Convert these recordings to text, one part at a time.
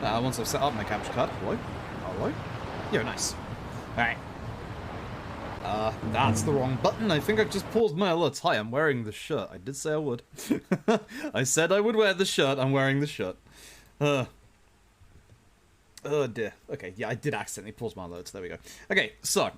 Once I've set up my capture card. Hello? Hello? Yeah, nice. Alright. That's the wrong button. I think I've just paused my alerts. Hi, I'm wearing the shirt. I did say I would. I said I would wear the shirt. I'm wearing the shirt. Oh dear. Okay, yeah, I did accidentally pause my alerts. There we go. Okay, so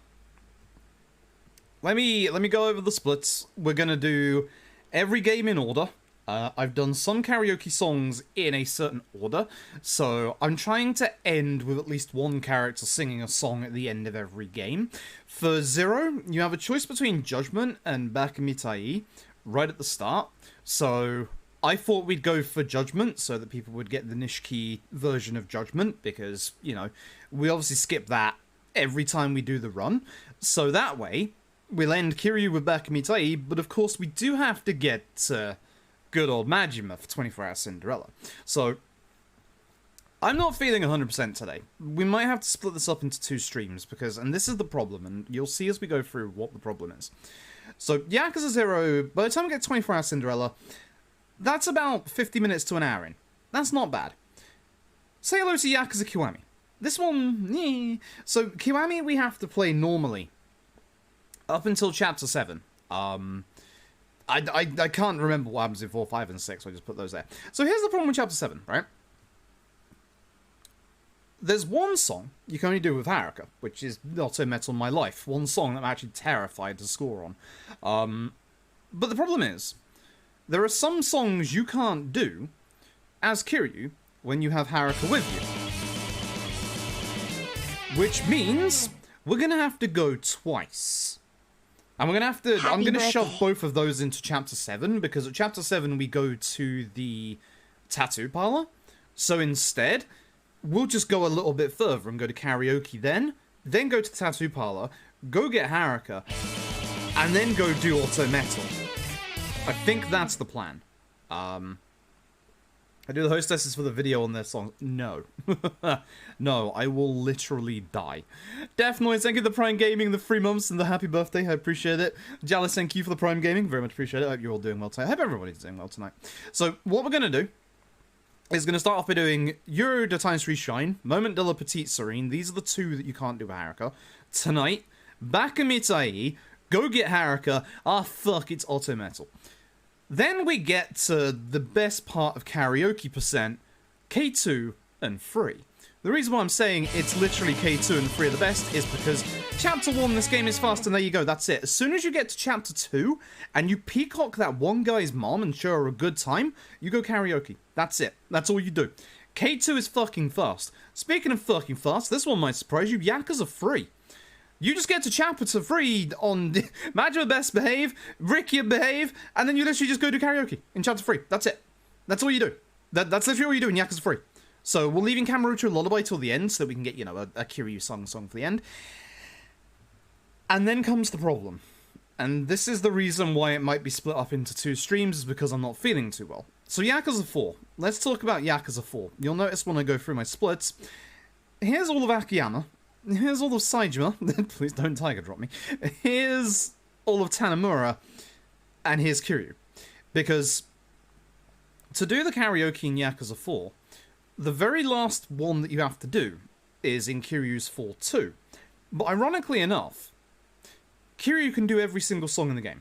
let me go over the splits. We're gonna do every game in order. I've done some karaoke songs in a certain order, so I'm trying to end with at least one character singing a song at the end of every game. For Zero, you have a choice between Judgment and Bakamitai right at the start, so I thought we'd go for Judgment so that people would get the Nishiki version of Judgment, because, you know, we obviously skip that every time we do the run, so that way we'll end Kiryu with Bakamitai, but of course we do have to get good old Majima for 24 Hour Cinderella. So, I'm not feeling 100% today. We might have to split this up into 2 streams, because, and this is the problem, and you'll see as we go through what the problem is. So, Yakuza 0, by the time we get 24 Hour Cinderella, that's about 50 minutes to an hour in. That's not bad. Say hello to Yakuza Kiwami. This one, yeah. So, Kiwami we have to play normally up until Chapter 7. I can't remember what happens in 4, 5, and 6, so I just put those there. So here's the problem with Chapter 7, right? There's one song you can only do with Haruka, which is Auto Metal My Life. One song that I'm actually terrified to score on. But the problem is, there are some songs you can't do as Kiryu when you have Haruka with you. Which means we're going to have to go twice. And we're going to have to... I'm going to shove both of those into Chapter 7, because at Chapter 7 we go to the tattoo parlor. So instead, we'll just go a little bit further and go to karaoke then go to the tattoo parlor, go get Haruka, and then go do Auto Metal. I think that's the plan. I do the hostesses for the video on their song. No. No, I will literally die. Definitely, thank you for the Prime Gaming, the 3 months, and the happy birthday. I appreciate it. Jalis, thank you for the Prime Gaming. Very much appreciate it. I hope you're all doing well tonight. I hope everybody's doing well tonight. So, what we're going to do is going to start off by doing Euro de Times 3 Shine, Moment de la Petite Serene. These are the 2 that you can't do with Haruka. Tonight, Bakamitai, go get Haruka. Ah, fuck, it's Auto Metal. Then we get to the best part of karaoke percent, K2 and 3. The reason why I'm saying it's literally K2 and 3 are the best is because Chapter 1, this game is fast, and there you go, that's it. As soon as you get to Chapter 2, and you peacock that one guy's mom and show her a good time, you go karaoke. That's it. That's all you do. K2 is fucking fast. Speaking of fucking fast, this one might surprise you, Yakuza 3. You just get to Chapter 3 on Majima Best Behave, Ricky Behave, and then you literally just go do karaoke in Chapter 3. That's it. That's all you do. That's literally all you do in Yakuza 3. So we're leaving Kamurocho Lullaby till the end so that we can get, you know, a Kiryu song for the end. And then comes the problem. And this is the reason why it might be split up into 2 streams, is because I'm not feeling too well. So Yakuza 4. Let's talk about Yakuza 4. You'll notice when I go through my splits, here's all of Akiyama. Here's all of Saejima. Please don't tiger drop me. Here's all of Tanimura. And here's Kiryu. Because to do the karaoke in Yakuza 4, the very last one that you have to do is in Kiryu's 4-2. But ironically enough, Kiryu can do every single song in the game.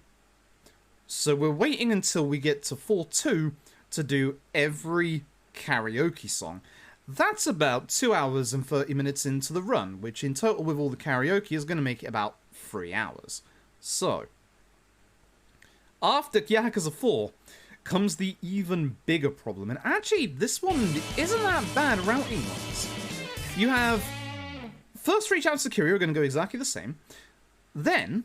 So we're waiting until we get to 4-2 to do every karaoke song. That's about 2 hours and 30 minutes into the run, which in total with all the karaoke is going to make it about 3 hours. So, after Yakuza 4 comes the even bigger problem, and actually this one isn't that bad routing-wise. You have first 3 chapters of Kiryu are going to go exactly the same. Then,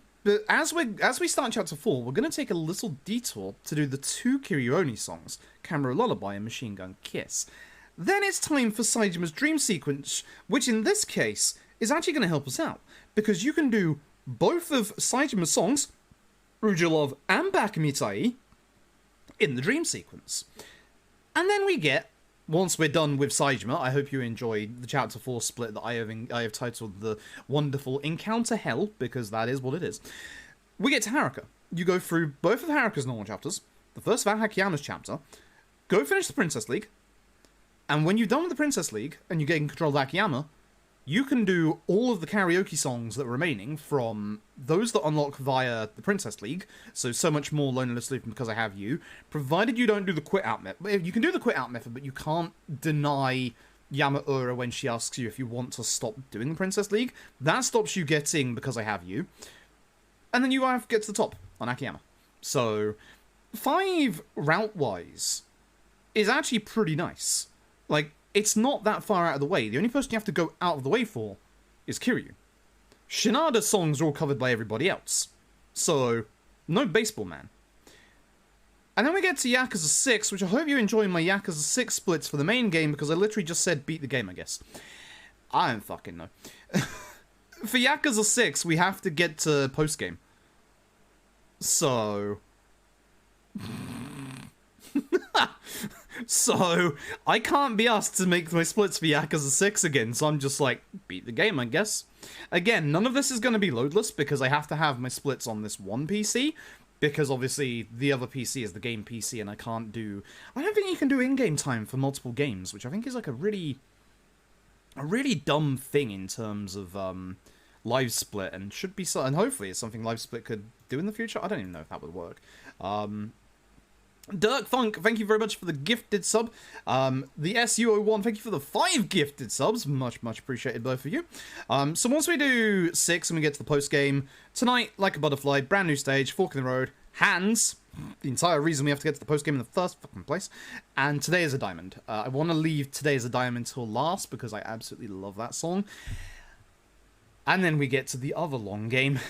as we start chapter 4, we're going to take a little detour to do the 2 Kiryu-only songs, Camera Lullaby and Machine Gun Kiss. Then it's time for Saejima's Dream Sequence, which in this case is actually going to help us out, because you can do both of Saejima's songs, Ruja Love and Bakamitai, in the Dream Sequence. And then we get, once we're done with Saejima, I hope you enjoyed the Chapter 4 split that I have titled the Wonderful Encounter Hell, because that is what it is. We get to Haruka. You go through both of Haruka's normal chapters, the first of Akiyama's chapter, go finish the Princess League, And when you're done with the Princess League, and you get in control of Akiyama, you can do all of the karaoke songs that are remaining from those that unlock via the Princess League, so much more Loneliness Loop because I have you, provided you don't do the quit out method. You can do the quit out method, but you can't deny Yamaura when she asks you if you want to stop doing the Princess League. That stops you getting because I have you. And then you have to get to the top on Akiyama. So, 5 route-wise is actually pretty nice. Like, it's not that far out of the way. The only person you have to go out of the way for is Kiryu. Shinada's songs are all covered by everybody else. So, no baseball man. And then we get to Yakuza 6, which I hope you're enjoying my Yakuza 6 splits for the main game, because I literally just said beat the game, I guess. I don't fucking know. For Yakuza 6, we have to get to post-game. So... So, I can't be asked to make my splits for Yakuza 6 again, so I'm just like, beat the game, I guess. Again, none of this is going to be loadless, because I have to have my splits on this one PC, because obviously the other PC is the game PC, and I can't do... I don't think you can do in-game time for multiple games, which I think is like a really dumb thing in terms of live split, and should be so, and hopefully it's something live split could do in the future. I don't even know if that would work. Dirk Funk, thank you very much for the gifted sub. The SU01, thank you for the 5 gifted subs. Much appreciated, both of you. So once we do 6 and we get to the post-game, tonight, Like a Butterfly, brand new stage, Fork in the Road, Hands, the entire reason we have to get to the post-game in the first fucking place, and Today is a Diamond. I want to leave Today is a Diamond till last, because I absolutely love that song. And then we get to the other long game,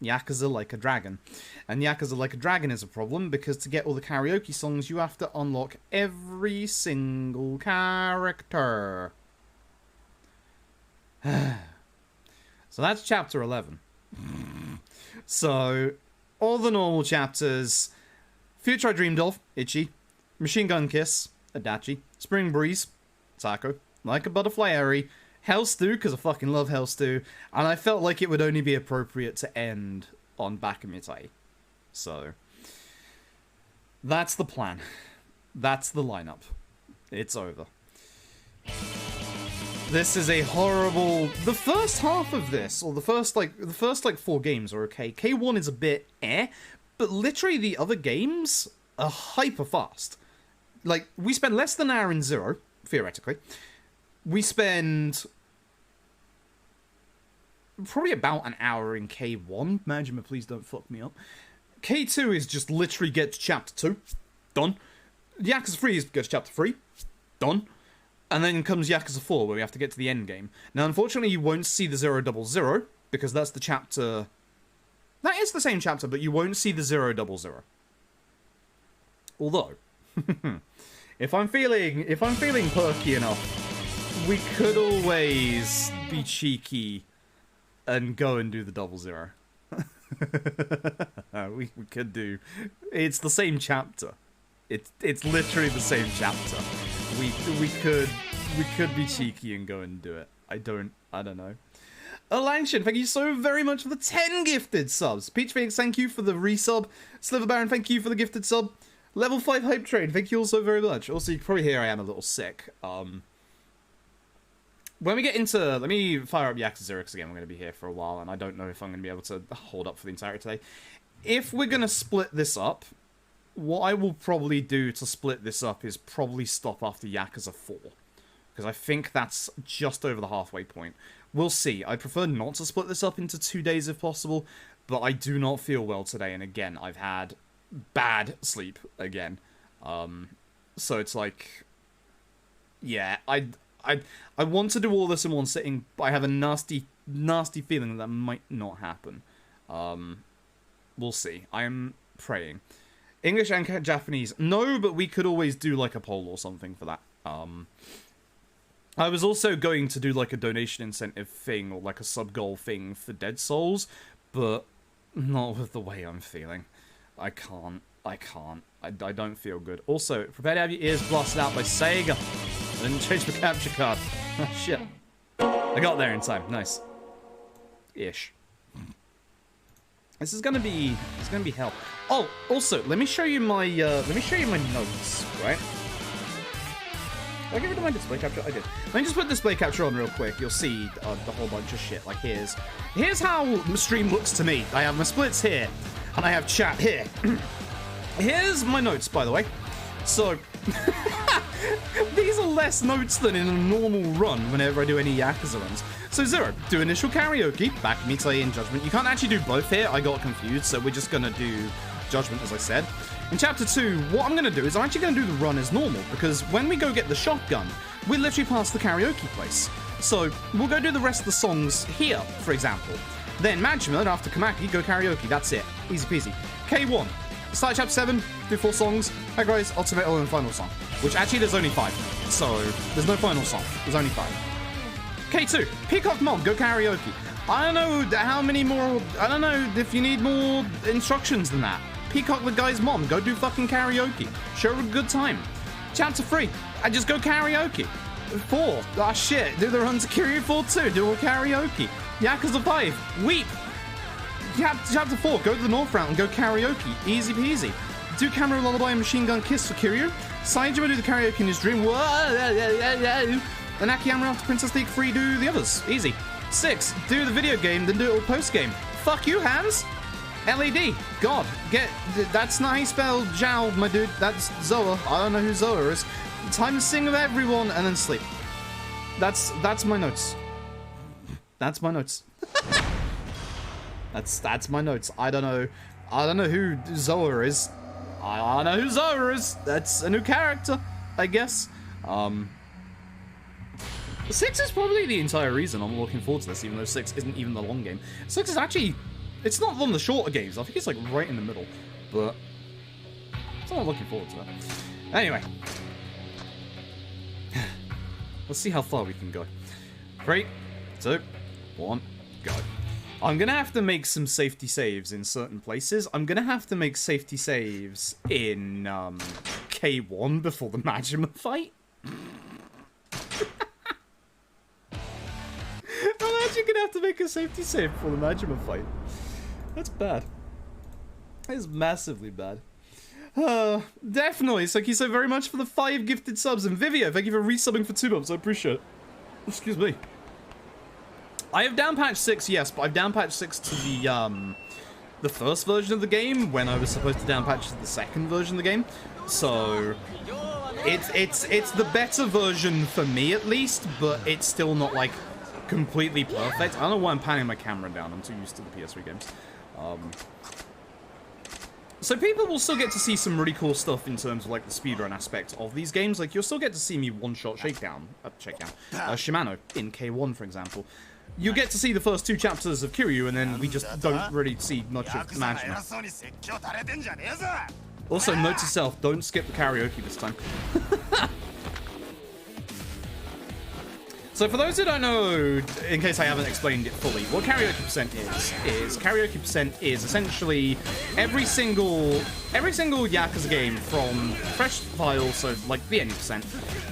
Yakuza Like a Dragon. And Yakuza Like a Dragon is a problem, because to get all the karaoke songs, you have to unlock every single character. So that's chapter 11. So, all the normal chapters: Future I Dreamed of, Ichi; Machine Gun Kiss, Adachi; Spring Breeze, Sako; Like a Butterfly, Eri; Hell Stew, because I fucking love Hell Stew, and I felt like it would only be appropriate to end on Bakumitai. So, that's the plan. That's the lineup. It's over. This is a horrible... The first half of this, or the first 4 games are okay. K1 is a bit but literally the other games are hyper fast. Like, we spend less than an hour in 0, theoretically. We spend probably about an hour in K1. Majima, please don't fuck me up. K2 is just literally get to chapter 2. Done. Yakuza 3 is get to chapter 3. Done. And then comes Yakuza 4, where we have to get to the end game. Now, unfortunately, you won't see the 000, because that's the chapter... That is the same chapter, but you won't see the 000. Although, if I'm feeling perky enough, we could always be cheeky and go and do the 00. we could do... It's the same chapter. It's literally the same chapter. We could be cheeky and go and do it. I don't know. Alangshin, thank you so very much for the 10 gifted subs. Peach Phoenix, thank you for the resub. Sliver Baron, thank you for the gifted sub. Level 5 Hype Train, thank you also very much. Also, you can probably hear I am a little sick. When we get into... Let me fire up Yakuza 0, because again, we're going to be here for a while, and I don't know if I'm going to be able to hold up for the entirety today. If we're going to split this up, what I will probably do to split this up is probably stop after Yakuza 4. Because I think that's just over the halfway point. We'll see. I prefer not to split this up into 2 days if possible, but I do not feel well today, and again, I've had bad sleep again. So it's like... Yeah, I want to do all this in one sitting, but I have a nasty feeling that might not happen. We'll see. I'm praying. English and Japanese, no, but we could always do like a poll or something for that. I was also going to do like a donation incentive thing or like a sub-goal thing for Dead Souls, but not with the way I'm feeling. I can't. I don't feel good. Also, prepare to have your ears blasted out by Sega. I didn't change my capture card. Oh, shit. I got there in time. Nice. Ish. This is gonna be... It's gonna be hell. Oh, also, let me show you my notes, right? Did I get rid of my display capture? I did. Let me just put display capture on real quick. You'll see the whole bunch of shit. Like, here's how the stream looks to me. I have my splits here, and I have chat here. Here's my notes, by the way. So, these are less notes than in a normal run whenever I do any Yakuza runs. So, 0, do initial karaoke, back me to in Judgment. You can't actually do both here. I got confused, so we're just gonna do Judgment, as I said. In Chapter 2, what I'm going to do is I'm actually going to do the run as normal, because when we go get the shotgun, we're literally past the karaoke place. So, we'll go do the rest of the songs here, for example. Then, Majima, after Kamaki, go karaoke. That's it. Easy peasy. K1, start Chapter 7, do 4 songs. Hi guys, Ultimate and final song. Which, actually, there's only 5. So, there's no final song. There's only 5. K2, Peacock Mom, go karaoke. I don't know how many more... I don't know if you need more instructions than that. Peacock the guy's mom, go do fucking karaoke. Show her a good time. Chapter 3, I just go karaoke. 4, ah shit, do the run to Kiryu 4 too, do a karaoke. Yakuza 5, weep. Chapter 4, go to the North Route and go karaoke. Easy peasy. Do Camera Lullaby and Machine Gun Kiss for Kiryu. Saijima do the karaoke in his dream. Then Akiyama after Princess League 3 do the others. Easy. 6, do the video game, then do it all post-game. Fuck you, Hans. LED, God, that's not how you spell Zhao, my dude, that's Zoa. I don't know who Zoa is. Time to sing with everyone and then sleep. That's my notes. That's my notes. that's my notes. I don't know who Zoa is. I know who Zoa is. That's a new character, I guess. 6 is probably the entire reason I'm looking forward to this, even though 6 isn't even the long game. 6 is actually... It's not one of the shorter games. I think it's like right in the middle. But I'm looking forward to that. Anyway. Let's see how far we can go. 3, 2, 1, go. I'm going to have to make some safety saves in certain places. I'm going to have to make safety saves in K1 before the Majima fight. I'm actually going to have to make a safety save before the Majima fight. That's bad. That is massively bad. Definitely. Thank you so very much for the 5 gifted subs. And Vivio, thank you for resubbing for 2 months. I appreciate it. Excuse me. I have downpatched 6, yes, but I've downpatched 6 to the first version of the game when I was supposed to downpatch to the second version of the game. So it's the better version for me at least, but it's still not like completely perfect. I don't know why I'm panning my camera down. I'm too used to the PS3 games. So people will still get to see some really cool stuff in terms of like the speedrun aspect of these games. Like you'll still get to see me one-shot Shimano in K1, for example. You get to see the first 2 chapters of Kiryu, and then we just don't really see much of Majima. Also, note to self, don't skip the karaoke this time. So for those who don't know, in case I haven't explained it fully, what Karaoke Percent is Karaoke Percent is essentially every single Yakuza game from fresh files, so like the 80%,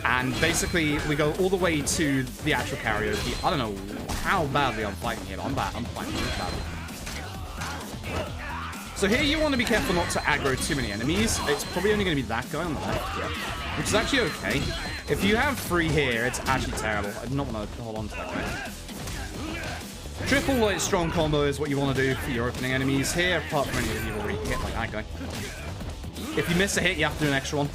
and basically we go all the way to the actual karaoke. I don't know how badly I'm fighting here, but I'm fighting really badly. So here you want to be careful not to aggro too many enemies. It's probably only going to be that guy on the left, yeah, which is actually okay. If you have 3 here, it's actually terrible. I do not want to hold on to that guy. Triple light strong combo is what you want to do for your opening enemies here, apart from any that you've already hit, like that guy. If you miss a hit, you have to do an extra one.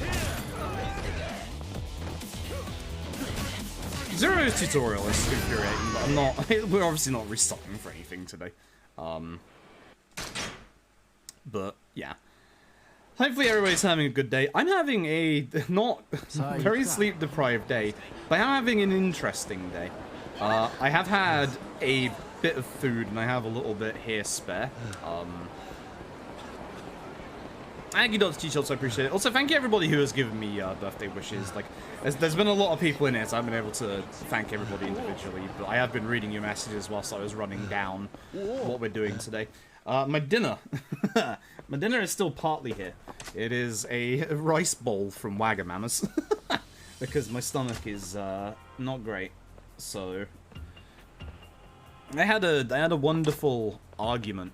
Zero's tutorial is infuriating, but I'm not... We're obviously not restocking for anything today. But, yeah. Hopefully everybody's having a good day. I'm having a not very sleep-deprived day, but I'm having an interesting day. I have had a bit of food, and I have a little bit here spare. Thank you, Dr. T-Shots, I appreciate it. Also, thank you everybody who has given me birthday wishes. Like, there's been a lot of people in it, so I've been able to thank everybody individually, but I have been reading your messages whilst I was running down what we're doing today. My dinner. My dinner is still partly here. It is a rice bowl from Wagamama's. Because my stomach is not great. So I had a wonderful argument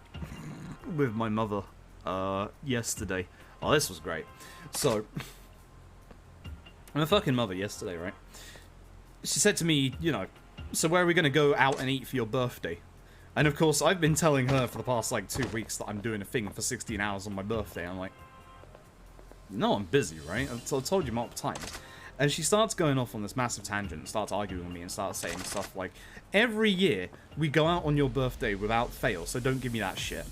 with my mother yesterday. Oh, this was great. So My fucking mother yesterday, right? She said to me, you know, so where are we going to go out and eat for your birthday? And of course, I've been telling her for the past, like, 2 weeks that I'm doing a thing for 16 hours on my birthday. I'm like, no, I'm busy, right? I've told you multiple times. And she starts going off on this massive tangent and starts arguing with me and starts saying stuff like, every year, we go out on your birthday without fail, so don't give me that shit.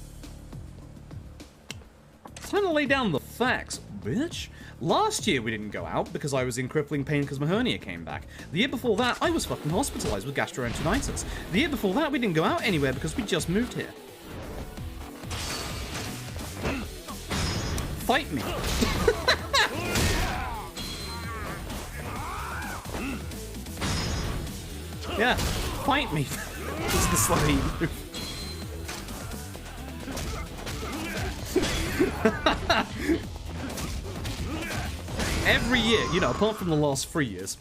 Time to lay down the facts, bitch. Last year we didn't go out because I was in crippling pain because my hernia came back. The year before that, I was fucking hospitalized with gastroenteritis. The year before that, we didn't go out anywhere because we just moved here. Fight me. Yeah, fight me. This is the slutty move. Every year, you know, apart from the last 3 years.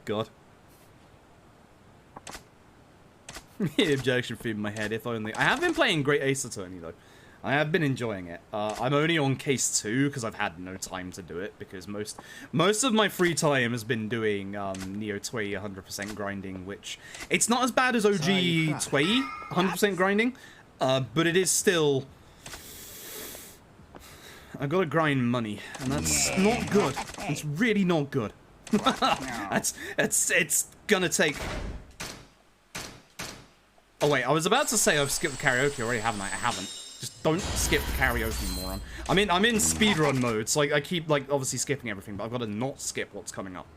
God. The objection free in my head, if only. I have been playing Great Ace Attorney, though. I have been enjoying it. I'm only on case 2 because I've had no time to do it because most of my free time has been doing Neo 20 100% grinding, which it's not as bad as OG 20 100% grinding, but it is still. I gotta grind money, and that's not good. It's really not good. It's gonna take. Oh wait, I was about to say I've skipped karaoke already, haven't I? I haven't. Just don't skip the karaoke, moron. I'm in speedrun mode, so I keep, like, obviously skipping everything, but I've got to not skip what's coming up.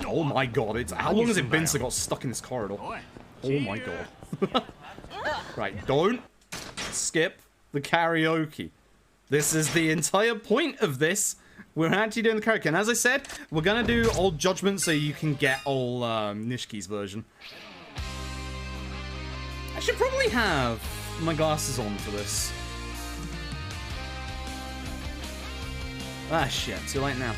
Oh my god, how long has it been since I got stuck in this corridor? Oh my god. Right, don't skip the karaoke. This is the entire point of this. We're actually doing the karaoke, and as I said, we're gonna do Old Judgment so you can get old Nishki's version. I should probably have my glasses on for this. Ah, shit. Too late now.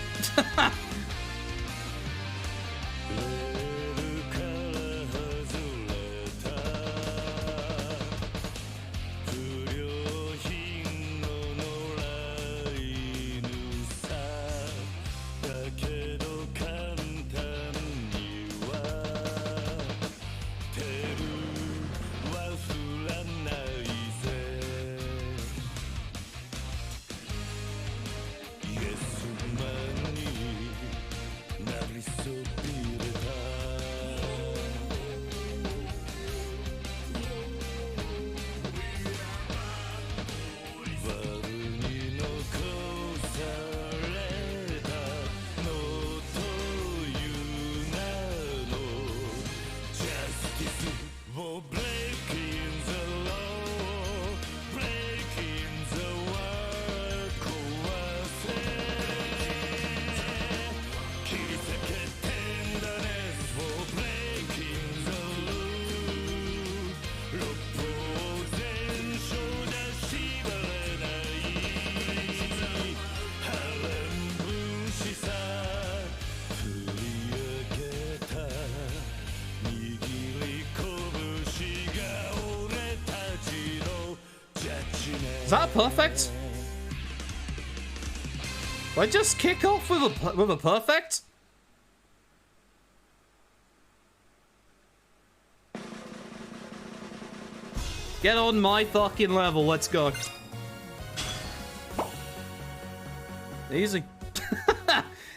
Is that perfect? Did I just kick off with a perfect? Get on my fucking level, let's go. Easy.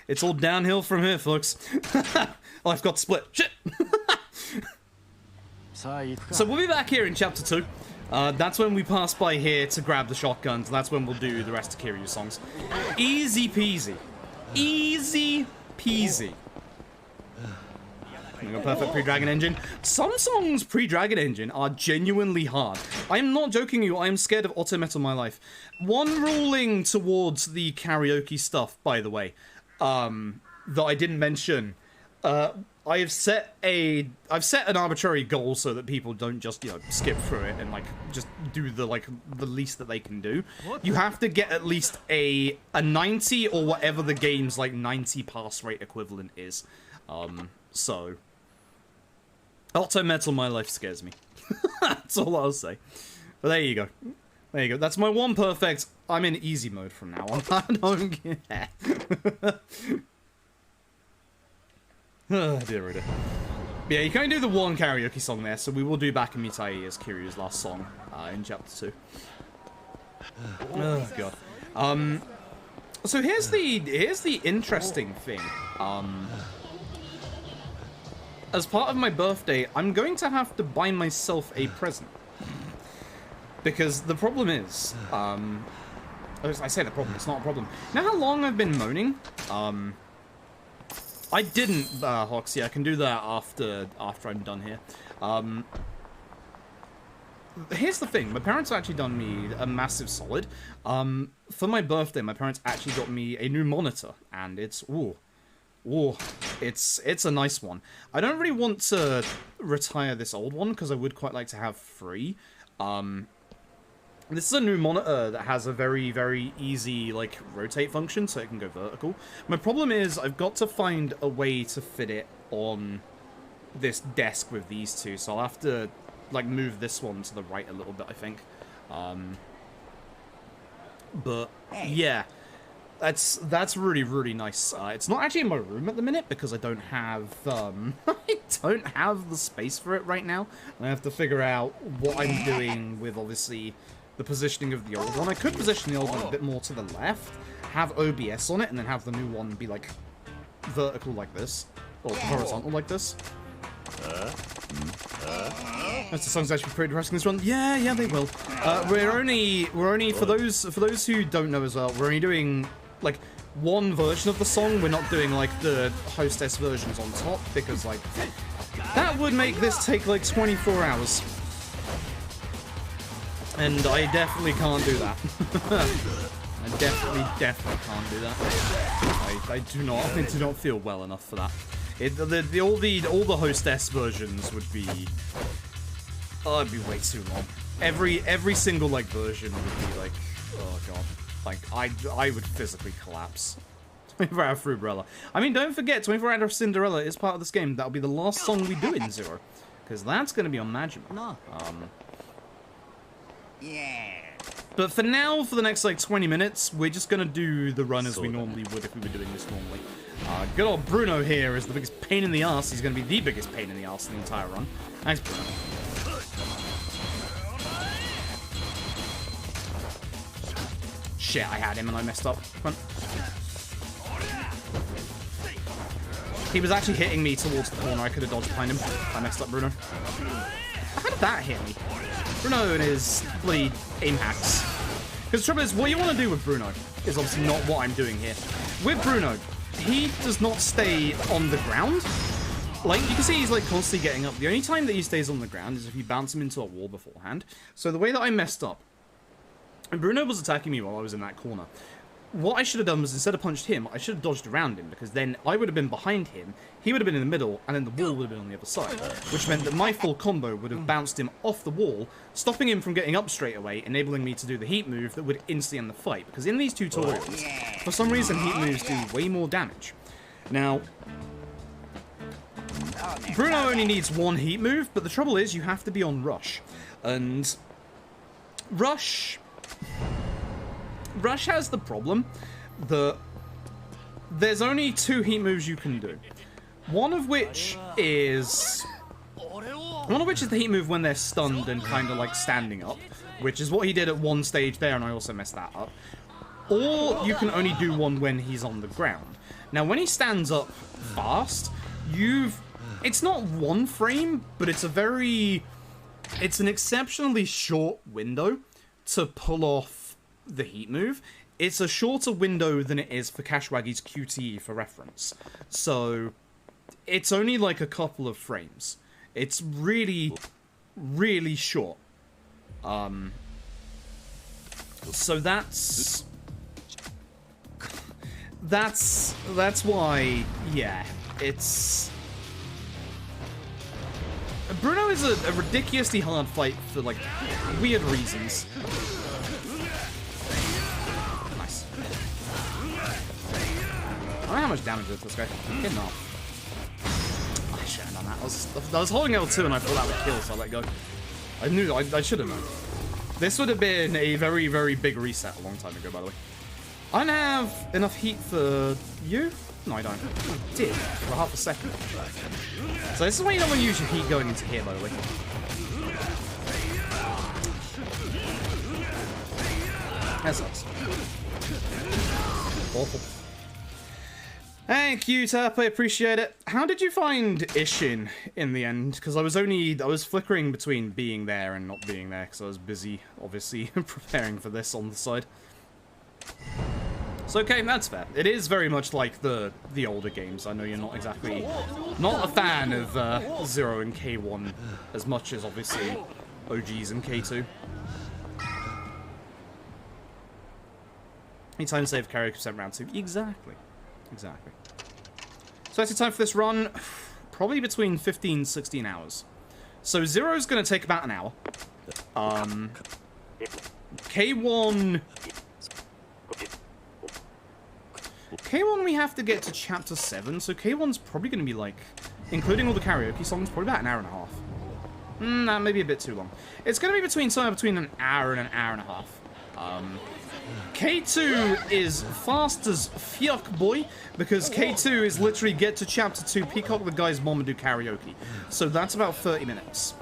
It's all downhill from here, folks. Life got split. Shit! So we'll be back here in chapter 2. That's when we pass by here to grab the shotguns. That's when we'll do the rest of Kiryu's songs. Easy peasy. Easy peasy. We got perfect pre-Dragon Engine. Some songs pre-Dragon Engine are genuinely hard. I am not joking you, I am scared of auto metal in my life. One ruling towards the karaoke stuff, by the way, that I didn't mention. I've set an arbitrary goal so that people don't just, you know, skip through it and, like, just do the least that they can do. You have to get at least a 90 or whatever the game's, like, 90 pass rate equivalent is. So Auto metal, my life scares me. That's all I'll say. But there you go. There you go. That's my one perfect. I'm in easy mode from now on. I don't care. Oh, dear, dear. Yeah, you can only do the one karaoke song there, so we will do Back in Mitai as Kiryu's last song in Chapter 2. Oh, God. So here's the interesting thing. As part of my birthday, I'm going to have to buy myself a present. Because the problem is, I say the problem, it's not a problem. You know how long I've been moaning? I didn't, Hoxie, I can do that after I'm done here. Here's the thing, my parents actually done me a massive solid. For my birthday, my parents actually got me a new monitor, and it's, it's a nice one. I don't really want to retire this old one, because I would quite like to have three. This is a new monitor that has a very, very easy, like, rotate function, so it can go vertical. My problem is, I've got to find a way to fit it on this desk with these two, so I'll have to, like, move this one to the right a little bit, I think. But, yeah. That's really, really nice. It's not actually in my room at the minute, because I don't have, I don't have the space for it right now. I have to figure out what I'm doing with, obviously, the positioning of the old one. I could position the old one a bit more to the left, have OBS on it, and then have the new one be, like, vertical like this, or horizontal like this. That's the song's actually pretty depressing, this one. Yeah, they will. We're only for those who don't know as well, we're only doing, like, one version of the song. We're not doing, like, the hostess versions on top, because, like, that would make this take, like, 24 hours. And I definitely can't do that. I definitely can't do that. I do not feel well enough for that. All the hostess versions would be, oh, it'd be way too long. Every single, like, version would be like, oh god, like I would physically collapse. 24 Hour Frubrella. I mean, don't forget, 24 Hour Cinderella is part of this game. That'll be the last song we do in Zero, because that's gonna be on Majima. Yeah. But for now, for the next, like, 20 minutes, we're just gonna do the run as we normally would if we were doing this normally. Good old Bruno here is the biggest pain in the ass. He's gonna be the biggest pain in the ass in the entire run. Thanks, Bruno. Shit, I had him and I messed up. Come on. He was actually hitting me towards the corner. I could have dodged behind him. I messed up, Bruno. How did that hit me? Bruno and his bloody aim hacks. Because the trouble is, what you want to do with Bruno is obviously not what I'm doing here. With Bruno, he does not stay on the ground. Like, you can see he's, like, constantly getting up. The only time that he stays on the ground is if you bounce him into a wall beforehand. So the way that I messed up, and Bruno was attacking me while I was in that corner. What I should have done was, instead of punched him, I should have dodged around him, because then I would have been behind him, he would have been in the middle, and then the wall would have been on the other side, which meant that my full combo would have bounced him off the wall, stopping him from getting up straight away, enabling me to do the heat move that would instantly end the fight, because in these tutorials, for some reason, heat moves do way more damage. Now, Bruno only needs one heat move, but the trouble is, you have to be on Rush, and Rush has the problem that there's only two heat moves you can do. One of which is the heat move when they're stunned and kind of like standing up, which is what he did at one stage there, and I also messed that up. Or you can only do one when he's on the ground. Now, when he stands up fast, it's not one frame, but it's an exceptionally short window to pull off the heat move. It's a shorter window than it is for Kashwagi's QTE for reference. So it's only like a couple of frames. It's really, really short. So that's why, yeah, it's... Bruno is a ridiculously hard fight for, like, weird reasons. Nice. I don't know how much damage is this guy. Getting off. Oh, I should have done that. I was holding L2 and I thought that would kill, so I let go. I knew, I should have known. This would have been a very, very big reset a long time ago, by the way. I don't have enough heat for you? No, I don't. I did, for half a second. So this is why you don't want to use your heat going into here, by the way. That sucks. Awful. Thank you, Tap. I appreciate it. How did you find Ishin in the end? Because I was flickering between being there and not being there because I was busy, obviously, preparing for this on the side. So okay, that's fair. It is very much like the older games. I know you're not a fan of 0 and K1 as much as obviously OGs and K2. Anytime save karaoke percent round 2. Exactly. Exactly. So that's the time for this run. Probably between 15 and 16 hours. So 0 is going to take about an hour. K1 we have to get to chapter 7, so K1's probably going to be like, including all the karaoke songs, probably about an hour and a half. Nah, maybe a bit too long. It's going to be somewhere between an hour and a half. K2 is fast as fuck, boy, because K2 is literally get to chapter 2, peacock the guy's mom and do karaoke. So that's about 30 minutes.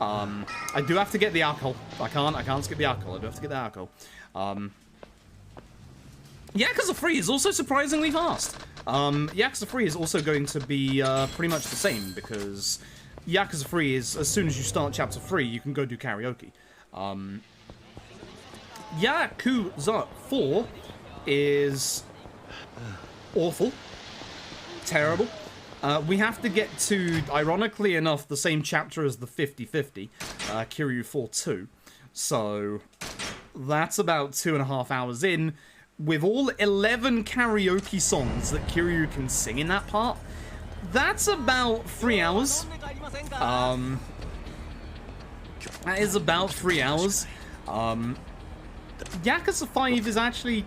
I do have to get the alcohol. I can't skip the alcohol. I do have to get the alcohol. Yakuza 3 is also surprisingly fast. Yakuza 3 is also going to be pretty much the same, because Yakuza 3 is, as soon as you start chapter 3, you can go do karaoke. Yakuza 4 is awful. Terrible. We have to get to, ironically enough, the same chapter as the 50-50, Kiryu 4-2. So, that's about 2.5 hours in. With all 11 karaoke songs that Kiryu can sing in that part, that's about 3 hours. That is about 3 hours. Yakuza 5 is actually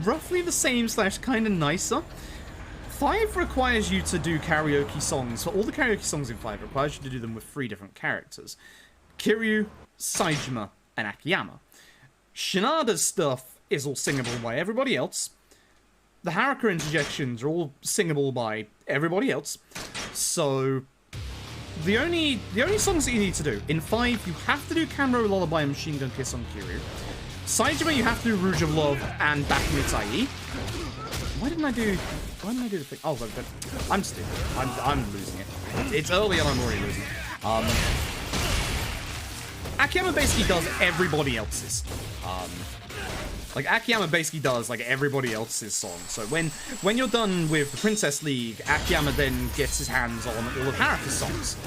roughly the same / kind of nicer. 5 requires you to do karaoke songs. So all the karaoke songs in 5 requires you to do them with 3 different characters. Kiryu, Saejima, and Akiyama. Shinada's stuff is all singable by everybody else. The Haruka interjections are all singable by everybody else. So the only songs that you need to do in 5, you have to do Kanro Lullaby and Machine Gun Kiss on Kiryu. Saejima, you have to do Rouge of Love and Bakumitai. Why didn't I do the thing? Oh, I'm stupid. I'm losing it. It's early and I'm already losing it. Akiyama basically does everybody else's. Like, Akiyama basically does, like, everybody else's song. So when you're done with the Princess League, Akiyama then gets his hands on all of Haruka's songs.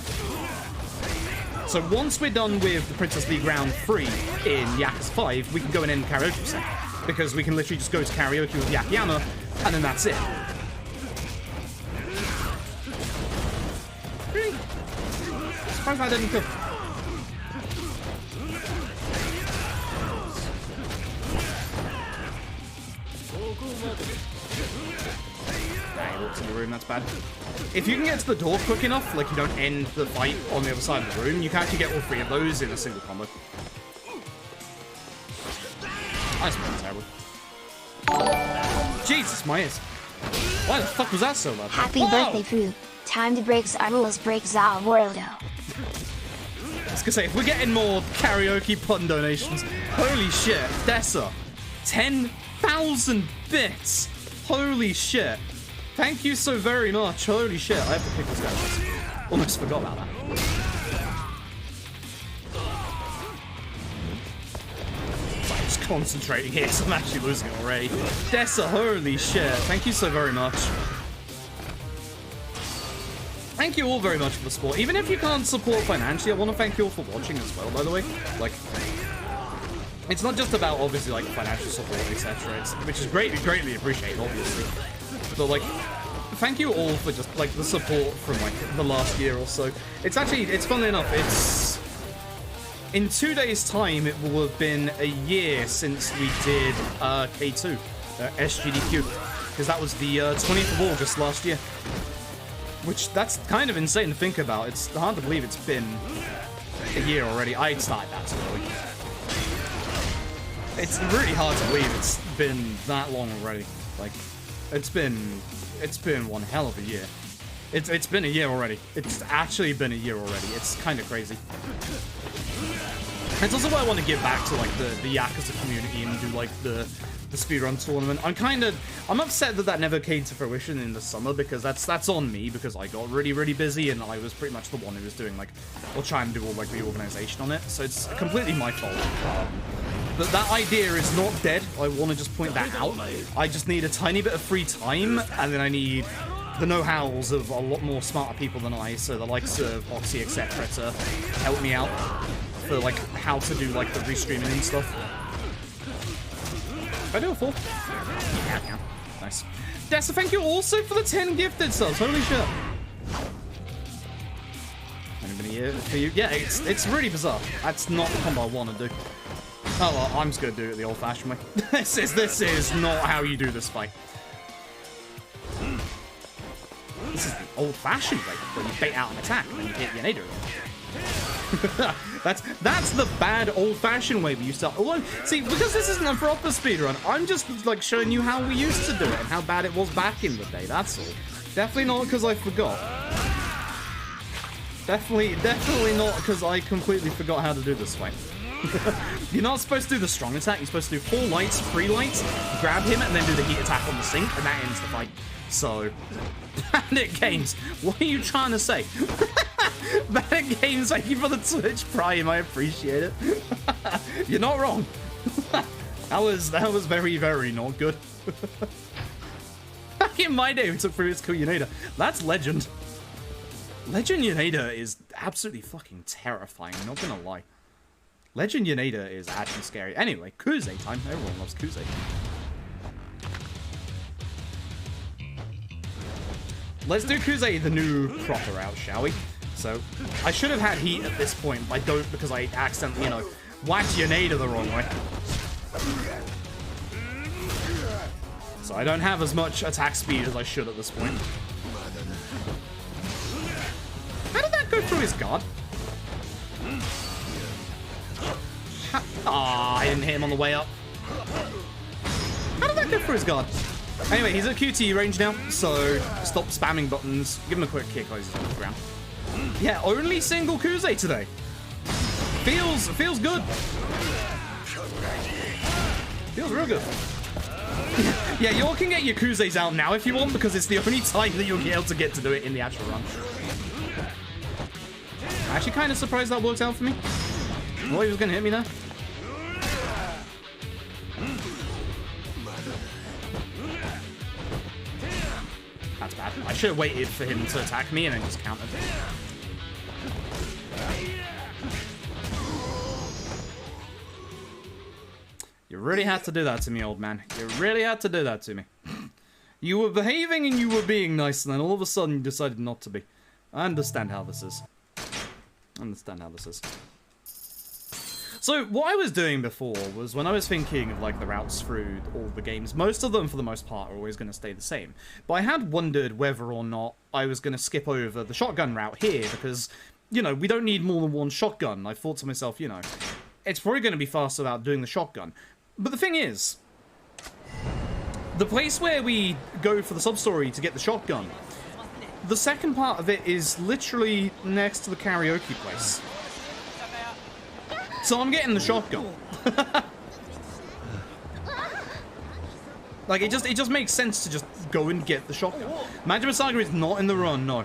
So once we're done with the Princess League round 3 in Yakuza 5, we can go and end karaoke set. Because we can literally just go to karaoke with Akiyama, and then that's it. Really? Surprised I didn't kill. He walks in the room, that's bad. If you can get to the door quick enough, like you don't end the fight on the other side of the room, you can actually get all 3 of those in a single combo. That's terrible. Jesus, my ears. Why the fuck was that so loud? Happy birthday, Fruit. Time to break our rules, break our world. I was gonna say, if we're getting more karaoke pun donations, holy shit, Dessa, 10,000 bits. Holy shit. Thank you so very much. Holy shit. I have to pick this guy. Almost forgot about that. I'm just concentrating here because I'm actually losing it already. Dessa, holy shit. Thank you so very much. Thank you all very much for the support. Even if you can't support financially, I want to thank you all for watching as well, by the way. Like, it's not just about, obviously, like, financial support, etc., which is greatly appreciated, obviously. But, like, thank you all for just, like, the support from, like, the last year or so. It's actually, it's funnily enough, it's... In 2 days' time, it will have been a year since we did K2, SGDQ, because that was the 20th of August last year. Which, that's kind of insane to think about. It's hard to believe it's been a year already. I'd started that too early. It's really hard to believe it's been that long already. Like, it's been one hell of a year. It's been a year already. It's actually been a year already. It's kind of crazy. It's also why I want to give back to, like, the Yakuza community and do, like, the speedrun tournament. I'm upset that never came to fruition in the summer, because that's on me, because I got really, really busy, and I was pretty much the one who was doing, like, or trying to do all, like, the organization on it, so it's completely my fault. But that idea is not dead. I want to just point that out. I just need a tiny bit of free time, and then I need the know-hows of a lot more smarter people than I, so the likes of Oxy, etc., to help me out for, like, how to do, like, the restreaming and stuff. Can I do a 4? Yeah, I can. Nice. Dessa, thank you also for the 10 gifted subs. Holy shit. Only been a year for you. Yeah, it's really bizarre. That's not the combo I want to do. Oh, well, I'm just going to do it the old-fashioned way. This is not how you do this fight. This is the old-fashioned way, where you bait out an attack and then you hit your nader. That's the bad old-fashioned way we used to. Although, see, because this isn't a proper speedrun, I'm just, like, showing you how we used to do it and how bad it was back in the day, that's all. Definitely not because I forgot. Definitely not because I completely forgot how to do this fight. You're not supposed to do the strong attack, you're supposed to do 4 lights, 3 lights, grab him, and then do the heat attack on the sink, and that ends the fight. So, Bandit Games, what are you trying to say? Bandit Games, thank you for the Twitch Prime, I appreciate it. You're not wrong. That was very, very not good. Back in my day, we took previous kill Yoneda. That's legend. Legend Yoneda is absolutely fucking terrifying, I'm not gonna lie. Legend Yoneda is actually scary. Anyway, Kuze time. Everyone loves Kuze. Let's do Kuze the new proper route, shall we? So, I should have had heat at this point, but I don't because I accidentally, you know, whacked Yoneda the wrong way. So I don't have as much attack speed as I should at this point. How did that go through his guard? Ah, I didn't hit him on the way up. How did that go for his guard? Anyway, he's at QTE range now, so stop spamming buttons. Give him a quick kick while he's on the ground. Yeah, only single Kuze today. Feels good. Feels real good. Yeah, you all can get your Kuzes out now if you want, because it's the only time that you'll be able to get to do it in the actual run. I'm actually kind of surprised that worked out for me. I thought he was going to hit me there. That's bad. I should have waited for him to attack me and then just countered. You really had to do that to me, old man. You really had to do that to me. You were behaving and you were being nice, and then all of a sudden you decided not to be. I understand how this is. I understand how this is. So, what I was doing before was when I was thinking of, like, the routes through all the games, most of them, for the most part, are always going to stay the same. But I had wondered whether or not I was going to skip over the shotgun route here, because, you know, we don't need more than one shotgun. I thought to myself, you know, it's probably going to be faster without doing the shotgun. But the thing is, the place where we go for the sub-story to get the shotgun, the second part of it is literally next to the karaoke place. So I'm getting the shotgun. Like, it just makes sense to just go and get the shotgun. Majima Saga is not in the run, no.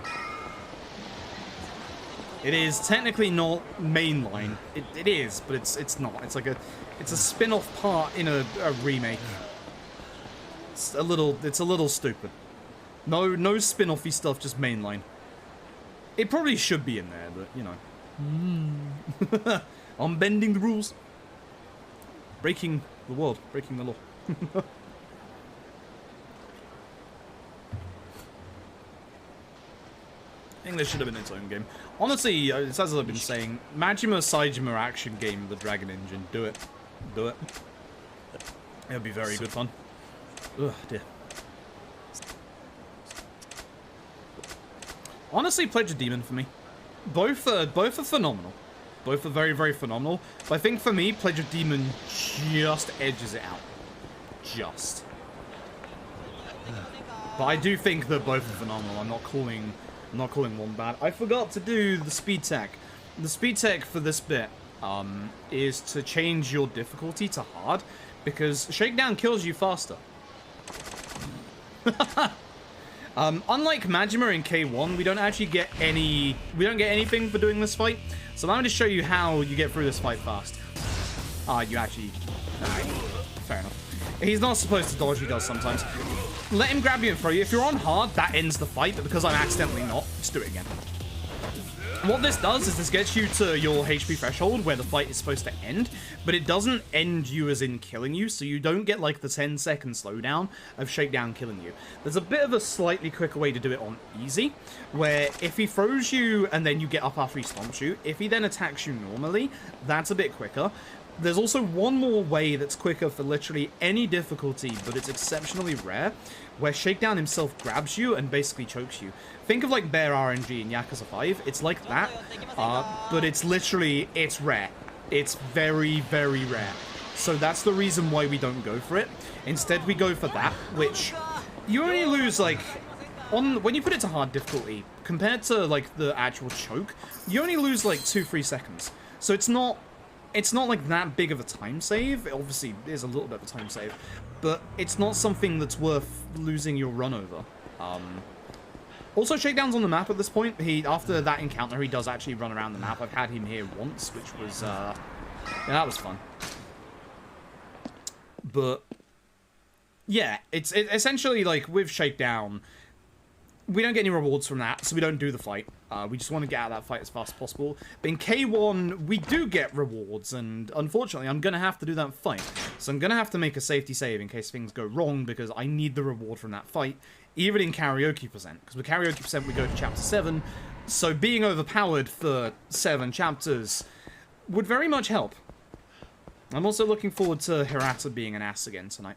It is technically not mainline. It is, but it's not. It's like it's a spin-off part in a remake. It's a little stupid. No spin-offy stuff, just mainline. It probably should be in there, but you know. I'm bending the rules. Breaking the world. Breaking the law. I think this should have been its own game. Honestly, it's as I've been saying, Majima Saijima action game with the Dragon Engine. Do it. Do it. It'll be very good fun. Ugh, dear. Honestly, Pledge of Demon for me. Both are phenomenal. Both are very, very phenomenal. But I think for me, Pledge of Demon just edges it out. Just. But I do think that both are phenomenal. I'm not calling one bad. I forgot to do the speed tech. The speed tech for this bit is to change your difficulty to hard, because Shakedown kills you faster. Unlike Majima in K1, we don't actually get anything for doing this fight. So I'm going to show you how you get through this fight fast. You actually... fair enough. He's not supposed to dodge, he does sometimes. Let him grab you and throw you. If you're on hard, that ends the fight, but because I'm accidentally not, just do it again. What this does is this gets you to your HP threshold where the fight is supposed to end, but it doesn't end you as in killing you, so you don't get like the 10-second slowdown of Shakedown killing you. There's a bit of a slightly quicker way to do it on easy, where if he throws you and then you get up after he stomps you, if he then attacks you normally, that's a bit quicker. There's also one more way that's quicker for literally any difficulty, but it's exceptionally rare, where Shakedown himself grabs you and basically chokes you. Think of like Bear RNG in Yakuza 5. It's like that, but it's rare. It's very, very rare. So that's the reason why we don't go for it. Instead, we go for that, which you only lose like... when you put it to hard difficulty, compared to like the actual choke, you only lose like 2-3 seconds. So it's not like that big of a time save. It obviously is a little bit of a time save, but it's not something that's worth losing your run over. Also, Shakedown's on the map at this point. After that encounter, he does actually run around the map. I've had him here once, which was, yeah, that was fun. But, yeah, it's essentially like with Shakedown, we don't get any rewards from that, so we don't do the fight. We just want to get out of that fight as fast as possible. But in K1, we do get rewards, and unfortunately, I'm going to have to do that fight. So I'm going to have to make a safety save in case things go wrong, because I need the reward from that fight, even in Karaoke Present. Because with Karaoke Present, we go to Chapter 7, so being overpowered for 7 chapters would very much help. I'm also looking forward to Hirata being an ass again tonight.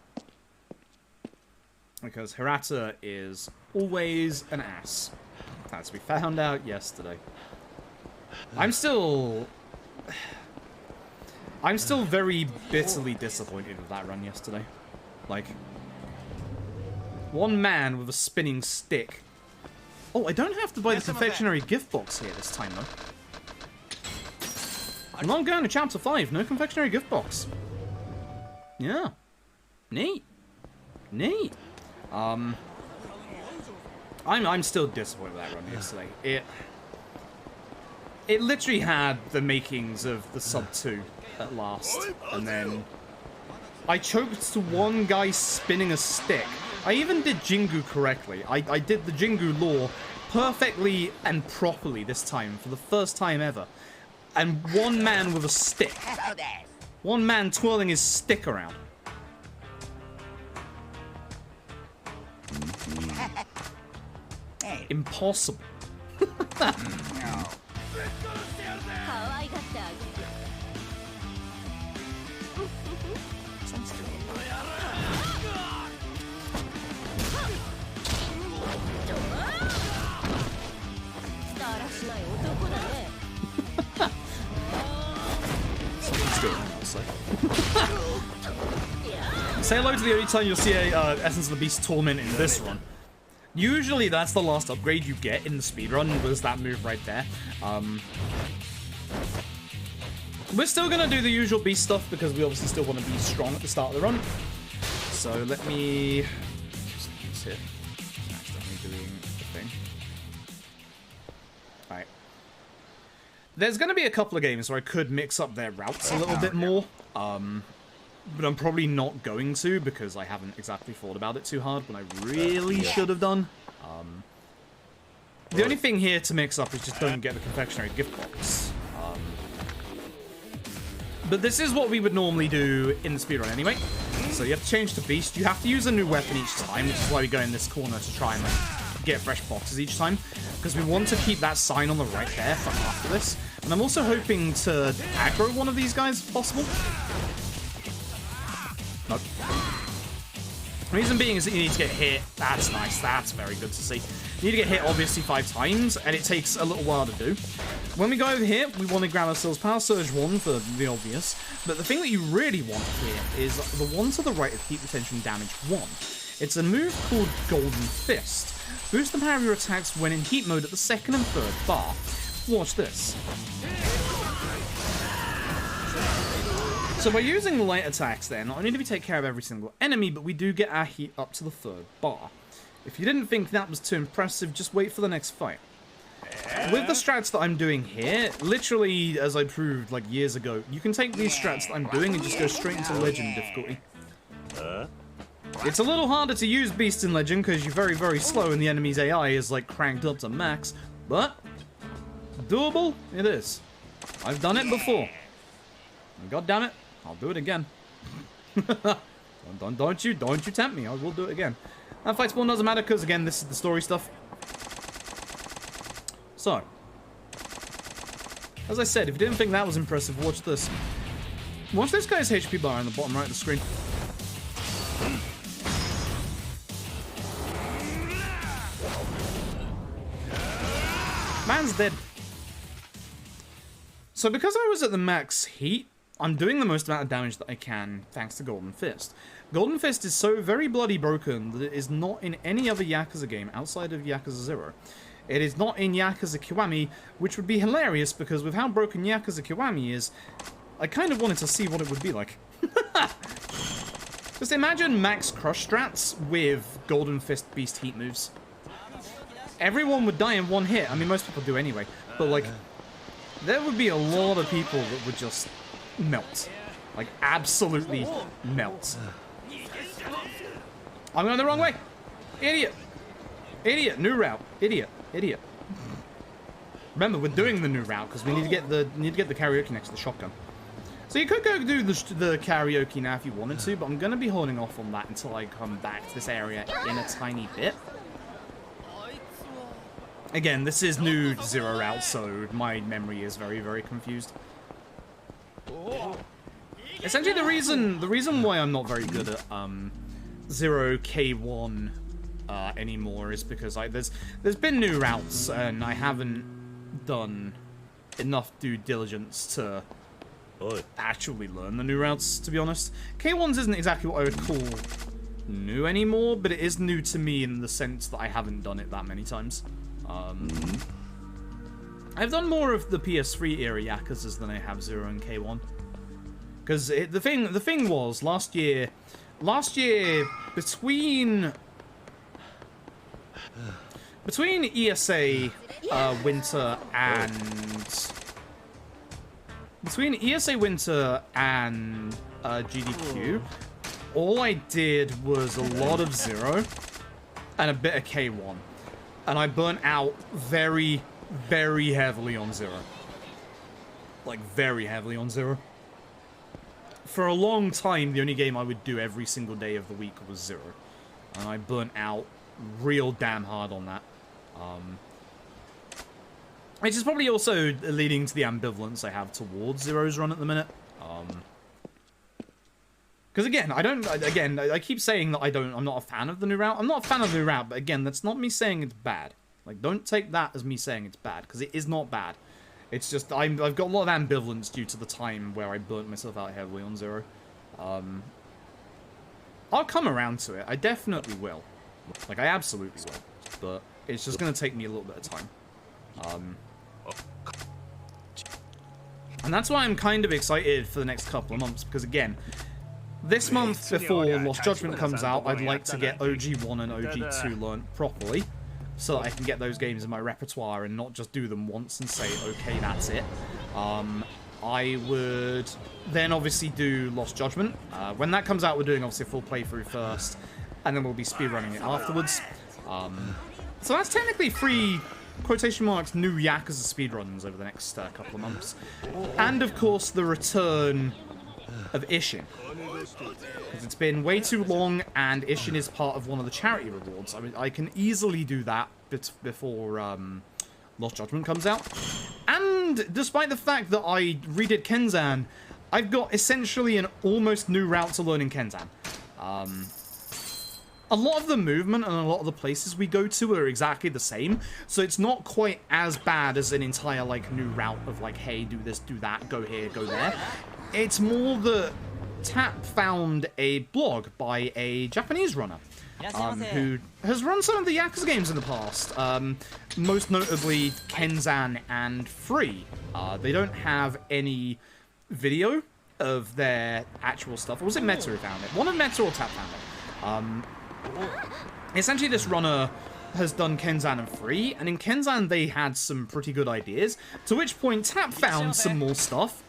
Because Hirata is always an ass, as we found out yesterday. I'm still very bitterly disappointed with that run yesterday. Like, one man with a spinning stick. Oh, I don't have to buy the confectionery gift box here this time, though. I'm not going to Chapter 5, no confectionery gift box. Yeah. Neat. Neat. I'm still disappointed with that run yesterday. It literally had the makings of the sub 2 at last, and then I choked to one guy spinning a stick. I even did Jingu correctly. I did the Jingu lore perfectly and properly this time, for the first time ever. And one man with a stick. One man twirling his stick around. Impossible. Say hello to the only time you'll see a Essence of the Beast Torment in this run. Usually that's the last upgrade you get in the speedrun, was that move right there. We're still going to do the usual beast stuff because we obviously still want to be strong at the start of the run. So let me... just hit. Accidentally doing the thing. Alright. There's going to be a couple of games where I could mix up their routes a little bit more. But I'm probably not going to because I haven't exactly thought about it too hard when I really should have done. The only thing here to mix up is just don't get the confectionery gift box. But this is what we would normally do in the speedrun anyway. So you have to change to beast. You have to use a new weapon each time, which is why we go in this corner to try and get fresh boxes each time. Because we want to keep that sign on the right there for after this. And I'm also hoping to aggro one of these guys if possible. Nope. Reason being is that you need to get hit. That's nice. That's very good to see. You need to get hit, obviously, 5 times, and it takes a little while to do. When we go over here, we want to grab ourselves Power Surge 1 for the obvious, but the thing that you really want here is the one to the right of Heat Retention Damage 1. It's a move called Golden Fist. Boost the power of your attacks when in heat mode at the 2nd and 3rd bar. Watch this. So by using light attacks then, not only do we take care of every single enemy, but we do get our heat up to the 3rd bar. If you didn't think that was too impressive, just wait for the next fight. With the strats that I'm doing here, literally, as I proved like years ago, you can take these strats that I'm doing and just go straight into Legend difficulty. It's a little harder to use Beast in Legend because you're very, very slow and the enemy's AI is like cranked up to max, but doable it is. I've done it before. And God damn it, I'll do it again. don't you tempt me, I will do it again. That fight spawn doesn't matter because, again, this is the story stuff. So, as I said, if you didn't think that was impressive, watch this. Watch this guy's HP bar on the bottom right of the screen. Man's dead. So because I was at the max heat, I'm doing the most amount of damage that I can thanks to Golden Fist. Golden Fist is so very bloody broken that it is not in any other Yakuza game outside of Yakuza 0. It is not in Yakuza Kiwami, which would be hilarious because with how broken Yakuza Kiwami is, I kind of wanted to see what it would be like. Just imagine max crush strats with Golden Fist Beast heat moves. Everyone would die in one hit. I mean, most people do anyway, but like, there would be a lot of people that would just melt. Like, absolutely melt. I'm going the wrong way. Idiot. Idiot. New route. Idiot. Idiot. Remember, we're doing the new route because we need to get the karaoke next to the shotgun. So you could go do the karaoke now if you wanted to, but I'm going to be holding off on that until I come back to this area in a tiny bit. Again, this is new Zero route, so my memory is very, very confused. Essentially, the reason why I'm not very good at Zero K1 anymore is because there's been new routes and I haven't done enough due diligence to actually learn the new routes. To be honest, K1s isn't exactly what I would call new anymore, but it is new to me in the sense that I haven't done it that many times. I've done more of the PS3 era Yakuzas than I have Zero and K1. Because the thing was last year between ESA Winter and GDQ, all I did was a lot of Zero and a bit of K1, and I burnt out very, very heavily on Zero. Like very heavily on Zero. For a long time, the only game I would do every single day of the week was Zero. And I burnt out real damn hard on that. Which is probably also leading to the ambivalence I have towards Zero's run at the minute. Because again, I keep saying that I'm not a fan of the new route. I'm not a fan of the new route, but again, that's not me saying it's bad. Like, don't take that as me saying it's bad, because it is not bad. It's just, I've got a lot of ambivalence due to the time where I burnt myself out heavily on Zero. I'll come around to it. I definitely will. Like, I absolutely will. But it's just going to take me a little bit of time. And that's why I'm kind of excited for the next couple of months, because again, this month before Lost Judgment comes out, I'd like to get OG1 and OG2 learnt properly, so that I can get those games in my repertoire and not just do them once and say, okay, that's it. I would then obviously do Lost Judgment. When that comes out, we're doing obviously a full playthrough first, and then we'll be speedrunning it afterwards. So that's technically 3 quotation marks new Yakuza speedruns over the next couple of months. And of course, the return of Ishin. Because it's been way too long, and Ishin is part of one of the charity rewards. I mean, I can easily do that before Lost Judgment comes out. And despite the fact that I redid Kenzan, I've got essentially an almost new route to learning Kenzan. a lot of the movement and a lot of the places we go to are exactly the same, so it's not quite as bad as an entire, like, new route of, like, hey, do this, do that, go here, go there. It's more that Tap found a blog by a Japanese runner, who has run some of the Yakuza games in the past, most notably Kenzan and Free. They don't have any video of their actual stuff. Or was it Meta who found it? One of Meta or Tap found it. Essentially, this runner has done Kenzan and Free, and in Kenzan they had some pretty good ideas, to which point Tap found some more stuff,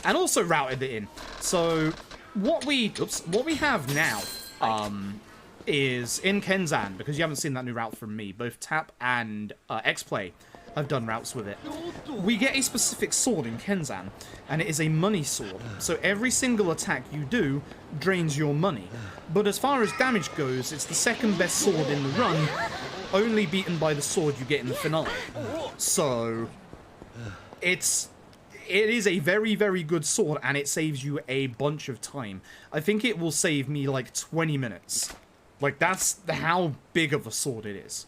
and also routed it in. So, what we have now, is in Kenzan, because you haven't seen that new route from me, both Tap and X-Play have done routes with it. We get a specific sword in Kenzan, and it is a money sword. So every single attack you do drains your money. But as far as damage goes, it's the second best sword in the run, only beaten by the sword you get in the finale. So it is a very, very good sword, and it saves you a bunch of time. I think it will save me like 20 minutes. Like, that's how big of a sword it is.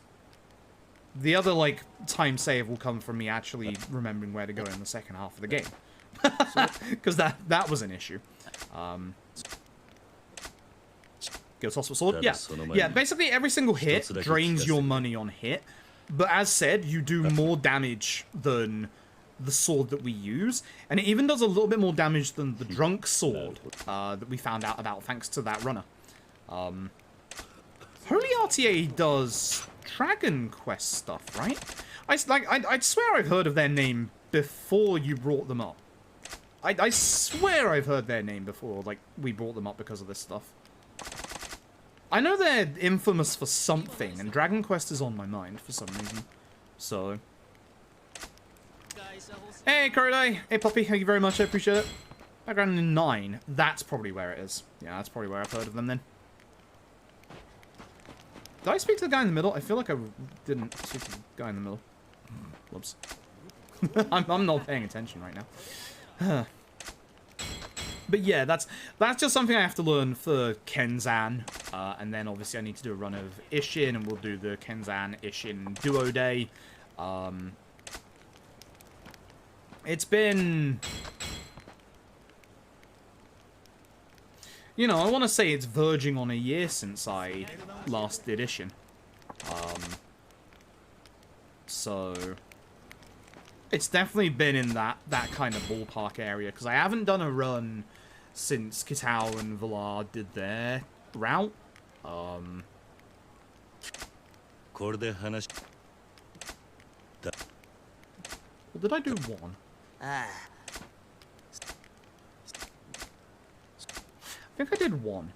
The other, like, time save will come from me actually remembering where to go in the second half of the game. Because that was an issue. Go toss a sword? Yeah. Yeah, basically every single hit drains your money on hit. But as said, you do more damage than the sword that we use. And it even does a little bit more damage than the drunk sword that we found out about thanks to that runner. Holy RTA does Dragon Quest stuff, right? I'd swear I've heard of their name before you brought them up. I swear I've heard their name before, like, we brought them up because of this stuff. I know they're infamous for something, and Dragon Quest is on my mind for some reason. So. Hey, Korodai! Hey, Poppy, thank you very much, I appreciate it. Background in 9. That's probably where it is. Yeah, that's probably where I've heard of them then. Did I speak to the guy in the middle? I feel like I didn't speak to the guy in the middle. Whoops. I'm not paying attention right now. But yeah, that's just something I have to learn for Kenzan. And then obviously I need to do a run of Ishin, and we'll do the Kenzan Ishin Duo Day. It's been... You know, I want to say it's verging on a year since I last did Ishin. So... It's definitely been in that kind of ballpark area, because I haven't done a run since Kitao and Valar did their route. Or did I do one? I think I did one.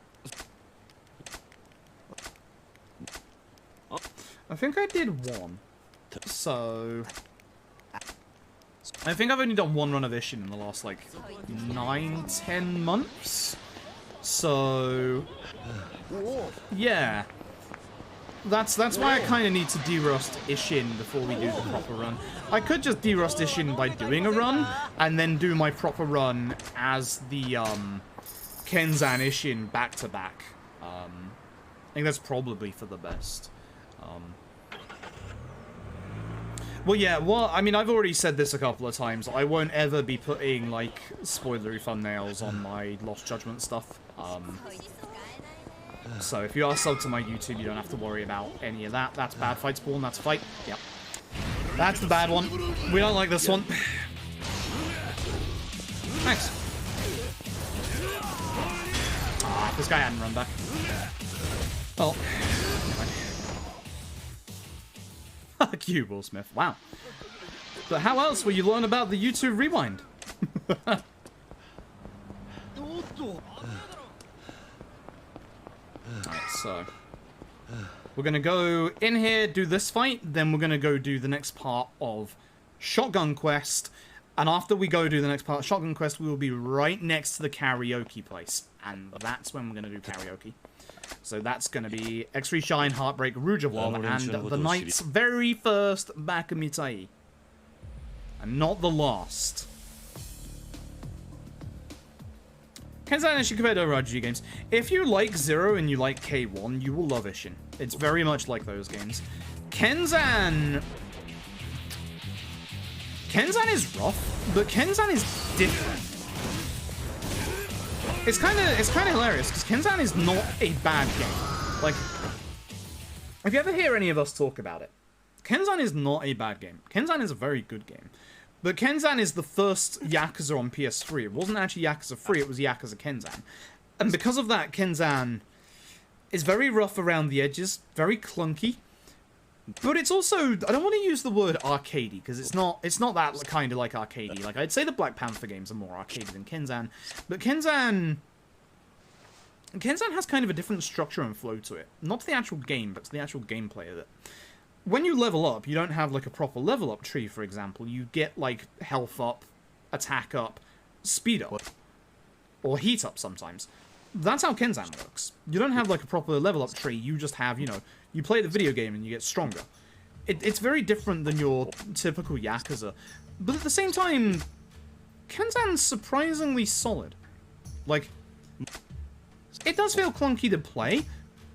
I think I did one. So... I think I've only done one run of Ishin in the last, like, 9-10 months. So... Yeah. That's why I kind of need to derust Ishin before we do the proper run. I could just derust Ishin by doing a run, and then do my proper run as the, Kenzan Ishin back-to-back. I think that's probably for the best. Well, yeah, well, I mean, I've already said this a couple of times. I won't ever be putting, like, spoilery thumbnails on my Lost Judgment stuff. So if you are subbed to my YouTube, you don't have to worry about any of that. That's bad fight spawn, that's a fight. Yep. That's the bad one. We don't like this one. Thanks. Ah, this guy hadn't run back. Oh. Cue, Will Smith. Wow. But how else will you learn about the YouTube Rewind? Alright, so... We're gonna go in here, do this fight, then we're gonna go do the next part of Shotgun Quest. And after we go do the next part of Shotgun Quest, we will be right next to the karaoke place. And that's when we're gonna do karaoke. So that's going to be X3 Shine, Heartbreak, Rujawal, and the Knight's very first Bakamitai. And not the last. Kenzan and Ishin compared to other RPG games. If you like Zero and you like K1, you will love Ishin. It's very much like those games. Kenzan is rough, but Kenzan is different. It's kind of hilarious because Kenzan is not a bad game. Like, if you ever hear any of us talk about it, Kenzan is not a bad game. Kenzan is a very good game. But Kenzan is the first Yakuza on PS3. It wasn't actually Yakuza 3, it was Yakuza Kenzan. And because of that, Kenzan is very rough around the edges, very clunky. But it's also, I don't want to use the word arcadey, because it's not that kind of like arcadey. Like, I'd say the Black Panther games are more arcadey than Kenzan. But Kenzan has kind of a different structure and flow to it. Not to the actual game, but to the actual gameplay of it. When you level up, you don't have, like, a proper level up tree, for example. You get, like, health up, attack up, speed up, or heat up sometimes. That's how Kenzan works. You don't have, like, a proper level up tree. You just have, you know, you play the video game and you get stronger. It's very different than your typical Yakuza. But at the same time, Kenzan's surprisingly solid. Like, it does feel clunky to play,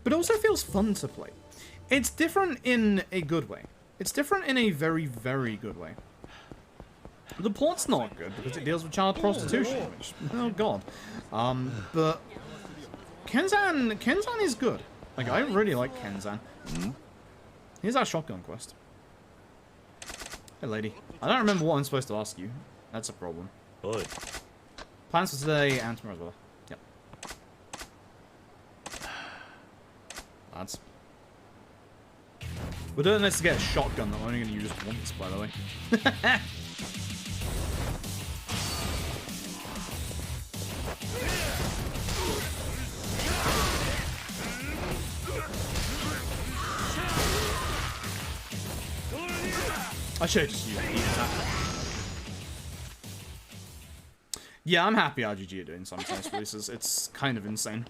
but it also feels fun to play. It's different in a good way. It's different in a very, very good way. The plot's not good because it deals with child prostitution, which, oh god. But Kenzan is good. Like, I really like Kenzan. Here's our shotgun quest. Hey, lady. I don't remember what I'm supposed to ask you. That's a problem. Oi. Plans for today and tomorrow as well. Yep. Lads. We're doing this to get a shotgun that I'm only going to use once, by the way. I should have just used the attack. Yeah, I'm happy RGG are doing some nice releases. It's kind of insane.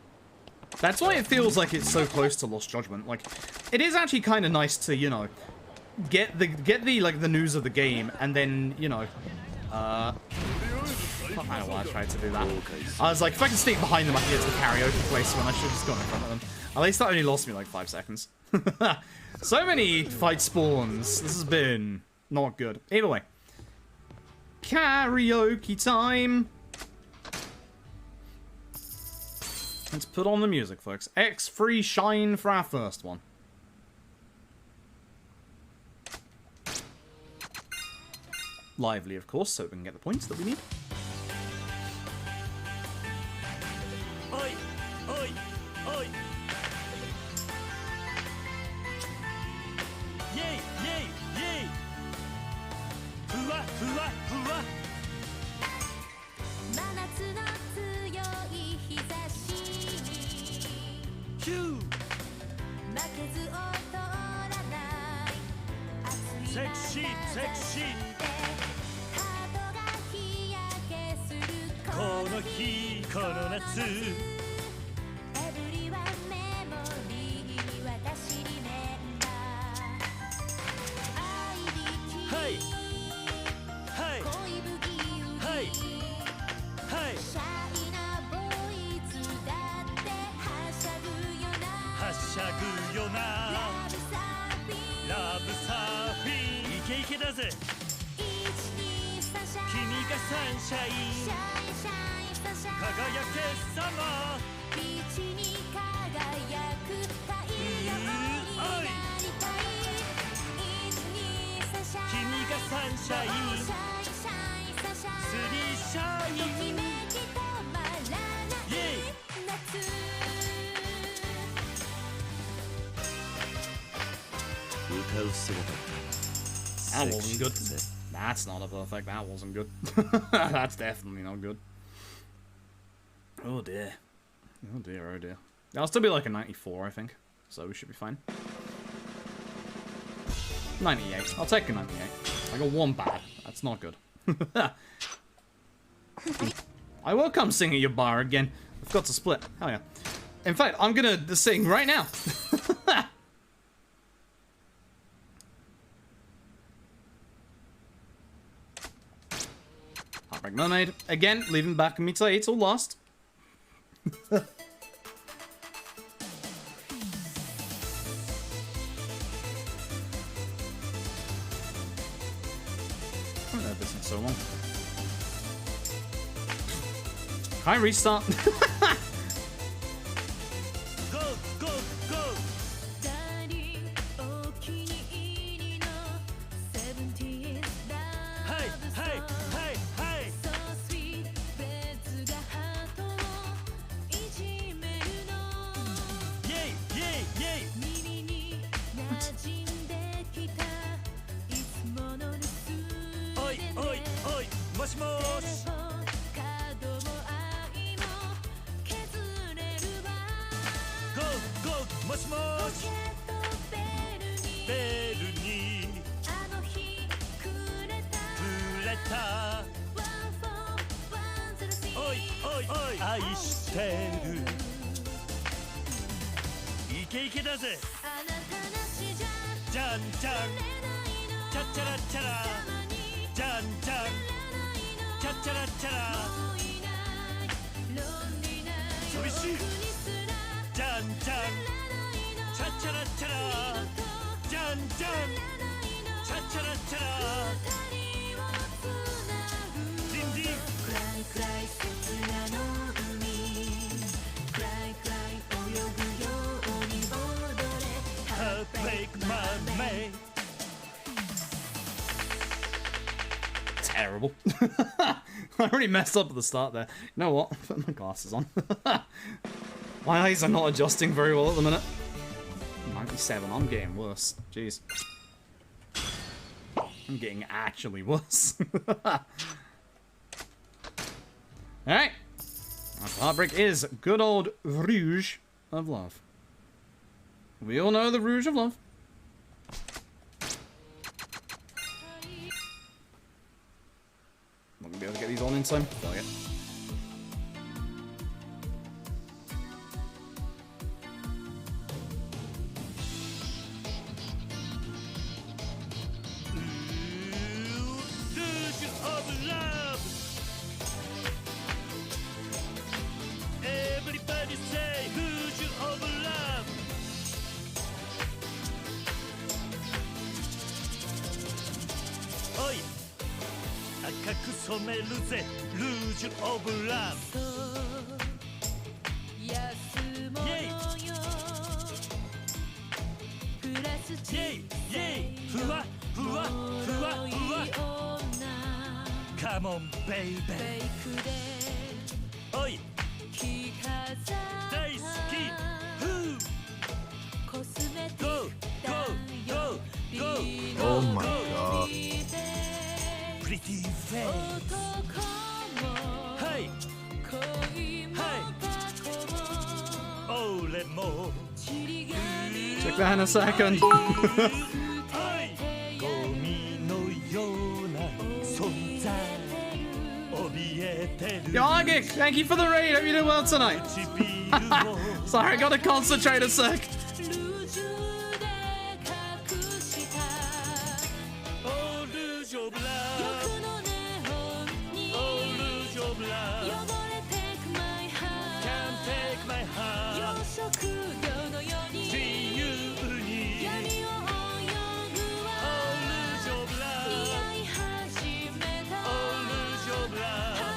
That's why it feels like it's so close to Lost Judgment. Like, it is actually kind of nice to, you know, get the like the news of the game and then, you know, I don't know why I tried to do that. I was like, if I can sneak behind them, I can get to the karaoke place when I should have just gone in front of them. At least that only lost me like 5 seconds. So many fight spawns. This has been not good. Either way. Karaoke time. Let's put on the music, folks. X free shine for our first one. Lively, of course, so we can get the points that we need. Oi! Oi! Oi! Yay! Yay! Yay! Hua! Hua! Hua! Phew! Sexy! Sexy! この日この夏はいはいはいはいはしゃぐよなラブサーフィンイケイケだぜ君がサンシャイン輝けさま君がサンシャインスリーシャインイエイ That wasn't good. That's not a perfect. That wasn't good. That's definitely not good. Oh dear. Oh dear, oh dear. That'll still be like a 94, I think. So we should be fine. 98. I'll take a 98. I got one bad. That's not good. I will come sing at your bar again. We've got to split. Hell yeah. In fact, I'm gonna sing right now. Heartbreak Mermaid. Again, leaving back in me today. It's all lost. I haven't heard this in so long. Can I restart? Go, go, go! Hey, hey, hey, hey! Yay, yay, yay! Oi, oi, oi! Moshi moshi! Go, go! Moshi moshi! ベルにくれたおいおいおい愛してるイケイケだぜじゃんじゃんチャッチャラチャラじゃんじゃんチャッチャラチャラ寂しいじゃんじゃんチャッチャラチャラじゃんじゃんチャッチャラチャラリンリンクライクライ切なの海クライクライ泳ぐように踊れ Take my mate Terrible. I already messed up at the start there. You know what? Put my glasses on. My eyes are not adjusting very well at the minute. 97, I'm getting worse. Jeez. I'm getting actually worse. Alright. Our heartbreak is good old Rouge of Love. We all know the Rouge of Love. Not gonna be able to get these on in time. Fuck it. Everybody say Rouge of Love おい赤く染めるぜルージュオブラブイェイイェイイェイふわふわふわふわカモンベイベーおい大好きフー Go go go go Oh my god. Pretty face Hey Hey俺も Check that in a second. ゴミのような存在怯えてる Yargik, thank you for the raid. Hope you did well tonight. Sorry, I gotta concentrate a sec. Oh, Rouge of Love Oh, Rouge of Love Can't take my heart 自由に Oh, Rouge of Love Oh, Rouge of Love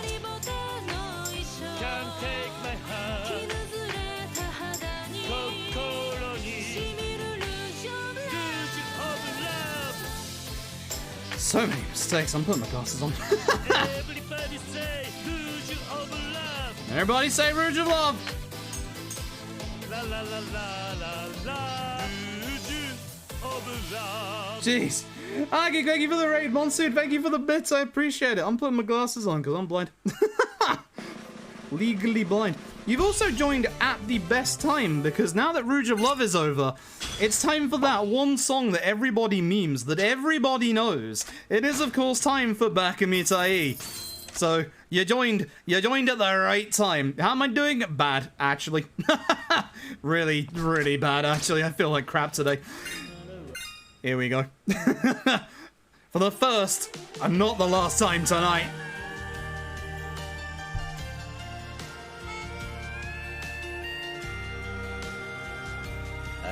Can't take my heart 心に Rouge of Love So many mistakes. I'm putting my glasses on. Everybody say Rouge of Love Everybody say Rouge of Love. La la la la la la Rouge of Love Jeez. Aggie, thank you for the raid. Monsoon, thank you for the bits. I appreciate it. I'm putting my glasses on because I'm blind. Legally blind. You've also joined at the best time because now that Rouge of Love is over, it's time for that one song that everybody memes, that everybody knows. It is, of course, time for Bakamitai. So, you joined at the right time. How am I doing? Bad, actually. Really, really bad, actually. I feel like crap today. Here we go. For the first, and not the last time tonight.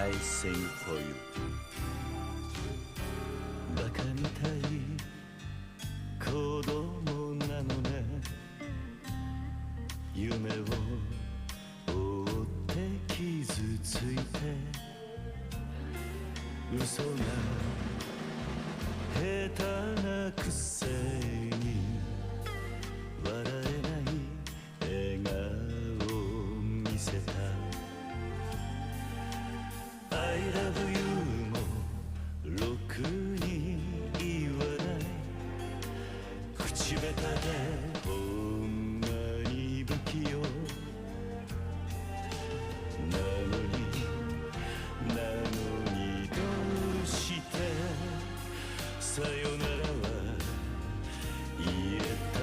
I sing for you バカみたい子供なのね夢を追って傷ついて嘘が下手なくせに笑えない笑顔を見せた I love you もろくに言わない口下手でほんまに不器用なのにどうしてさよならは言えた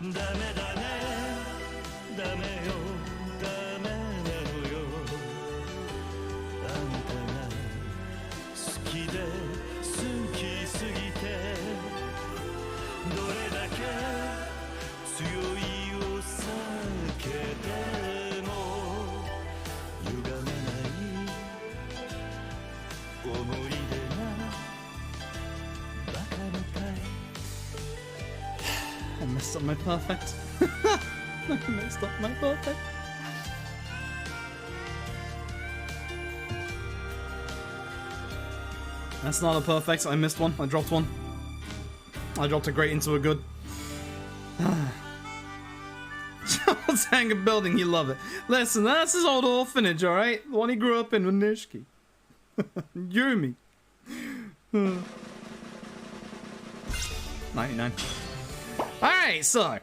のダメダメダメよダメなのよあんたが好きで好きすぎてどれだけ強いを避けても歪めない思い出がバカみたい I messed up my perfect. I messed up my perfect. That's not a perfect. I missed one. I dropped one. I dropped a great into a good. Charles Hanger building, you love it. Listen, that's his old orphanage, alright? The one he grew up in with Nishiki. Yumi. 99. Alright, so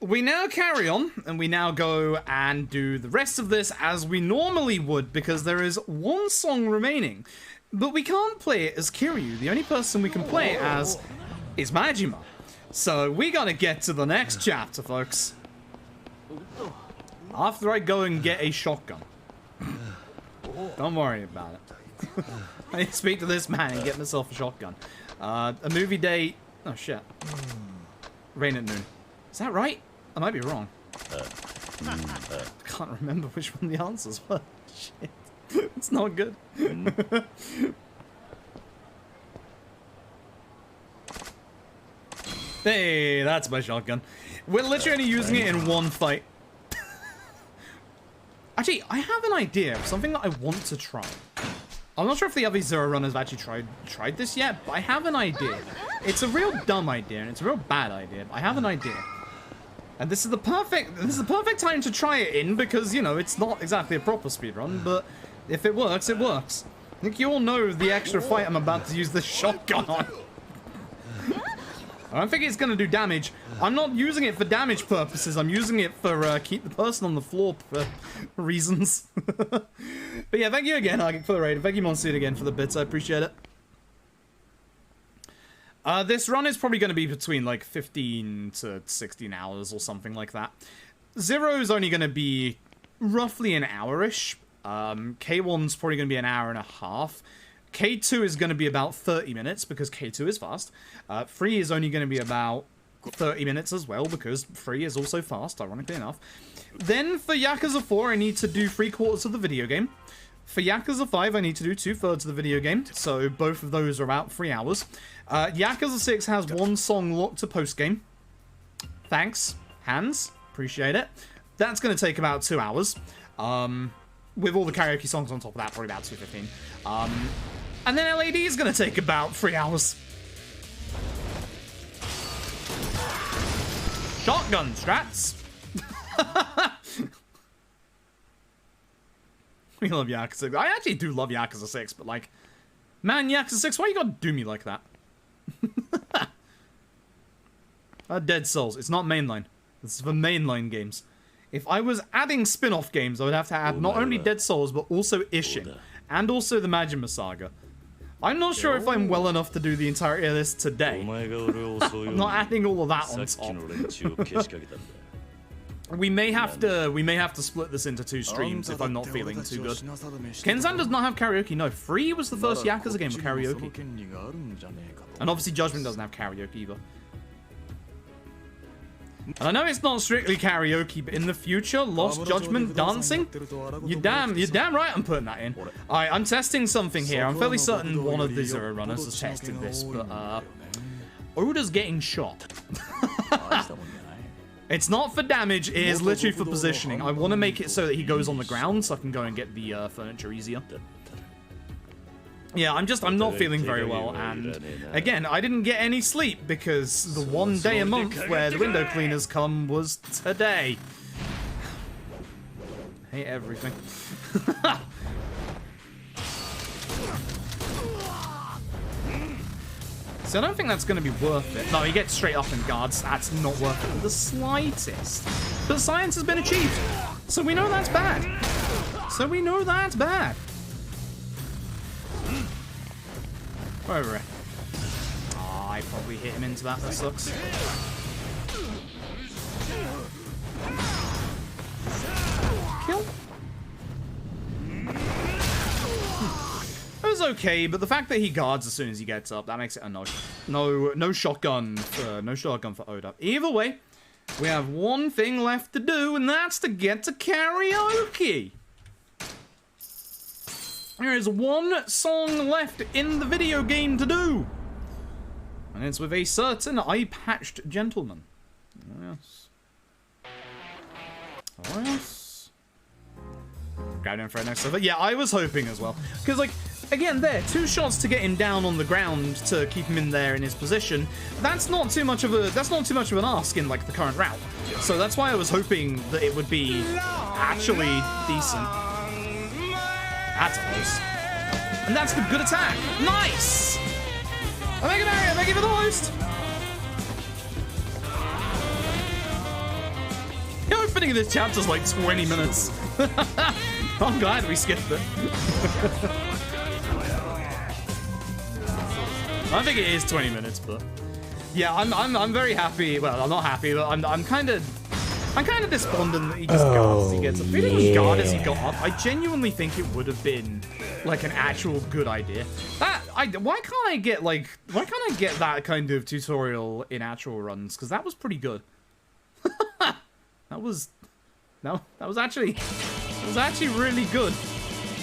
we now carry on and we now go and do the rest of this as we normally would because there is one song remaining. But we can't play it as Kiryu. The only person we can play it as is Majima. So we gotta get to the next chapter, folks. After I go and get a shotgun. Don't worry about it. I need to speak to this man and get myself a shotgun. A movie date. Oh shit. Rain at noon. Is that right? I might be wrong. Can't remember which one the answers were. Shit. It's not good. Hey, that's my shotgun. We're literally only using it in one fight. Actually, I have an idea of something that I want to try. I'm not sure if the other Zero runners have actually tried this yet, but I have an idea. It's a real dumb idea, and it's a real bad idea, but I have an idea. And this is the perfect time to try it in, because, you know, it's not exactly a proper speedrun, but if it works, it works. I think you all know the extra fight I'm about to use the shotgun on. I don't think it's going to do damage. I'm not using it for damage purposes. I'm using it for keep the person on the floor for reasons. But yeah, thank you again, Argic, for the raid. Thank you, Monseed, again, for the bits. I appreciate it. This run is probably going to be between, like, 15 to 16 hours or something like that. Zero is only going to be roughly an hour-ish. K1's probably going to be an hour and a half. K2 is going to be about 30 minutes, because K2 is fast. 3 is only going to be about 30 minutes as well, because 3 is also fast, ironically enough. Then, for Yakuza 4, I need to do 3/4 of the video game. For Yakuza 5, I need to do 2/3 of the video game, so both of those are about 3 hours. Yakuza 6 has one song locked to post-game. Thanks, Hans. Appreciate it. That's going to take about 2 hours. With all the karaoke songs on top of that, probably about 2:15. And then LAD is going to take about 3 hours. Shotgun strats. We love Yakuza. I actually do love Yakuza 6, but like, man, Yakuza 6, why you gotta do me like that? Dead Souls. It's not mainline. This is for mainline games. If I was adding spin-off games, I would have to add not only Dead Souls, but also Ishin. And also the Majima Saga. I'm not sure if I'm well enough to do the entirety of this today. I'm not adding all of that on top. We may have to split this into 2 streams if I'm not feeling too good. Kenzan does not have karaoke. No, 3 was the first Yakuza game with karaoke. And obviously Judgment doesn't have karaoke either. And I know it's not strictly karaoke, but in the future, Lost Judgment dancing? You're damn right I'm putting that in. Alright, I'm testing something here. I'm fairly certain one of the Zero Runners has tested this, but Oda's getting shot. It's not for damage, it is literally for positioning. I want to make it so that he goes on the ground so I can go and get the furniture easier. Yeah, I'm not feeling very well, and again, I didn't get any sleep because the one day a month where the window cleaners come was today. I hate everything. So I don't think that's going to be worth it. No, he gets straight up and guards. That's not worth it in the slightest. But science has been achieved. So we know that's bad. Over it. Oh, I probably hit him into that. That sucks. Kill. It was okay, but the fact that he guards as soon as he gets up, that makes it a no. No shotgun for Oda. Either way, we have one thing left to do, and that's to get to karaoke. There is one song left in the video game to do. And it's with a certain eye-patched gentleman. Yes. Oh, yes. Grab him for a next level. Yeah, I was hoping as well. Because, like, again, there, 2 shots to get him down on the ground to keep him in there in his position. That's not too much of an ask in, like, the current route. So that's why I was hoping that it would be actually decent. That's close. And that's the good attack. Nice! Omega Mario, thank you for the host! The opening of this chapter's like 20 minutes. I'm glad we skipped it. I think it is 20 minutes, but yeah, I'm very happy. Well, I'm not happy, but I'm kind of despondent that he just guards as he gets up. If he didn't guard as he got up, I genuinely think it would have been like an actual good idea. Why can't I get that kind of tutorial in actual runs? Because that was pretty good. that was actually really good.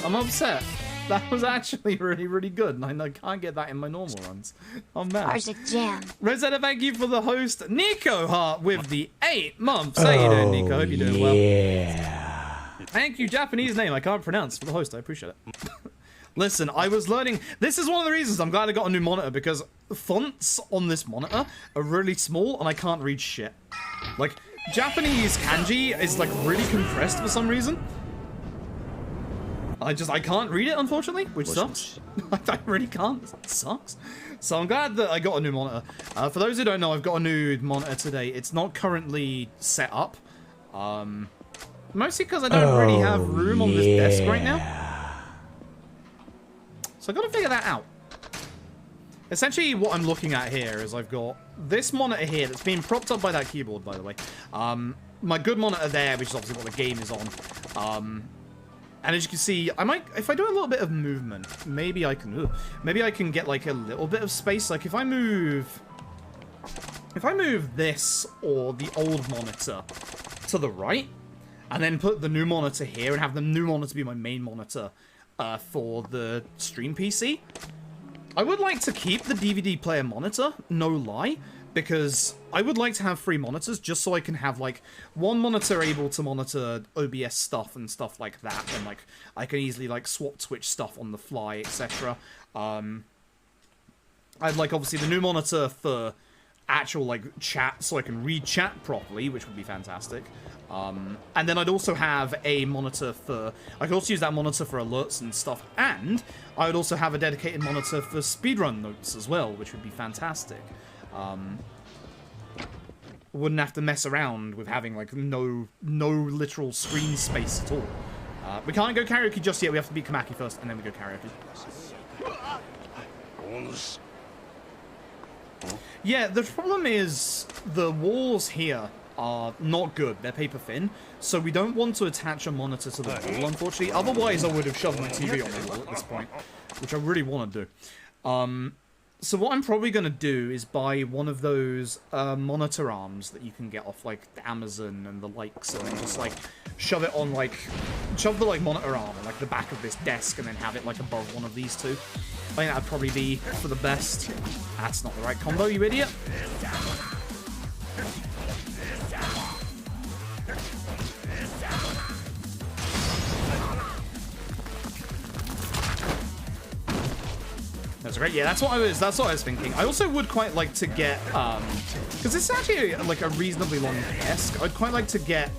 I'm upset. That was actually really, really good, and I can't get that in my normal runs. I'm mad. Arctic Jam. Rosetta, thank you for the host. Nico Hart with the 8 months. How you doing, Nico? Hope you're doing well. Yeah. Thank you, Japanese name I can't pronounce for the host. I appreciate it. Listen, I was learning. This is one of the reasons I'm glad I got a new monitor, because fonts on this monitor are really small, and I can't read shit. Like, Japanese kanji is like really compressed for some reason. I can't read it, unfortunately, which sucks. I really can't. It sucks. So I'm glad that I got a new monitor. For those who don't know, I've got a new monitor today. It's not currently set up. Mostly because I don't really have room on this desk right now. So I've got to figure that out. Essentially, what I'm looking at here is I've got this monitor here that's being propped up by that keyboard, by the way. My good monitor there, which is obviously what the game is on. And as you can see, I might, if I do a little bit of movement, maybe I can get like a little bit of space. Like if I move this or the old monitor to the right, and then put the new monitor here and have the new monitor be my main monitor for the stream PC, I would like to keep the DVD player monitor, no lie, because I would like to have 3 monitors just so I can have like one monitor able to monitor OBS stuff and stuff like that, and like I can easily like switch stuff on the fly, etc. I'd like obviously the new monitor for actual like chat so I can read chat properly, which would be fantastic. And then I'd also have a monitor for, I could also use that monitor for alerts and stuff, and I would also have a dedicated monitor for speedrun notes as well, which would be fantastic. Wouldn't have to mess around with having like no literal screen space at all. We can't go karaoke just yet. We have to beat Kamaki first, and then we go karaoke. Yeah, the problem is the walls here are not good. They're paper thin, so we don't want to attach a monitor to the wall, unfortunately. Otherwise, I would have shoved my TV on the wall at this point, which I really want to do. So what I'm probably going to do is buy one of those monitor arms that you can get off, like, Amazon and the likes, and then just, like, shove it on, like, shove the, like, monitor arm on, like, the back of this desk, and then have it, like, above one of these two. I think that'd probably be for the best. That's not the right combo, you idiot. That's great. Yeah, that's what I was thinking. I also would quite like to get because it's actually like a reasonably long desk. I'd quite like to get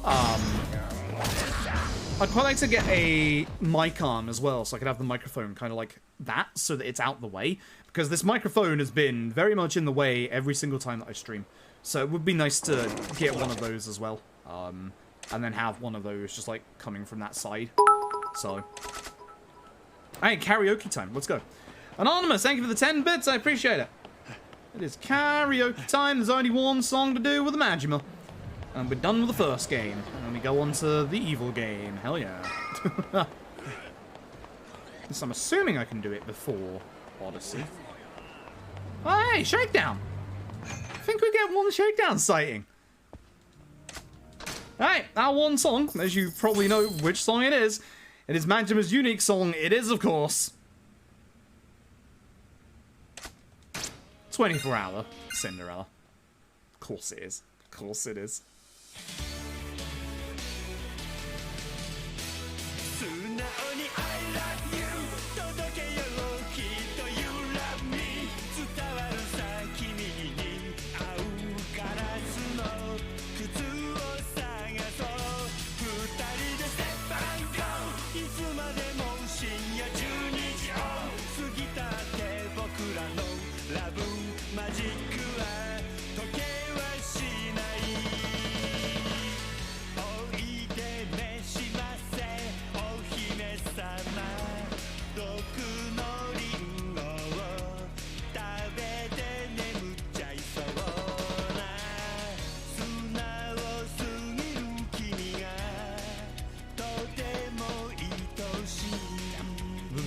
a mic arm as well, so I could have the microphone kind of like that, so that it's out the way. Because this microphone has been very much in the way every single time that I stream. So it would be nice to get one of those as well. And then have one of those just like coming from that side. So, alright, karaoke time. Let's go. Anonymous, thank you for the 10 bits. I appreciate it. It is karaoke time. There's only one song to do with the Majima. And we're done with the first game. And we go on to the evil game. Hell yeah. So I'm assuming I can do it before Odyssey. Oh, hey, Shakedown. I think we get one Shakedown sighting. Alright, our one song, as you probably know which song it is. It is Majima's unique song. It is, of course, 24-hour Cinderella. Of course it is. Of course it is.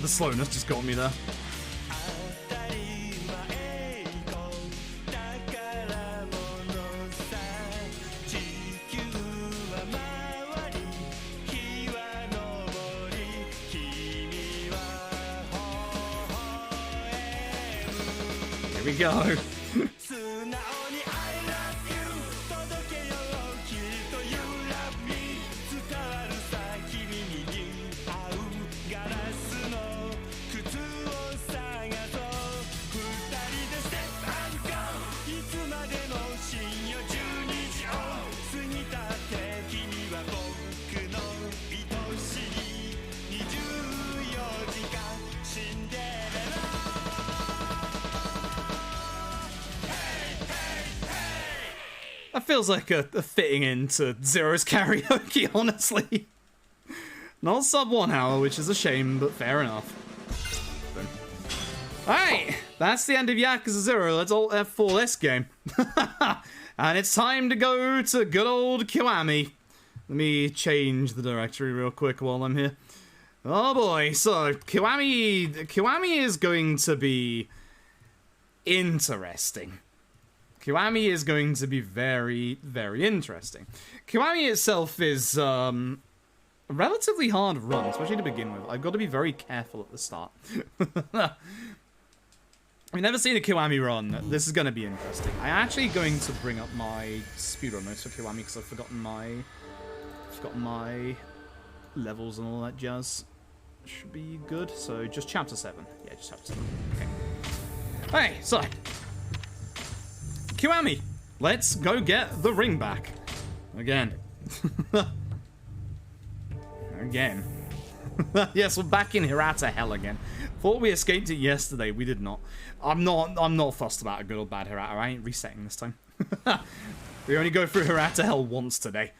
The slowness just got me there. Here we go. That feels like a fitting into Zero's karaoke, honestly. Not sub 1 hour, which is a shame, but fair enough. Alright, that's the end of Yakuza 0. Let's alt F4 this game. And it's time to go to good old Kiwami. Let me change the directory real quick while I'm here. Oh boy, so Kiwami is going to be interesting. Kiwami is going to be very, very interesting. Kiwami itself is a relatively hard run, especially to begin with. I've got to be very careful at the start. I've never seen a Kiwami run. This is going to be interesting. I'm actually going to bring up my speedrun notes for Kiwami because I've forgotten my levels and all that jazz. Should be good. So just chapter 7. Yeah, just chapter 7. Okay. Hey, so Kiwami, let's go get the ring back. Again. Again. Yes, we're back in Hirata Hell again. Thought we escaped it yesterday. We did not. I'm not fussed about a good or bad Hirata. I ain't resetting this time. We only go through Hirata Hell once today.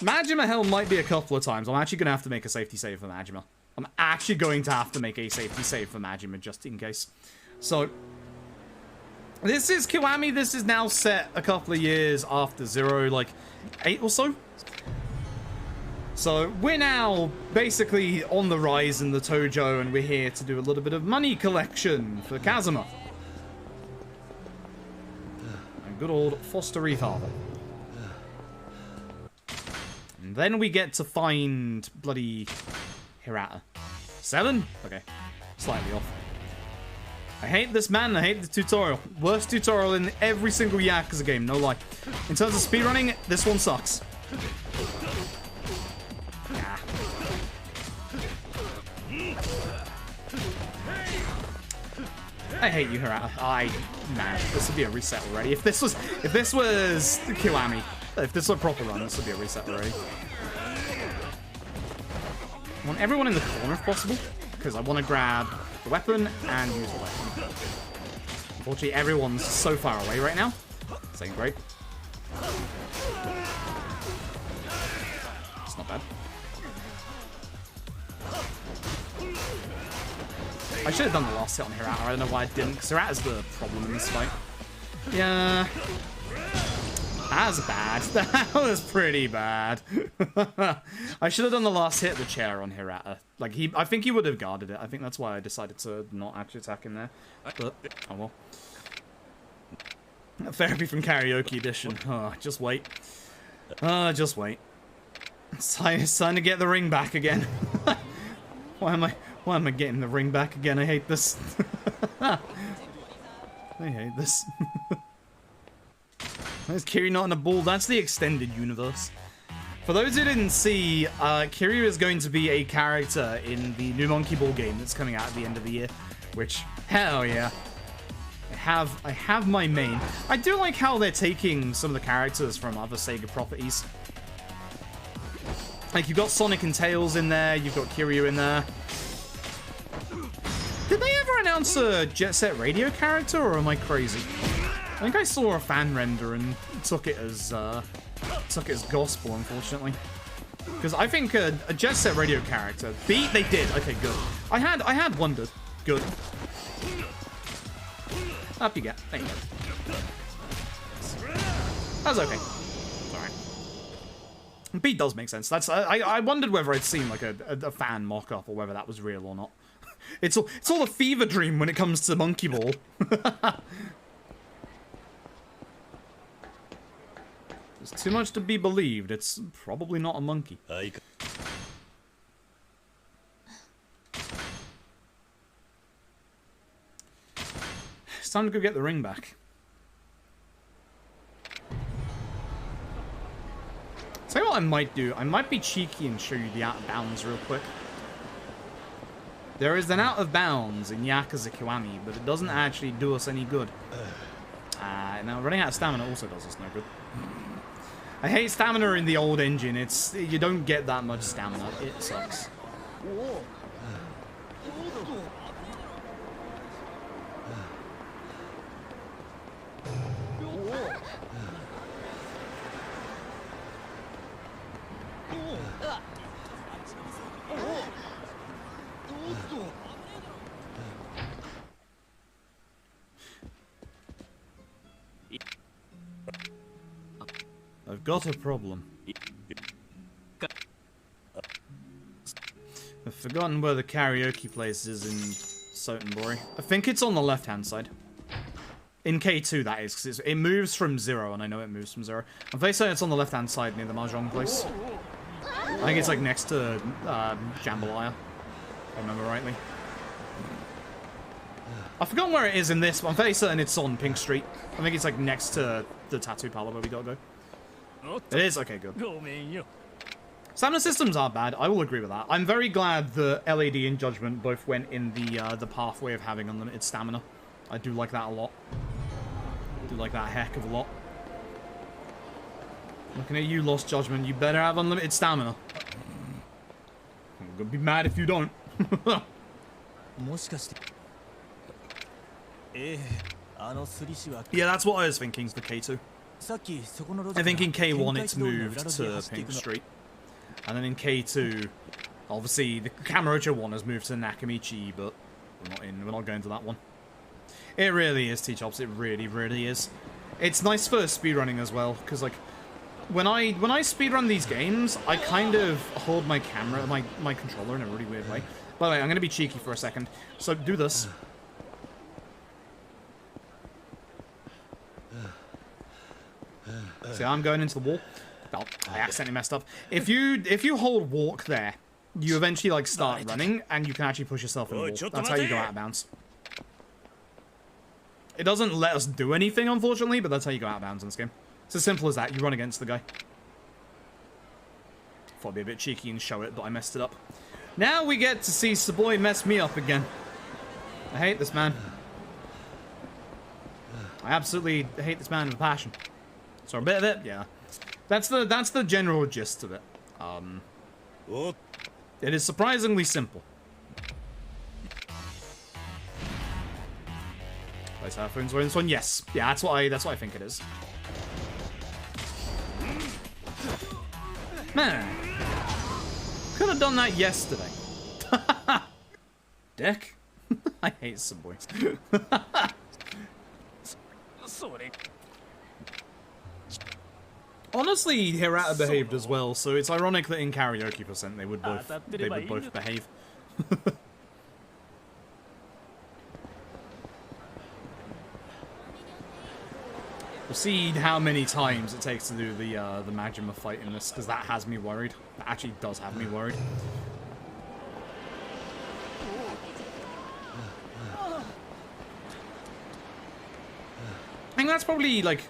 Majima Hell might be a couple of times. I'm actually going to have to make a safety save for Majima. I'm actually going to have to make a safety save for Majima just in case. So this is Kiwami. This is now set a couple of years after Zero, like 8 or so. So we're now basically on the rise in the Tojo, and we're here to do a little bit of money collection for Kazuma. good old foster father. And then we get to find bloody Hirata. 7? Okay. Slightly off. I hate this man, I hate the tutorial. Worst tutorial in every single Yakuza game, no lie. In terms of speedrunning, this one sucks. Ah. I hate you, Hirata. Man, this would be a reset already. If this was Kiwami, if this was a proper run, this would be a reset already. I want everyone in the corner if possible, because I want to grab the weapon and use the weapon. Unfortunately, everyone's so far away right now. This ain't great. It's not bad. I should have done the last hit on Hirata. I don't know why I didn't, because Hirata's the problem in this fight. Yeah. That was bad. That was pretty bad. I should have done the last hit, the chair on Hirata. Like, I think he would have guarded it. I think that's why I decided to not actually attack him there. But, oh well. Therapy from Karaoke Edition. Oh, just wait. Just wait. It's time to get the ring back again. Why am I getting the ring back again? I hate this. I hate this. Is Kiryu not in a ball? That's the extended universe. For those who didn't see, Kiryu is going to be a character in the new Monkey Ball game that's coming out at the end of the year. Which, hell yeah. I have my main. I do like how they're taking some of the characters from other Sega properties. Like, you've got Sonic and Tails in there, you've got Kiryu in there. Did they ever announce a Jet Set Radio character, or am I crazy? I think I saw a fan render and took it as gospel, unfortunately. Because I think a Jet Set Radio character. They did. Okay, good. I had wondered. Good. Up you get. Thank you. That's okay. It's alright. Beat does make sense. That's I wondered whether I'd seen like a fan mock-up or whether that was real or not. It's all a fever dream when it comes to Monkey Ball. There's too much to be believed. It's probably not a monkey. It's time to go get the ring back. Tell you what I might do. I might be cheeky and show you the out of bounds real quick. There is an out of bounds in Yakuza Kiwami, but it doesn't actually do us any good. Now running out of stamina also does us no good. I hate stamina in the old engine. You don't get that much stamina. It sucks. I've got a problem. I've forgotten where the karaoke place is in Sotenbori. I think it's on the left-hand side. In K2, that is, because it moves from 0, and I know it moves from 0. I'm very certain it's on the left-hand side near the Mahjong place. I think it's like next to Jambalaya, if I remember rightly. I've forgotten where it is in this, but I'm very certain it's on Pink Street. I think it's like next to the tattoo parlor where we gotta go. It is? Okay, good. Stamina systems are bad, I will agree with that. I'm very glad that LAD and Judgment both went in the pathway of having unlimited stamina. I do like that a lot. I do like that a heck of a lot. Looking at you, Lost Judgment, you better have unlimited stamina. I'm gonna be mad if you don't. Yeah, that's what I was thinking for K2. I think in K1 it's moved to Pink Street. And then in K2, obviously the Kamurocho one has moved to Nakamichi, but we're not going to that one. It really is, T-Chops, it really, really is. It's nice for speedrunning as well, because like when I speedrun these games, I kind of hold my camera, my controller in a really weird way. By the way, I'm gonna be cheeky for a second. So do this. See, I'm going into the wall. Oh, I accidentally messed up. If you hold walk there, you eventually like start running, and you can actually push yourself in the wall. That's how you go out of bounds. It doesn't let us do anything, unfortunately, but that's how you go out of bounds in this game. It's as simple as that. You run against the guy. Thought I'd be a bit cheeky and show it, but I messed it up. Now we get to see Saboy mess me up again. I hate this man. I absolutely hate this man with a passion. So a bit of it, yeah. That's the general gist of it. It is surprisingly simple. Place our phones in this one. Yes, yeah, that's what I think it is. Man, could have done that yesterday. Dick. I hate Subway. Honestly, Hirata behaved as well, so it's ironic that in Karaoke percent they would both behave. We'll see how many times it takes to do the Majima fight in this, because that has me worried. That actually does have me worried. I think that's probably, like,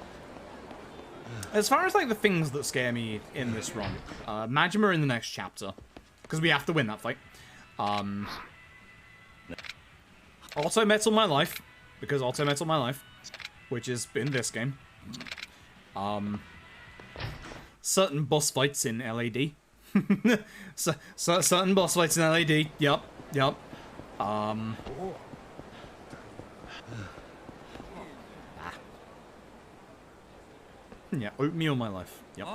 as far as, like, the things that scare me in this run, Majima in the next chapter, because we have to win that fight. Auto Metal My Life, because Auto Metal My Life, which is in this game. Certain boss fights in LAD. Certain boss fights in LAD, yep. Yeah, Oatmeal My Life. Yep.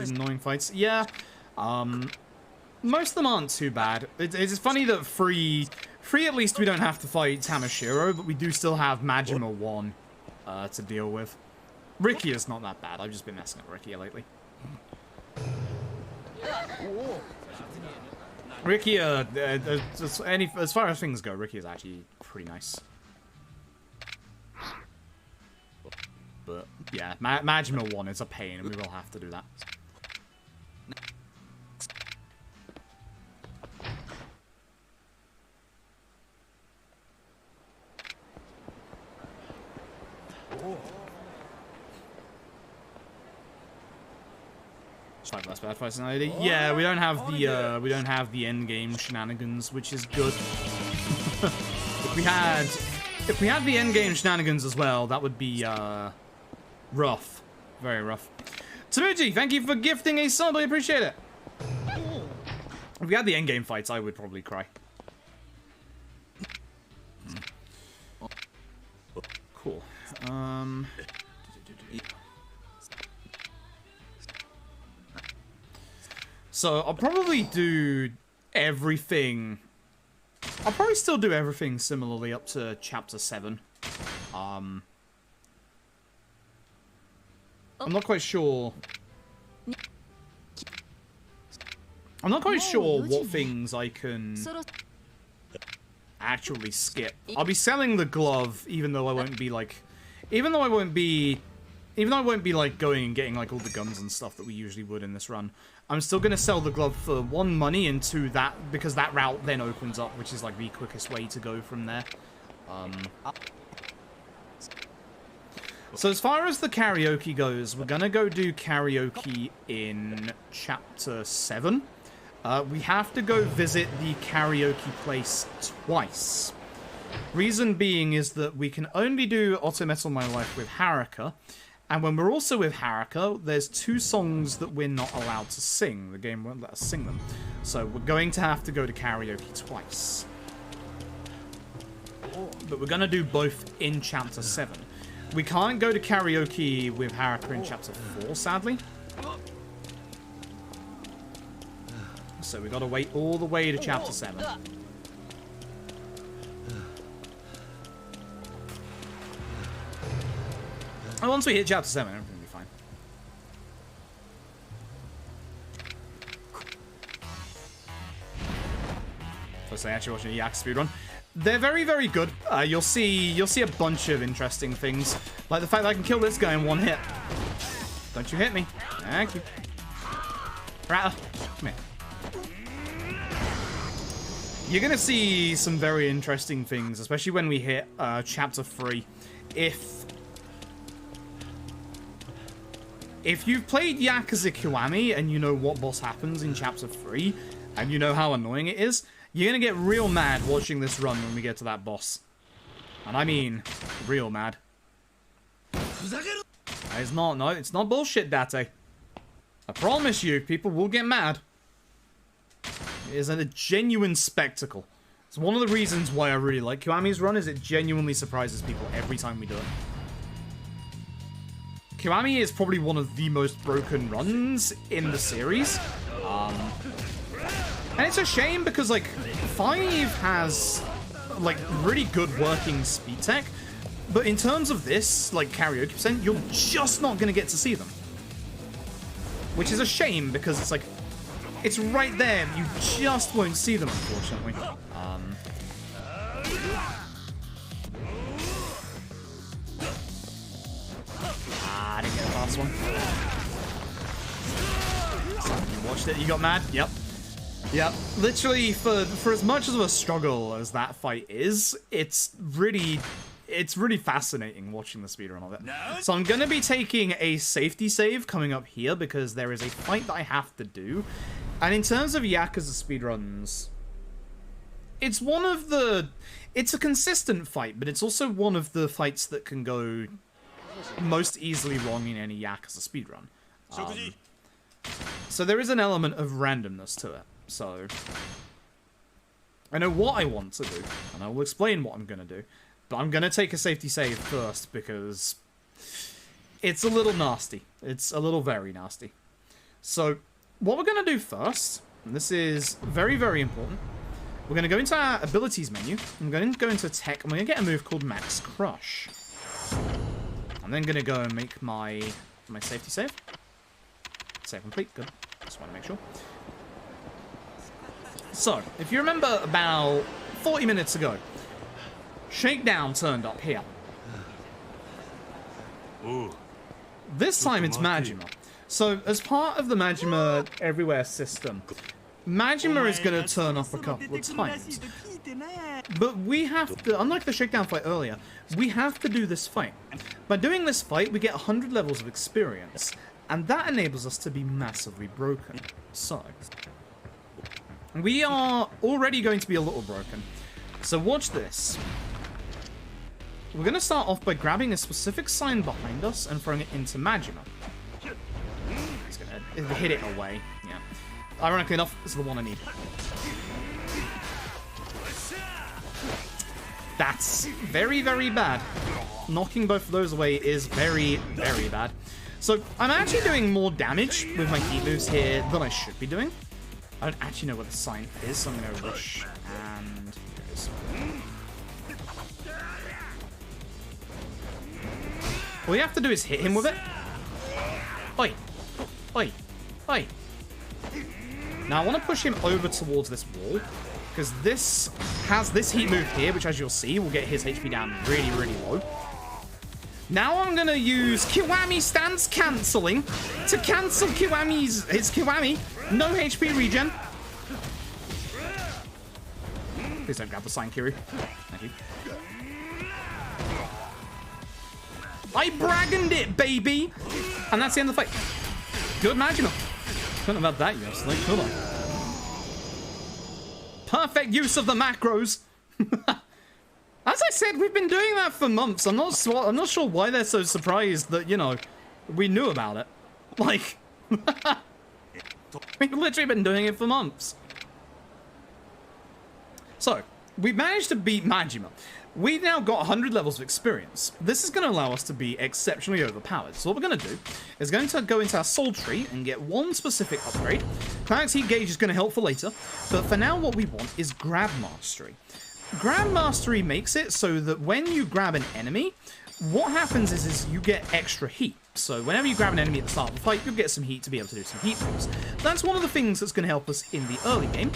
Annoying fights. Yeah. Most of them aren't too bad. It's funny that free at least we don't have to fight Tamashiro, but we do still have Majima 1 to deal with. Ricky is not that bad. I've just been messing up Ricky lately. Ricky, as far as things go, Ricky is actually pretty nice. But yeah, Majima 1 is a pain, and we will have to do that. Less bad personality. Yeah, we don't have the end game shenanigans, which is good. If we had the end game shenanigans as well, that would be rough, very rough. Tamuji, thank you for gifting a sub. I appreciate it. If we had the end game fights, I would probably cry. Cool. So I'll probably do everything. I'll probably still do everything similarly up to chapter 7. I'm not quite sure. I'm not quite sure what things I can actually skip. I'll be selling the glove, even though I won't be like, even though I won't be like going and getting like all the guns and stuff that we usually would in this run. I'm still gonna sell the glove for 1, money, and 2, that because that route then opens up, which is like the quickest way to go from there. So as far as the karaoke goes, we're gonna go do karaoke in chapter 7. We have to go visit the karaoke place twice. Reason being is that we can only do Auto Metal My Life with Haruka, and when we're also with Haruka, there's 2 songs that we're not allowed to sing. The game won't let us sing them. So we're going to have to go to karaoke twice. But we're going to do both in chapter 7. We can't go to karaoke with Haruka in chapter 4, sadly. So we got to wait all the way to chapter 7. And once we hit chapter 7, everything will be fine. So I actually watching a Yakuza Speedrun. They're very, very good. You'll see a bunch of interesting things, like the fact that I can kill this guy in one hit. Don't you hit me? Thank you. Rattler, come here. You're gonna see some very interesting things, especially when we hit chapter 3. If you've played Yakuza Kiwami and you know what boss happens in chapter 3, and you know how annoying it is, you're gonna get real mad watching this run when we get to that boss. And I mean, real mad. It's not, no, it's not bullshit, Date. I promise you, people will get mad. It is a genuine spectacle. It's one of the reasons why I really like Kiwami's run, is it genuinely surprises people every time we do it. Kiwami is probably one of the most broken runs in the series. And it's a shame because, like, 5 has, like, really good working speed tech. But in terms of this, like, karaoke percent, you're just not going to get to see them. Which is a shame because it's like, it's right there. You just won't see them, unfortunately. I didn't get the last one. You watched it, you got mad? Yep. Yep. Literally, for as much of a struggle as that fight is, it's really fascinating watching the speedrun of it. So I'm going to be taking a safety save coming up here because there is a fight that I have to do. And in terms of Yakuza speedruns, it's a consistent fight, but it's also one of the fights that can go most easily wrong in any Yakuza speedrun. So there is an element of randomness to it. So I know what I want to do, and I will explain what I'm going to do. But I'm going to take a safety save first because it's a little nasty. It's a little very nasty. So what we're going to do first, and this is very, very important, we're going to go into our abilities menu. I'm going to go into tech, and we're going to get a move called Max Crush. I'm then going to go and make my safety save. Save complete, good. Just want to make sure. So, if you remember about 40 minutes ago, Shakedown turned up here. This time it's Majima. So, as part of the Majima Everywhere system, Majima is going to turn up a couple of times. But we have to, unlike the Shakedown fight earlier, we have to do this fight. By doing this fight, we get 100 levels of experience, and that enables us to be massively broken. So, we are already going to be a little broken. So watch this. We're going to start off by grabbing a specific sign behind us and throwing it into Majima. He's going to hit it away. Yeah. Ironically enough, this is the one I need. That's very, very bad. Knocking both of those away is very, very bad. So I'm actually doing more damage with my heat moves here than I should be doing. I don't actually know what the sign is, so I'm going to rush and... All you have to do is hit him with it. Oi. Oi. Oi. Now I want to push him over towards this wall, because this has this heat move here, which as you'll see, will get his HP down really, really low. Now I'm going to use Kiwami Stance Cancelling to cancel his Kiwami. No HP regen. Please don't grab the sign, Kiryu. Thank you. I braggened it, baby! And that's the end of the fight. Good Majima. Don't know about that yet, like, hold on. Perfect use of the macros. As I said, we've been doing that for months. I'm not sure why they're so surprised that, you know, we knew about it. Like, we've literally been doing it for months. So, we've managed to beat Majima. We've now got 100 levels of experience. This is going to allow us to be exceptionally overpowered. So what we're going to do is going to go into our soul tree and get one specific upgrade. Climax Heat Gauge is going to help for later. But for now, what we want is Grab Mastery. Grab Mastery makes it so that when you grab an enemy, what happens is you get extra heat. So whenever you grab an enemy at the start of the fight, you'll get some heat to be able to do some heat moves. That's one of the things that's going to help us in the early game.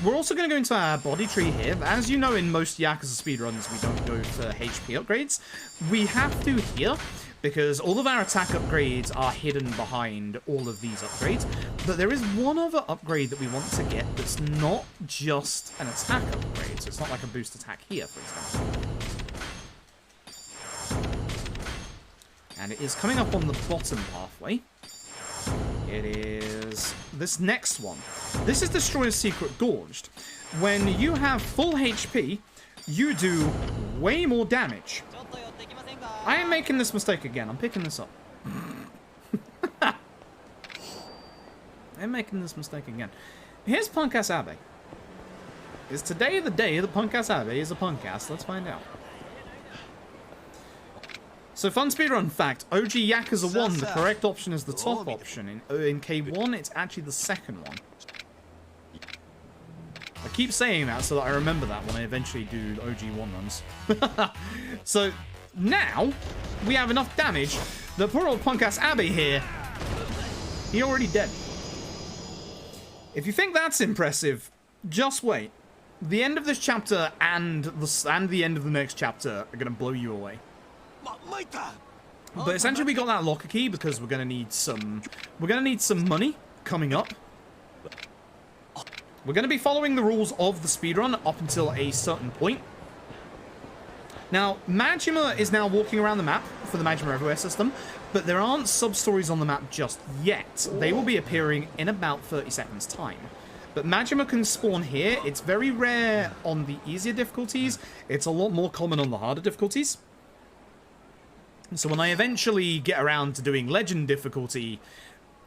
we're also going to go into our body tree here. As you know, in most Yakuza speedruns, we don't go for HP upgrades. We have to here, because all of our attack upgrades are hidden behind all of these upgrades. But there is one other upgrade that we want to get that's not just an attack upgrade. So it's not like a boost attack here, for example. And it is coming up on the bottom pathway. It is this next one. This is Destroyer's Secret Gorged. When you have full HP, you do way more damage. I am making this mistake again. I'm picking this up. I'm making this mistake again. Here's Punk-ass Abe. Is today the day that Punk-ass Abe is a punk-ass? Let's find out. So, fun speedrun fact, OG Yakuza 1, the correct option is the top option. In K1, it's actually the second one. I keep saying that so that I remember that when I eventually do OG 1 runs. So, now, we have enough damage that poor old punk-ass Abe here, he already dead. If you think that's impressive, just wait. The end of this chapter and the end of the next chapter are going to blow you away. But essentially we got that locker key because we're gonna need some money coming up. We're gonna be following the rules of the speedrun up until a certain point. Now, Majima is now walking around the map for the Majima Everywhere system, but there aren't sub-stories on the map just yet. They will be appearing in about 30 seconds time. But Majima can spawn here. It's very rare on the easier difficulties. It's a lot more common on the harder difficulties. So when I eventually get around to doing Legend difficulty,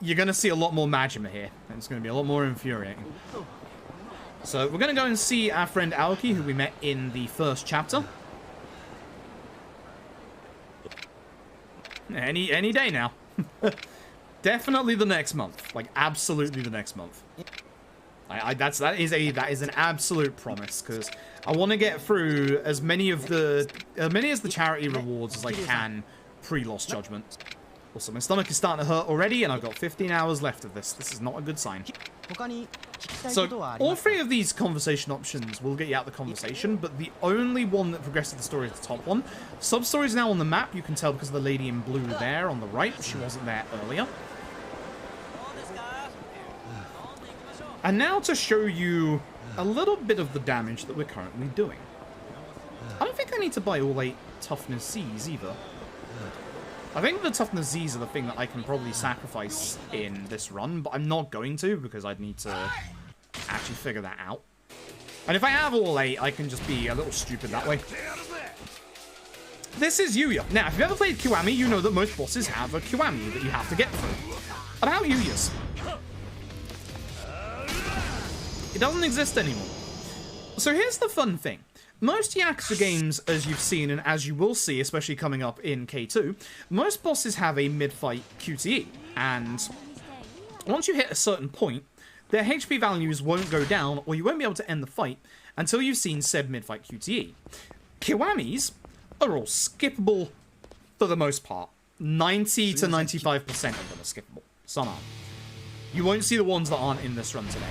you're going to see a lot more Majima here. And it's going to be a lot more infuriating. So we're going to go and see our friend Aoki, who we met in the first chapter. Any day now. Definitely the next month. Like, absolutely the next month. That is an absolute promise, because I want to get through as many as the charity rewards as I can pre-Lost Judgment. Also, my stomach is starting to hurt already, and I've got 15 hours left of this. This is not a good sign. So, all three of these conversation options will get you out the conversation, but the only one that progresses the story is the top one. Sub-story is now on the map. You can tell because of the lady in blue there on the right. She wasn't there earlier. And now to show you a little bit of the damage that we're currently doing. I don't think I need to buy all 8 toughness Z's either. I think the toughness Z's are the thing that I can probably sacrifice in this run, but I'm not going to because I'd need to actually figure that out. And if I have all 8, I can just be a little stupid that way. This is Yuya. Now, if you've ever played Kiwami, you know that most bosses have a Kiwami that you have to get through. About Yuya's. It doesn't exist anymore. So here's the fun thing. Most Yakuza games, as you've seen and as you will see, especially coming up in K2, most bosses have a mid-fight QTE. And once you hit a certain point, their HP values won't go down, or you won't be able to end the fight until you've seen said mid-fight QTE. Kiwamis are all skippable for the most part. 90 to 95% of them are skippable. Some aren't. You won't see the ones that aren't in this run today.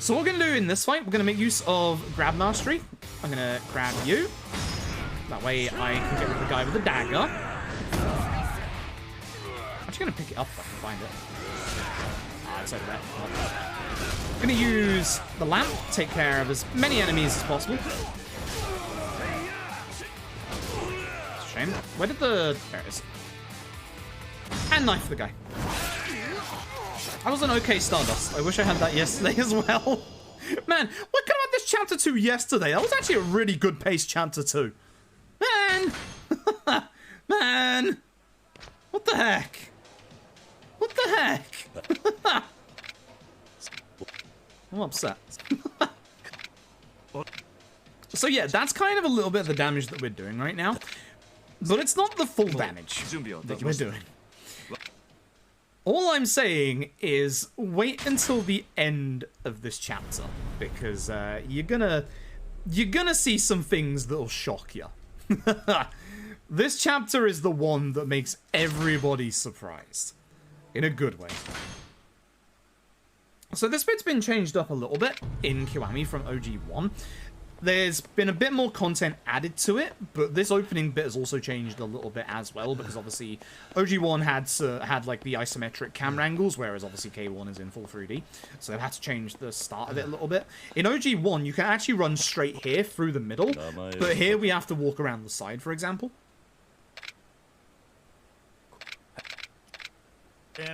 So what we're going to do in this fight, we're going to make use of Grab Mastery. I'm going to grab you. That way I can get rid of the guy with the dagger. I'm actually going to pick it up if I can find it. Ah, it's over there. I'm going to use the lamp, take care of as many enemies as possible. It's a shame. Where did the... There it is. And knife the guy. That was an okay Stardust. I wish I had that yesterday as well. Man, what could I have this chapter 2 yesterday? That was actually a really good paced chapter 2. Man! Man! What the heck? What the heck? I'm upset. So yeah, that's kind of a little bit of the damage that we're doing right now. But it's not the full damage that we're doing. All I'm saying is wait until the end of this chapter, because you're gonna see some things that'll shock you. This chapter is the one that makes everybody surprised, in a good way. So this bit's been changed up a little bit in Kiwami from OG1. There's been a bit more content added to it, but this opening bit has also changed a little bit as well, because obviously OG1 had like the isometric camera angles, whereas obviously K1 is in full 3D, so they've had to change the start of it a little bit. In OG1, you can actually run straight here through the middle, but here we have to walk around the side, for example. I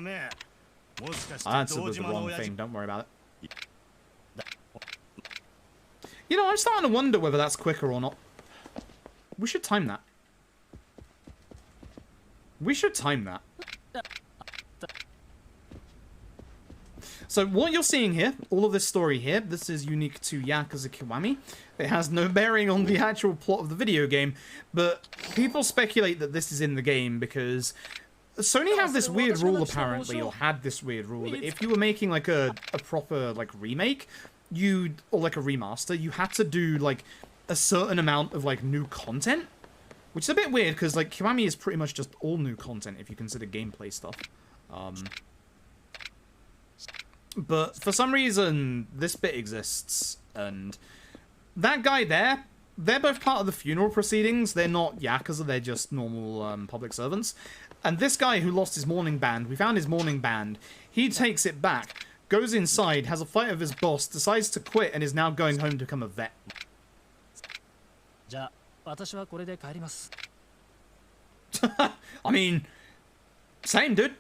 answered the wrong thing, don't worry about it. You know, I'm starting to wonder whether that's quicker or not. We should time that. We should time that. So what you're seeing here, all of this story here, this is unique to Yakuza Kiwami. It has no bearing on the actual plot of the video game, but people speculate that this is in the game because Sony have this weird rule, apparently, or had this weird rule, that if you were making like a proper like remake, or like a remaster, you had to do like a certain amount of like new content, which is a bit weird because like Kiwami is pretty much just all new content if you consider gameplay stuff. But for some reason this bit exists, and that guy there, they're both part of the funeral proceedings. They're not Yakuza, they're just normal public servants. And this guy who lost his mourning band, we found his mourning band, he takes it back, goes inside, has a fight with his boss, decides to quit, and is now going home to become a vet. I mean, same, dude.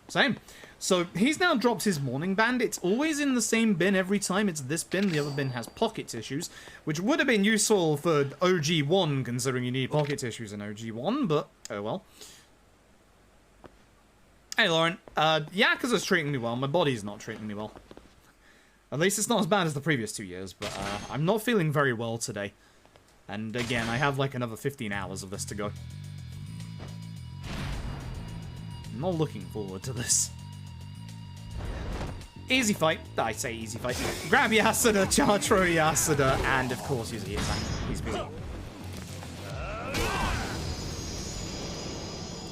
Same. So, he's now dropped his mourning band. It's always in the same bin every time. It's this bin. The other bin has pocket tissues, which would have been useful for OG1, considering you need pocket tissues in OG1, but oh well. Hey, Lauren. Yakuza's treating me well. My body's not treating me well. At least it's not as bad as the previous 2 years, but I'm not feeling very well today. And again, I have like another 15 hours of this to go. I'm not looking forward to this. Easy fight. I say easy fight. Grab Yasuda, charge throw Yasuda, and of course use a hit attack. He's busy.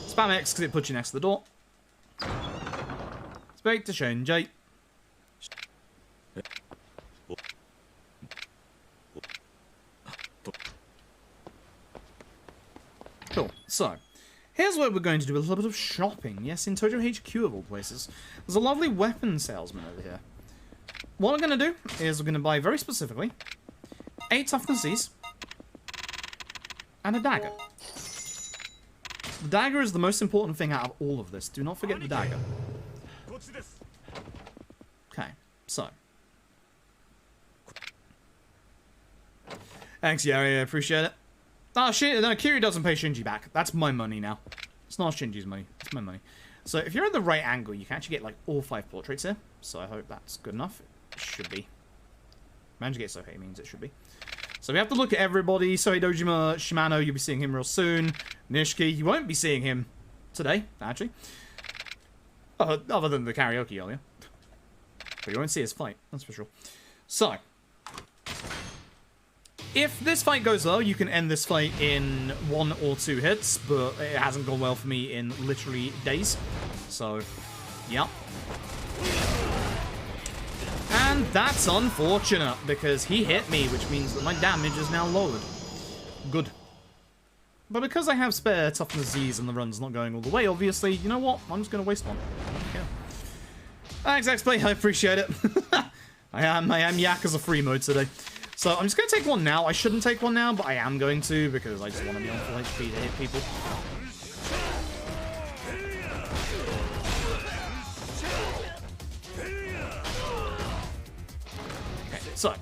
Spam X because it puts you next to the door. Speak to Shinji. Cool. So, here's where we're going to do a little bit of shopping. Yes, in Tojo HQ of all places. There's a lovely weapon salesman over here. What we're going to do is we're going to buy very specifically 8 toughness Z's and a dagger. The dagger is the most important thing out of all of this. Do not forget the dagger. Okay, so. Thanks, Yari. I appreciate it. Oh, shit. No, Kiryu doesn't pay Shinji back. That's my money now. It's not Shinji's money. It's my money. So, if you're at the right angle, you can actually get, like, all 5 portraits here. So, I hope that's good enough. It should be. Managed to get Sohei means it should be. So, we have to look at everybody. Sohei Dojima, Shimano, you'll be seeing him real soon. Nishiki, you won't be seeing him today, actually. Other than the karaoke earlier. But you won't see his fight, that's for sure. So, if this fight goes well, you can end this fight in 1 or 2 hits, but it hasn't gone well for me in literally days. So, yeah. And that's unfortunate, because he hit me, which means that my damage is now lowered. Good. But because I have spare toughness Z's and the run's not going all the way, obviously, you know what? I'm just going to waste one. Okay. Thanks, XP. I appreciate it. I am Yakuza free mode today. So I'm just going to take one now. I shouldn't take one now, but I am going to because I just want to be on full HP to hit people. Okay, so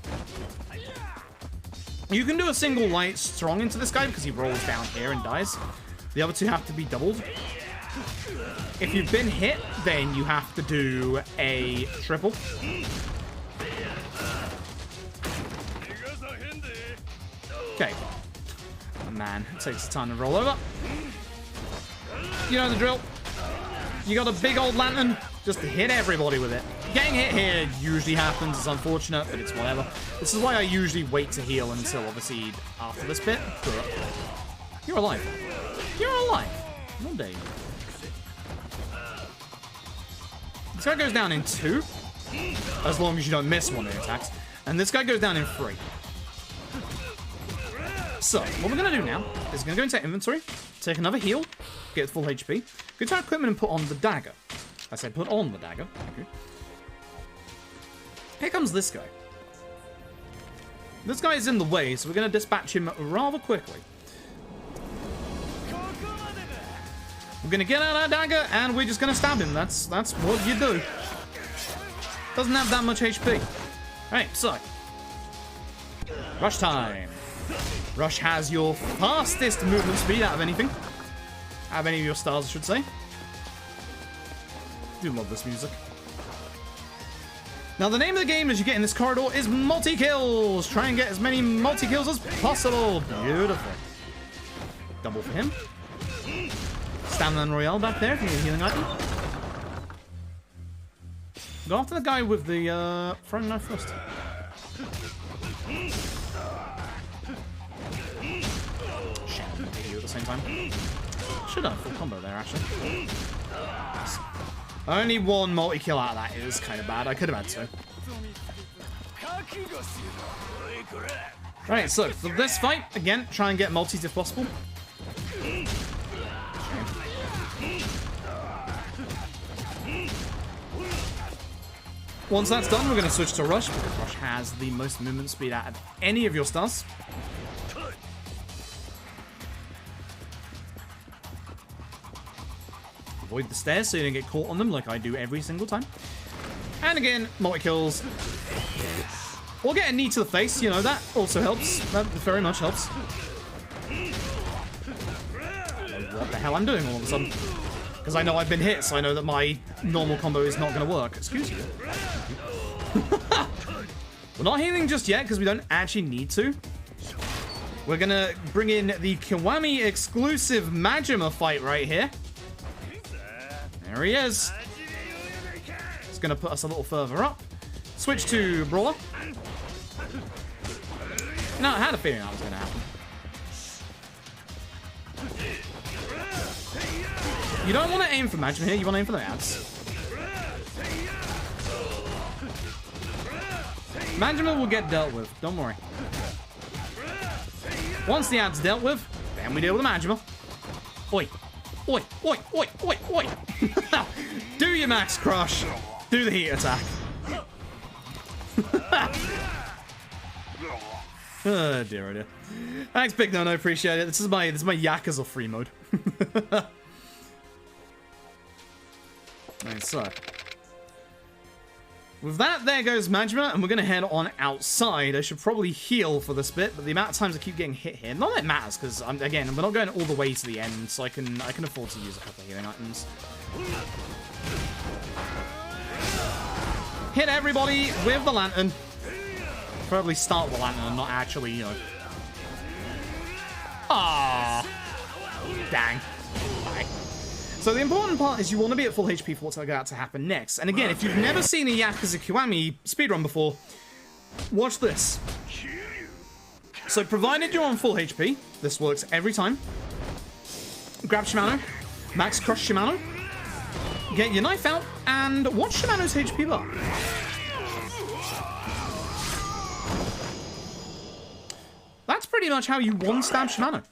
you can do a single light strong into this guy because he rolls down here and dies. The other 2 have to be doubled. If you've been hit, then you have to do a triple. Okay. Oh, man, it takes time to roll over. You know the drill. You got a big old lantern, just hit everybody with it. Getting hit here usually happens, it's unfortunate, but it's whatever. This is why I usually wait to heal until, obviously, after this bit. But you're alive. You're alive. No day. This guy goes down in 2. as long as you don't miss one of the attacks. And this guy goes down in 3. So, what we're going to do now is we're going to go into inventory, take another heal, get full HP, go to our equipment and put on the dagger. I said put on the dagger. Thank you. Here comes this guy. This guy is in the way, so we're going to dispatch him rather quickly. We're going to get out our dagger, and we're just going to stab him. That's what you do. Doesn't have that much HP. Alright, so. Rush time. Rush has your fastest movement speed out of anything. Out of any of your stars, I should say. Do love this music. Now, the name of the game as you get in this corridor is multi-kills. Try and get as many multi-kills as possible. Beautiful. Double for him. Stamina Royale back there if you need a healing item. Go after the guy with the throwing knife first. Shit, I'm gonna hit you at the same time. Should have full combo there, actually. Nice. Only one multi-kill out of that is kind of bad. I could have had 2. Right, so for this fight, again, try and get multis if possible. Once that's done, we're going to switch to Rush, because Rush has the most movement speed out of any of your stars. Avoid the stairs so you don't get caught on them like I do every single time. And again, multi-kills. We'll get a knee to the face, you know, that also helps. That very much helps. I don't know what the hell I'm doing all of a sudden. Because I know I've been hit, so I know that my normal combo is not going to work. Excuse you. We're not healing just yet, because we don't actually need to. We're going to bring in the Kiwami exclusive Majima fight right here. There he is. It's going to put us a little further up. Switch to Brawler. No, I had a feeling that was going to happen. You don't want to aim for Majima here, you want to aim for the ads. Majima will get dealt with, don't worry. Once the ad's dealt with, then we deal with the Majima. Oi. Oi, oi, oi, oi, oi. Do your max crush. Do the heat attack. Oh dear, oh dear. Thanks, Big No, I appreciate it. This is my Yakuza free mode. Right, so. With that, there goes Majima, and we're going to head on outside. I should probably heal for this bit, but the amount of times I keep getting hit here, not that it matters, because, again, we're not going all the way to the end, so I can afford to use a couple of healing items. Hit everybody with the lantern. Probably start with the lantern and not actually, you know. Ah, dang. Bye. So the important part is you want to be at full HP for what's about to happen next. And again, if you've never seen a Yakuza Kiwami speedrun before, watch this. So provided you're on full HP, this works every time. Grab Shimano, max crush Shimano, get your knife out, and watch Shimano's HP bar. That's pretty much how you one-stab Shimano.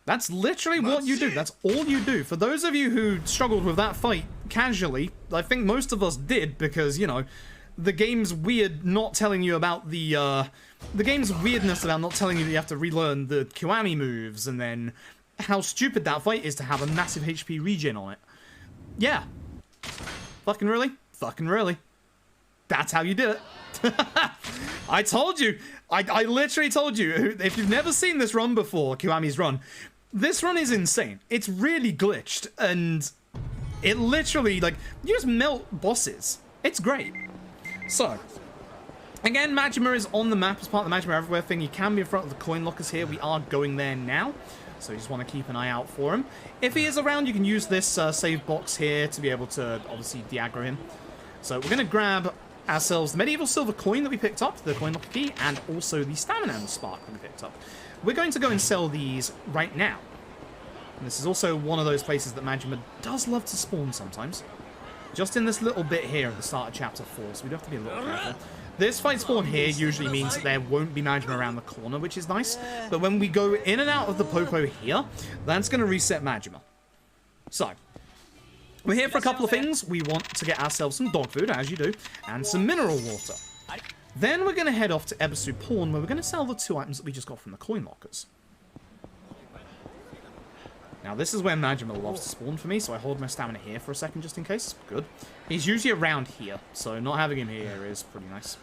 That's literally what you do. That's all you do. For those of you who struggled with that fight casually, I think most of us did because, you know, the game's weird not telling you about the game's weirdness about not telling you that you have to relearn the Kiwami moves and then how stupid that fight is to have a massive HP regen on it. Yeah. Fucking really? Fucking really. That's how you do it. I told you. I literally told you. If you've never seen this run before, Kiwami's run, this run is insane. It's really glitched, and it literally, like, you just melt bosses. It's great. So, again, Majima is on the map as part of the Majima Everywhere thing. You can be in front of the coin lockers here. We are going there now, so you just want to keep an eye out for him. If he is around, you can use this save box here to be able to, obviously, de-aggro him. So, we're going to grab ourselves the medieval silver coin that we picked up, the coin locker key, and also the stamina and spark that we picked up. We're going to go and sell these right now. And this is also one of those places that Majima does love to spawn sometimes. just in this little bit here at the start of Chapter 4, so we do have to be a little careful. This fight spawn here usually means that there won't be Majima around the corner, which is nice. But when we go in and out of the Popo here, that's going to reset Majima. So, we're here for a couple of things. We want to get ourselves some dog food, as you do, and some mineral water. Then we're going to head off to Ebisu Pawn, where we're going to sell the 2 items that we just got from the coin lockers. Now, this is where Majima loves to spawn for me, so I hold my stamina here for a second just in case. Good. He's usually around here, so not having him here is pretty nice.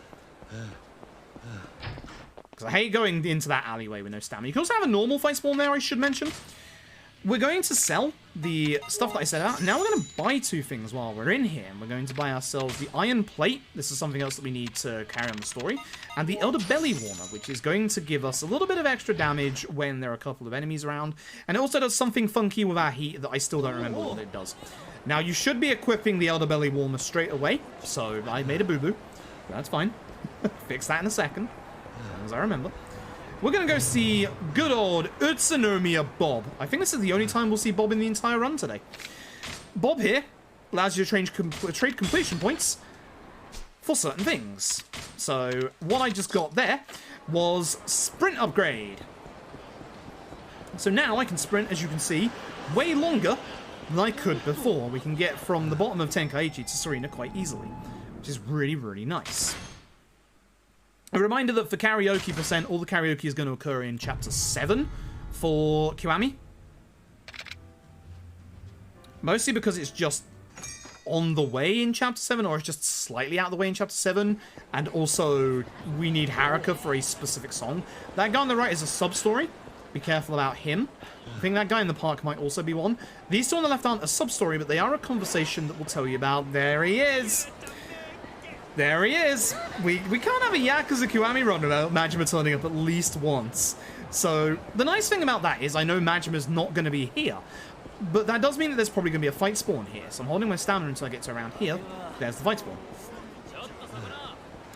Because I hate going into that alleyway with no stamina. You can also have a normal fight spawn there, I should mention. We're going to sell the stuff that I set out. Now we're going to buy 2 things while we're in here. And we're going to buy ourselves the Iron Plate. This is something else that we need to carry on the story. And the Elder Belly Warmer, which is going to give us a little bit of extra damage when there are a couple of enemies around. And it also does something funky with our heat that I still don't remember what it does. Now, you should be equipping the Elder Belly Warmer straight away. So I made a boo-boo. That's fine. Fix that in a second, as long as I remember. We're going to go see good old Utsunomiya Bob. I think this is the only time we'll see Bob in the entire run today. Bob here allows you to trade completion points for certain things. So what I just got there was sprint upgrade. So now I can sprint, as you can see, way longer than I could before. We can get from the bottom of Tenkaichi to Serena quite easily, which is really, really nice. A reminder that for karaoke percent, all the karaoke is going to occur in Chapter 7 for Kiwami. Mostly because it's just on the way in Chapter 7, or it's just slightly out of the way in Chapter 7. And also, we need Haruka for a specific song. That guy on the right is a sub-story. Be careful about him. I think that guy in the park might also be one. These 2 on the left aren't a sub-story, but they are a conversation that we'll tell you about. There he is! There he is! We can't have a Yakuza Kiwami run without Majima turning up at least once. So, the nice thing about that is I know Majima's not going to be here. But that does mean that there's probably going to be a fight spawn here. So I'm holding my stamina until I get to around here. There's the fight spawn.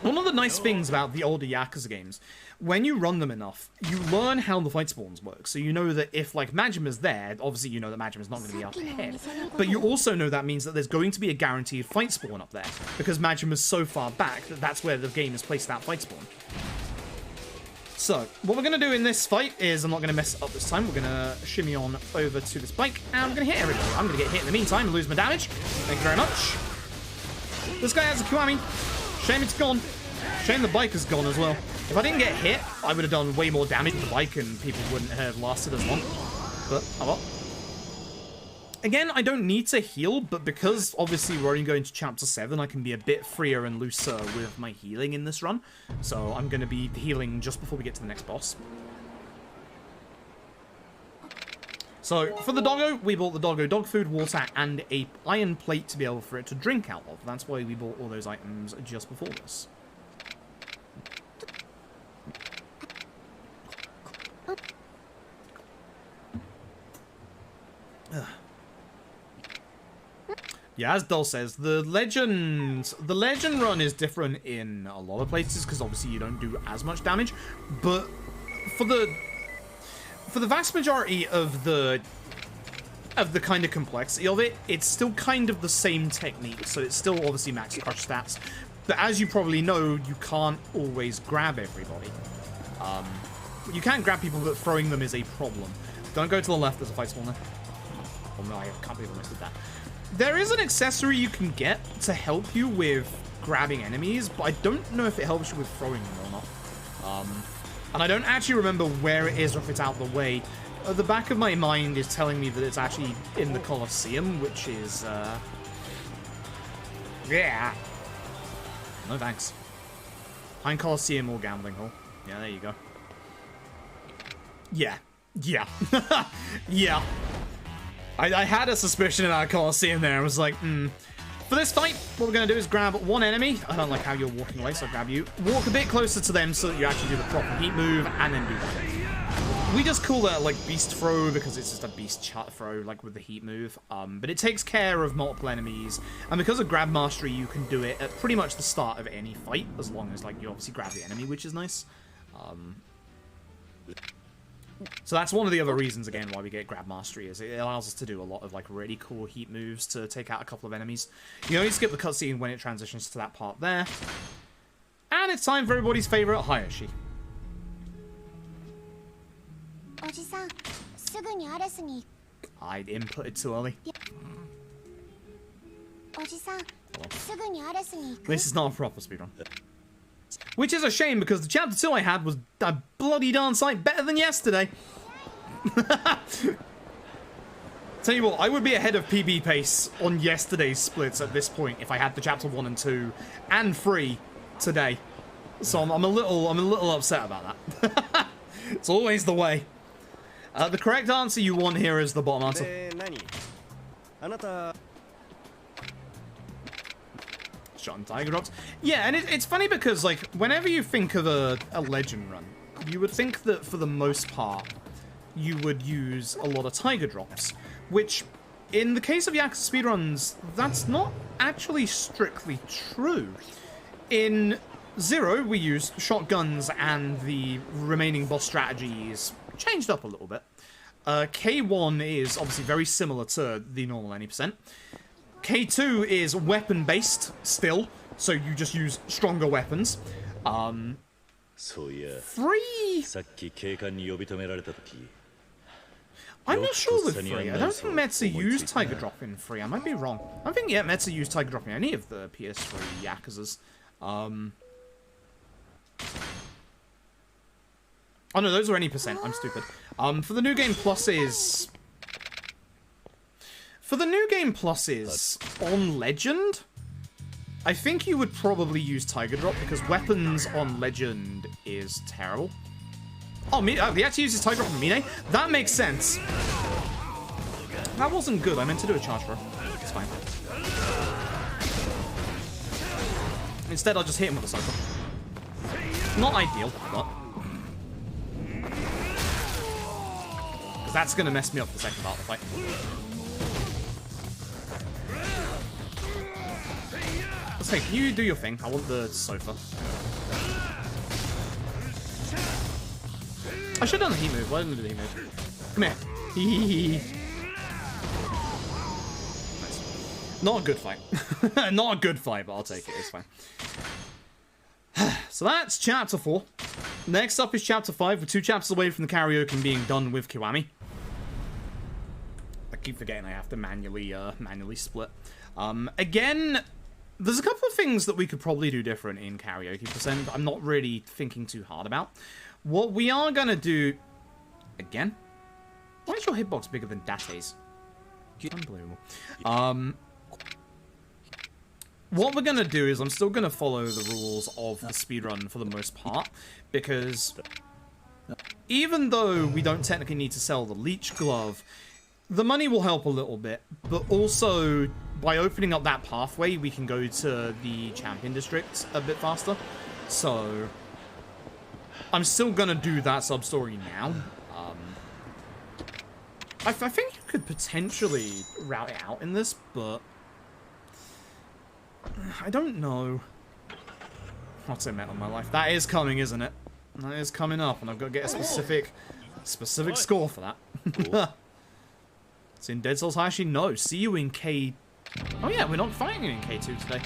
One of the nice things about the older Yakuza games, when you run them enough, you learn how the fight spawns work. So you know that if, like, Majima's there, obviously you know that Majima's not going to be up ahead. But you also know that means that there's going to be a guaranteed fight spawn up there. Because Majima's so far back that that's where the game has placed that fight spawn. So, what we're going to do in this fight is, I'm not going to mess it up this time, we're going to shimmy on over to this bike, and I'm going to hit everybody. I'm going to get hit in the meantime and lose my damage. Thank you very much. This guy has a Kiwami. Shame it's gone. Shame the bike is gone as well. If I didn't get hit, I would have done way more damage to the bike and people wouldn't have lasted as long. But, oh well. Again, I don't need to heal, but because obviously we're only going to Chapter 7, I can be a bit freer and looser with my healing in this run. So I'm going to be healing just before we get to the next boss. So, for the doggo, we bought the doggo dog food, water, and a iron plate to be able for it to drink out of. That's why we bought all those items just before this. Yeah, as Dol says, the legend run is different in a lot of places because obviously you don't do as much damage, but for the vast majority of the kind of complexity of it, it's still kind of the same technique. So it's still obviously max crush stats, but as you probably know, you can't always grab everybody. You can grab people, but throwing them is a problem. Don't go to the left. There's a fight spawn there. Oh no, I can't believe I missed that. There is an accessory you can get to help you with grabbing enemies, but I don't know if it helps you with throwing them or not. And I don't actually remember where it is or if it's out of the way. The back of my mind is telling me that it's actually in the Colosseum, which is, yeah. No thanks. Pine Colosseum or Gambling Hall. Yeah, there you go. Yeah. Yeah. Yeah. I had a suspicion about Colosseum there. I was like, For this fight, what we're going to do is grab one enemy. I don't like how you're walking away, so I'll grab you. Walk a bit closer to them so that you actually do the proper heat move, and then do that. We just call that, like, beast throw because it's just a beast chart throw, like, with the heat move. But it takes care of multiple enemies, and because of grab mastery, you can do it at pretty much the start of any fight, as long as, like, you obviously grab the enemy, which is nice. So that's one of the other reasons, again, why we get Grab Mastery, is it allows us to do a lot of, like, really cool heat moves to take out a couple of enemies. You only skip the cutscene when it transitions to that part there. And it's time for everybody's favorite, Hayashi. I inputted too early. This is not a proper speedrun. Which is a shame, because the chapter 2 I had was a bloody darn sight better than yesterday. Tell you what, I would be ahead of PB pace on yesterday's splits at this point if I had the chapter 1 and 2 and 3 today. So I'm a little upset about that. It's always the way. The correct answer you want here is the bottom answer. Shot and tiger drops. Yeah, and it's funny because, like, whenever you think of a legend run, you would think that for the most part you would use a lot of tiger drops, which in the case of Yakuza speedruns, that's not actually strictly true. In 0, we use shotguns and the remaining boss strategies changed up a little bit. K1 is obviously very similar to the normal any percent. K2 is weapon-based still, so you just use stronger weapons. 3... I'm not sure with 3. I don't think Metsu used Tiger Drop in 3. I might be wrong. I think, yeah, Metsu used Tiger Drop in any of the PS3 Yakuzas. Oh no, those are any percent. I'm stupid. For the new game pluses... For the new game pluses on Legend, I think you would probably use Tiger Drop because weapons on Legend is terrible. Oh, he actually uses Tiger Drop on Mine? That makes sense. That wasn't good. I meant to do a charge for her. It's fine. Instead, I'll just hit him with a cycle. Not ideal, but... because that's going to mess me up the second part of the fight. Let's say, can you do your thing? I want the sofa. I should have done the heat move. Why didn't I do the heat move? Come here. Nice. Not a good fight. Not a good fight, but I'll take it. It's fine. So that's chapter 4. Next up is chapter 5. We're 2 chapters away from the karaoke being done with Kiwami. I keep forgetting I have to manually split. Again, there's a couple of things that we could probably do different in karaoke percent. I'm not really thinking too hard about. What we are gonna do... Again? Why is your hitbox bigger than Date's? Unbelievable. What we're gonna do is I'm still gonna follow the rules of the speedrun for the most part, because even though we don't technically need to sell the leech glove, the money will help a little bit, but also by opening up that pathway, we can go to the champion district a bit faster. So I'm still gonna do that sub-story now. I think you could potentially route it out in this, but I don't know. What's it meant on my life? That is coming, isn't it? That is coming up, and I've got to get a specific score for that. It's in Dead Cells Hayashi? No. See you in K... Oh yeah, we're not fighting in K2 today.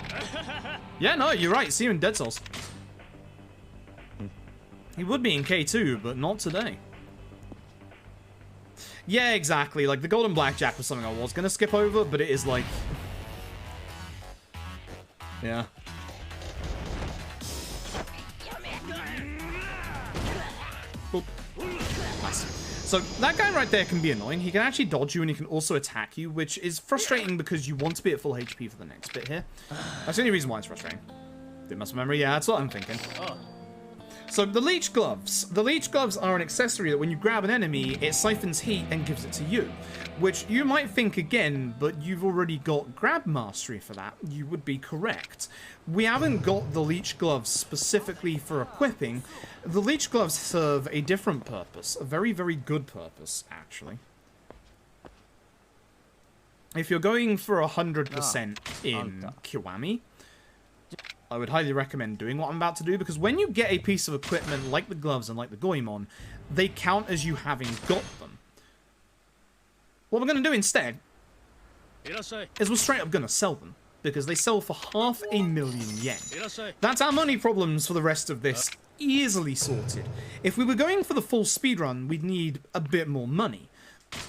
Yeah, no, you're right. See you in Dead Cells. He would be in K2, but not today. Yeah, exactly. Like, the Golden Blackjack was something I was going to skip over, but it is like... Yeah. Boop. Nice. So, that guy right there can be annoying. He can actually dodge you and he can also attack you, which is frustrating because you want to be at full HP for the next bit here. That's the only reason why it's frustrating. Did muscle memory? Yeah, that's what I'm thinking. So, the leech gloves. The leech gloves are an accessory that when you grab an enemy, it siphons heat and gives it to you. Which you might think again, but you've already got grab mastery for that. You would be correct. We haven't got the leech gloves specifically for equipping. The leech gloves serve a different purpose. A very, very good purpose, actually. If you're going for 100% in Kiwami, I would highly recommend doing what I'm about to do, because when you get a piece of equipment like the gloves and like the Goemon, they count as you having got them. What we're going to do instead is we're straight up going to sell them, because they sell for 500,000 yen. That's our money problems for the rest of this easily sorted. If we were going for the full speedrun, we'd need a bit more money.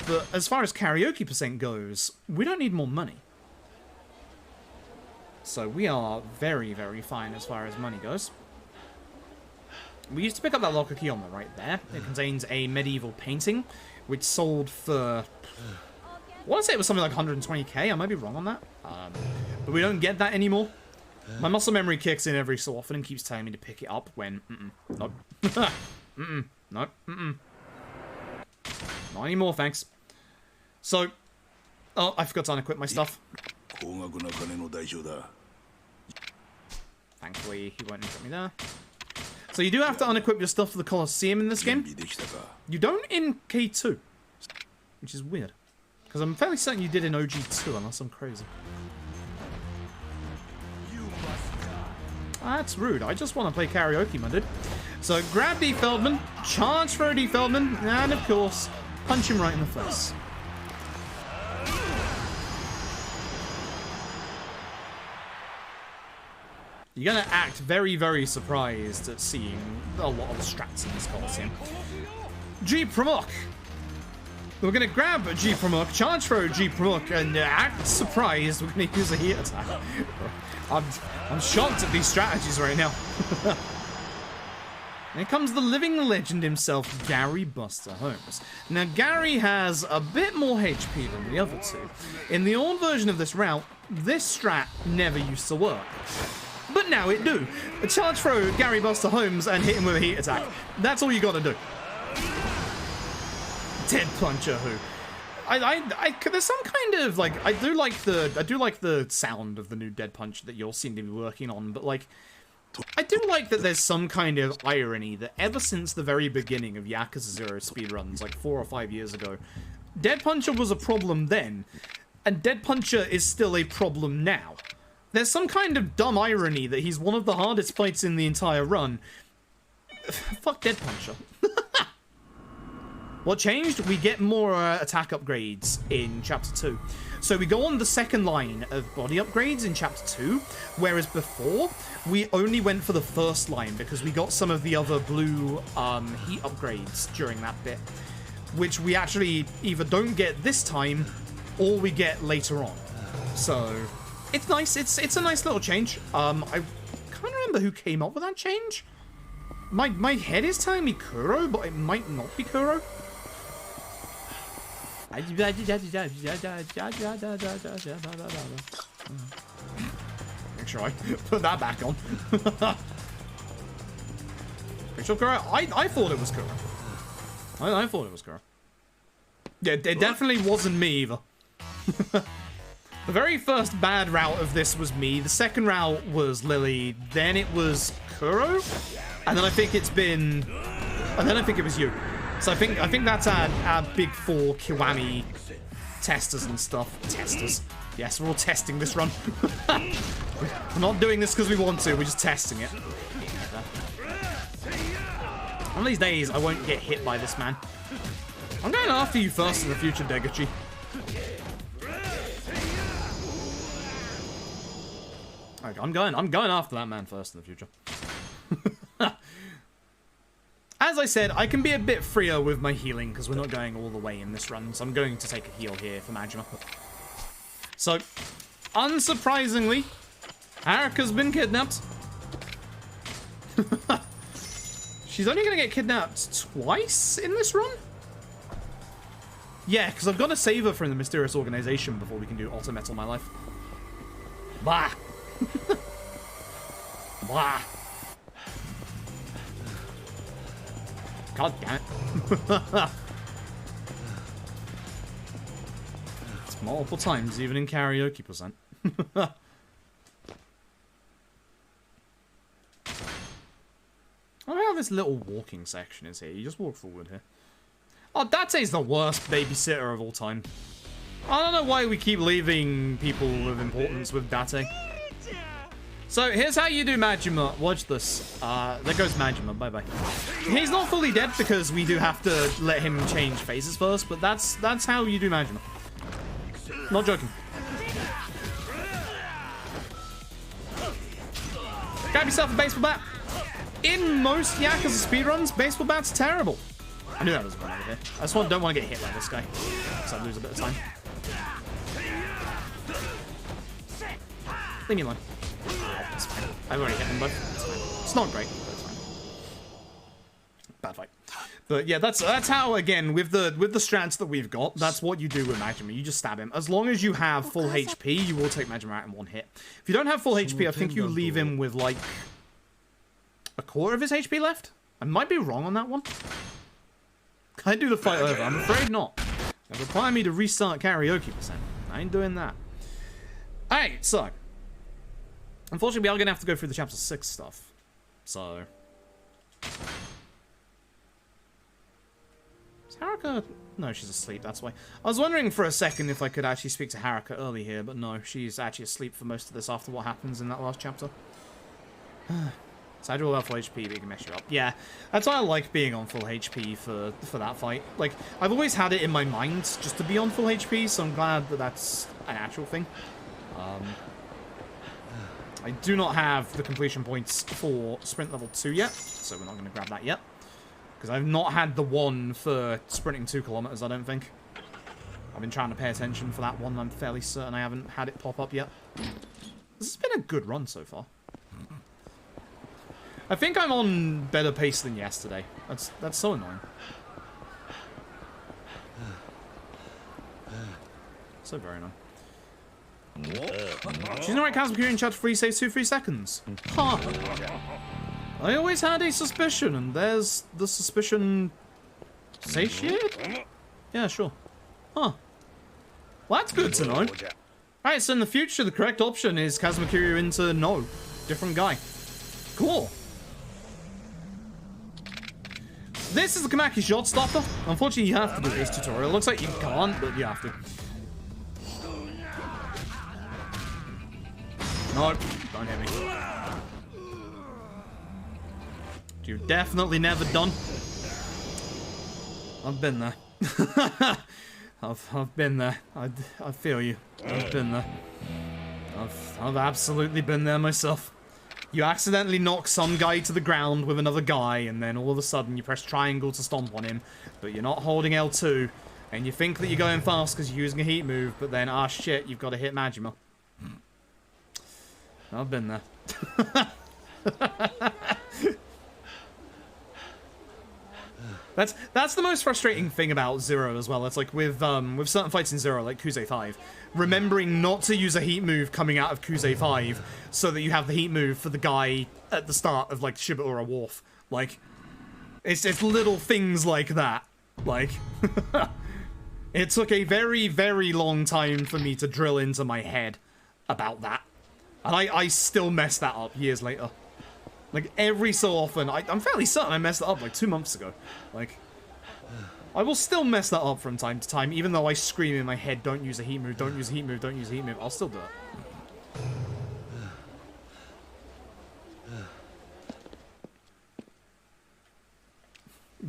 But as far as karaoke percent goes, we don't need more money. So we are very, very fine as far as money goes. We used to pick up that locker key on the right there. It contains a medieval painting, which sold for... I want to say it was something like 120k. I might be wrong on that. But we don't get that anymore. My muscle memory kicks in every so often and keeps telling me to pick it up when... Nope. Nope. Not anymore, thanks. So... Oh, I forgot to unequip my stuff. Thankfully, he won't equip me there. So you do have to unequip your stuff for the Colosseum in this game. You don't in K2. Which is weird. Because I'm fairly certain you did in OG2, unless I'm crazy. That's rude. I just want to play karaoke, my dude. So grab D. Feldman, charge throw D. Feldman, and of course, punch him right in the face. You're going to act very, very surprised at seeing a lot of strats in this Colosseum. G. Pramuk. We're going to grab G. Pramuk, charge throw G. Pramuk, and act surprised we're going to use a heat attack. I'm shocked at these strategies right now. Here comes the living legend himself, Gary Buster Holmes. Now, Gary has a bit more HP than the other two. In the old version of this route, this strat never used to work. But now it do. Charge throw Gary Buster Holmes and hit him with a heat attack. That's all you gotta do. Dead puncher who. There's some kind of like I do like the sound of the new Dead Punch that you'll seem to be working on, but like I do like that there's some kind of irony that ever since the very beginning of Yakuza 0 speedruns, like 4 or 5 years ago, Dead Puncher was a problem then, and Dead Puncher is still a problem now. There's some kind of dumb irony that he's one of the hardest fights in the entire run. Fuck Dead Puncher. What changed? We get more attack upgrades in Chapter 2. So we go on the second line of body upgrades in Chapter 2, whereas before, we only went for the first line because we got some of the other blue heat upgrades during that bit, which we actually either don't get this time, or we get later on. So... it's nice. It's a nice little change. I can't remember who came up with that change. My head is telling me Kuro, but it might not be Kuro. Make sure I put that back on. Make sure Kuro. I thought it was Kuro. I thought it was Kuro. Yeah, it definitely wasn't me either. The very first bad route of this was me. The second route was Lily. Then it was Kuro. And then I think it's been... and then I think it was you. So I think that's our big four Kiwami testers and stuff. Testers. Yes, we're all testing this run. We're not doing this because we want to. We're just testing it. One of these days, I won't get hit by this man. I'm going after you first in the future, Deguchi. Okay, I'm going after that man first in the future. As I said, I can be a bit freer with my healing because we're not going all the way in this run, so I'm going to take a heal here for Majima. So, unsurprisingly, Haruka's been kidnapped. She's only going to get kidnapped twice in this run? Yeah, because I've got to save her from the mysterious organization before we can do Auto Metal My Life. Bah! Blah. God damn it. It's multiple times, even in karaoke percent. I don't know how this little walking section is here. You just walk forward here. Oh, Date's the worst babysitter of all time. I don't know why we keep leaving people of importance with Date. So here's how you do Majima. Watch this. There goes Majima. Bye bye. He's not fully dead because we do have to let him change phases first, but that's how you do Majima. Not joking. Grab yourself a baseball bat. In most Yakuza speedruns, baseball bat's terrible. I knew that was going over here. I just don't want to get hit by this guy, so I lose a bit of time. Leave me alone. It's fine. I've already hit them both. It's fine. It's not great, but it's fine. Bad fight. But yeah, that's how, again, with the strats that we've got, that's what you do with Majima. You just stab him. As long as you have full HP, you will take Majima out in one hit. If you don't have full HP, I think you leave him with like a quarter of his HP left. I might be wrong on that one. Can I do the fight over? I'm afraid not. They require me to restart karaoke percent. I ain't doing that. Alright, so unfortunately we are gonna have to go through the chapter 6 stuff. So is Haruka? No, she's asleep, that's why. I was wondering for a second if I could actually speak to Haruka early here, but no, she's actually asleep for most of this after what happens in that last chapter. So I do have full HP, but you can mess you up. Yeah, that's why I like being on full HP for that fight. Like, I've always had it in my mind just to be on full HP, so I'm glad that that's an actual thing. I do not have the completion points for sprint level 2 yet, so we're not going to grab that yet. Because I've not had the one for sprinting 2 kilometers, I don't think. I've been trying to pay attention for that one, I'm fairly certain I haven't had it pop up yet. This has been a good run so far. I think I'm on better pace than yesterday. That's so annoying. So very annoying. She's not right, Kazuma in chapter 3 saves 2 free seconds. Huh. I always had a suspicion, and there's the suspicion satiated? Yeah, sure. Huh. Well, that's good to know. Alright, so in the future, the correct option is Kazuma Kiryu into no. Different guy. Cool. This is the Kamaki shot stopper. Unfortunately, you have to do this tutorial. Looks like you can't, but you have to. No, don't hit me. You're definitely never done. I've been there. I've been there. I feel you. I've been there. I've absolutely been there myself. You accidentally knock some guy to the ground with another guy, and then all of a sudden you press triangle to stomp on him, but you're not holding L2, and you think that you're going fast because you're using a heat move, but then, ah shit, you've got to hit Majima. I've been there. That's the most frustrating thing about Zero as well. It's like with certain fights in Zero, like Kuze 5, remembering not to use a heat move coming out of Kuze 5 so that you have the heat move for the guy at the start of like Shibuya Wharf. Like, it's little things like that. Like, it took a very, very long time for me to drill into my head about that. And I still mess that up years later. Like, every so often, I'm fairly certain I messed it up like 2 months ago. Like, I will still mess that up from time to time, even though I scream in my head, don't use a heat move, don't use a heat move, don't use a heat move. I'll still do it.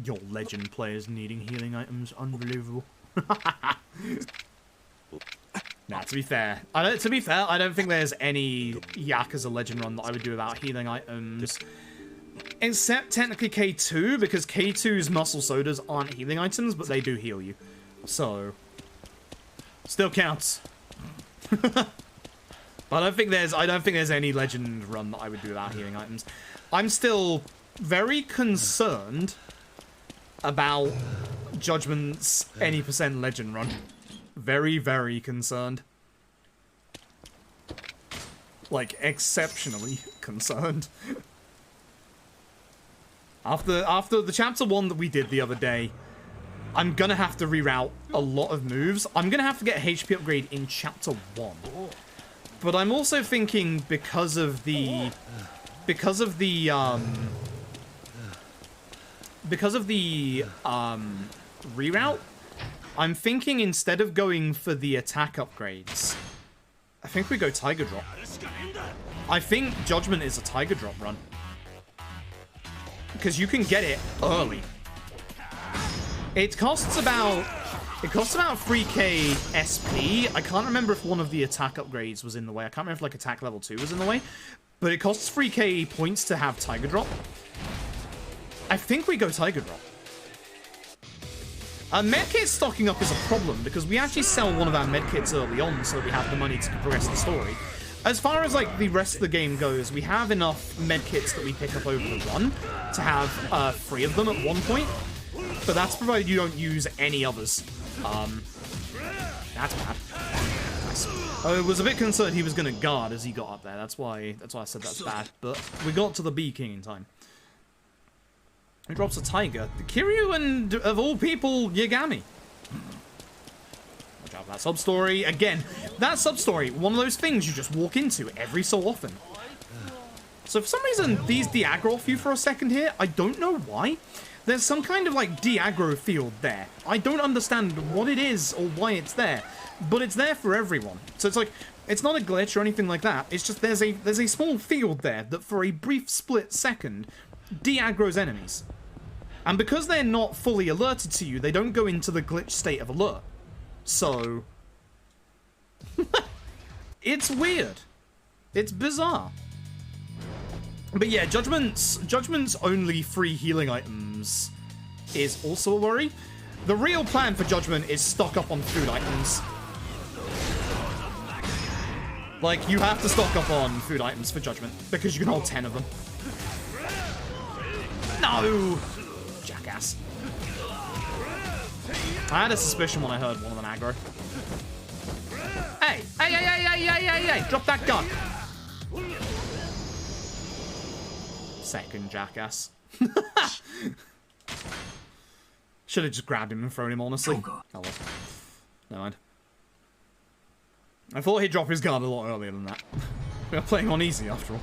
Your legend players needing healing items, unbelievable. Nah, to be fair, I don't think there's any Yakuza Legend run that I would do without healing items. Except technically K2, because K2's muscle sodas aren't healing items, but they do heal you. So, still counts. But I don't think there's any Legend run that I would do without healing items. I'm still very concerned about Judgment's any percent Legend run. Very, very concerned. Like, exceptionally concerned. After the chapter 1 that we did the other day, I'm gonna have to reroute a lot of moves. I'm gonna have to get a HP upgrade in chapter 1. But I'm also thinking because of the reroute, I'm thinking instead of going for the attack upgrades, I think we go Tiger Drop. I think Judgment is a Tiger Drop run. Because you can get it early. It costs about 3k SP. I can't remember if one of the attack upgrades was in the way. I can't remember if like attack level 2 was in the way. But it costs 3k points to have Tiger Drop. I think we go Tiger Drop. Medkit stocking up is a problem because we actually sell one of our medkits early on so that we have the money to progress the story. As far as like the rest of the game goes, we have enough medkits that we pick up over the run to have 3 of them at one point. But that's provided you don't use any others. That's bad. Nice. I was a bit concerned he was going to guard as he got up there. That's why I said that's bad. But we got to the B King in time. He drops a tiger. The Kiryu and, of all people, Yagami. Watch out for that sub-story. Again, that sub-story, one of those things you just walk into every so often. So for some reason, these de-aggro off you for a second here. I don't know why. There's some kind of, like, de-aggro field there. I don't understand what it is or why it's there. But it's there for everyone. So it's like, it's not a glitch or anything like that. It's just there's a small field there that for a brief split second de-aggro's enemies. And because they're not fully alerted to you, they don't go into the glitch state of alert. So... it's weird. It's bizarre. But yeah, Judgment's only free healing items is also a worry. The real plan for Judgment is stock up on food items. Like, you have to stock up on food items for Judgment, because you can hold 10 of them. No! Jackass. I had a suspicion when I heard one of them aggro. Hey! Hey, hey, hey, hey, hey, hey, hey! Drop that gun! Second jackass. Should have just grabbed him and thrown him, honestly. Oh well. Never mind. I thought he'd drop his guard a lot earlier than that. We are playing on easy after all.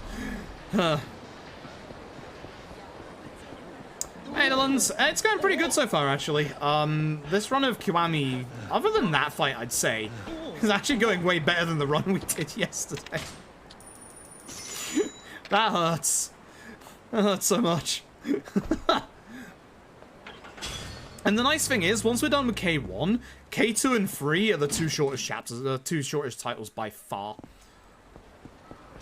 Hey, Dylan's. It's going pretty good so far, actually. This run of Kiwami, other than that fight, I'd say, is actually going way better than the run we did yesterday. That hurts. That hurts so much. And the nice thing is, once we're done with K1, K2 and 3 are the 2 shortest chapters, the 2 shortest titles by far.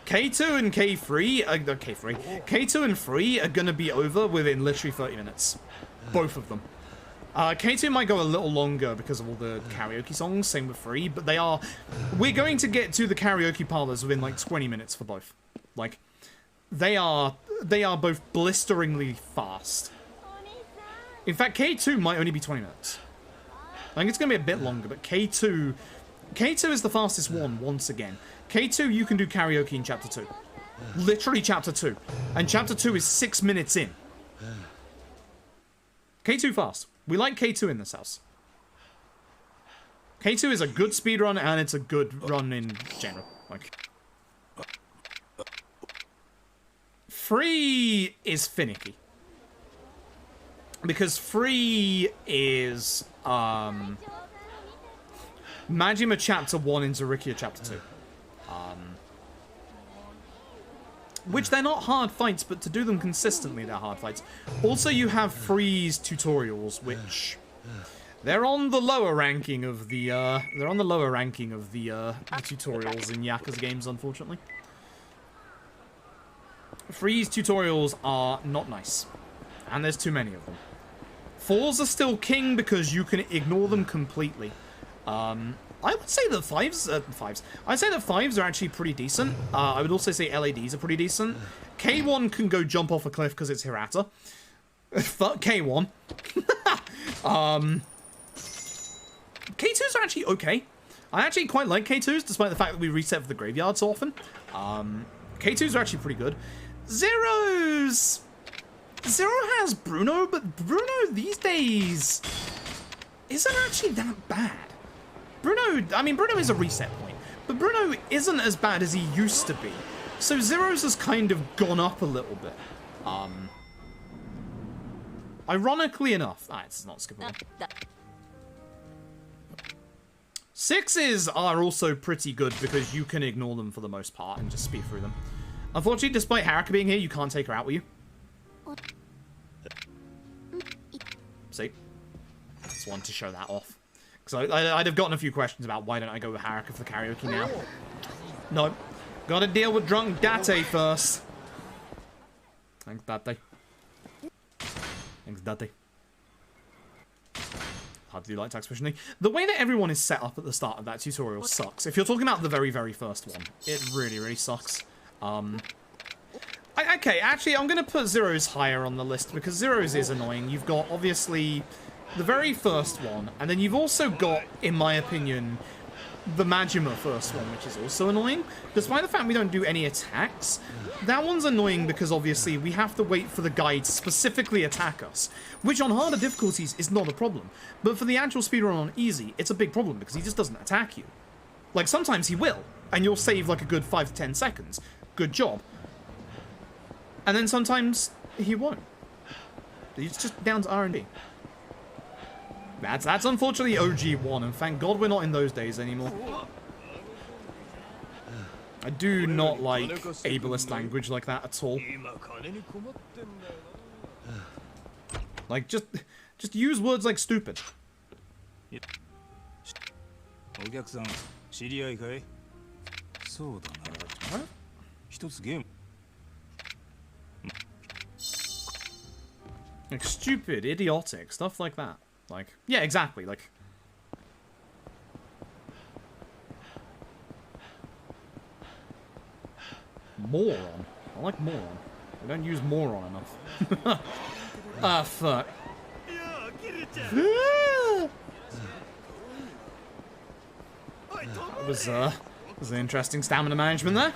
K2 and K3, K2 and 3 are going to be over within literally 30 minutes. Both of them. K2 might go a little longer because of all the karaoke songs, same with 3, but they are... We're going to get to the karaoke parlors within like 20 minutes for both. Like, they are both blisteringly fast. In fact, K2 might only be 20 minutes. I think it's going to be a bit longer, but K2 is the fastest one once again. K2, you can do karaoke in Chapter 2. Literally Chapter 2. And Chapter 2 is 6 minutes in. K2 fast. We like K2 in this house. K2 is a good speedrun, and it's a good run in general. Like, 3 is finicky. Because 3 is, Majima Chapter 1 into Rikia Chapter 2. Which they're not hard fights, but to do them consistently, they're hard fights. Also, you have 3's tutorials, which... They're on the lower ranking of the, tutorials in Yakuza games, unfortunately. 3's tutorials are not nice. And there's too many of them. 4's are still king because you can ignore them completely. I would say that 5's... I'd say that 5's are actually pretty decent. I would also say LADs are pretty decent. K1 can go jump off a cliff because it's Hirata. Fuck K1. K2's are actually okay. I actually quite like K2's, despite the fact that we reset for the graveyard so often. K2's are actually pretty good. Zero has Bruno, but Bruno these days isn't actually that bad. Bruno is a reset point, but Bruno isn't as bad as he used to be. So Zero's has kind of gone up a little bit. Ironically enough, it's not skippable. 6s are also pretty good because you can ignore them for the most part and just speed through them. Unfortunately, despite Haruka being here, you can't take her out with you. See? Just wanted to show that off. Because I'd have gotten a few questions about why don't I go with Haruka for karaoke now. No. Gotta deal with drunk Date first. Thanks, Date. Thanks, Date. Hard to do light text proficiently. The way that everyone is set up at the start of that tutorial sucks. If you're talking about the very, very first one, it really, really sucks. Okay, actually, I'm going to put Zero's higher on the list because Zero's is annoying. You've got, obviously, the very first one, and then you've also got, in my opinion, the Majima first one, which is also annoying. Despite the fact we don't do any attacks, that one's annoying because, obviously, we have to wait for the guy to specifically attack us, which on harder difficulties is not a problem. But for the actual speedrun on easy, it's a big problem because he just doesn't attack you. Like, sometimes he will, and you'll save, like, a good 5 to 10 seconds. Good job. And then sometimes he won't. It's just down to R&D. That's unfortunately OG1, and thank God we're not in those days anymore. I do not like ableist language like that at all. Like, just use words like stupid. Like, stupid, idiotic, stuff like that. Like, yeah, exactly, like... Moron. I like moron. I don't use moron enough. Ah, fuck. That was an interesting stamina management there.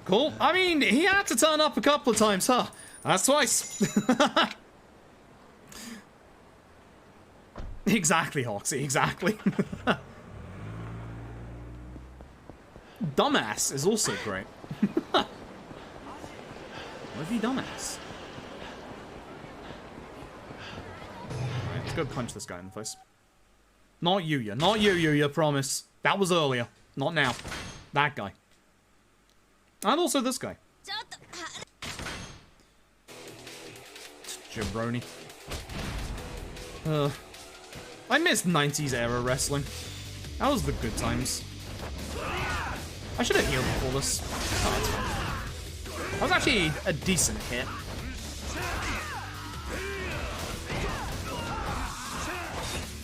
Cool. I mean, he had to turn up a couple of times, huh? That's twice. Exactly, Hoxie, exactly. Dumbass is also great. What if he dumbass? Alright, let's go punch this guy in the face. Not Yuya, not you, promise. That was earlier, not now. That guy. And also this guy. Jabroni. I missed 90s era wrestling. That was the good times. I should have healed before this. Oh, that's fine. That was actually a decent hit.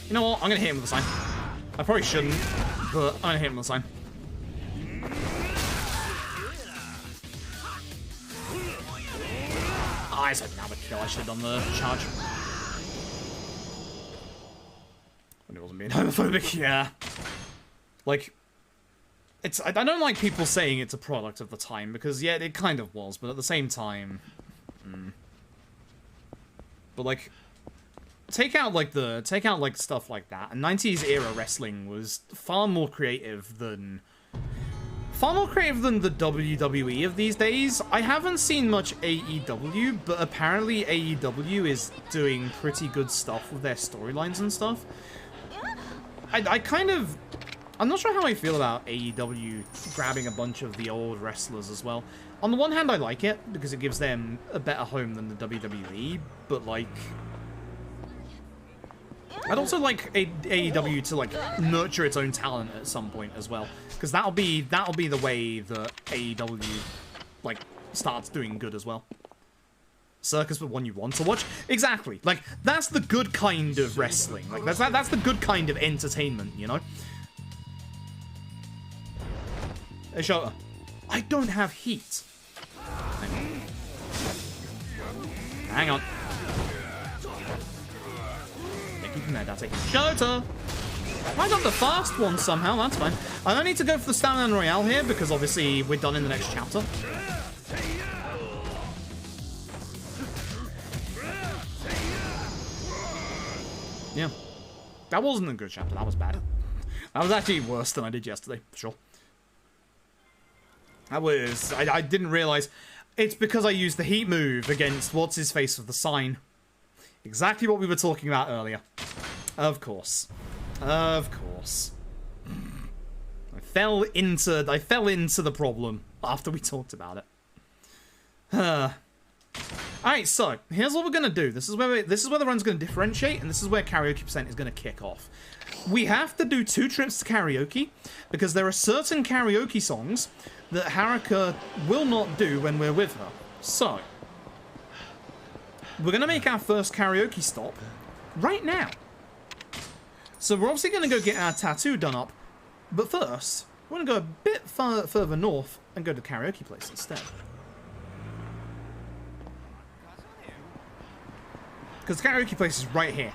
You know what? I'm gonna hit him with a sign. I probably shouldn't, but I'm gonna hit him with a sign. Oh, I said now the kill. I should have done the charge. When it wasn't being homophobic, yeah. Like, it's I don't like people saying it's a product of the time because yeah, it kind of was, but at the same time, but like, take out stuff like that. And 90s era wrestling was far more creative than the WWE of these days. I haven't seen much AEW, but apparently AEW is doing pretty good stuff with their storylines and stuff. I'm not sure how I feel about AEW grabbing a bunch of the old wrestlers as well. On the one hand, I like it, because it gives them a better home than the WWE, but, like... I'd also like AEW to, like, nurture its own talent at some point as well, because that'll be the way that AEW, like, starts doing good as well. Circus, but one you want to watch? Exactly. Like, that's the good kind of wrestling. Like, that's the good kind of entertainment, you know? Hey, Shota. I don't have heat. Hang on. Yeah, keep him there, Date. Shota! I got the fast one somehow, that's fine. I don't need to go for the Stamina Royale here, because obviously we're done in the next chapter. Yeah. That wasn't a good chapter, that was bad. That was actually worse than I did yesterday, for sure. That was... I didn't realise... It's because I used the heat move against what's-his-face with the sign. Exactly what we were talking about earlier. Of course. Of course. fell into the problem after we talked about it. Alright, so here's what we're gonna do. This is where the run's gonna differentiate, and this is where karaoke percent is gonna kick off. We have to do 2 trips to karaoke because there are certain karaoke songs that Haruka will not do when we're with her. So we're gonna make our first karaoke stop right now. So we're obviously gonna go get our tattoo done up, but first we're gonna go a bit further north and go to the karaoke place instead. Because the karaoke place is right here.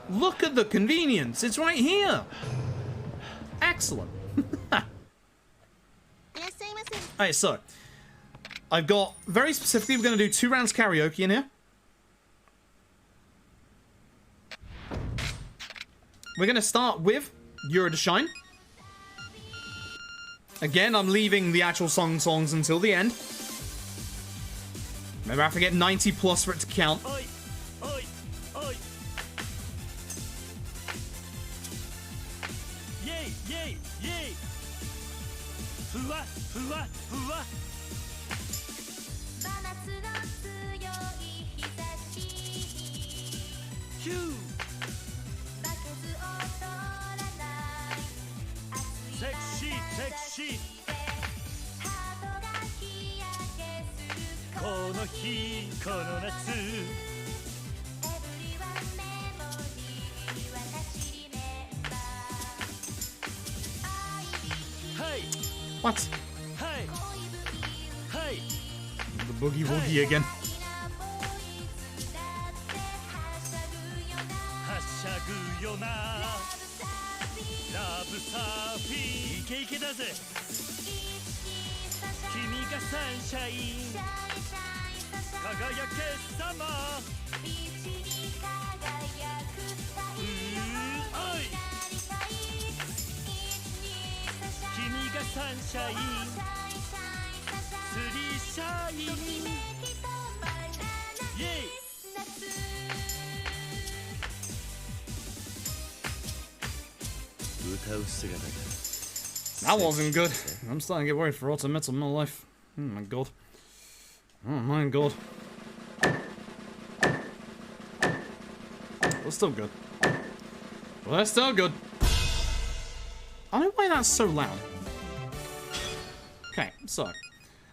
Look at the convenience. It's right here. Excellent. Alright, so I've got, very specifically, we're going to do 2 rounds karaoke in here. We're going to start with Euro to Shine. Again, I'm leaving the actual songs until the end. Remember, I have to get 90 plus for it to count. Oi, oi, oi. Yay, yay, yay. Fuwa, fuwa, fuwa. Phew. Sexy, sexy. この日この夏 What? Hey, hey. The boogie woogie again. はしゃぐよなラブサーフィンイケイケだぜ君がサンシャイン輝け様おい君がサンシャインスリーシャインイェイ That wasn't good. I'm starting to get worried for Autometal in my life. Oh my god. Oh my god. But still good. Well, that's still good. I don't know why that's so loud. Okay, so.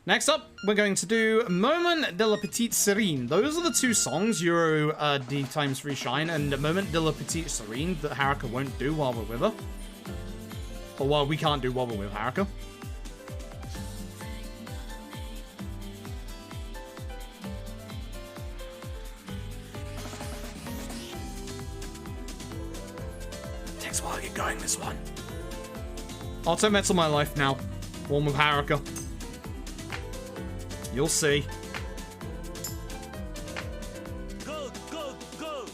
Next up, we're going to do Moment de la Petite Sirene. Those are the 2 songs, Euro D times 3 Shine, and Moment de la Petite Sirene, that Haruka won't do while we're with her. Or while we can't do while we're with Haruka. Takes a while to get going, this one. Autometal my life now. One with Haruka. You'll see. Go, go, go.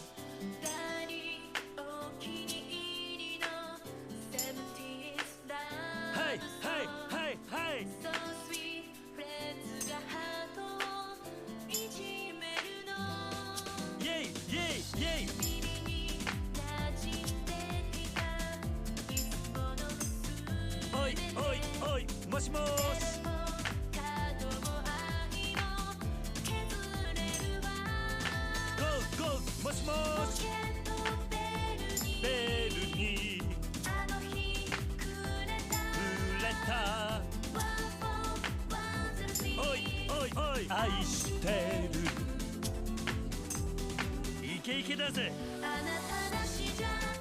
Hey, hey, hey, hey. Yay, yay, yay. Oi, oi, oi. Moshi moshi. Go, go, moshi moshi. ベルに触れたおいおいおい愛してるイケイケだぜ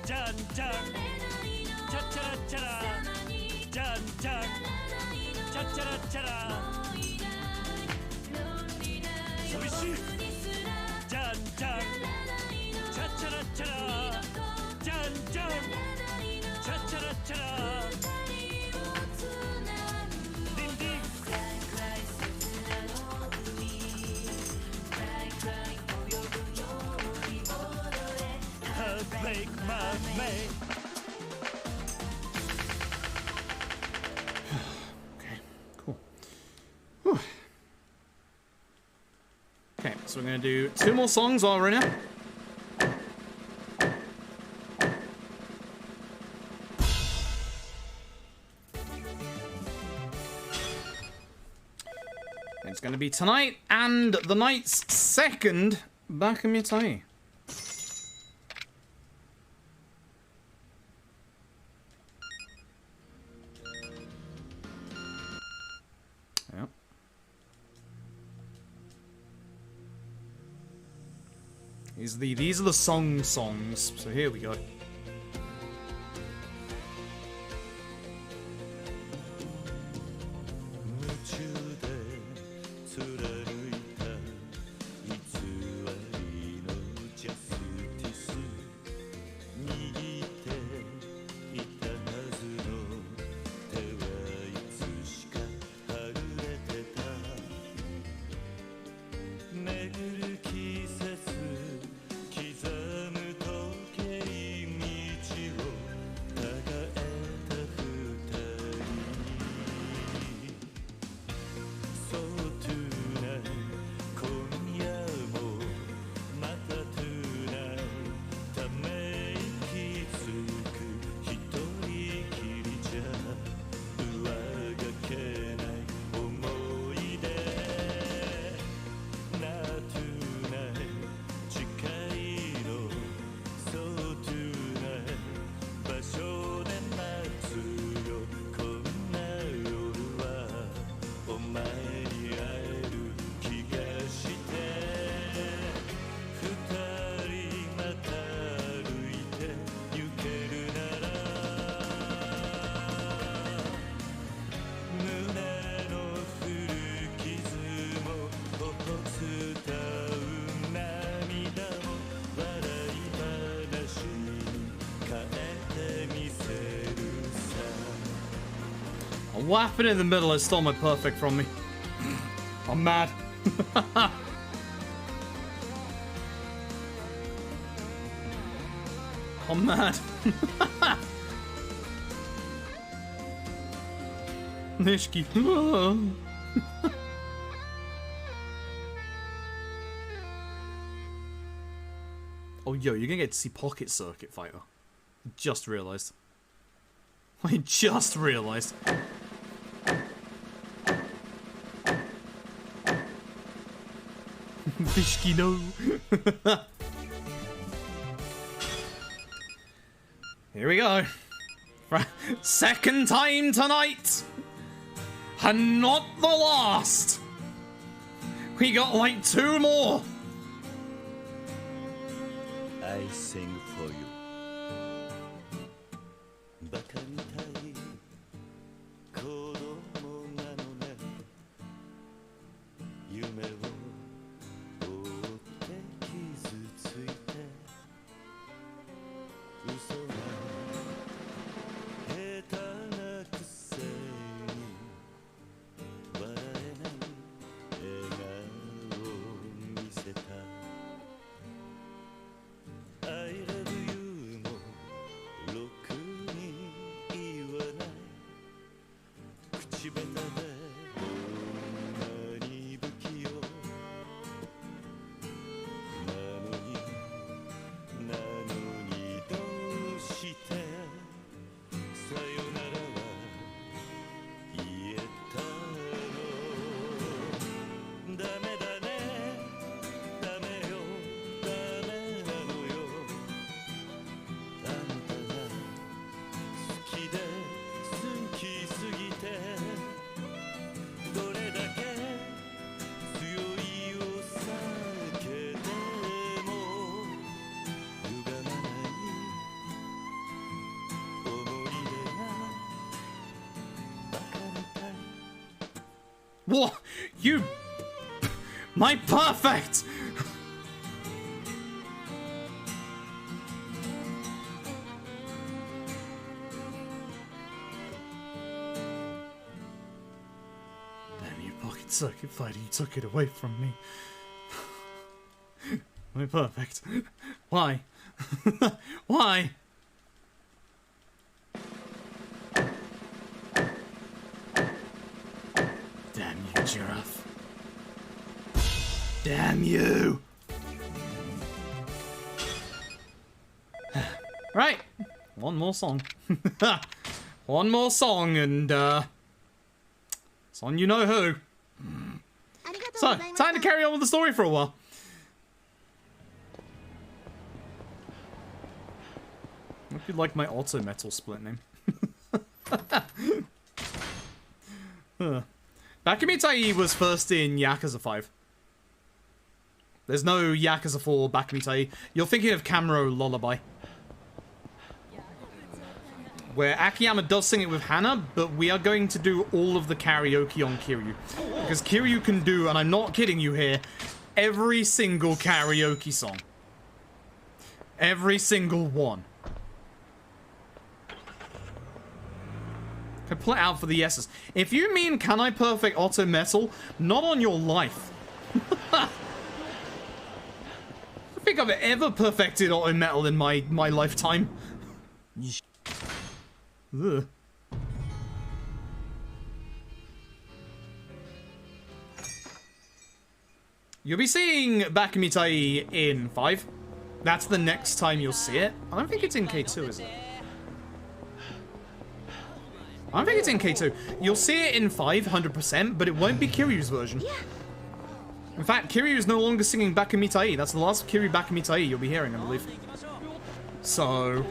じゃんじゃんチャッチャラチャラじゃんじゃんチャッチャラチャラ寂しいじゃんじゃんチャッチャラチャラじゃんじゃんチャッチャラチャラディンディン Break my man. Okay, cool. Whew. Okay, so we're gonna do 2 more songs, Arena. It's going to be tonight and the night's second Bakamitai. Yep. These are the songs, so here we go. 'What happened in the middle? It stole my perfect from me. I'm mad. I'm mad. Nishiki. Oh, yo, you're gonna get to see Pocket Circuit Fighter. Just realized. I just realized. Fishki, no. Here we go. Second time tonight. And not the last. We got like 2 more. I sing for you. バカみたい子供なのね夢を追って傷ついて嘘が下手なくせに笑えない笑顔を見せたI love you もろくに言わない口下手で女に不器用なのにどうしてさよならは言えたのダメだねダメよダメなのよあんたが好きで好きすぎてどれだけ強いお酒でも歪まない思い出がバカみたい What? You... My perfect! Damn you, Pocket Circuit Fighter, you took it away from me. My perfect. Why? Why? Damn you, giraffe. Damn you! Right, one more song. One more song, and it's on you know who. So, time to carry on with the story for a while. Hope you like my auto metal split name. Bakumitai was first in Yakuza 5. There's no Yakuza 4 Bakumitai. You're thinking of Camero Lullaby, where Akiyama does sing it with Hana, but we are going to do all of the karaoke on Kiryu. Because Kiryu can do, and I'm not kidding you here, every single karaoke song. Every single one. I pull it out for the yeses. If you mean, can I perfect auto metal? Not on your life. I don't think I've ever perfected auto metal in my lifetime. Ugh. You'll be seeing Bakumitai in 5. That's the next time you'll see it. I don't think it's in K2, is it? I don't think it's in K2. You'll see it in 5, 100%, but it won't be Kiryu's version. In fact, Kiryu is no longer singing Bakumitai. That's the last Kiryu Bakumitai you'll be hearing, I believe. So,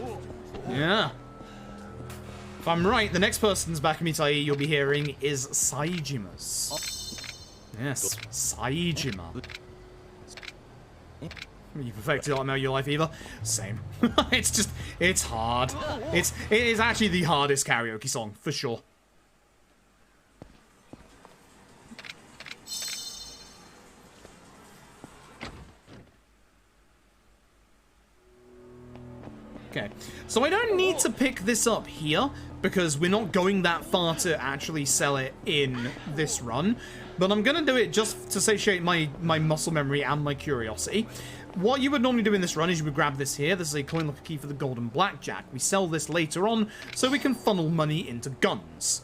yeah. If I'm right, the next person's Bakumitai you'll be hearing is Saijima's. Yes, Saijima. You perfected Auto Metal your life either? Same. it's hard. It is actually the hardest karaoke song, for sure. Okay, so I don't need to pick this up here, because we're not going that far to actually sell it in this run, but I'm gonna do it just to satiate my muscle memory and my curiosity. What you would normally do in this run is you would grab this here. This is a coin locker key for the golden blackjack. We sell this later on, so we can funnel money into guns.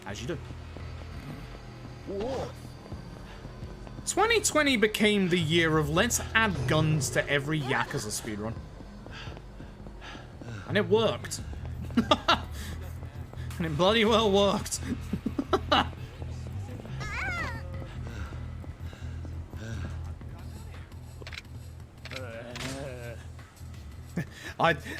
As you do. 2020 became the year of let's add guns to every Yakuza speedrun. And it worked. And it bloody well worked.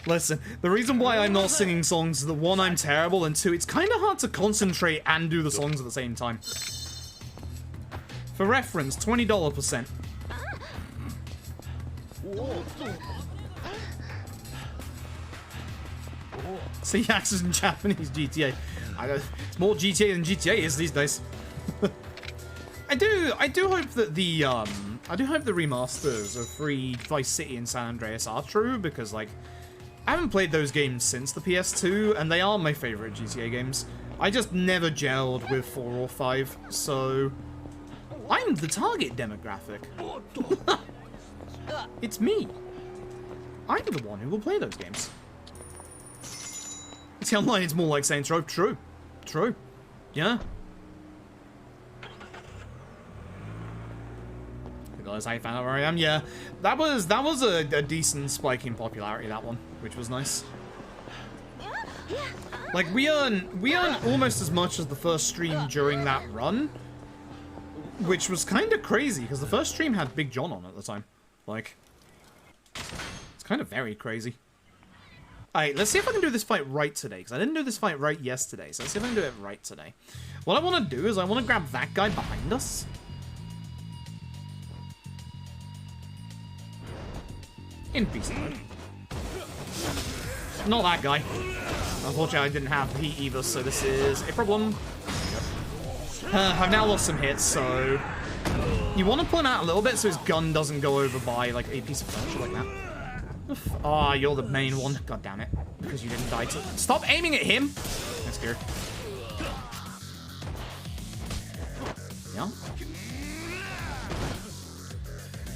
Listen, the reason why I'm not singing songs is that 1, I'm terrible, and 2, it's kind of hard to concentrate and do the songs at the same time. For reference, $20%. See, Yakuza's in Japanese GTA. It's more GTA than GTA is these days. I do hope that the remasters of Free Vice City and San Andreas are true, because like I haven't played those games since the PS2, and they are my favorite GTA games. I just never gelled with 4 or 5, so I'm the target demographic. It's me. I'm the one who will play those games. See, online it's more like Saints Row. True. True. Yeah. Guys, I found out where I am. Yeah, that was a decent spike in popularity, that one, which was nice. Like we earn almost as much as the first stream during that run, which was kind of crazy because the first stream had Big John on at the time. Like, it's kind of very crazy. Alright, let's see if I can do this fight right today, because I didn't do this fight right yesterday, so let's see if I can do it right today. What I want to do is I want to grab that guy behind us. In beast mode. Not that guy. Unfortunately, I didn't have the heat either, so this is a problem. I've now lost some hits, so you want to pull him out a little bit so his gun doesn't go over by like a piece of furniture like that. Ah, oh, you're the main one. God damn it. Because you didn't die to... Stop aiming at him! That's good. Yeah.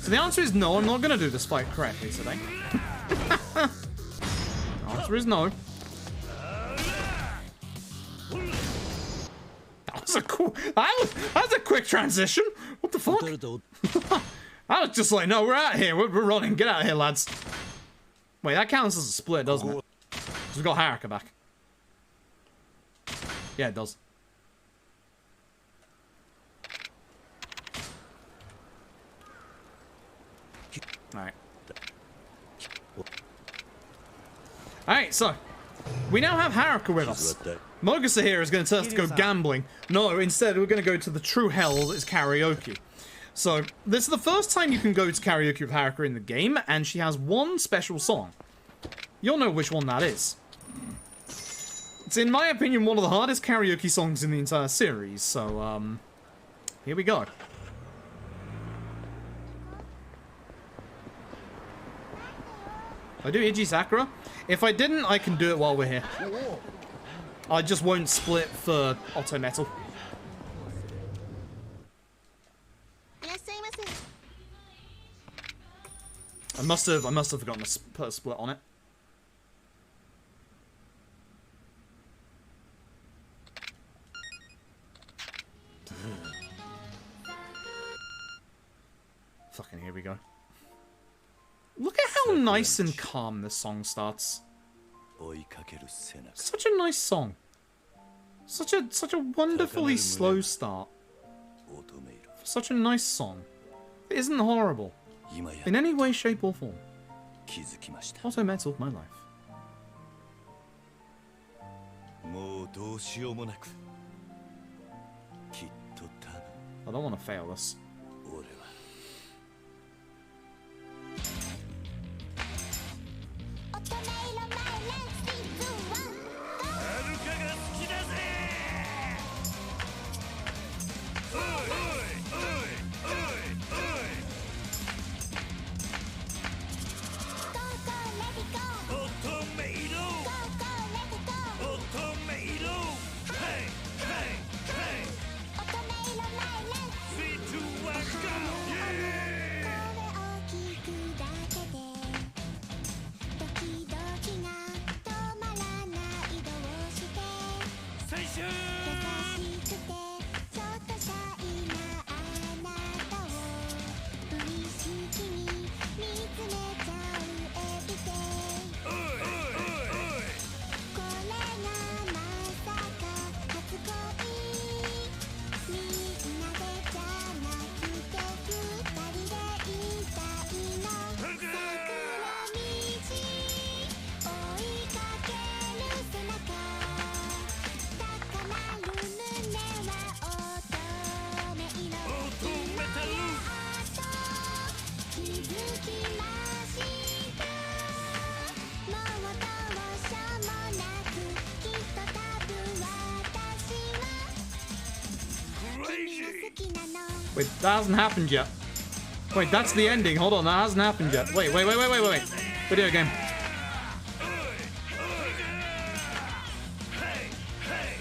So the answer is no, I'm not going to do this fight correctly today. The answer is no. That was a cool... That was a quick transition. What the fuck? I was just like, no, we're out of here. We're running. Get out of here, lads. Wait, that counts as a split, doesn't it? Because we've got Haruka back. Yeah, it does. Alright. Alright, so. We now have Haruka with us. Mogusa here is going to tell us to go gambling. No, instead we're going to go to the true hell that is karaoke. So, this is the first time you can go to karaoke with Haruka in the game, and she has one special song. You'll know which one that is. It's, in my opinion, one of the hardest karaoke songs in the entire series, so, here we go. I do Iji Sakura? If I didn't, I can do it while we're here. I just won't split for Auto Metal. I must have forgotten to put a split on it. Fucking here we go. Look at how nice and calm this song starts. Such a nice song. Such a wonderfully slow start. Such a nice song. It isn't horrible. In any way, shape, or form. Auto Metal, my life. I don't want to fail this. Wait, that hasn't happened yet. Wait, that's the ending. Hold on, that hasn't happened yet. Wait. Video game.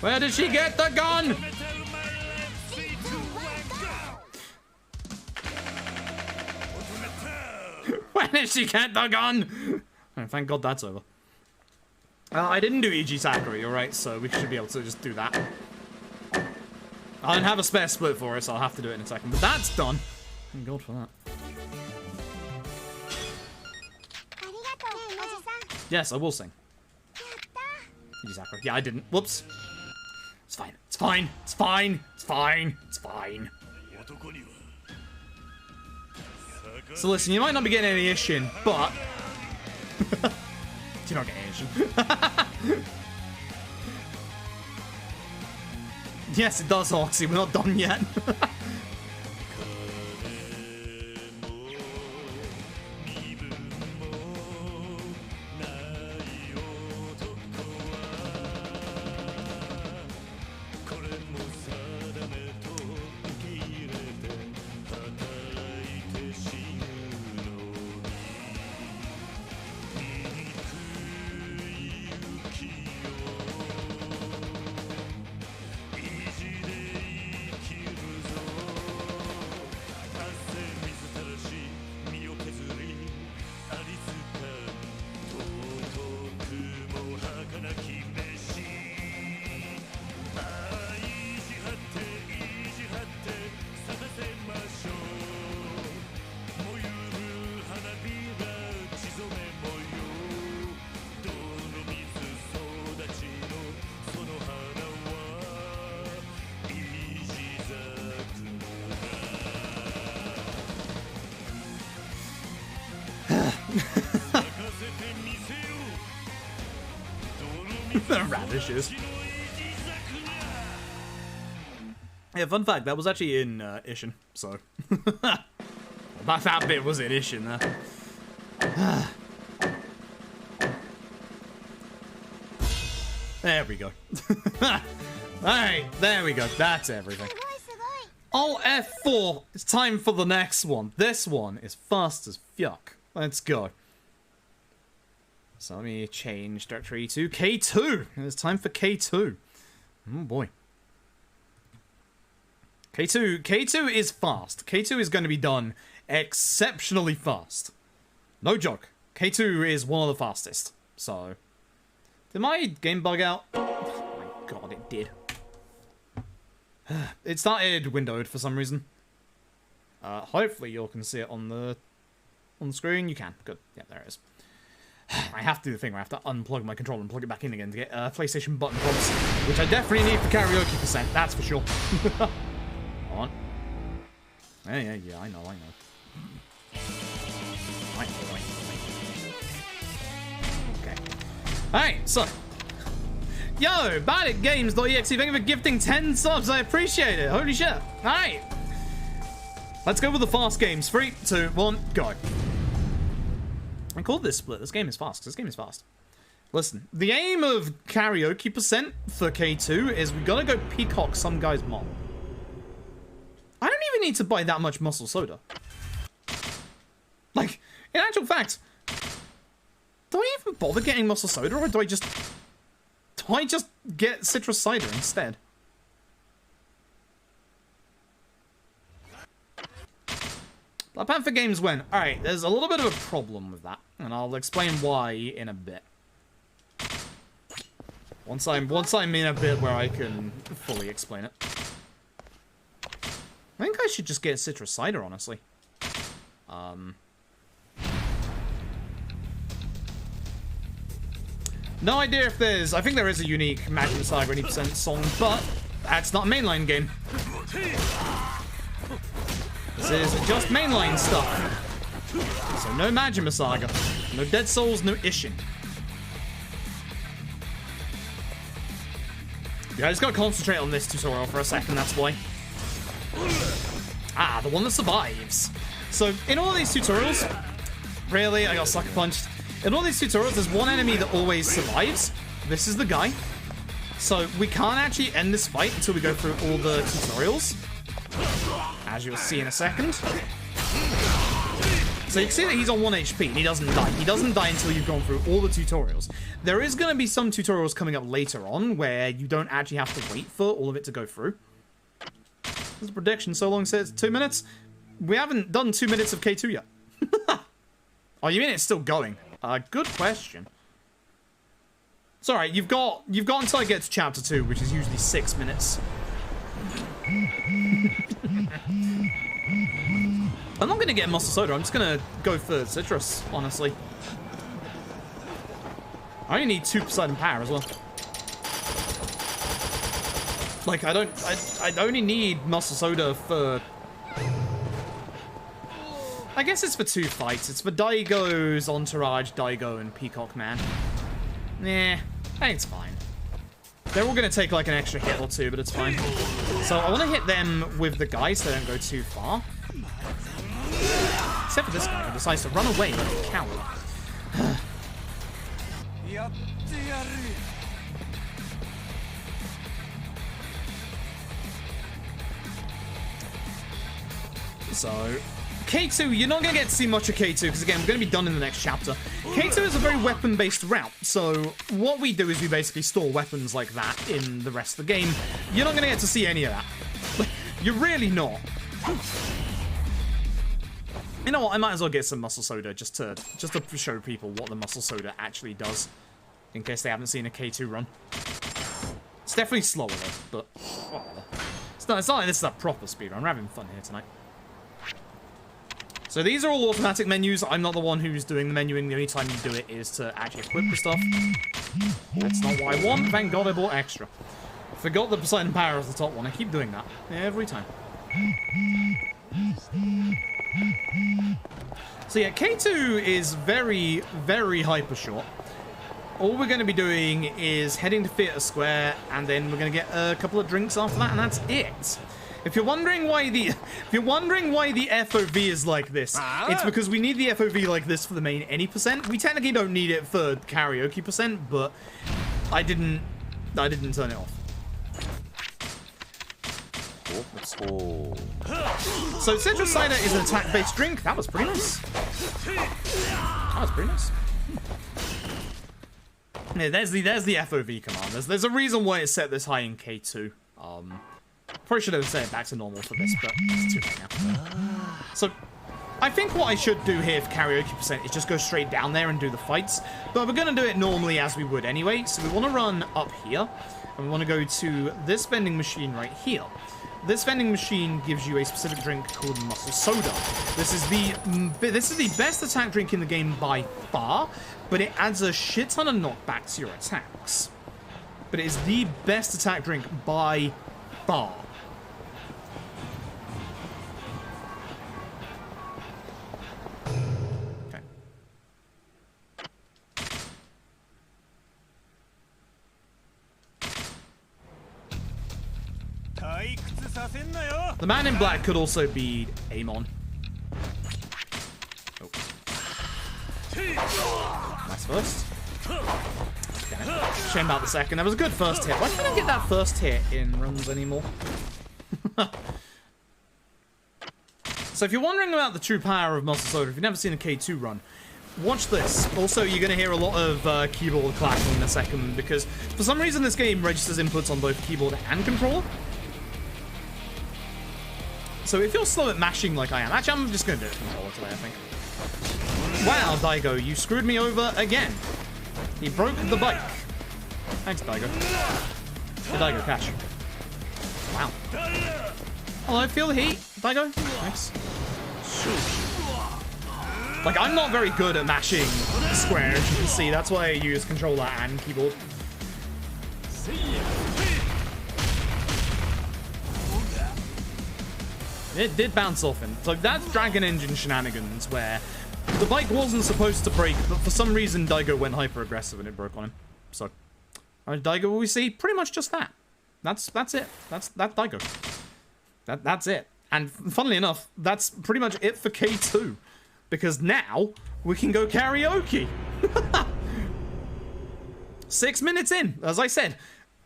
Where did she get the gun? Where did she get the gun? Oh, thank God that's over. I didn't do Iji Sakura, you're right, so we should be able to just do that. I don't have a spare split for it, so I'll have to do it in a second. But that's done. Thank God for that. Yes, I will sing. Iji Sakura. Yeah, I didn't. Whoops. It's fine. It's fine. It's fine. It's fine. It's fine. So listen, you might not be getting any Ishin, but... You're not getting Ishin. Yes, it does, Oxy. We're not done yet. Radishes. Yeah, fun fact, that was actually in Ishin, so... that bit was in Ishin there. There we go. Alright, there we go. That's everything. Alt F4. It's time for the next one. This one is fast as fuck. Let's go. So let me change directory to K2. It's time for K2. Oh boy. K2 is fast. K2 is going to be done exceptionally fast. No joke. K2 is one of the fastest. So, did my game bug out? Oh my god, it did. It started windowed for some reason. Hopefully you all can see it on the screen. You can. Good. Yeah, there it is. I have to do the thing where I have to unplug my controller and plug it back in again to get PlayStation button prompts, which I definitely need for Karaoke percent. That's for sure. On. Yeah, I know. Okay. Alright, so. Yo, baditgames.exe, thank you for gifting 10 subs. I appreciate it. Holy shit. Alright. Let's go with the fast games. 3, 2, 1, go. I called this split. This game is fast. This game is fast. Listen, the aim of Karaoke percent for K2 is we gotta go peacock some guy's mom. I don't even need to buy that much muscle soda. Like, in actual fact, do I even bother getting muscle soda, or do I just get citrus cider instead? Black Panther games win. Alright, there's a little bit of a problem with that, and I'll explain why in a bit. Once I'm in a bit where I can fully explain it. I think I should just get citrus cider, honestly. No idea if there's... I think there is a unique Magic Saga 80% song, but that's not a mainline game. This is just mainline stuff. So no Majima Saga. No Dead Souls, no Ishin. Yeah, I just gotta concentrate on this tutorial for a second, that's why. Ah, the one that survives. So, in all these tutorials... Really? I got sucker punched. In all these tutorials, there's one enemy that always survives. This is the guy. So, we can't actually end this fight until we go through all the tutorials. As you'll see in a second. So you can see that he's on 1 HP and he doesn't die. He doesn't die until you've gone through all the tutorials. There is going to be some tutorials coming up later on where you don't actually have to wait for all of it to go through. There's a prediction. So long says 2 minutes. We haven't done 2 minutes of K2 yet. Oh, you mean it's still going? Good question. It's alright, you've got until I get to chapter 2, which is usually 6 minutes. I'm not gonna get muscle soda, I'm just gonna go for citrus, honestly. I only need 2% in power as well. Like, I only need muscle soda for... I guess it's for 2 fights. It's for Daigo's Entourage, Daigo, and Peacock Man. Nah, I think it's fine. They're all going to take like an extra hit or 2, but it's fine. So I want to hit them with the guys so they don't go too far. Except for this guy who decides to run away like a coward. So... K2, you're not going to get to see much of K2, because again, we're going to be done in the next chapter. K2 is a very weapon-based route, so what we do is we basically store weapons like that in the rest of the game. You're not going to get to see any of that. You're really not. You know what, I might as well get some muscle soda just to show people what the muscle soda actually does, in case they haven't seen a K2 run. It's definitely slower though, but whatever. It's not like this is a proper speedrun. We're having fun here tonight. So these are all automatic menus. I'm not the one who's doing the menuing. The only time you do it is to actually equip the stuff. That's not what I want. Thank God I bought extra. Forgot the Poseidon Power was the top one. I keep doing that every time. So yeah, K2 is very, very hyper short. all we're going to be doing is heading to Theatre Square, and then we're going to get a couple of drinks after that, and that's it. If you're wondering why the FOV is like this, it's because we need the FOV like this for the main any %. We technically don't need it for karaoke %, but I didn't turn it off. So citrus cider is an attack-based drink. That was pretty nice. Yeah, there's the FOV command. There's a reason why it's set this high in K2. Probably should have set it back to normal for this, but it's too late now. So I think what I should do here for karaoke % is just go straight down there and do the fights. But we're going to do it normally as we would anyway. So we want to run up here, and we want to go to this vending machine right here. This vending machine gives you a specific drink called Muscle Soda. This is the best attack drink in the game by far, but it adds a shit ton of knockback to your attacks. But it is the best attack drink by far. Okay. The man in black could also be Amon. Oh. Nice first. Shame about the second. That was a good first hit. Why can't I get that first hit in runs anymore? So if you're wondering about the true power of Muscle Soda, if you've never seen a K2 run, watch this. Also, you're going to hear a lot of keyboard clacking in a second, because for some reason this game registers inputs on both keyboard and controller. So if you're slow at mashing like I am, actually I'm just going to do it with controller today, I think. Wow, Daigo, you screwed me over again. He broke the bike. Thanks, Daigo. Hey, Daigo, catch. Wow. Hello, feel the heat, Daigo. Thanks. Like, I'm not very good at mashing square, as you can see. That's why I use controller and keyboard. It did bounce off him. So that's Dragon Engine shenanigans, where the bike wasn't supposed to break, but for some reason Daigo went hyper-aggressive and it broke on him. So, Daigo, we see pretty much just that. That's it. That's Daigo. That's it. And funnily enough, that's pretty much it for K2. Because now, we can go karaoke. 6 minutes in. As I said,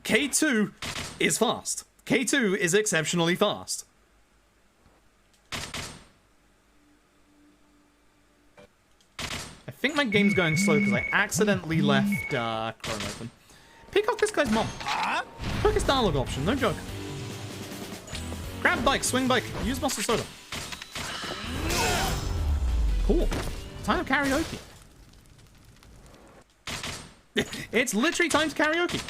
K2 is fast. K2 is exceptionally fast. I think my game's going slow because I accidentally left Chrome open. Pick up this guy's mom. Quickest dialogue option, no joke. Grab bike, swing bike, use Muscle Soda. Cool. Time to karaoke. It's literally time to karaoke.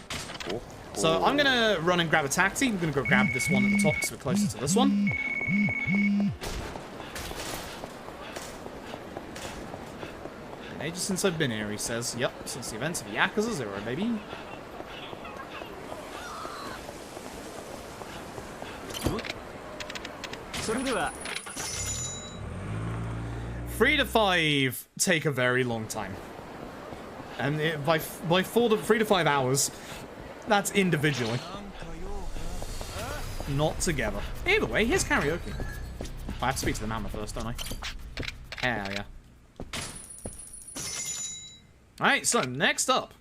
So I'm gonna run and grab a taxi. I'm gonna go grab this one at the top so we're closer to this one. Ages since I've been here, he says. Yep, since the events of Yakuza 0, baby. Three to 5 take a very long time. And by 3 to 5 hours, that's individually. Not together. Either way, here's karaoke. I have to speak to the mama first, don't I? Hell yeah. Alright, so next up,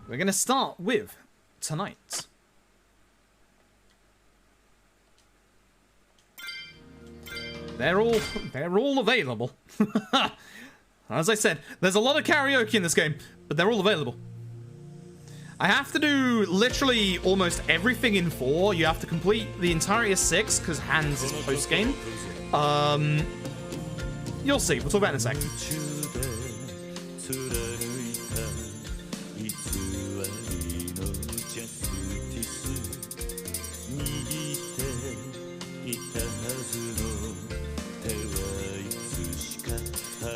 we're going to start with Tonight. They're all available. As I said, there's a lot of karaoke in this game, but they're all available. I have to do literally almost everything in 4. You have to complete the entirety of 6, because Hands is post-game. You'll see. We'll talk about it in a second.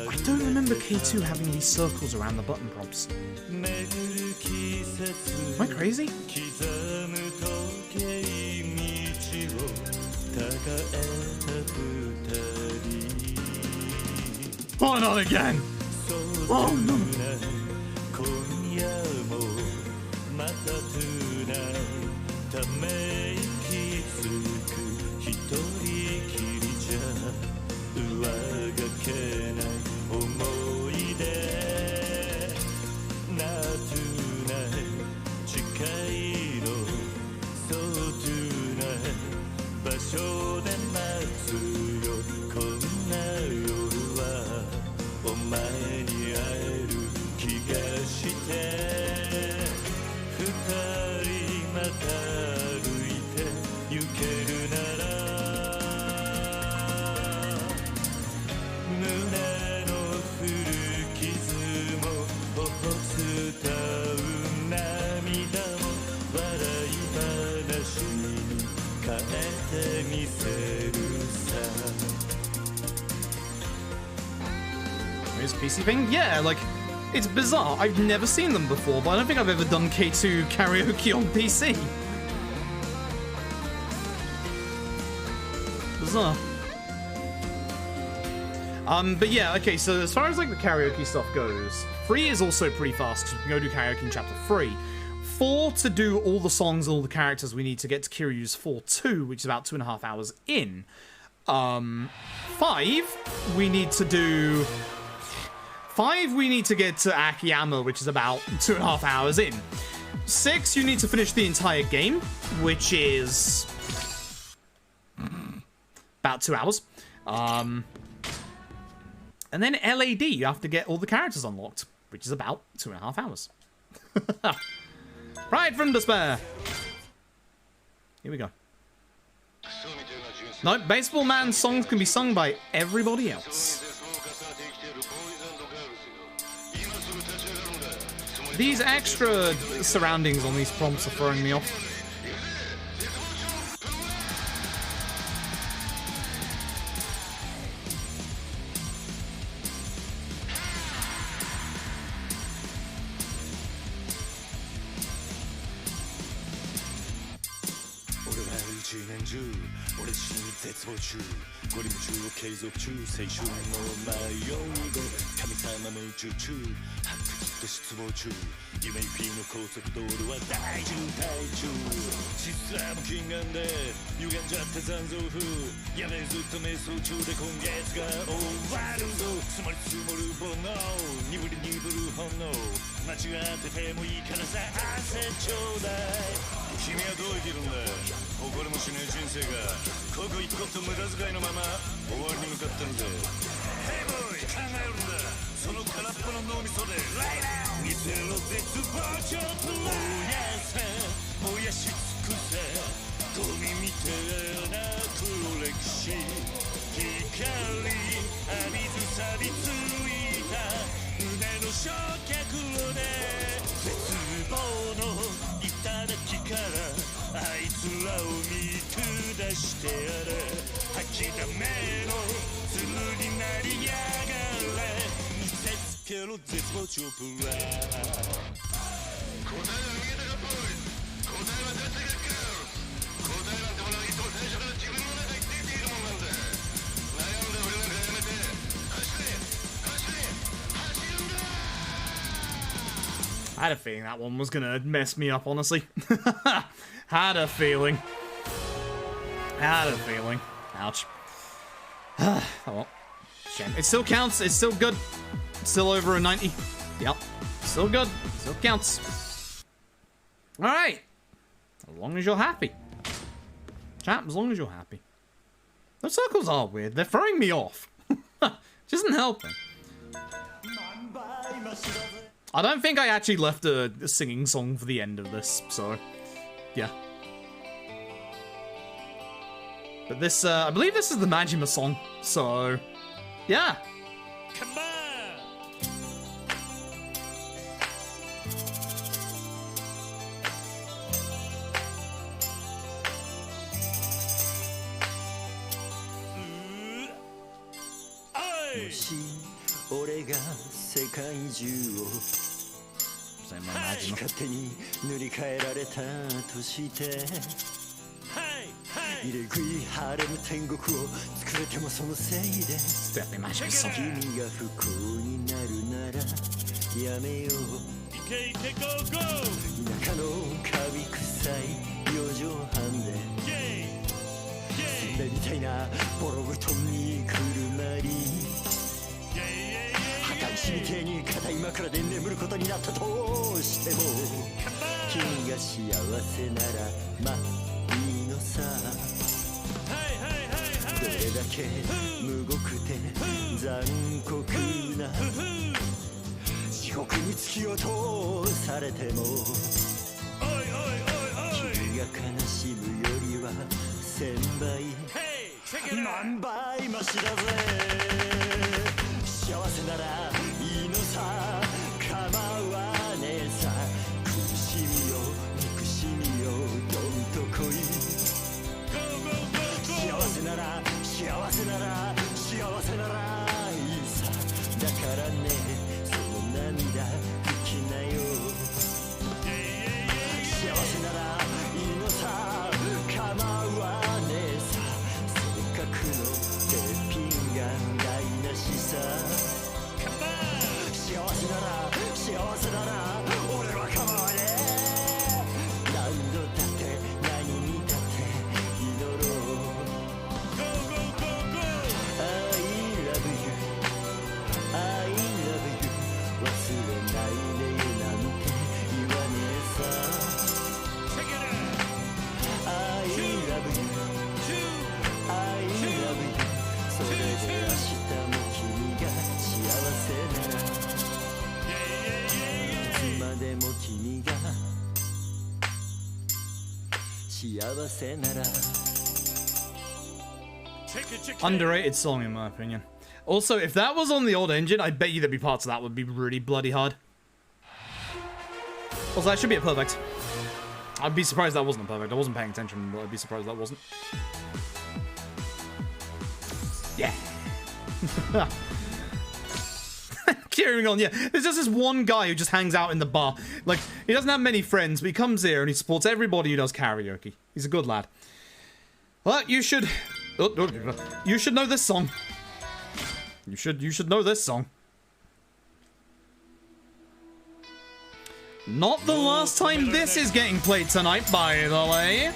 I don't remember K2 having these circles around the button prompts. Am I crazy? Oh, not again! トゥーナイ今夜もまたトゥーナイため息つく一人きりじゃ上がけない思い出なトゥーナイ近いのそうトゥーナイ場所で待つよこんな夜はお前に会える気がして二人また歩いて行けるなら胸の古傷も頬伝う涙も笑い話に変えてみせるさ This PC thing? Yeah, like, it's bizarre. I've never seen them before, but I don't think I've ever done K2 karaoke on PC. Bizarre. But yeah, okay, so as far as like the karaoke stuff goes, 3 is also pretty fast because we can go do karaoke in chapter 3. 4 to do all the songs and all the characters we need to get to Kiryu's 4-2, which is about 2.5 hours in. 5, we need to do... 5, we need to get to Akiyama, which is about 2.5 hours in. 6, you need to finish the entire game, which is... about 2 hours. And then LAD, you have to get all the characters unlocked, which is about 2.5 hours. Pride from Despair. Here we go. No, Baseball Man's songs can be sung by everybody else. These extra surroundings on these prompts are throwing me off. I had a feeling that one was gonna mess me up, honestly. Had a feeling. Had a feeling. Ouch. Oh well. Shame. It still counts. It's still good. It's still over a 90. Yep. Still good. Still counts. Alright. As long as you're happy. Chat, as long as you're happy. Those circles are weird. They're throwing me off. Just isn't helping. I don't think I actually left a singing song for the end of this, so yeah. But this, I believe this is the Majima song, so yeah. Come on! Same like Majima. 勝手に塗り替えられたとしてはいはい入れ食い晴れる天国を作れてもそのせいで Definitely magic song. 君が不幸になるならやめようイケイケゴーゴー田舎のカビ臭い4畳半でスンベみたいなボロ布団にくるまり墓石みてえに硬い枕で眠ることになったとしても君が幸せならまあいいのさどれだけ無極て残酷な地獄に突き落とされても君が悲しむよりは1000倍万倍マシだぜ幸せならいいのさ構わねえさ苦しみよ憎しみよどんと来い幸せなら幸せなら幸せならいいさだからねその涙拭きなよ幸せならいいのさ構わねえさせっかくのべっぴんが台無しさ幸せなら幸せなら俺は構わねえ何度だって何にだって祈ろう I love you I love you 忘れないでなんて言わねえさ I love you I love you それで明日も君が幸せならいつまでも君が幸せなら Underrated song in my opinion. Also, if that was on the old engine, I bet you there'd be parts of that would be really bloody hard. Also, that should be a perfect. I'd be surprised that wasn't a perfect. I wasn't paying attention, but I'd be surprised that wasn't. Yeah. Carrying on, yeah. There's just this one guy who just hangs out in the bar. Like, he doesn't have many friends, but he comes here and he supports everybody who does karaoke. He's a good lad. Well, you should... You should know this song. You should know this song. Not the last time this is getting played tonight, by the way.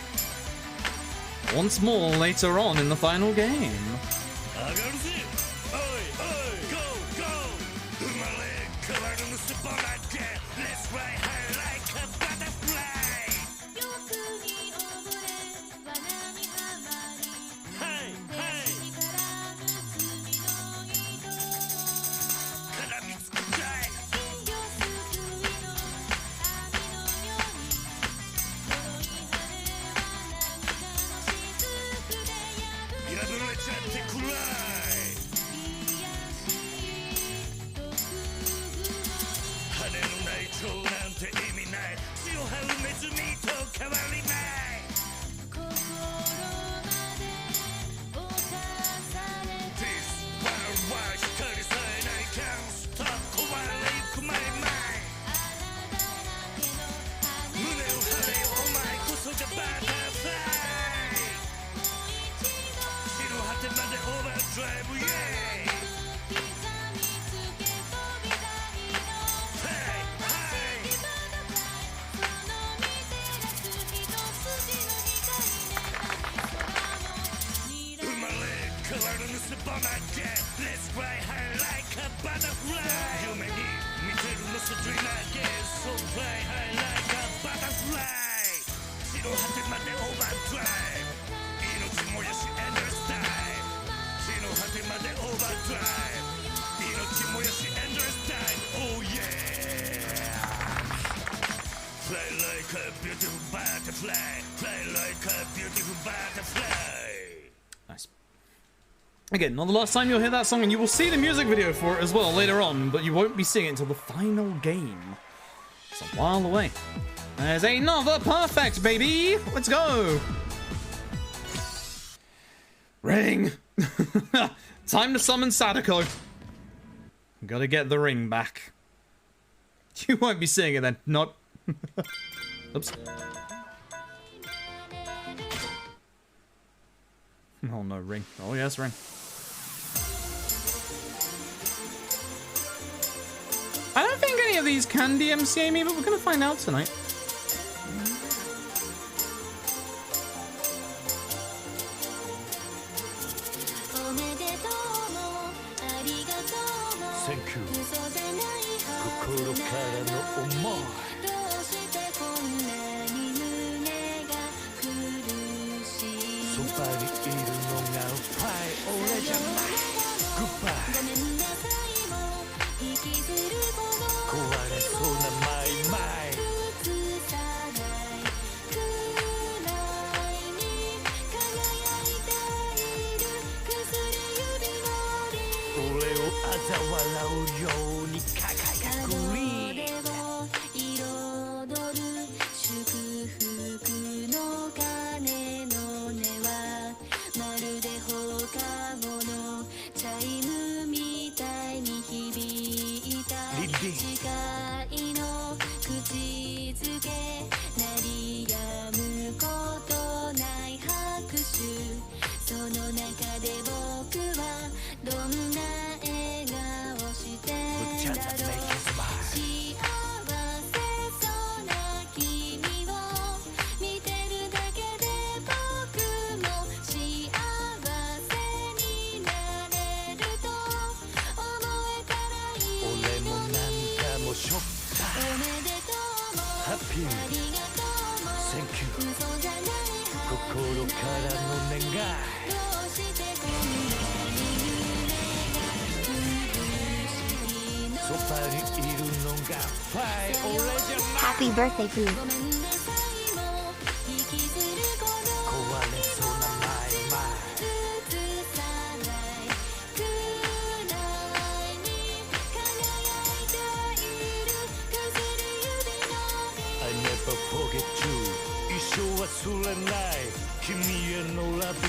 Once more later on in the final game. Nice. Again, not the last time you'll hear that song, and you will see the music video for it as well later on, but you won't be seeing it until the final game. It's a while away. There's another perfect, baby! Let's go! Ring! Time to summon Sadako. Gotta get the ring back. You won't be seeing it then. Not. Oops. Oh no, ring. Oh yes, ring. I don't think any of these can DMCA me, but we're gonna find out tonight. Thank you. 心からの思い。そばにいるのがファイ俺じゃない。Goodbye。壊れそうなマイマイ。俺を嘲笑うように輝くリーHappy birthday, food. I never forget you 一生忘れない君へのラブと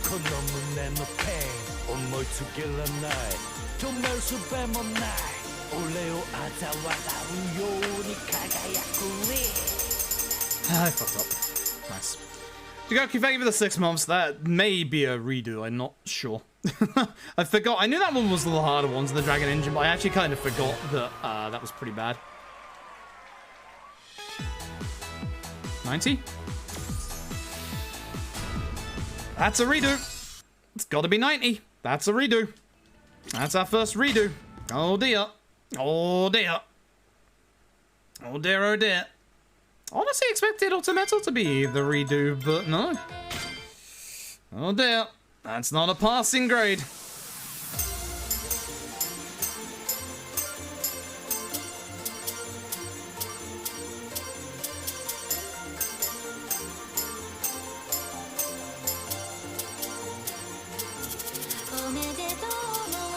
この胸のペン思いつけらない止める術もない俺を嘲笑うように輝くリ I fucked up. Nice. Yakuza, thank you for the 6 months. That may be a redo, I'm not sure. I forgot. I knew that one was the harder ones, the Dragon Engine, but I actually kind of forgot that that was pretty bad. 90? That's a redo. It's got to be 90. That's a redo. That's our first redo. Oh dear. Oh dear. Oh dear, oh dear. Honestly expected Autometal to be the redo, but no. Oh dear. That's not a passing grade.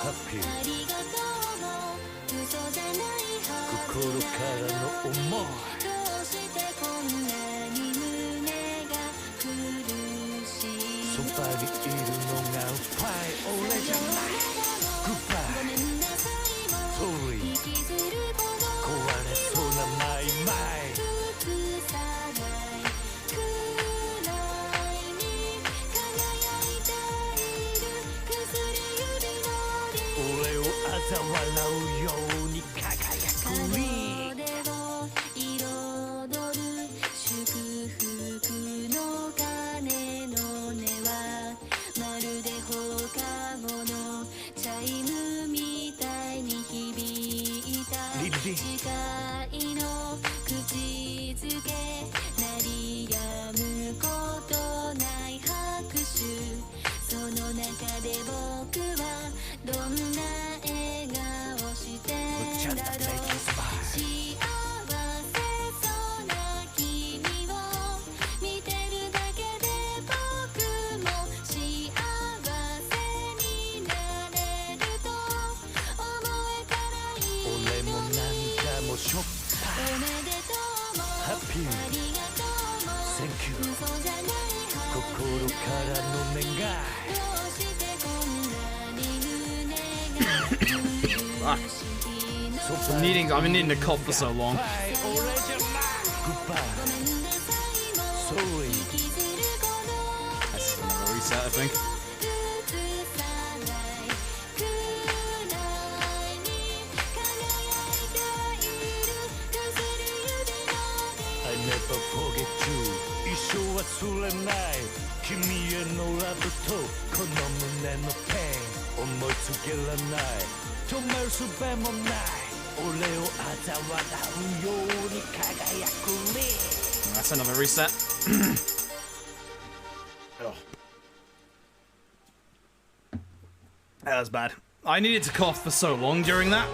Happy 心からの思いそばにいるのがファイ俺じゃない Goodbye Sorry 壊れそうなマイマイ俺を嘲笑うように輝くリーI've been needing to cough for so long. That's another reset, I think. I never forget you 一生忘れない君へのラブとこの胸のペン思いつけらない止める術もない俺を嘲笑うように輝くね That's another reset. Oh. That was bad. I needed to cough for so long during that.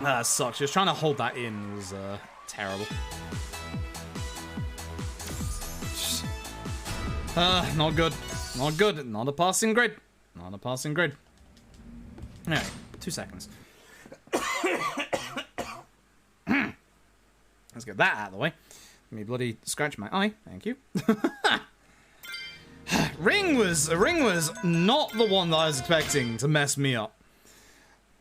That sucks. Just trying to hold that in was terrible. Not good. Not good. Not a passing grade. Not a passing grade. Alright, 2 seconds. Let's get that out of the way. Let me bloody scratch my eye. Thank you. Ring was not the one that I was expecting to mess me up.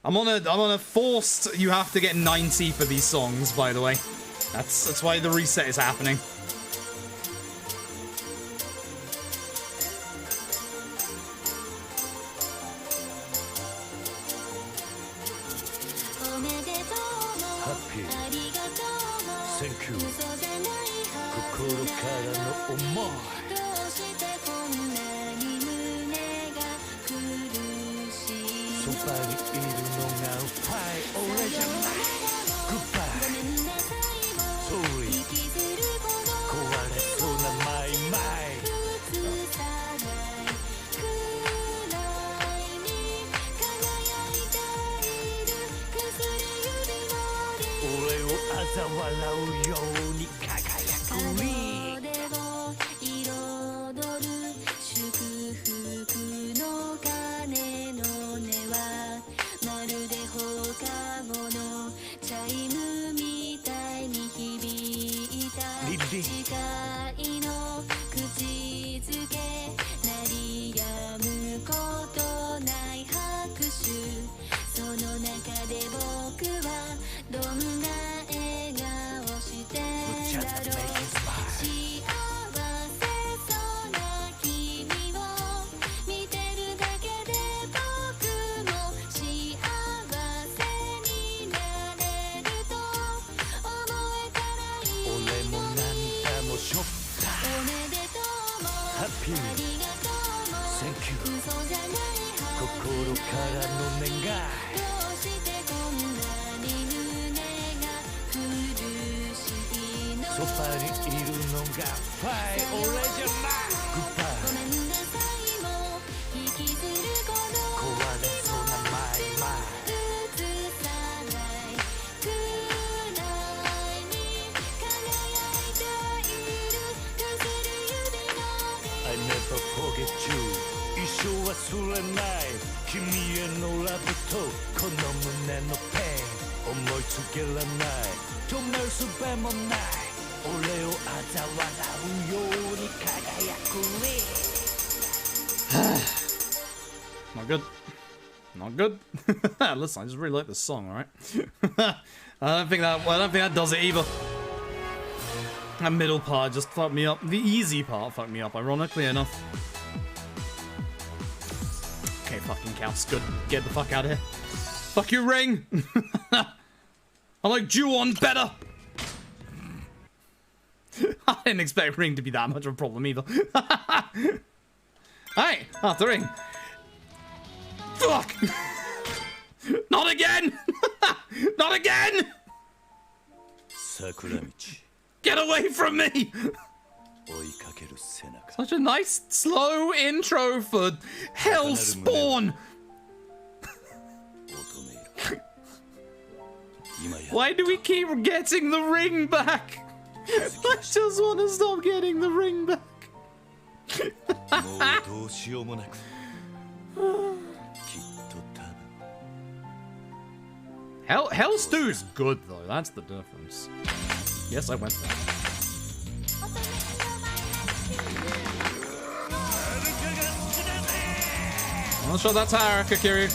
I'm on a forced. You have to get 90 for these songs, by the way. That's why the reset is happening. Happy Thank you 心からの思いそばにいるのがファイ俺じゃない Goodbye Sorry 壊れそうなマイマイ俺を嘲笑うように輝くに心からの願いそばにいるのがファイ俺じゃない Goodbye 壊れそうなマイマイI never forget you 一生忘れない君へのラブとこの胸のペン思いつけらない止める術もない俺を嘲笑うように輝くね Not good. Not good. Listen, I just really like this song, alright? I don't think that does it either. That middle part just fucked me up. The easy part fucked me up, ironically enough. Okay, fucking counts. Good. Get the fuck out of here. Fuck you, Ring! I like Ju-on better! I didn't expect Ring to be that much of a problem either. Hey, after Ring. Fuck! Not again! Not again! Get away from me! Such a nice, slow intro for Hell Spawn! Why do we keep getting the ring back? I just want to stop getting the ring back. Hell Stew's good though, that's the difference. Yes, I went there. I'll show that tire, Kakiri.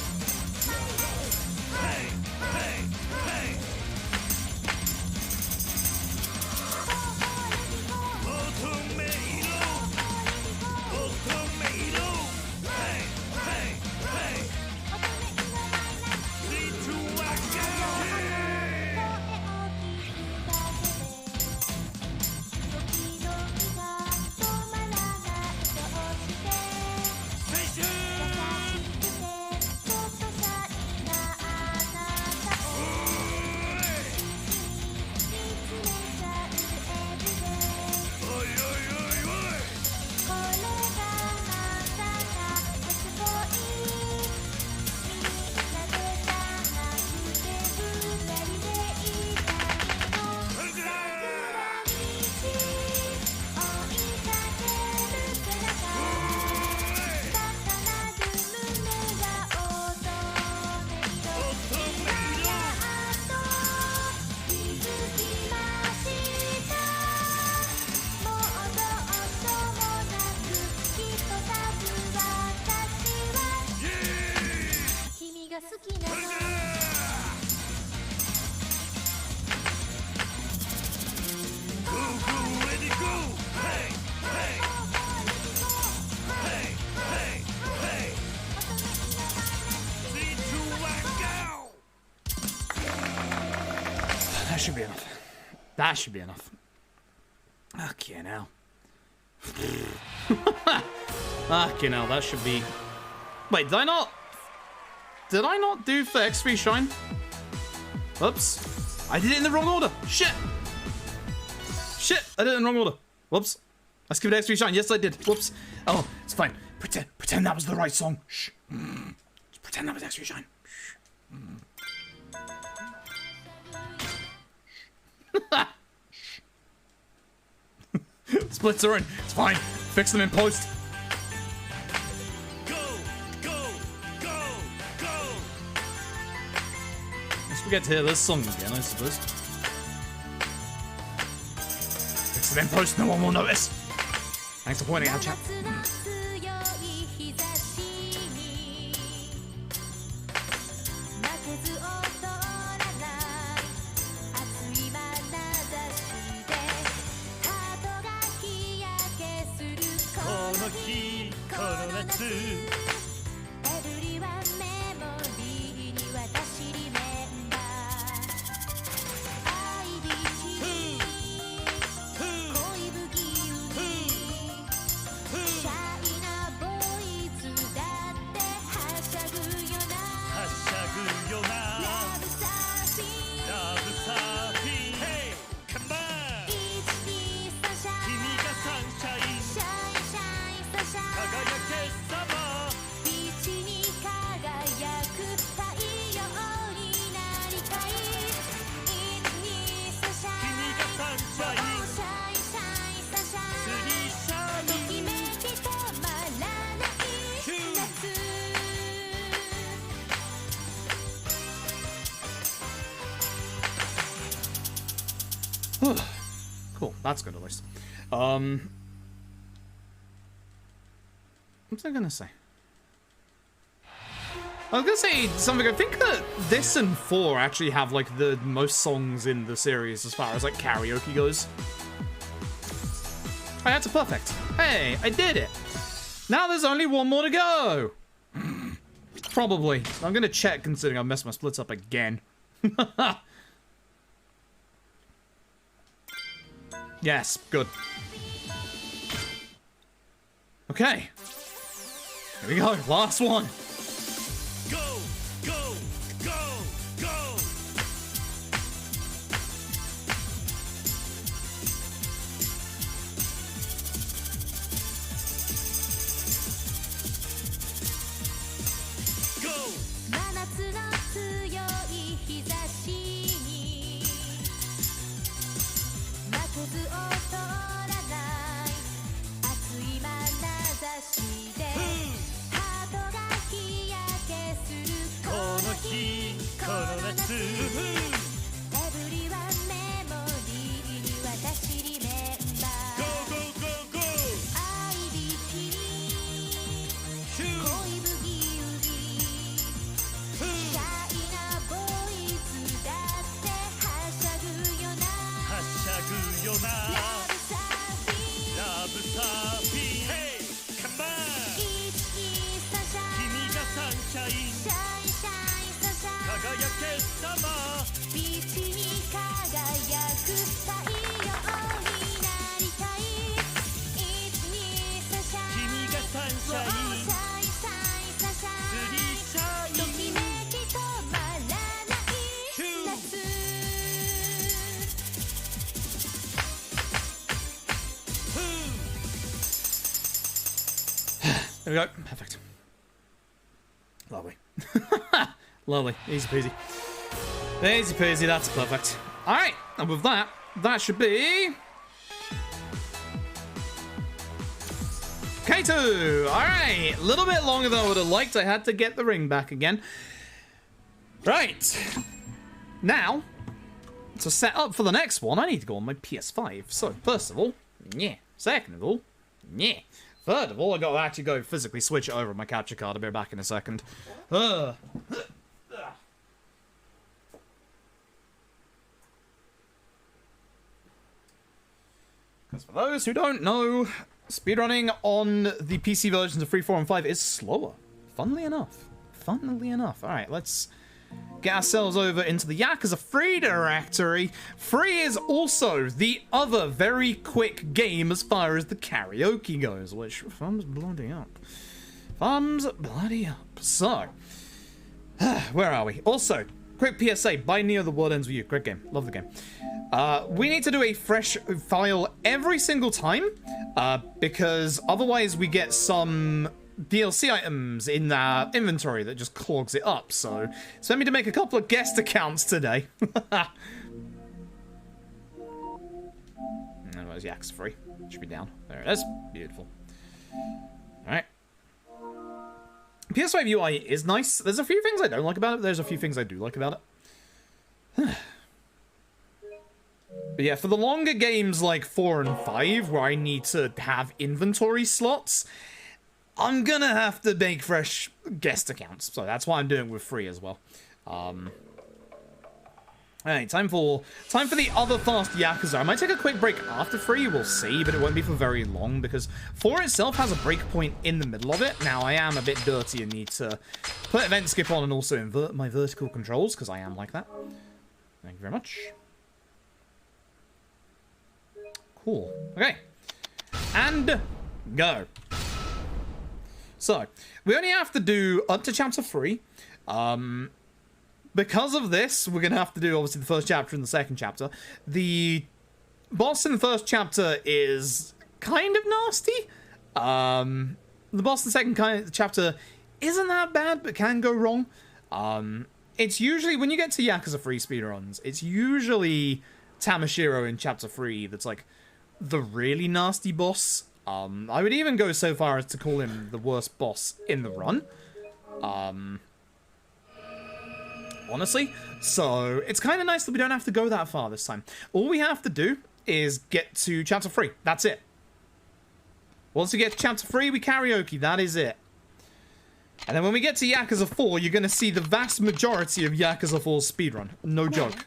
should be enough. That should be enough. Okay, now. Okay, now that should be... Wait, did I not do for X3 Shine? Whoops. I did it in the wrong order. Shit. Shit, I did it in the wrong order. Whoops. I skipped X3 Shine. Yes, I did. Whoops. Oh, it's fine. Pretend that was the right song. Shh. Just pretend that was X3 Shine. Splits are in. It's fine. Fix them in post. Go, go, go, go. Let's forget to hear this song again, I suppose. Fix them in post. No one will notice. Thanks for pointing out, chat. Cool, that's good at least. What was I gonna say? I was gonna say something. I think that this and 4 actually have like the most songs in the series as far as like karaoke goes. Alright, that's a perfect. Hey, I did it. Now there's only one more to go. Probably. I'm gonna check considering I messed my splits up again. Yes, good. Okay. Here we go, last one. Go, go, go, go. Go. 真夏の強い日差しに負けず劣らない熱い眼差しでハートが日焼けするこの日この夏エブリワンメモリーに私リメンバー Go, go, go, go. 愛びきに恋ブギウギシャイなボイスだってはしゃぐよなはしゃぐよな。ラブサーフィンラブサーフィン。Hey, come on. 一気サシャ君がサンシャイン。シャイシャイサシャ輝けサマー。ビーチに輝く太陽になりたい一二サシャ君がサンシャイン。シャイシャイサシャスリーシャイン。ときめき止まらない夏 There we go. Perfect. Lovely. Lovely. Easy peasy. Easy peasy, that's perfect. Alright, and with that, that should be... K2! Alright, a little bit longer than I would have liked. I had to get the ring back again. Right. Now, to set up for the next one, I need to go on my PS5. So, first of all, yeah. Second of all, yeah. Third of all, I got to actually go physically switch it over on my capture card. I'll be back in a second. Because for those who don't know, speedrunning on the PC versions of 3, 4, and 5 is slower. Funnily enough. Funnily enough. Alright, let's get ourselves over into the Yakuza Free directory. Free is also the other very quick game as far as the karaoke goes, which thumbs bloody up. Thumbs bloody up. So, where are we? Also, quick PSA, buy Neo The World Ends With You. Great game. Love the game. We need to do a fresh file every single time, because otherwise we get some DLC items in our inventory that just clogs it up. So, expect me to make a couple of guest accounts today. Otherwise, Yakuza Free. Should be down. There it is. Beautiful. Alright. PS5 UI is nice. There's a few things I don't like about it, but there's a few things I do like about it. But yeah, for the longer games like 4 and 5, where I need to have inventory slots, I'm gonna have to make fresh guest accounts. So that's what I'm doing with Free as well. Alright, time for the other fast Yakuza. I might take a quick break after Free, we'll see, but it won't be for very long, because 4 itself has a breakpoint in the middle of it. Now, I am a bit dirty and need to put event skip on and also invert my vertical controls, because I am like that. Thank you very much. Cool. Okay. And go. So, we only have to do up to chapter 3. Because of this, we're going to have to do, obviously, the first chapter and the second chapter. The boss in the first chapter is kind of nasty. The boss in the second chapter isn't that bad, but can go wrong. It's usually, when you get to Yakuza 3 speedruns, it's usually Tamashiro in chapter 3 that's, like, the really nasty boss. I would even go so far as to call him the worst boss in the run. Honestly. So, it's kind of nice that we don't have to go that far this time. All we have to do is get to chapter 3. That's it. Once we get to chapter 3, we karaoke. That is it. And then when we get to Yakuza 4, you're going to see the vast majority of Yakuza 4's speedrun. No joke.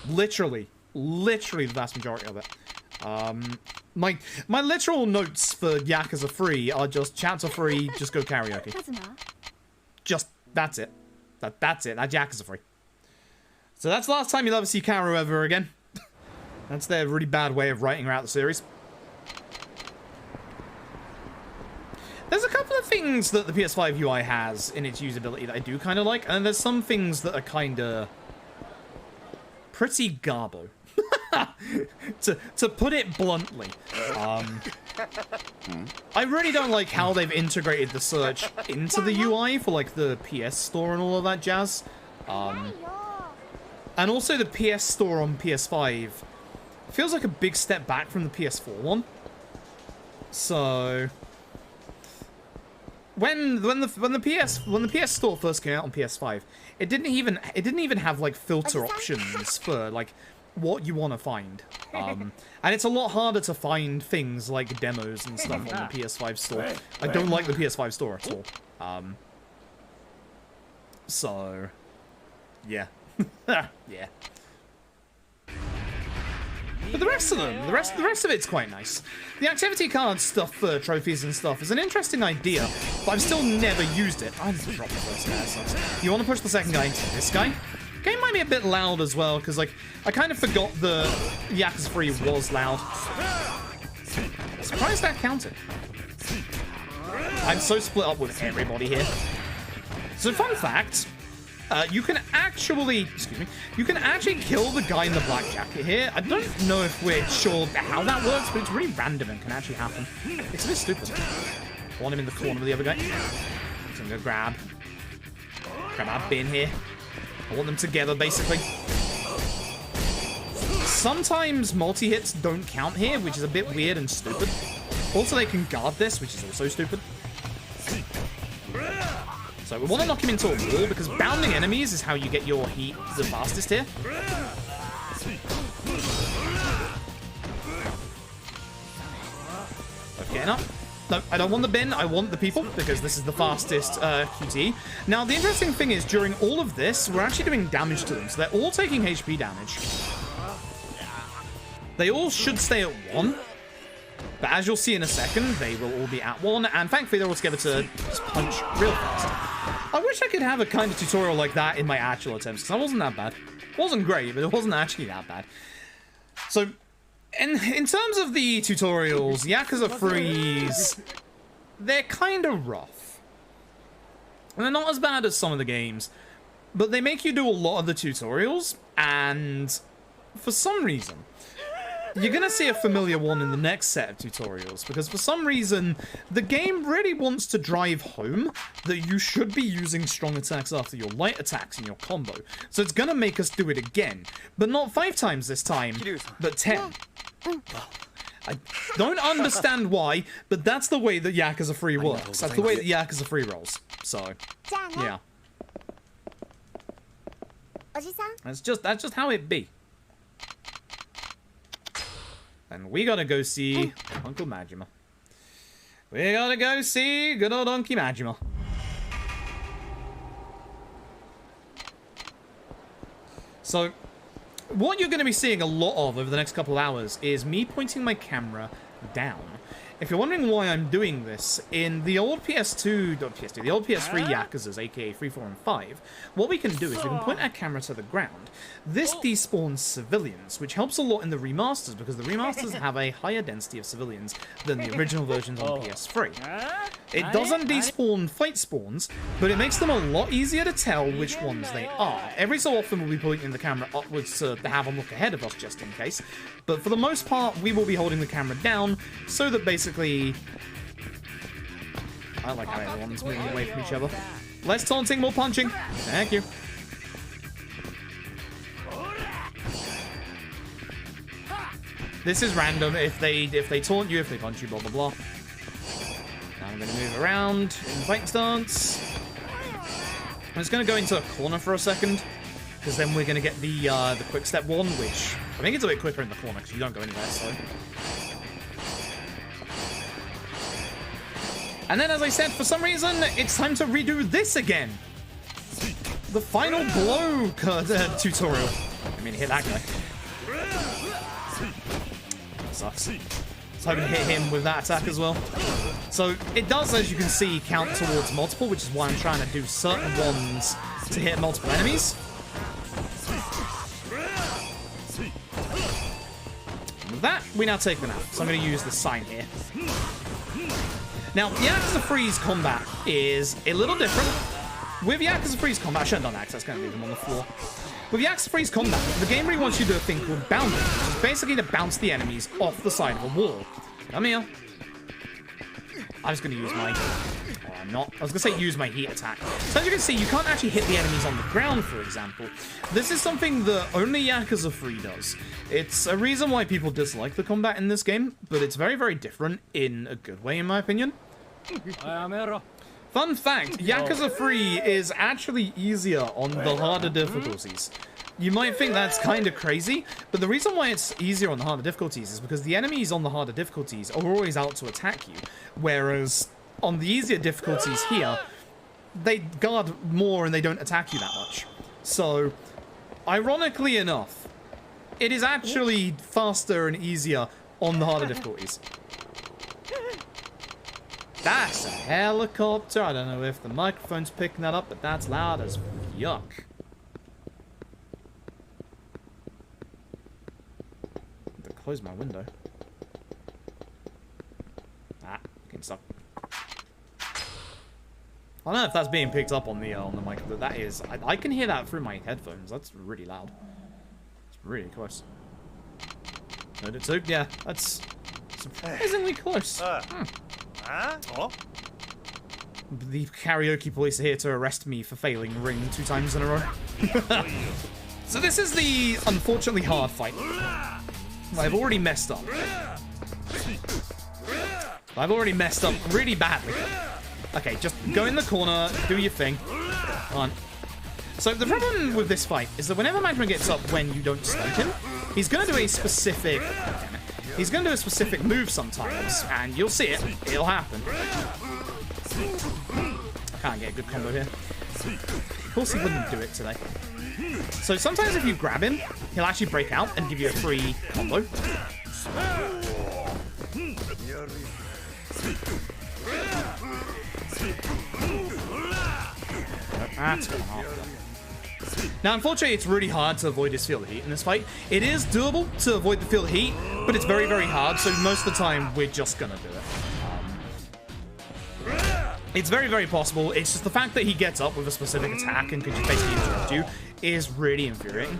Literally the vast majority of it. My literal notes for Yakuza 3 are just chapter 3, just go karaoke. Just, that's it. That's it. That's Yakuza 3. So that's the last time you'll ever see Karu ever again. That's their really bad way of writing her out the series. There's a couple of things that the PS5 UI has in its usability that I do kind of like, and there's some things that are kind of pretty garbo. to put it bluntly. I really don't like how they've integrated the search into the UI for, like, the PS Store and all of that jazz. And also the PS Store on PS5 feels like a big step back from the PS4 one. So when the PS Store first came out on PS5, it didn't even have, like, filter options for, like, what you want to find. And it's a lot harder to find things like demos and stuff on the PS5 store. I don't like the PS5 store at all. So yeah. Yeah. But the rest of them, the rest of it's quite nice. The activity card stuff for trophies and stuff is an interesting idea, but I've still never used it. I just dropped the first guy, so you want to push the second guy into this guy? Game might be a bit loud as well, because, like, I kind of forgot the Yakuza 3 was loud. Surprised that counted. I'm so split up with everybody here. So, fun fact, you can actually, you can actually kill the guy in the black jacket here. I don't know if we're sure how that works, but it's really random and can actually happen. It's a bit stupid. I want him in the corner with the other guy. So I'm gonna grab our bin here. I want them together, basically. Sometimes multi-hits don't count here, which is a bit weird and stupid. Also, they can guard this, which is also stupid. So we want to knock him into a wall, because bounding enemies is how you get your heat the fastest here. Both getting up. No, I don't want the bin, I want the people, because this is the fastest QT. Now, the interesting thing is, during all of this, we're actually doing damage to them, so they're all taking HP damage. They all should stay at 1, but as you'll see in a second, they will all be at 1, and thankfully they're all together to just punch real fast. I wish I could have a kind of tutorial like that in my actual attempts, because I wasn't that bad. It wasn't great, but it wasn't actually that bad. So, in terms of the tutorials, Yakuza 3's, they're kind of rough. And they're not as bad as some of the games, but they make you do a lot of the tutorials, and for some reason, you're gonna see a familiar one in the next set of tutorials, because for some reason, the game really wants to drive home that you should be using strong attacks after your light attacks in your combo. So it's gonna make us do it again, but not 5 times this time, but 10. I don't understand why, but that's the way that Yakuza 3 works. That's the way that Yakuza 3 rolls. So, yeah. That's just how it be. And we gotta go see Uncle Majima. We gotta go see good old Uncle Majima. So, what you're gonna be seeing a lot of over the next couple of hours is me pointing my camera down. If you're wondering why I'm doing this, in the old the old PS3 Yakuzas, aka 3, 4, and 5, what we can do is we can point our camera to the ground. This despawns civilians, which helps a lot in the remasters, because the remasters have a higher density of civilians than the original versions on PS3. It doesn't despawn fight spawns, but it makes them a lot easier to tell which ones they are. Every so often we'll be pointing the camera upwards to have them look ahead of us, just in case. But for the most part, we will be holding the camera down, so that basically... I like how everyone's moving away from each other. Less taunting, more punching. Thank you. This is random. If they taunt you, if they punch you, blah blah blah. Now I'm gonna move around in fight stance. I'm just gonna go into a corner for a second, because then we're gonna get the quick step one, which I think it's a bit quicker in the corner because you don't go anywhere. So. And then, as I said, for some reason, it's time to redo this again. The final blow tutorial. I mean, hit that guy. That sucks. So I'm going to hit him with that attack as well. So it does, as you can see, count towards multiple, which is why I'm trying to do certain ones to hit multiple enemies. And with that, we now take them out. So I'm going to use the sign here. Now, Yakuza 3's combat is a little different. With Yakuza 3's combat, I shouldn't have done that because that's going to leave them on the floor. With Yakuza 3's combat, the game really wants you to do a thing called bounding, which is basically to bounce the enemies off the side of a wall. Come here. I'm just going to use my... Oh, I'm not. I was going to say use my heat attack. So as you can see, you can't actually hit the enemies on the ground, for example. This is something that only Yakuza 3 does. It's a reason why people dislike the combat in this game, but it's very, very different in a good way, in my opinion. Fun fact, Yakuza 3 is actually easier on the harder difficulties. You might think that's kind of crazy, but the reason why it's easier on the harder difficulties is because the enemies on the harder difficulties are always out to attack you, whereas on the easier difficulties here, they guard more and they don't attack you that much. So, ironically enough, it is actually faster and easier on the harder difficulties. That's a helicopter. I don't know if the microphone's picking that up, but that's loud as yuck. I have to close my window. Ah, getting stuck. I don't know if that's being picked up on the mic, but that is. I can hear that through my headphones. That's really loud. It's really close. Heard it too? Yeah, that's surprisingly close. Oh? The karaoke police are here to arrest me for failing ring 2 times in a row. So this is the unfortunately hard fight. I've already messed up. I've already messed up really badly. Okay, just go in the corner, do your thing. Come on. So the problem with this fight is that whenever Magma gets up when you don't stun him, he's going to do a specific... He's going to do a specific move sometimes, and you'll see it. It'll happen. I can't get a good combo here. Of course he wouldn't do it today. So sometimes if you grab him, he'll actually break out and give you a free combo. That's gonna happen. Now, unfortunately, it's really hard to avoid his field of heat in this fight. It is doable to avoid the field of heat, but it's very, very hard, so most of the time, we're just gonna do it. It's very, very possible. It's just the fact that he gets up with a specific attack and can just basically interrupt you is really infuriating.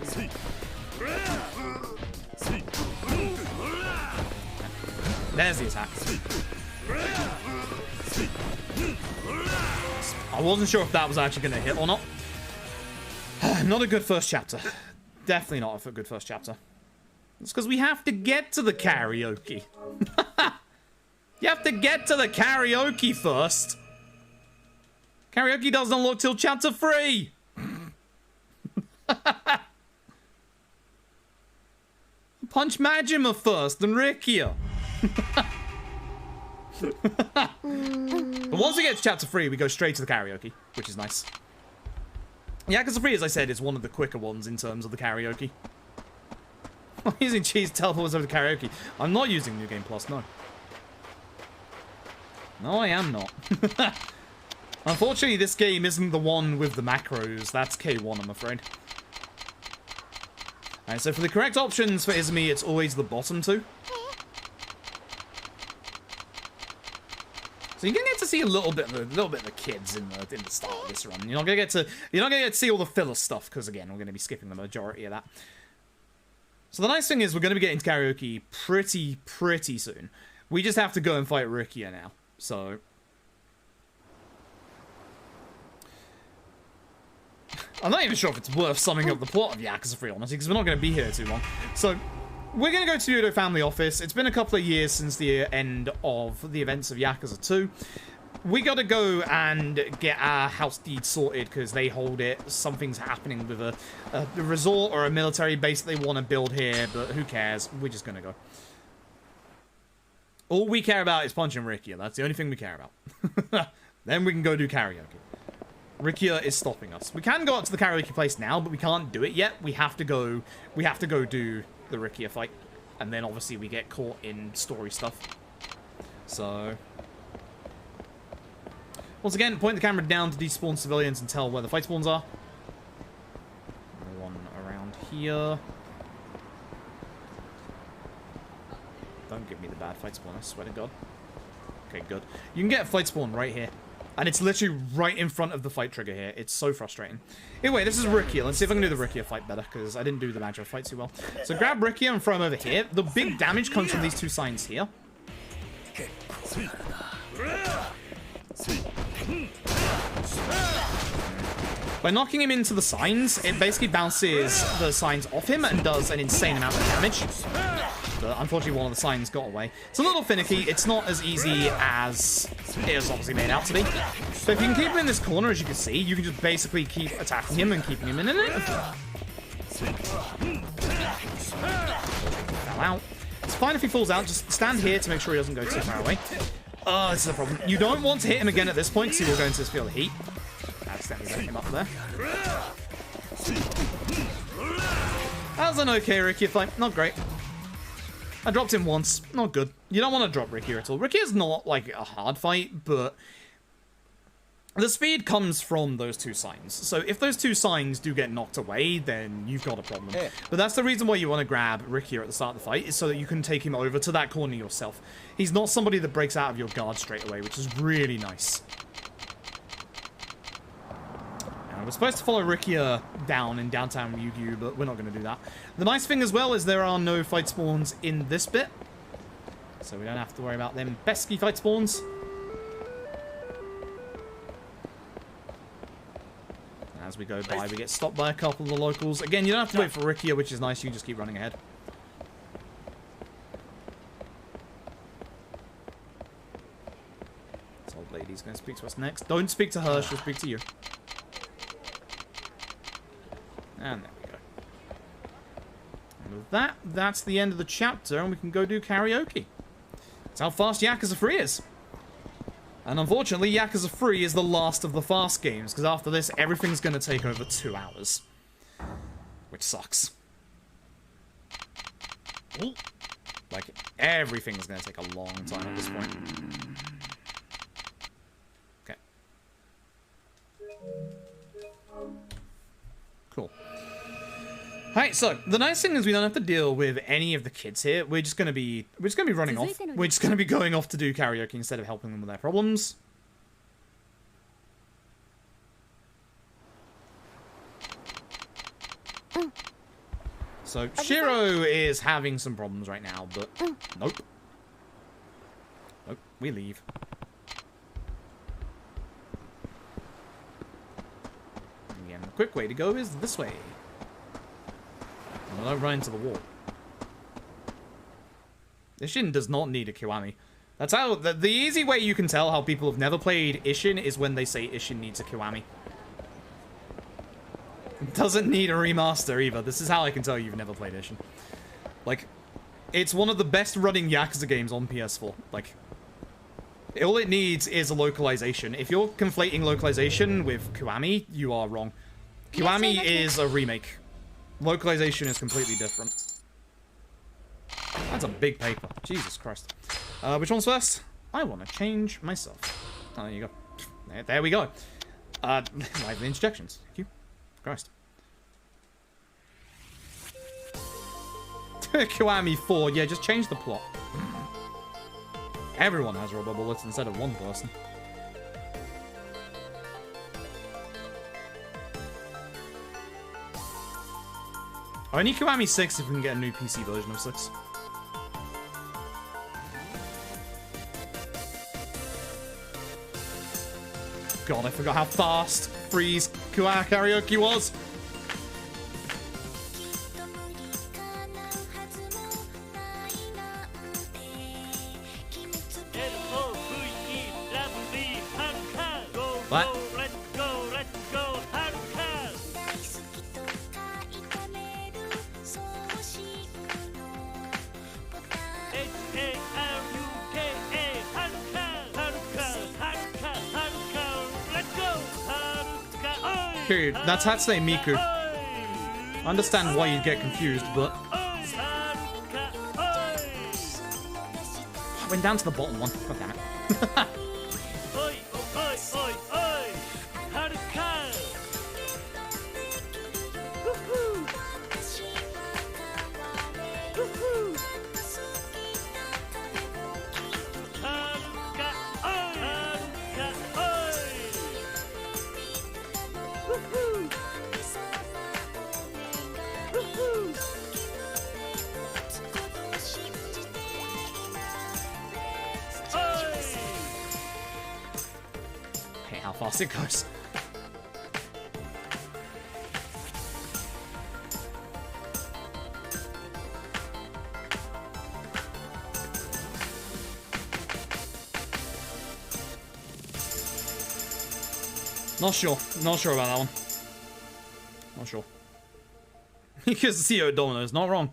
There's the attack. I wasn't sure if that was actually going to hit or not. Not a good first chapter. Definitely not a good first chapter. It's because we have to get to the karaoke. You have to get to the karaoke first. Karaoke doesn't unlock till chapter 3. Punch Majima first, then Rikia. But once we get to chapter 3, we go straight to the karaoke, which is nice. Yakuza 3, as I said, is one of the quicker ones in terms of the karaoke. I'm using cheese teleports over the karaoke. I'm not using New Game Plus, no. No, I am not. Unfortunately, this game isn't the one with the macros. That's K1, I'm afraid. Alright, so for the correct options for Izumi, it's always the bottom two. So you're gonna get to see a little bit of the kids in the start of this run. You're not gonna get to see all the filler stuff because again, we're gonna be skipping the majority of that. So the nice thing is we're gonna be getting to karaoke pretty soon. We just have to go and fight Rikia now. So I'm not even sure if it's worth summing up the plot of Yakuza 3, honestly, because we're not going to be here too long. So, we're going to go to the Udo family office. It's been a couple of years since the end of the events of Yakuza 2. We got to go and get our house deed sorted, because they hold it. Something's happening with a resort or a military base they want to build here, but who cares? We're just going to go. All we care about is punching Rikia. That's the only thing we care about. Then we can go do karaoke. Rikia is stopping us. We can go up to the karaoke place now, but we can't do it yet. We have to go do the Rikia fight. And then obviously we get caught in story stuff. So once again, point the camera down to despawn civilians and tell where the fight spawns are. No one around here. Don't give me the bad fight spawn, I swear to God. Okay, good. You can get a fight spawn right here. And it's literally right in front of the fight trigger here. It's so frustrating. Anyway, this is Rikia. Let's see if I can do the Rikia fight better, because I didn't do the Major fight too well. So grab Rikia and throw him over here. The big damage comes from these two signs here. By knocking him into the signs, it basically bounces the signs off him and does an insane amount of damage. But unfortunately, one of the signs got away. It's a little finicky. It's not as easy as it is obviously made out to be. So if you can keep him in this corner, as you can see, you can just basically keep attacking him and keeping him in it. Fell out. It's fine if he falls out. Just stand here to make sure he doesn't go too far away. Oh, this is a problem. You don't want to hit him again at this point, so you'll go into this field of heat. Accidentally let him up there. That was an okay Rikia fight. Not great. I dropped him once. Not good. You don't want to drop Rikia at all. Rikia is not, like, a hard fight, but the speed comes from those two signs. So if those two signs do get knocked away, then you've got a problem. Yeah. But that's the reason why you want to grab Rikia at the start of the fight, is so that you can take him over to that corner yourself. He's not somebody that breaks out of your guard straight away, which is really nice. We're supposed to follow Rikia down in downtown Ryukyu, but we're not going to do that. The nice thing as well is there are no fight spawns in this bit, so we don't have to worry about them pesky fight spawns. As we go by, we get stopped by a couple of the locals. Again, you don't have to wait for Rikia, which is nice. You can just keep running ahead. This old lady's going to speak to us next. Don't speak to her, she'll speak to you. And there we go. And with that, that's the end of the chapter, and we can go do karaoke. That's how fast Yakuza 3 is. And unfortunately, Yakuza 3 is the last of the fast games, because after this, everything's going to take over 2 hours. Which sucks. Like, everything's going to take a long time at this point. Okay. Right, so the nice thing is we don't have to deal with any of the kids here. We're just gonna be running off. We're just gonna be going off to do karaoke instead of helping them with their problems. So Shiro is having some problems right now, but nope. Nope, we leave. Again, the quick way to go is this way. And don't run into the wall. Ishin does not need a Kiwami. That's how the easy way you can tell how people have never played Ishin is when they say Ishin needs a Kiwami. Doesn't need a remaster either. This is how I can tell you've never played Ishin. Like, it's one of the best running Yakuza games on PS4. Like, all it needs is a localization. If you're conflating localization with Kiwami, you are wrong. Kiwami is a remake. Localization is completely different. That's a big paper. Jesus Christ. Which one's first? I want to change myself. Oh, there you go. There we go. Live interjections. Thank you. Christ. Kiwami 4. Yeah, just change the plot. Everyone has rubber bullets instead of one person. Only Kiwami 6 if we can get a new PC version of 6. God, I forgot how fast Freeze Karaoke was. What? Let's go, let's go, Haruka! H-A-R-U-K-A, Haruka! Haruka, Haruka, Haruka! Let's go! Haruka! Oi! Period. That's Hatsune Miku. I understand why you'd get confused, but... I went down to the bottom one. God damn it. Oi, oi, oi, oi! Haruka! Woohoo! Woohoo! Haruka, oi! Haruka, oi! Woohoo! Woohoo! Hey, how fast it goes. Not sure. Not sure about that one. Not sure. Because the CEO Domino is not wrong.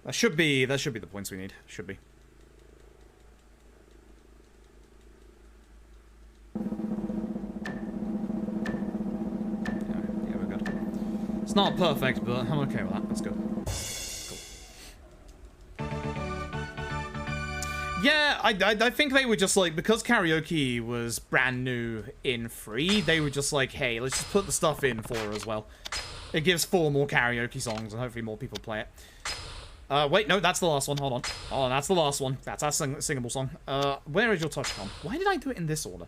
That should be the points we need. Should be. Yeah, we're good. It's not perfect, but I'm okay with that. Let's go. Yeah, I think they were just like, because karaoke was brand new in 3, they were just like, hey, let's just put the stuff in 4 as well. It gives 4 more karaoke songs, and hopefully more people play it. Wait, no, that's the last one. Hold on. Oh, that's the last one. That's our singable song. Where is your touchcom? Why did I do it in this order?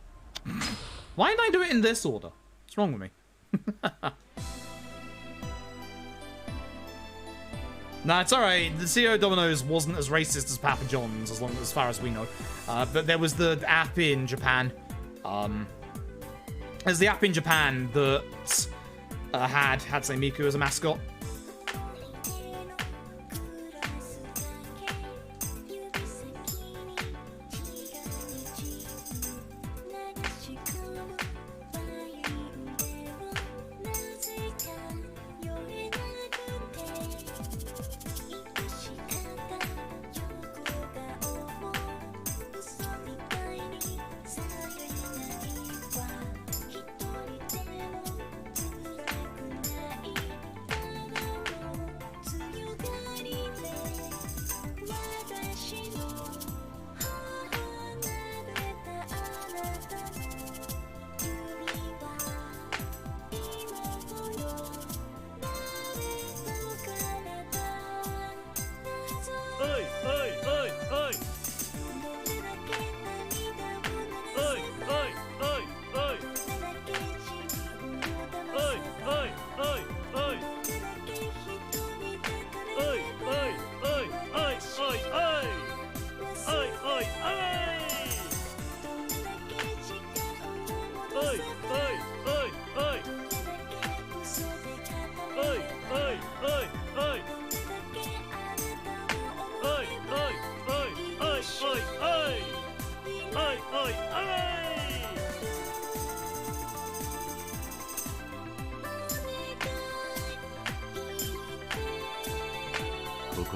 Why did I do it in this order? What's wrong with me? Nah, it's alright. The CEO Domino's wasn't as racist as Papa John's, as far as we know. But there was the app in Japan. There's the app in Japan that had Hatsune Miku as a mascot.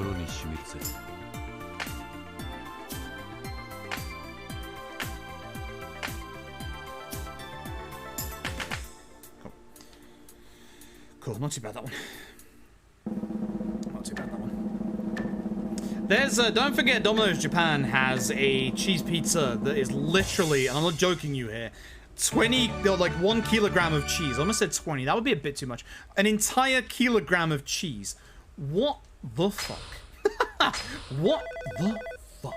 心にしみるぜ。Cool, not too bad that one. Not too bad that one. There's don't forget Domino's Japan has a cheese pizza that is literally, and I'm not joking you here, 20, like 1 kilogram of cheese. I almost said 20, that would be a bit too much. An entire kilogram of cheese. What the fuck? What the fuck?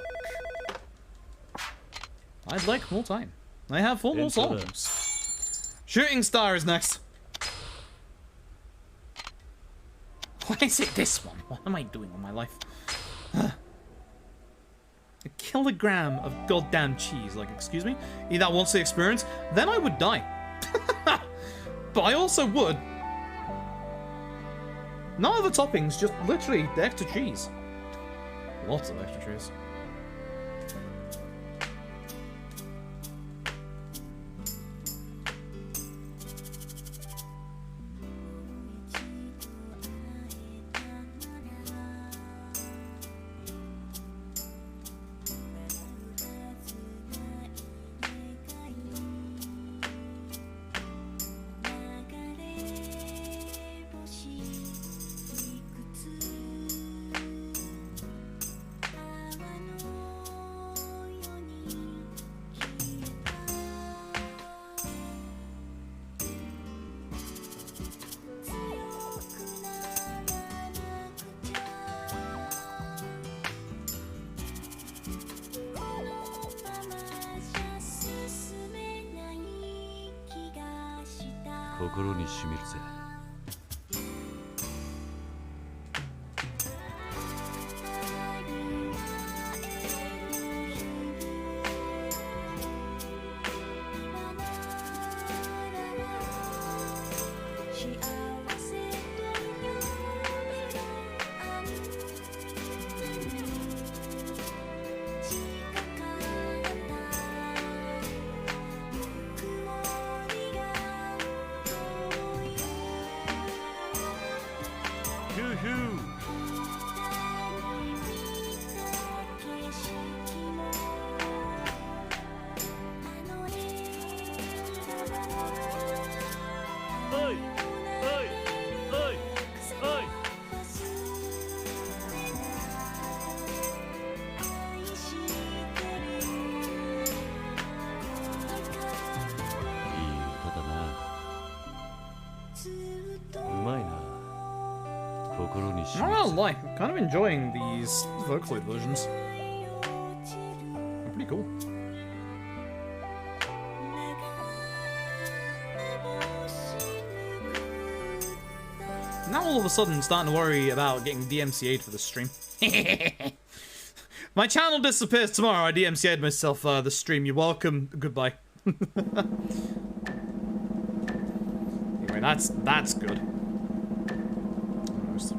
I'd like more time. I have 4 more songs. Shooting Star is next. Why is it this one? What am I doing with my life? A kilogram of goddamn cheese. Like, excuse me? Need that once the experience? Then I would die. But I also would. None of the toppings, just literally the extra cheese. Lots of extra cheese. I'm not gonna lie, I'm kind of enjoying these Vocaloid versions. They're pretty cool. Now all of a sudden starting to worry about getting DMCA'd for the stream. My channel disappears tomorrow. I DMCA'd myself the stream. You're welcome. Goodbye. Anyway, that's good. Almost.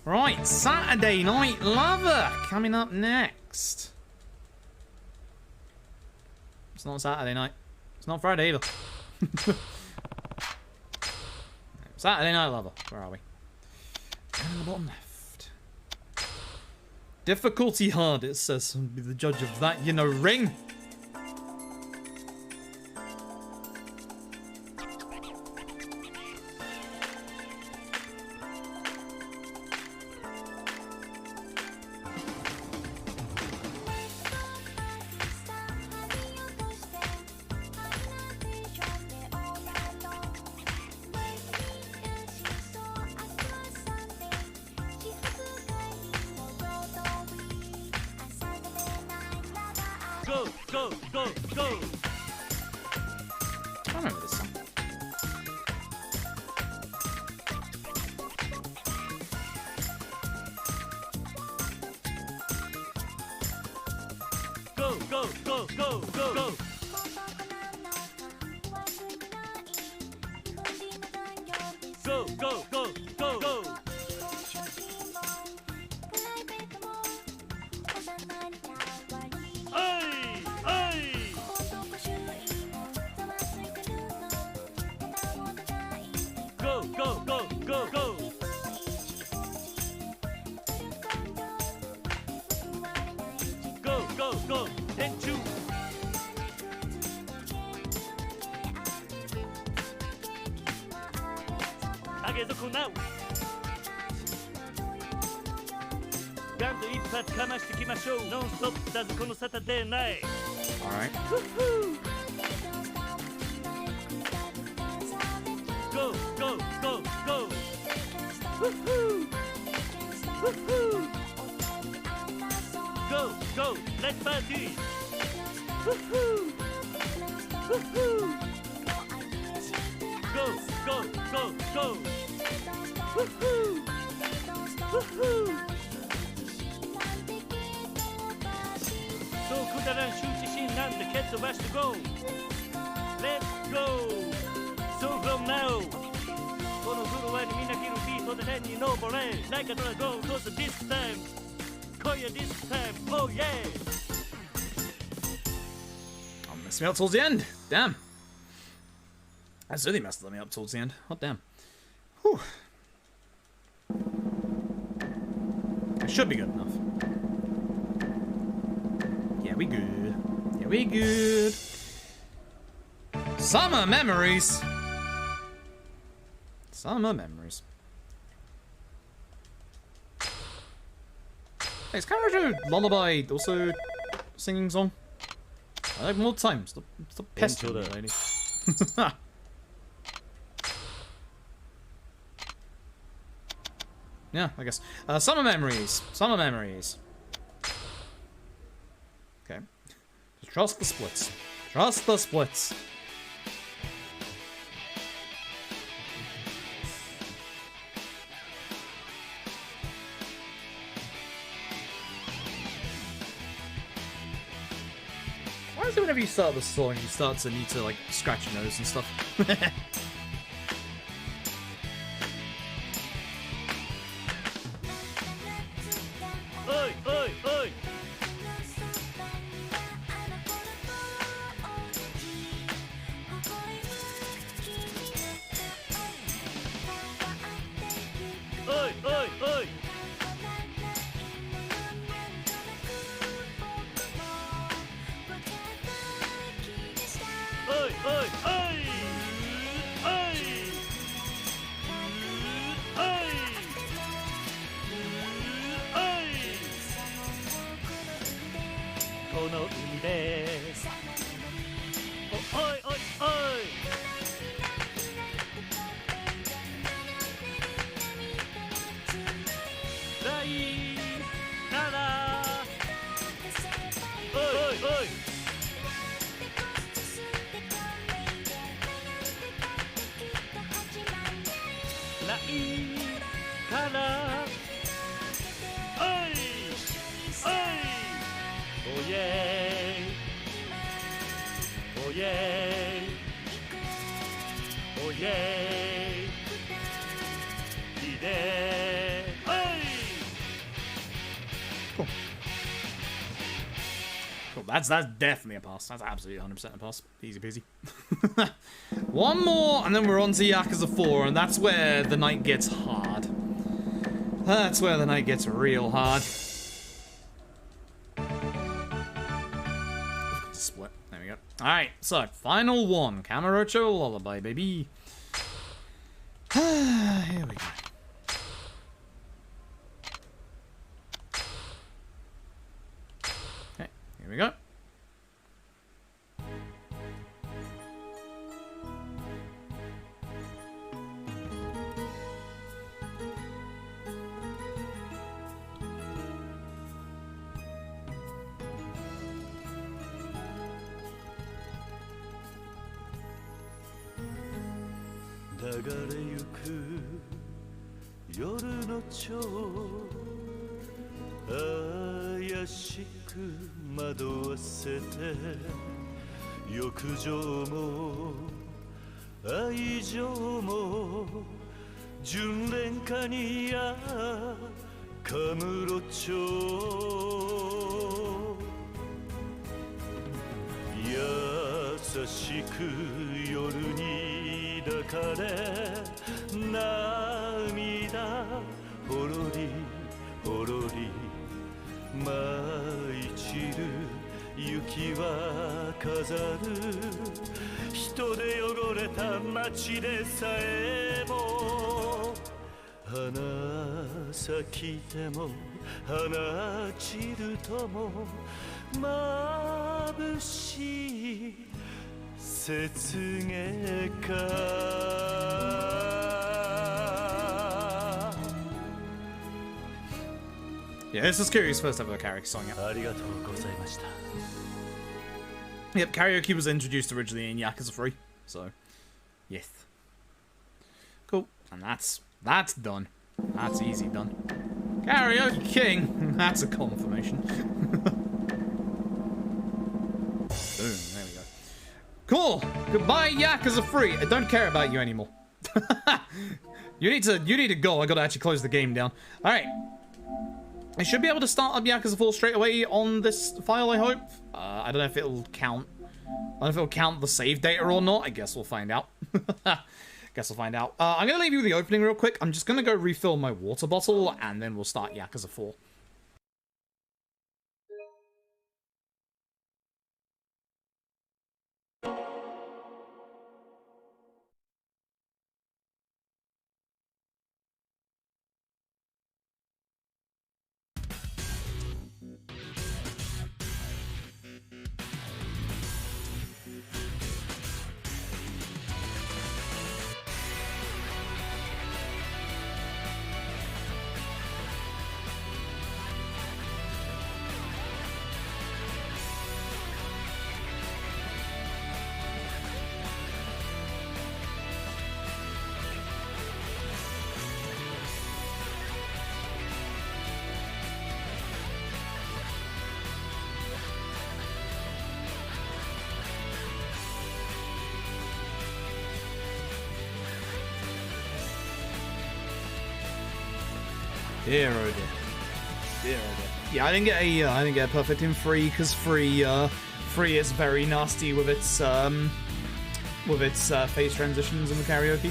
Right, Saturday Night Lover coming up next. It's not Saturday night. It's not Friday either. Saturday Night Lover. Where are we? Down in the bottom left. Difficulty hard, it says. I'll be the judge of that, you know, ring. げどこなガンと一発かましてきましょうノンストップだぞこのサタデーナイト Alright. Go, go, go, go. Woohoo! Woohoo! Go, go, let's party. Woohoo! Woohoo! Go, go, go, go. Woohoo! Woohoo! そうくだらん羞恥心なんて蹴っ飛ばして Go! Let's go! So from now このフロアにみんな切るビートで天に登れ Like a dragon cause this time 今夜 this time Oh yeah Oh, messed me up towards the end. Damn. That's really messed me up towards the end. Oh, damn. Whew. It should be good enough. Yeah, we good. Yeah, we good. Summer memories. Summer memories. Hey, is Karaoke Lullaby also singing song? I like more time. Stop pestering me, lady. Yeah, I guess. Summer memories. Summer memories. Okay. Just trust the splits. Trust the splits. Why is it whenever you start the song, you start to need to, like, scratch your nose and stuff? Oi, oi, oi Oi, oi, oi Oi, oi, oi Oi Oi Oi この海でおいおいおいないならおいおいおいないからおいおいおいえおいえおいえいでおい Cool. That's definitely a pass. That's absolutely 100% a pass. Easy peasy. One more, and then we're on to Yakuza 4, and that's where the night gets hard. That's where the night gets real hard. Split. There we go. Alright, so, final one. Kamurocho Lullaby, baby. Here we go. Okay, here we go.流れゆく夜の蝶怪しく惑わせて欲情も愛情も純恋歌にカムロ町優しく夜に抱かれ涙ほろりほろり舞い散る雪は飾る人で汚れた街でさえも花咲きても花散るとも眩しい雪月花 Yeah, this is Kiryu's first ever karaoke song. Yep. ありがとうございました Yep, karaoke was introduced originally in Yakuza 3, so yes. Cool, and that's done. That's easy done. Karaoke King, that's a confirmation. Boom, there we go. Cool, goodbye Yakuza 3. I don't care about you anymore. you need to go. I gotta actually close the game down. All right. I should be able to start up Yakuza 4 straight away on this file, I hope. I don't know if it'll count. I don't know if it'll count the save data or not. I guess we'll find out. Guess we'll find out. I'm going to leave you with the opening real quick. I'm just going to go refill my water bottle, and then we'll start Yakuza 4. Dear oh dear. Dear oh dear. Yeah, I didn't get a perfect in 3 because 3 is very nasty with its phase transitions in the karaoke.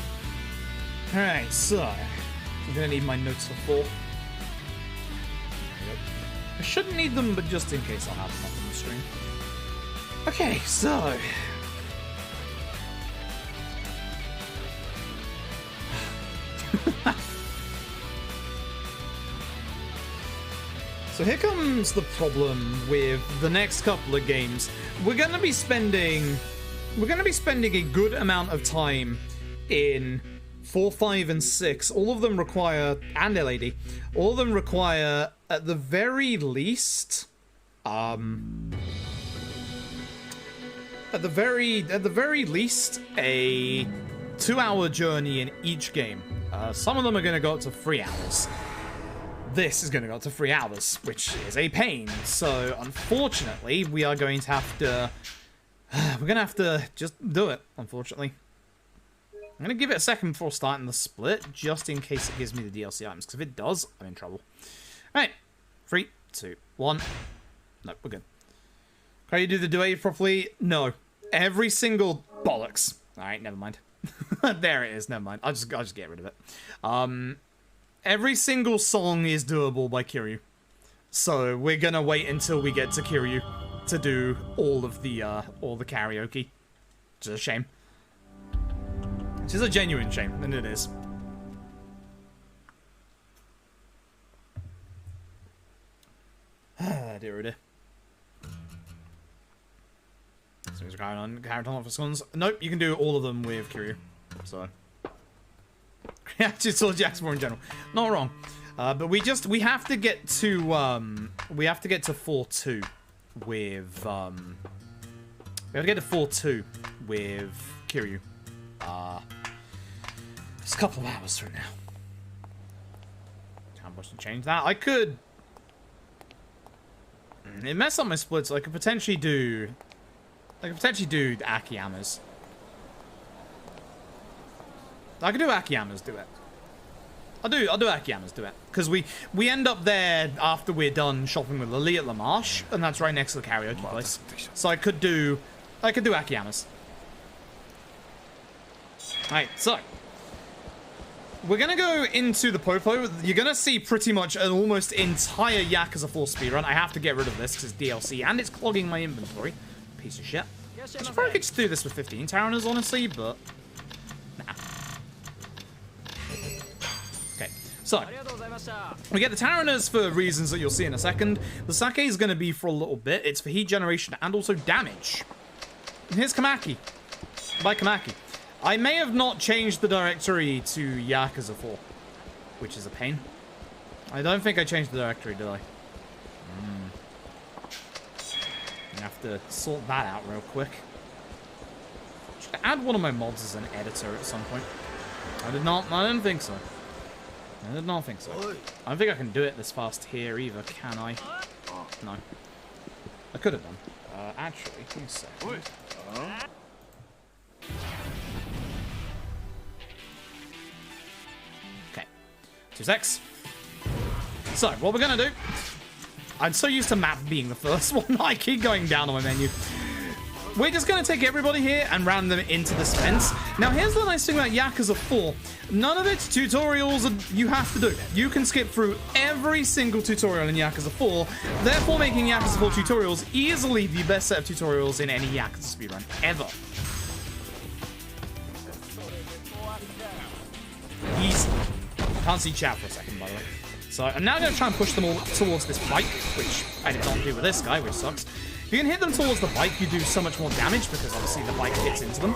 All right, so I'm gonna need my notes for 4. I shouldn't need them, but just in case I'll have them up on the stream. Okay, so. So here comes the problem with the next couple of games. We're gonna be spending a good amount of time in 4, 5, and 6. All of them require, and LAD, all of them require at the very least, at the very least, a 2-hour journey in each game. Some of them are gonna go up to 3 hours. This is going to go up to 3 hours, which is a pain. So, unfortunately, we are going to have to... we're going to have to just do it, unfortunately. I'm going to give it a second before starting the split, just in case it gives me the DLC items, because if it does, I'm in trouble. Alright, 3, 2, 1. No, we're good. Can you do the duet properly? No. Every single... bollocks. Alright, never mind. There it is, never mind. I'll just get rid of it. Every single song is doable by Kiryu. So we're gonna wait until we get to Kiryu to do all the karaoke. Which is a shame. Which is a genuine shame, and it is. Dear oh dear. So he's carrying on for seconds. Nope, you can do all of them with Kiryu. So just told Jax more in general. Not wrong. But we have to get to 4-2 with we have to get to 4-2 with Kiryu. It's a couple of hours from now. How much to change that? I could. It messed up my splits. So I could potentially do Akiyama's. I could do Akiyama's duet. I'll do Akiyama's duet. Because we end up there after we're done shopping with Lily at La Marche, and that's right next to the karaoke place. So I could do Akiyama's. Alright, so we're gonna go into the Popo. You're gonna see pretty much an almost entire Yakuza 4 speedrun. I have to get rid of this because it's DLC and it's clogging my inventory. Piece of shit. I should probably just do this with 15 Taraners, honestly, but nah. Okay, so we get the Taraners for reasons that you'll see in a second. The Sake is going to be for a little bit. It's for heat generation and also damage. And here's Kamaki. By Kamaki. I may have not changed the directory to Yakuza 4, which is a pain. I don't think I changed the directory, did I? I have to sort that out real quick. Should I add one of my mods as an editor at some point? I didn't think so. I did not think so. I don't think I can do it this fast here either, can I? No. I could have done. Actually, give me a second. Okay. 2 secs. So, what we're gonna do... I'm so used to map being the first one, I keep going down on my menu. We're just going to take everybody here and round them into this fence. Now, here's the nice thing about Yakuza 4. None of its tutorials you have to do. You can skip through every single tutorial in Yakuza 4, therefore making Yakuza 4 tutorials easily the best set of tutorials in any Yakuza speedrun ever. Easy. Can't see chat for a second, by the way. So I'm now going to try and push them all towards this bike, which I did not do with this guy, which sucks. If you can hit them towards the bike, you do so much more damage because obviously the bike hits into them.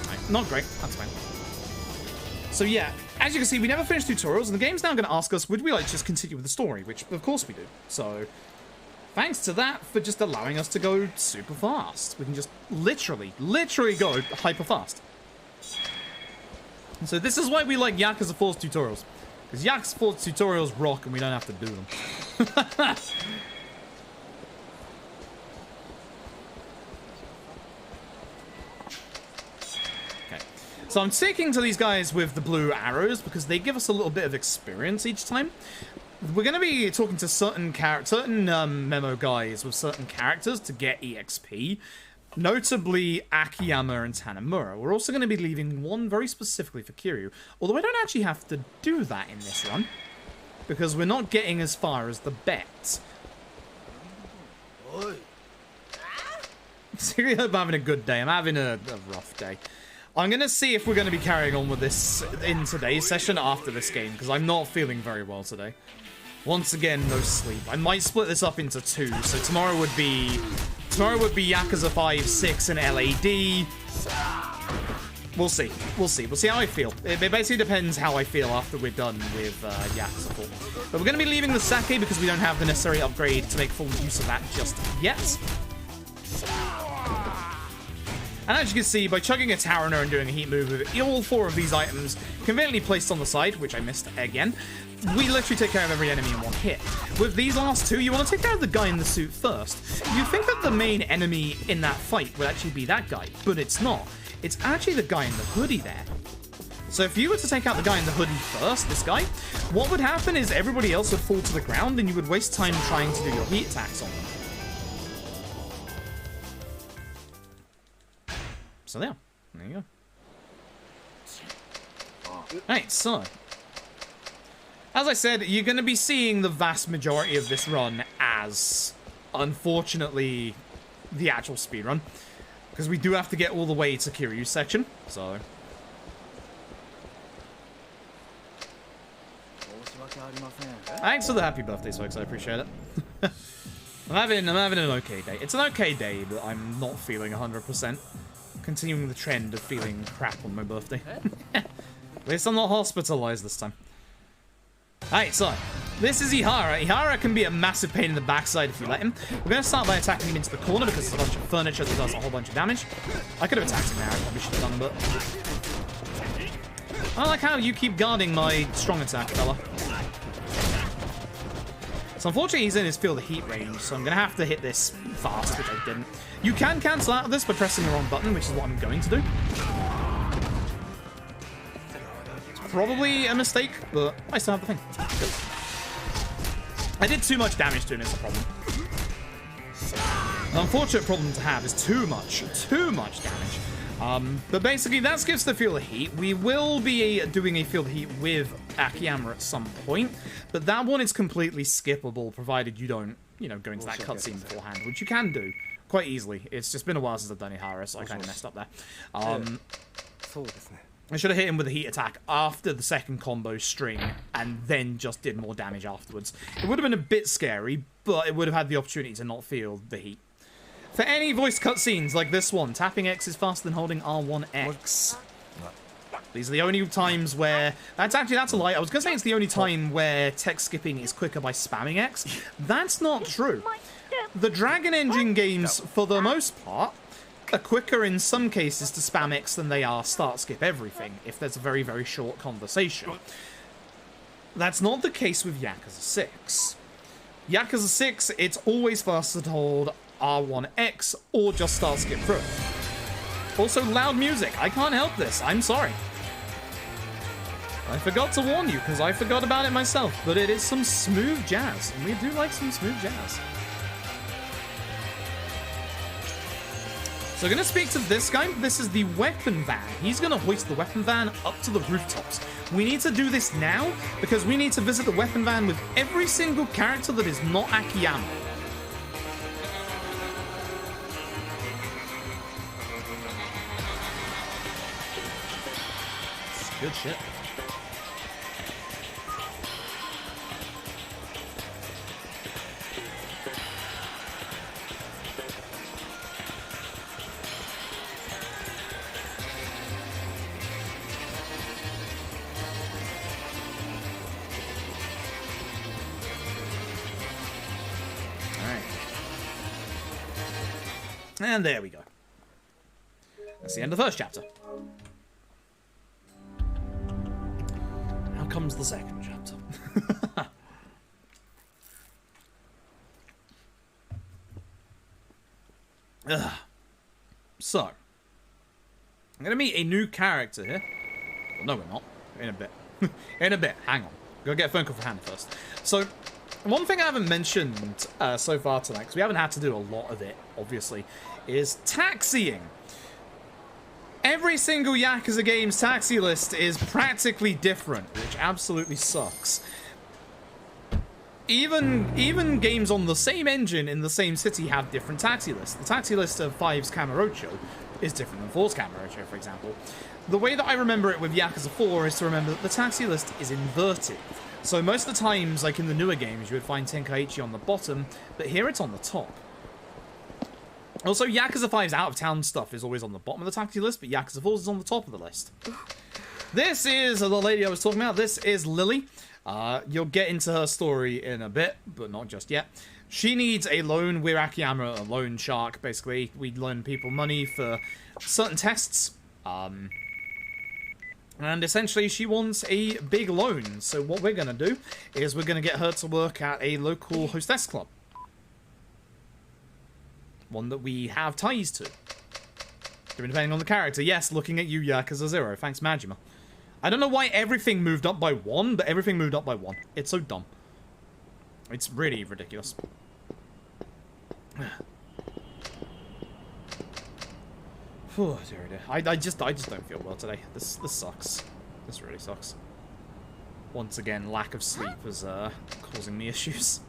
Right, not great, that's fine. So yeah, as you can see, we never finished tutorials, and the game's now going to ask us, would we like to just continue with the story? Which, of course we do. So, thanks to that for just allowing us to go super fast. We can just literally go hyper fast. So this is why we like Yakuza 4's tutorials. Because Yakuza 4's tutorials rock and we don't have to do them. Okay. So I'm sticking to these guys with the blue arrows because they give us a little bit of experience each time. We're going to be talking to certain memo guys with certain characters to get EXP. Notably, Akiyama and Tanamura. We're also going to be leaving one very specifically for Kiryu. Although I don't actually have to do that in this run. Because we're not getting as far as the bet. Seriously, I'm having a good day. I'm having a rough day. I'm going to see if we're going to be carrying on with this in today's session after this game. Because I'm not feeling very well today. Once again, no sleep. I might split this up into 2. So tomorrow would be Yakuza 5, 6, and LAD. We'll see. We'll see. We'll see how I feel. It basically depends how I feel after we're done with Yakuza 4. But we're going to be leaving the Sake because we don't have the necessary upgrade to make full use of that just yet. And as you can see, by chugging a Tariner and doing a heat move with all 4 of these items conveniently placed on the side, which I missed again, we literally take care of every enemy in one hit. With these last 2, you want to take care of the guy in the suit first. You'd think that the main enemy in that fight would actually be that guy, but it's not. It's actually the guy in the hoodie there. So if you were to take out the guy in the hoodie first, this guy, what would happen is everybody else would fall to the ground and you would waste time trying to do your heat attacks on them. So there you go. Alright, so as I said, you're going to be seeing the vast majority of this run as, unfortunately, the actual speedrun. Because we do have to get all the way to Kiryu's section, so... Thanks for the happy birthdays, folks, I appreciate it. I'm having an okay day. It's an okay day, but I'm not feeling 100%. Continuing the trend of feeling crap on my birthday. At least I'm not hospitalized this time. Alright, so, this is Ihara. Ihara can be a massive pain in the backside if you let him. We're going to start by attacking him into the corner because there's a bunch of furniture that does a whole bunch of damage. I could have attacked him there, I probably should have done, but... I like how you keep guarding my strong attack, fella. So unfortunately he's in his field of heat range, so I'm going to have to hit this fast, which I didn't. You can cancel out of this by pressing the wrong button, which is what I'm going to do. Probably a mistake, but I still have the thing. Good. I did too much damage to him, is the problem. An unfortunate problem to have is too much damage. But basically, that skips the field of heat. We will be doing a field of heat with Akiyama at some point, but that one is completely skippable, provided you don't, you know, go into that cutscene beforehand, which you can do quite easily. It's just been a while since I've done Ihara, so I kind of messed up there. I should have hit him with a heat attack after the second combo string, and then just did more damage afterwards. It would have been a bit scary, but it would have had the opportunity to not feel the heat. For any voice cutscenes like this one, tapping X is faster than holding R1X. These are the only times where... That's a lie. I was going to say it's the only time where text skipping is quicker by spamming X. That's not true. The Dragon Engine games, for the most part, are quicker in some cases to spam X than they are start skip everything, if there's a very, very short conversation. That's not the case with Yakuza 6. Yakuza 6, it's always faster to hold R1X or just start skip through. Also, loud music. I can't help this. I'm sorry. I forgot to warn you, because I forgot about it myself, but it is some smooth jazz, and we do like some smooth jazz. So I'm going to speak to this guy. This is the weapon van. He's going to hoist the weapon van up to the rooftops. We need to do this now, because we need to visit the weapon van with every single character that is not Akiyama. Good shit. And there we go. That's the end of the first chapter. Now comes the second chapter. So, I'm going to meet a new character here. Well, no, we're not. In a bit. In a bit. Hang on. Go get a phone call for Hannah first. So, one thing I haven't mentioned so far tonight, because we haven't had to do a lot of it, obviously, is taxiing. Every single Yakuza game's taxi list is practically different, which absolutely sucks. Even games on the same engine in the same city have different taxi lists. The taxi list of 5's Kamurocho is different than 4's Kamurocho, for example. The way that I remember it with Yakuza 4 is to remember that the taxi list is inverted. So most of the times, like in the newer games, you would find Tenkaichi on the bottom, but here it's on the top. Also, Yakuza 5's out-of-town stuff is always on the bottom of the taxi list, but Yakuza 4's is on the top of the list. This is the lady I was talking about. This is Lily. You'll get into her story in a bit, but not just yet. She needs a loan. We're Akiyama, a loan shark, basically. We loan people money for certain tests. And essentially, she wants a big loan. So what we're going to do is we're going to get her to work at a local hostess club. One that we have ties to. Depending on the character. Yes, looking at you, Yakuza 0. Thanks, Majima. I don't know why everything moved up by 1, but everything moved up by 1. It's so dumb. It's really ridiculous. Oh, dear, dear. I just don't feel well today. This sucks. This really sucks. Once again, lack of sleep is causing me issues.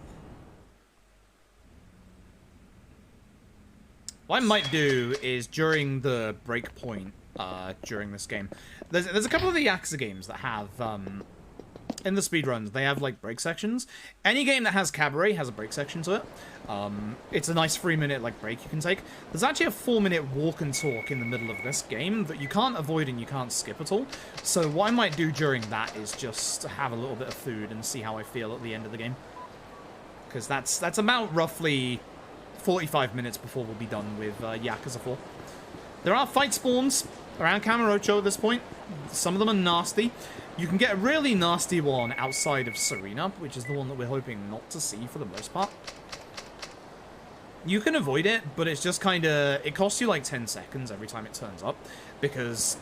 What I might do is during the break point during this game, there's a couple of the Yakuza games that have in the speedruns, they have like break sections. Any game that has cabaret has a break section to it. It's a nice 3-minute like break you can take. There's actually a 4-minute walk and talk in the middle of this game that you can't avoid and you can't skip at all. So what I might do during that is just have a little bit of food and see how I feel at the end of the game. Because that's about roughly 45 minutes before we'll be done with Yakuza 4. There are fight spawns around Kamurocho at this point. Some of them are nasty. You can get a really nasty one outside of Serena, which is the one that we're hoping not to see for the most part. You can avoid it, but it's just kind of... It costs you like 10 seconds every time it turns up, because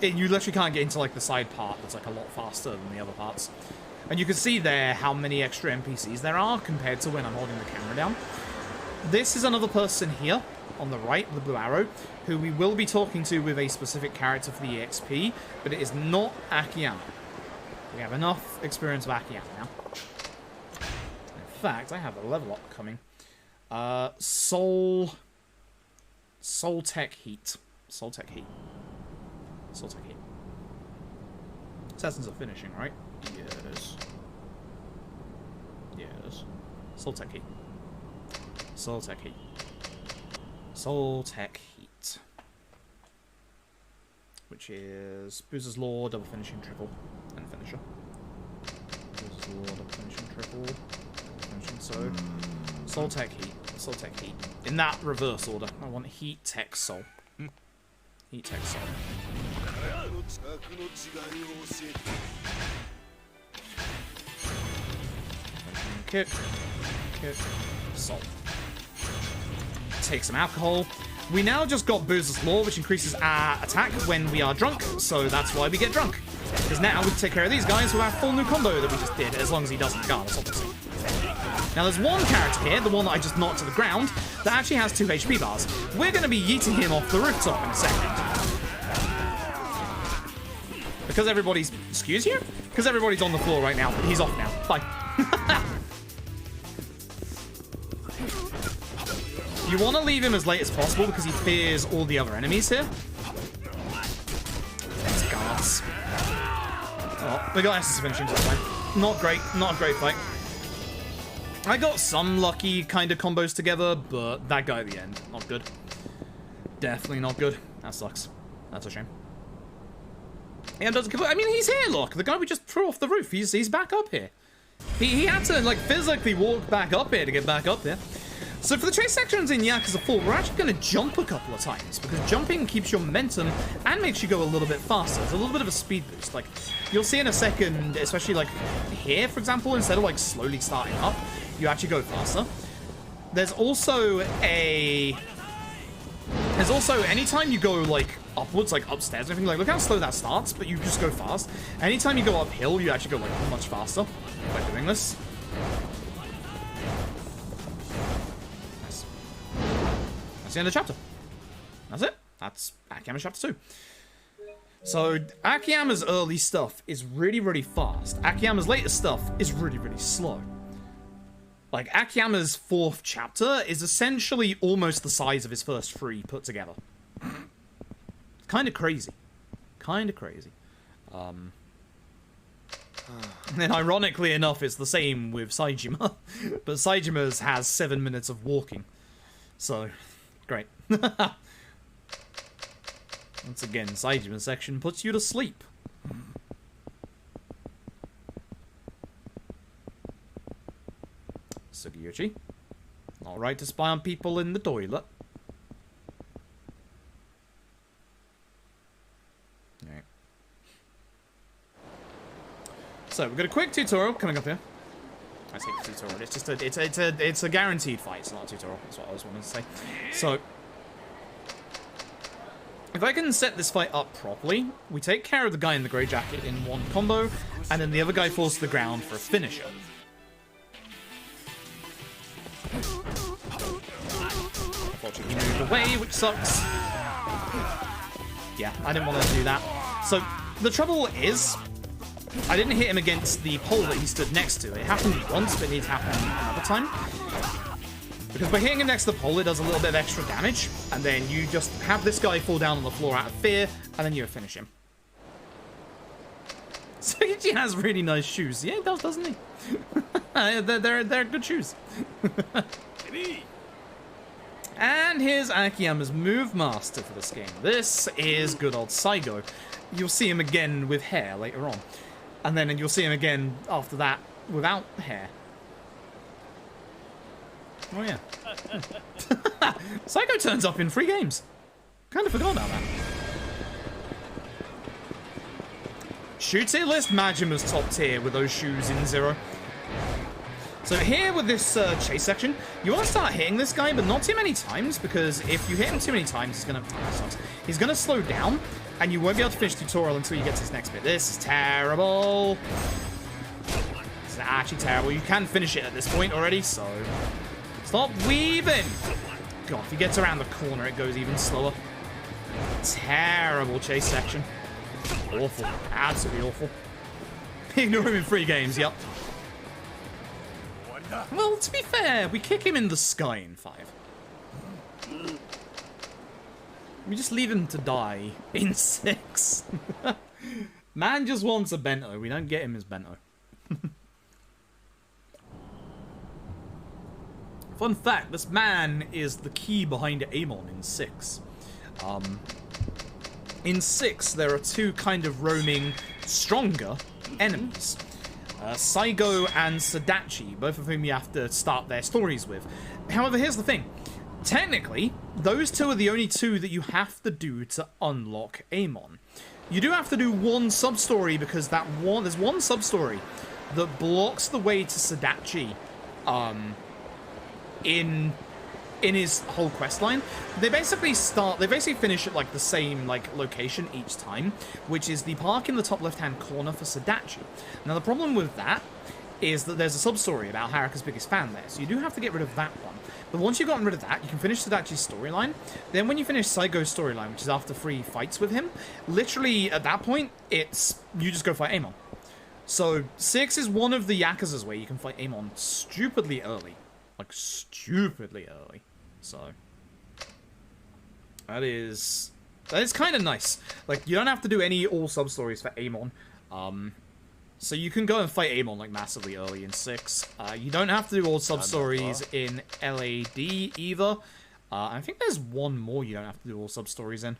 you literally can't get into like the side part that's like a lot faster than the other parts. And you can see there how many extra NPCs there are compared to when I'm holding the camera down. this is another person here on the right, the blue arrow, who we will be talking to with a specific character for the EXP, but it is not Akiyama. We have enough experience with Akiyama now. In fact, I have a level up coming. Soul Tech Heat. Soul Tech Heat. Soul Tech Heat. Assassins are finishing, right? Yes. Yes. Soul Tech Heat. Soul Tech Heat. Soul Tech Heat. Which is Boozer's Law, double finishing, triple, and finisher. Boozer's Law, double finishing, triple, double finishing, so... Soul Tech Heat. Soul Tech Heat. In that reverse order. I want Heat Tech Soul. Heat Tech Soul. Kick. Kick. Soul. Take some alcohol. We now just got Boozer's Law, which increases our attack when we are drunk, so that's why we get drunk. Because now we can take care of these guys with our full new combo that we just did, as long as he doesn't guard us, obviously. Now there's one character here, the one that I just knocked to the ground, that actually has 2 HP bars. We're going to be yeeting him off the rooftop in a second. Because everybody's... Excuse you? Because everybody's on the floor right now. He's off now. Bye. You want to leave him as late as possible because he fears all the other enemies here. There's guards. Oh, we got S's finishing this time. Not great. Not a great fight. I got some lucky kind of combos together, but that guy at the end, not good. Definitely not good. That sucks. That's a shame. Yeah, doesn't. I mean, he's here. Look, the guy we just threw off the roof. He's back up here. He had to like physically walk back up here to get back up there. So for the chase sections in Yakuza 4, we're actually going to jump a couple of times, because jumping keeps your momentum and makes you go a little bit faster. It's a little bit of a speed boost. Like, you'll see in a second, especially like here, for example, instead of like slowly starting up, you actually go faster. There's also anytime you go like upwards, like upstairs and everything, like look how slow that starts, but you just go fast. Anytime you go uphill, you actually go like much faster by doing this. That's the end of the chapter. That's it. That's Akiyama chapter 2. So, Akiyama's early stuff is really, really fast. Akiyama's later stuff is really, really slow. Like, Akiyama's 4th chapter is essentially almost the size of his first 3 put together. Kind of crazy. Kind of crazy. And then, ironically enough, it's the same with Saejima. But Saijima's has 7 minutes of walking. So... Great. Once again, Saejima section puts you to sleep. Sugiyuchi. Alright to spy on people in the toilet. Alright. So, we've got a quick tutorial coming up here. I say tutorial. It's just it's a guaranteed fight. It's not a tutorial. That's what I was wanting to say. So, if I can set this fight up properly, we take care of the guy in the grey jacket in one combo, and then the other guy falls to the ground for a finisher. Unfortunately, he moved away, which sucks. Yeah, I didn't want to do that. So, the trouble is, I didn't hit him against the pole that he stood next to. It happened once, but it needs to happen another time. Because by hitting him next to the pole, it does a little bit of extra damage, and then you just have this guy fall down on the floor out of fear, and then you finish him. Seiichi has really nice shoes. Yeah, he does, doesn't he? they're good shoes. And here's Akiyama's move master for this game. This is good old Saigo. You'll see him again with hair later on. And then you'll see him again after that without hair. Oh yeah. Saigo turns up in 3 games. Kind of forgot about that. Shoe tier list, Majima's top tier with those shoes in 0. So here with this chase section, you want to start hitting this guy, but not too many times, because if you hit him too many times, he's gonna slow down, and you won't be able to finish the tutorial until you get to this next bit. This is terrible. This is actually terrible. You can finish it at this point already, so Stop weaving! God, if he gets around the corner, it goes even slower. Terrible chase section. Awful. Absolutely awful. Ignore him in 3 games, yep. Well, to be fair, we kick him in the sky in 5. We just leave him to die in 6. Man just wants a bento. We don't get him his bento. Fun fact, this man is the key behind Amon in 6. In 6, there are 2 kind of roaming, stronger enemies. Saigo and Sadachi, both of whom you have to start their stories with. However, here's the thing. Technically, those 2 are the only 2 that you have to do to unlock Amon. You do have to do 1 sub-story because there's 1 sub-story that blocks the way to Sadachi in his whole quest line. They basically finish at like the same like location each time, which is the park in the top left-hand corner for Sadachi. Now the problem with that is that there's a sub-story about Haruka's biggest fan there, so you do have to get rid of that one. But once you've gotten rid of that, you can finish Sadachi's storyline. Then when you finish Saigo's storyline, which is after 3 fights with him, literally at that point, it's you just go fight Amon. So 6 is one of the Yakuzas where you can fight Amon stupidly early. Like, stupidly early. So, that is kind of nice. Like, you don't have to do any all sub-stories for Amon. So you can go and fight Amon, like, massively early in 6. You don't have to do all sub-stories in LAD either. I think there's 1 more you don't have to do all sub-stories in.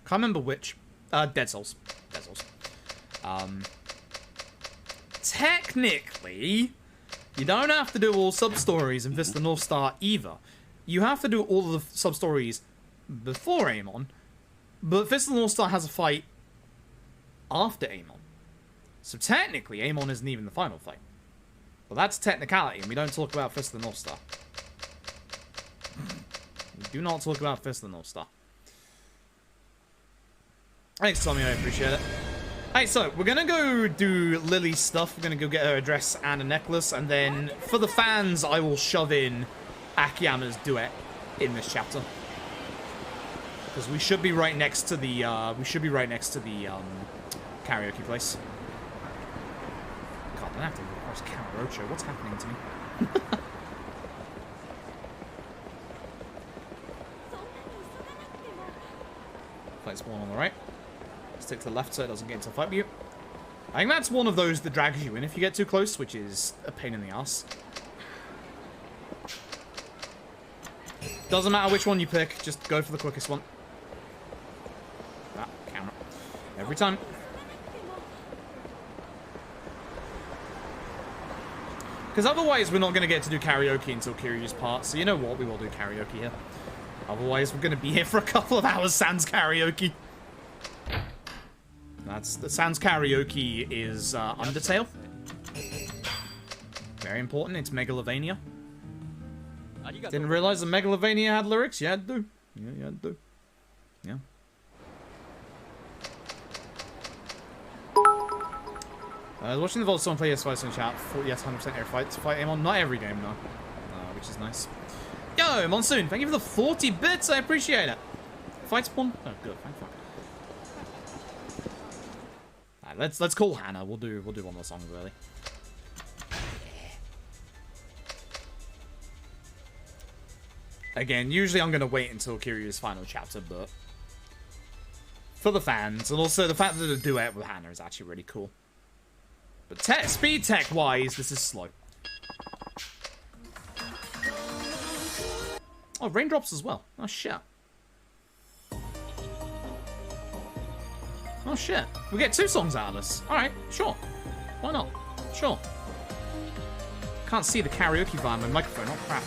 Can't remember which. Dead Souls. Dead Souls. Technically, you don't have to do all sub-stories in Fist of the North Star either. You have to do all of the sub-stories before Amon, but Fist of the North Star has a fight after Amon. So technically, Amon isn't even the final fight. Well, that's technicality, and we don't talk about Fist of the North Star. We do not talk about Fist of the North Star. Thanks, Tommy, I appreciate it. Hey, so, we're gonna go do Lily's stuff. We're gonna go get her a dress and a necklace, and then, for the fans, I will shove in Akiyama's duet in this chapter. Because we should be right next to the, karaoke place. God, I don't have to look across Karaoke. What's happening to me? Fight spawn on the right. Stick to the left so it doesn't get into a fight with you. I think that's one of those that drags you in if you get too close, which is a pain in the ass. Doesn't matter which one you pick, just go for the quickest one. That camera. Every time. Because otherwise we're not going to get to do karaoke until Kiryu's part, so you know what, we will do karaoke here. Otherwise we're going to be here for a couple of hours sans karaoke. The sans karaoke is Undertale. Very important, it's Megalovania. Didn't realize that Megalovania had lyrics? Yeah, it do. Yeah, it do. Yeah. Watching the Vault someone play PS5 in chat. Yes, 100% every fight. To fight Amon. Not every game, no. Which is nice. Yo, Monsoon, thank you for the 40 bits. I appreciate it. Fight spawn? Oh, good. Thank fuck. Let's call Hannah. We'll do one more song really. Again, usually I'm gonna wait until Kiryu's final chapter, but for the fans, and also the fact that the duet with Hannah is actually really cool. But speed tech wise, this is slow. Oh, raindrops as well. Oh shit. Oh shit. We get 2 songs out of this. Alright, sure. Why not? Sure. Can't see the karaoke via my microphone. Oh crap.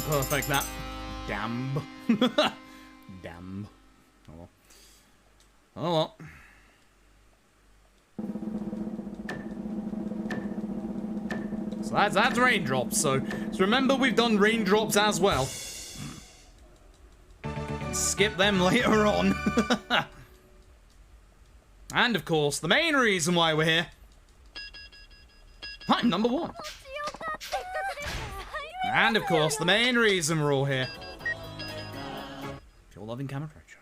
Perfect that. Damn. Damn. Oh well. Oh well. So that's raindrops. So remember we've done raindrops as well. Skip them later on. And of course, the main reason why we're here. I'm number 1. And of course, the main reason we're all here. Pure loving camera approach.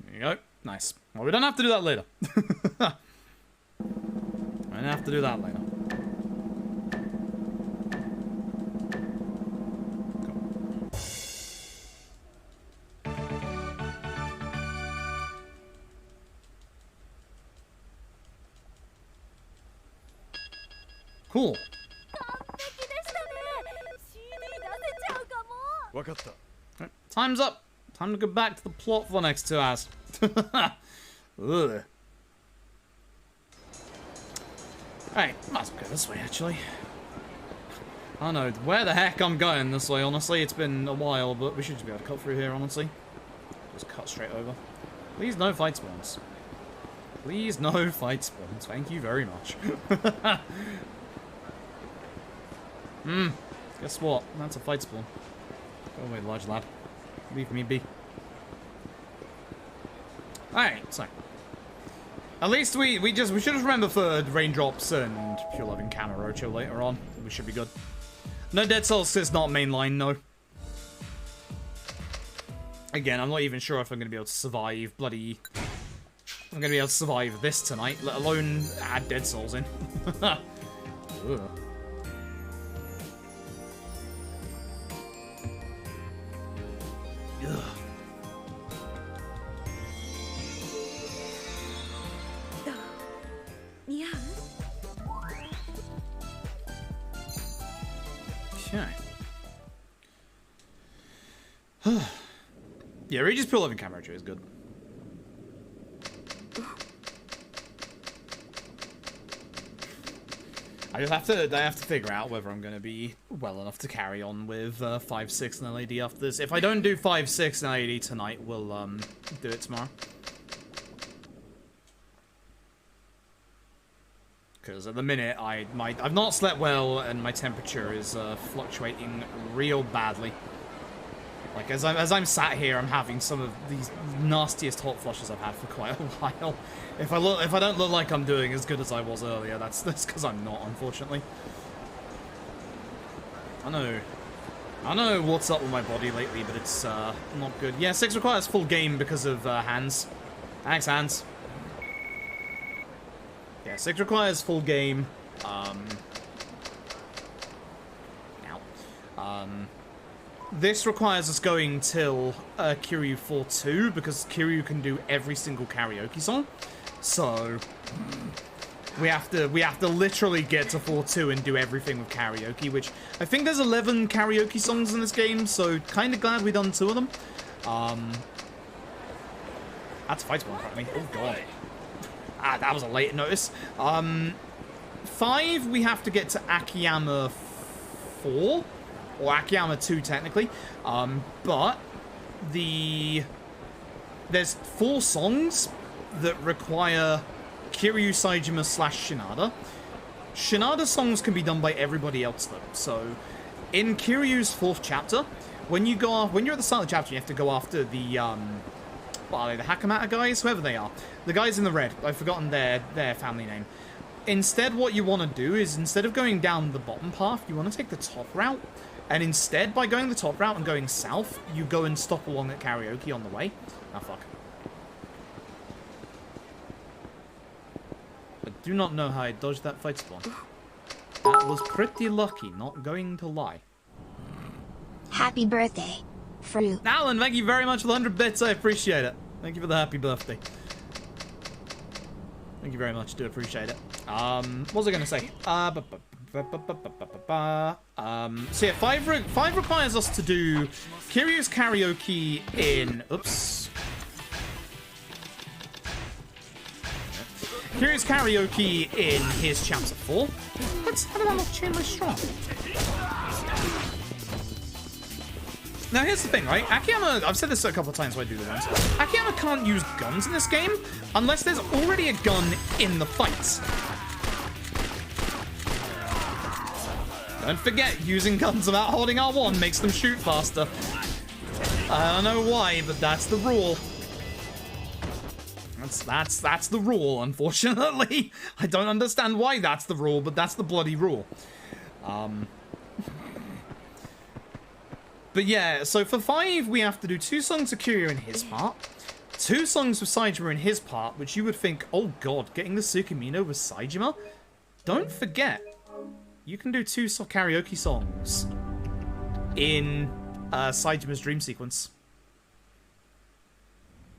There you go. Nice. Well, we don't have to do that later. I don't have to do that later. Cool. Right, time's up. Time to go back to the plot for the next 2 hours. Ugh. Hey, might as well go this way, actually. I don't know where the heck I'm going this way, honestly. It's been a while, but we should just be able to cut through here, honestly. Just cut straight over. Please, no fight spawns. Please, no fight spawns. Thank you very much. Guess what? That's a fight spawn. Go away, large lad. Leave me be. Alright, so. At least we should just remember for raindrops and pure loving Karaoke later on. We should be good. No Dead Souls is not mainline, no. Again, I'm not even sure if I'm gonna be able to survive bloody... I'm gonna be able to survive this tonight, let alone add Dead Souls in. Ugh. Ugh. Yeah, Regis Pool Living Camera is good. I have to figure out whether I'm going to be well enough to carry on with 5-6 and LAD after this. If I don't do 5-6 and LAD tonight, we'll do it tomorrow. Because at the minute, I've not slept well and my temperature is fluctuating real badly. Like, as I'm sat here, I'm having some of these nastiest hot flushes I've had for quite a while. If I don't look like I'm doing as good as I was earlier, that's because I'm not, unfortunately. I know what's up with my body lately, but it's not good. Yeah, 6 requires full game because of hands. Thanks, hands. Yeah, 6 requires full game. This requires us going till Kiryu 4-2 because Kiryu can do every single karaoke song. So we have to literally get to 4-2 and do everything with karaoke, which I think there's 11 karaoke songs in this game, so kind of glad we done 2 of them. That's fightable, apparently. Oh god. Ah, that was a late notice. 5, we have to get to Akiyama 4. Or Akiyama 2, technically. But there's 4 songs that require Kiryu, Saejima / Shinada. Shinada songs can be done by everybody else, though. So, in Kiryu's 4th chapter, when you're at the start of the chapter, you have to go after the, what are they, the Hakamata guys? Whoever they are. The guys in the red. I've forgotten their family name. Instead, what you want to do is, instead of going down the bottom path, you want to take the top route. And instead, by going the top route and going south, you go and stop along at karaoke on the way. Ah, fuck. I do not know how I dodged that fight spawn. That was pretty lucky, not going to lie. Happy birthday, Fruit. Alan, thank you very much for the 100 bits. I appreciate it. Thank you for the happy birthday. Thank you very much. Do appreciate it. What was I going to say? So yeah, 5 requires us to do Kiryu's karaoke in... Oops. Kiryu's karaoke in his chapter 4. How did that not change my strong? Now here's the thing, right? Akiyama, I've said this a couple of times when I do the ones. Akiyama can't use guns in this game unless there's already a gun in the fight. Don't forget, using guns without holding R1 makes them shoot faster. I don't know why, but that's the rule. That's the rule, unfortunately. I don't understand why that's the rule, but that's the bloody rule. But yeah, so for 5, we have to do 2 songs of Kiryu in his part, 2 songs with Saejima in his part, which you would think, oh god, getting the Tsukimino with Saejima? Don't forget, you can do 2 karaoke songs in Saejima's dream sequence.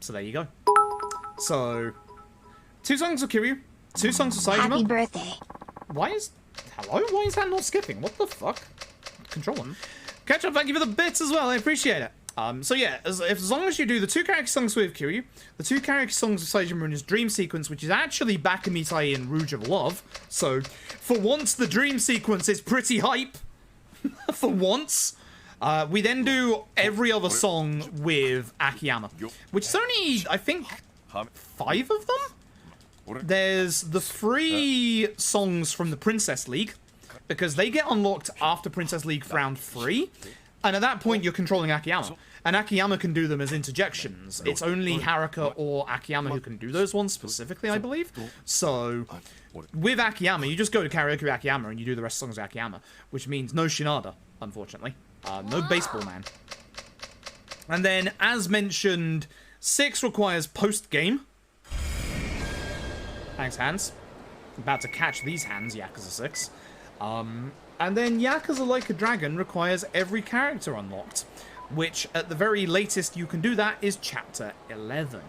So there you go. So, 2 songs of Kiryu, 2 songs of Saejima. Happy birthday. Hello? Why is that not skipping? What the fuck? Controller. Catch up, thank you for the bits as well, I appreciate it. So yeah, as long as you do the 2 karaoke songs with Kiryu, the 2 karaoke songs of Saejima in his dream sequence, which is actually Bakamitai in Rouge of Love, so for once the dream sequence is pretty hype. For once. We then do every other song with Akiyama, which is only, I think, 5 of them? There's the 3 songs from the Princess League, because they get unlocked after Princess League round 3, and at that point you're controlling Akiyama, and Akiyama can do them as interjections. It's only Haruka or Akiyama who can do those ones specifically, I believe. So, with Akiyama, you just go to Karaoke with Akiyama and you do the rest of the songs with Akiyama, which means no Shinada, unfortunately. No Baseball Man. And then, as mentioned, 6 requires post-game. Thanks, hands. About to catch these hands, Yakuza 6. And then Yakuza Like a Dragon requires every character unlocked, which at the very latest you can do that is Chapter 11.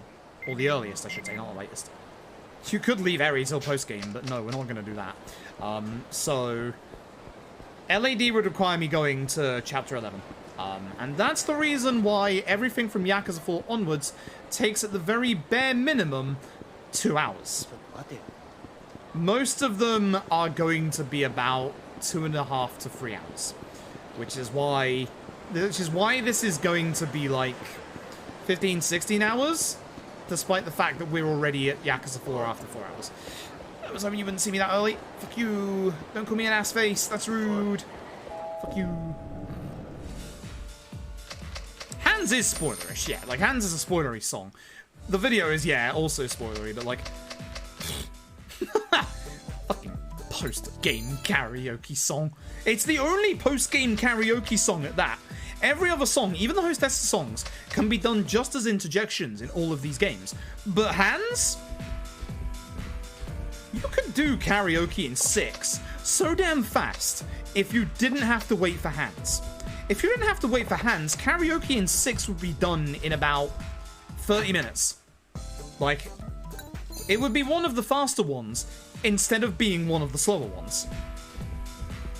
Or the earliest, I should say, not the latest. You could leave Eri till post-game, but no, we're not going to do that. So, LAD would require me going to Chapter 11. And that's the reason why everything from Yakuza 4 onwards takes at the very bare minimum 2 hours. Most of them are going to be about 2.5 to 3 hours. Which is why this is going to be like 15, 16 hours, despite the fact that we're already at Yakuza 4 after 4 hours. I was hoping you wouldn't see me that early. Fuck you. Don't call me an ass face. That's rude. Fuck you. Hands is spoilerish, yeah. Like, Hands is a spoilery song. The video is, yeah, also spoilery, but like... fucking post-game karaoke song. It's the only post-game karaoke song at that. Every other song, even the hostess songs, can be done just as interjections in all of these games. But Hands? You could do karaoke in 6 so damn fast if you didn't have to wait for Hands. If you didn't have to wait for Hands, karaoke in 6 would be done in about 30 minutes. Like, it would be one of the faster ones instead of being one of the slower ones.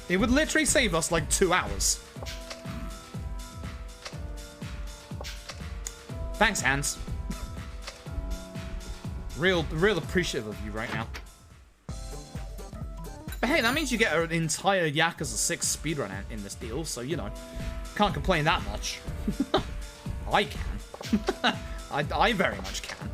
It would literally save us like 2 hours. Thanks, Hands. Real appreciative of you right now. But hey, that means you get an entire Yakuza 6 speedrun in this deal, so, you know, can't complain that much. I can. I very much can.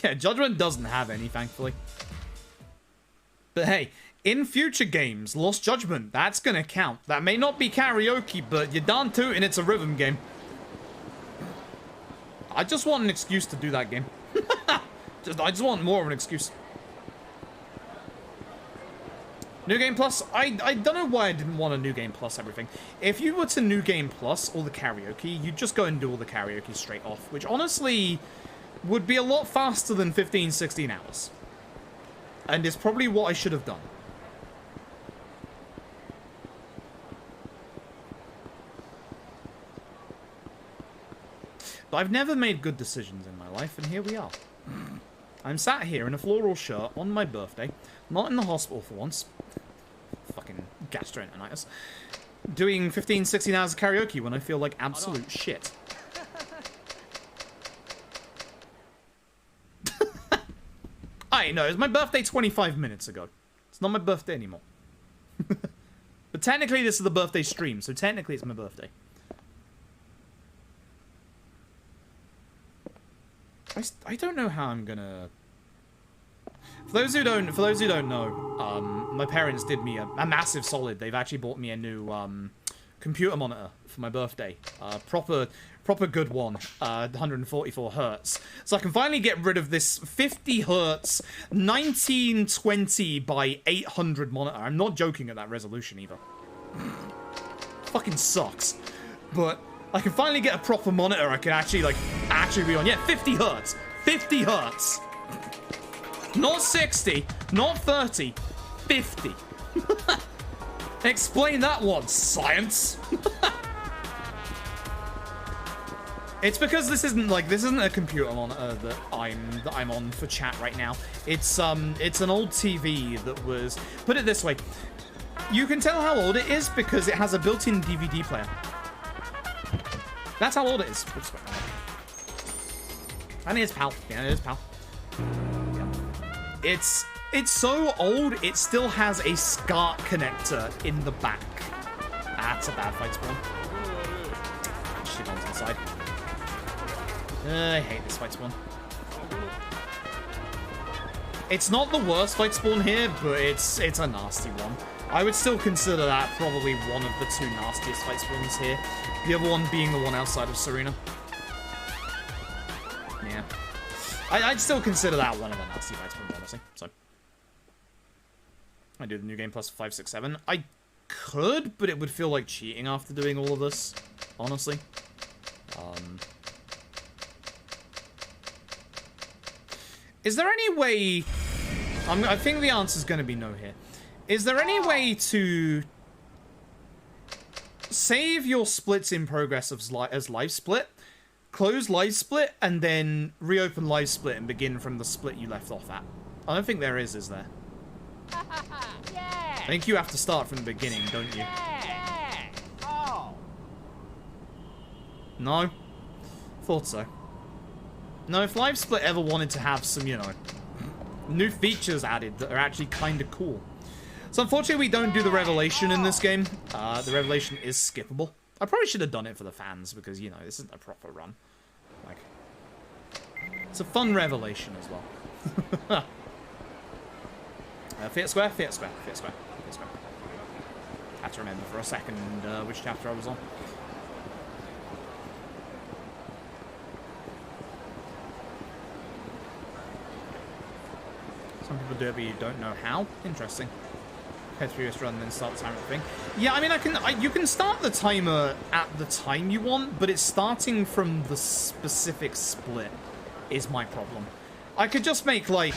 Yeah, Judgment doesn't have any, thankfully. But hey, in future games, Lost Judgment, that's gonna count. That may not be karaoke, but you're darn tootin' it's a rhythm game. I just want an excuse to do that game. I just want more of an excuse. New Game Plus, I don't know why I didn't want a New Game Plus everything. If you were to New Game Plus all the karaoke, you'd just go and do all the karaoke straight off, which honestly would be a lot faster than 15, 16 hours. And it's probably what I should have done. But I've never made good decisions in my life, and here we are. I'm sat here in a floral shirt on my birthday, not in the hospital for once. Fucking gastroenteritis. Doing 15, 16 hours of karaoke when I feel like absolute shit. I know, it's my birthday 25 minutes ago. It's not my birthday anymore. But technically this is the birthday stream, so technically it's my birthday. I don't know how I'm gonna... For those who don't know, my parents did me a massive solid. They've actually bought me a new computer monitor for my birthday. Proper good one, 144 hertz. So I can finally get rid of this 50 hertz 1920 by 800 monitor. I'm not joking at that resolution either. Fucking sucks. But I can finally get a proper monitor I can actually be on. Yeah, 50 hertz. 50 hertz. Not 60, not 30, 50. Explain that one, science. It's because this isn't a computer monitor that I'm on for chat right now. It's an old TV that was, put it this way, you can tell how old it is because it has a built-in DVD player. That's how old it is. And it is, pal. Yeah, it is, pal. Yeah. It's so old, it still has a SCART connector in the back. That's a bad fight spawn. Shit on inside. I hate this fight spawn. It's not the worst fight spawn here, but it's a nasty one. I would still consider that probably one of the 2 nastiest fight spawns here. The other one being the one outside of Serena. Yeah. I'd still consider that one of the nasty fight spawns, honestly. So. I do the New Game Plus 5, 6, 7. I could, but it would feel like cheating after doing all of this, honestly. Is there any way... I think the answer's going to be no here. Is there any way to save your splits in progress as live split, close live split and then reopen live split and begin from the split you left off at? I don't think there is there? I think you have to start from the beginning, don't you? No? Thought so. No, if live split ever wanted to have some, you know, new features added that are actually kind of cool. So unfortunately we don't do the revelation in this game. The revelation is skippable. I probably should have done it for the fans because, you know, this isn't a proper run. Like, it's a fun revelation as well. Fiat square, Fiat square, Fiat square, Fiat square. Had to remember for a second which chapter I was on. Some people do it, but you don't know how. Interesting. Head through this run and then start the timer thing. Yeah, I mean, you can start the timer at the time you want, but it's starting from the specific split is my problem. I could just make like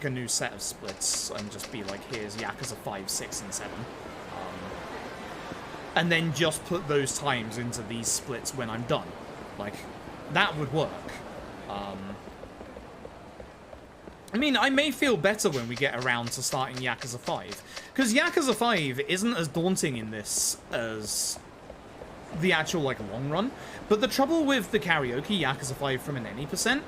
a new set of splits and just be like, here's Yakuza 5, 6, and 7. And then just put those times into these splits when I'm done. Like, that would work. I mean, I may feel better when we get around to starting Yakuza 5. Because Yakuza 5 isn't as daunting in this as the actual, like, long run. But the trouble with the karaoke Yakuza 5 from an any percent,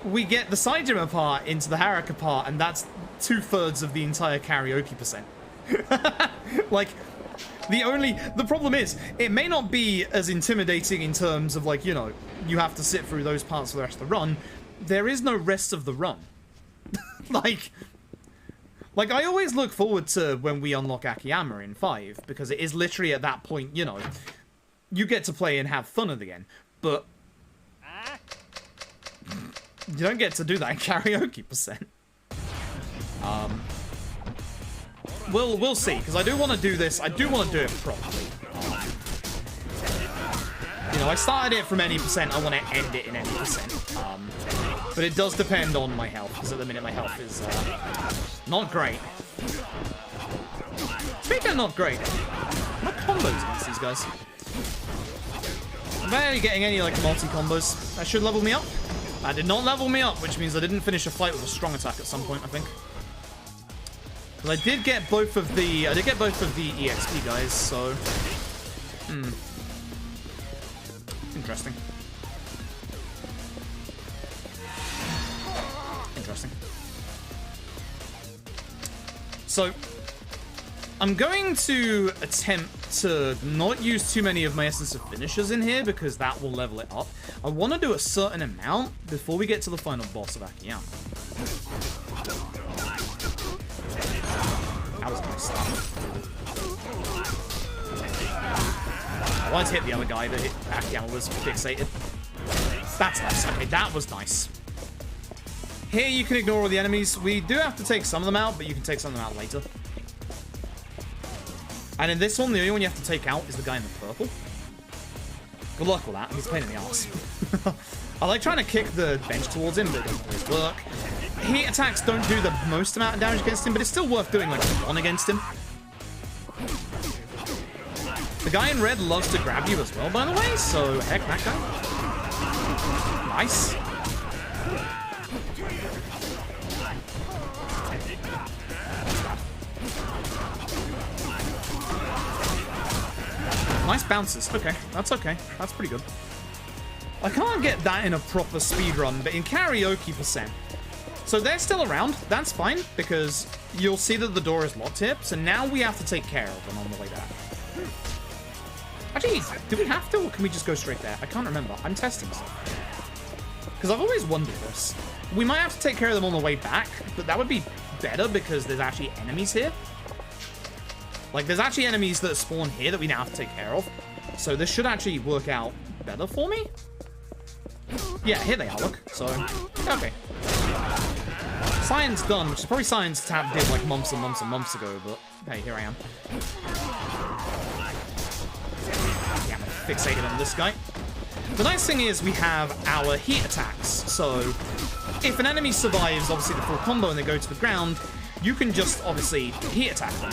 we get the Saijima part into the Haruka part, and that's 2/3 of the entire karaoke percent. Like, the problem is, it may not be as intimidating in terms of, like, you know, you have to sit through those parts for the rest of the run. There is no rest of the run. like I always look forward to when we unlock Akiyama in 5, because it is literally at that point, you know, you get to play and have fun again. But you don't get to do that in karaoke percent. We'll see, because I do want to do this. I do want to do it properly. You know, I started it from any percent. I want to end it in any percent. But it does depend on my health, because at the minute my health is not great. Speaking of not great, what combos against these guys? I'm barely getting any like multi-combos. That should level me up. That did not level me up, which means I didn't finish a fight with a strong attack at some point, I think. Because I did get both of the EXP guys, so interesting. Interesting. So, I'm going to attempt to not use too many of my Essence of Finishers in here, because that will level it up. I want to do a certain amount before we get to the final boss of Akiyama. That was a nice start. I wanted to hit the other guy, but Akiyama was fixated. That's nice. Okay, that was nice. Here you can ignore all the enemies. We do have to take some of them out, but you can take some of them out later. And in this one, the only one you have to take out is the guy in the purple. Good luck with that. He's a pain in the ass. I like trying to kick the bench towards him, but it doesn't always work. Heat attacks don't do the most amount of damage against him, but it's still worth doing like one against him. The guy in red loves to grab you as well, by the way, so heck that guy. Nice. Nice bounces. Okay, that's okay. That's pretty good. I can't get that in a proper speedrun, but in karaoke percent. So they're still around. That's fine, because you'll see that the door is locked here. So now we have to take care of them on the way back. Actually, do we have to, or can we just go straight there? I can't remember. I'm testing stuff. Because I've always wondered this. We might have to take care of them on the way back, but that would be better because there's actually enemies here. Like, there's actually enemies that spawn here that we now have to take care of. So this should actually work out better for me. Yeah, here they are, look. So, okay. Science done, which is probably Science Tab did like months and months and months ago, but hey, here I am. Yeah, I'm fixated on this guy. The nice thing is we have our heat attacks. So, if an enemy survives, obviously, the full combo and they go to the ground, you can just, obviously, heat attack them.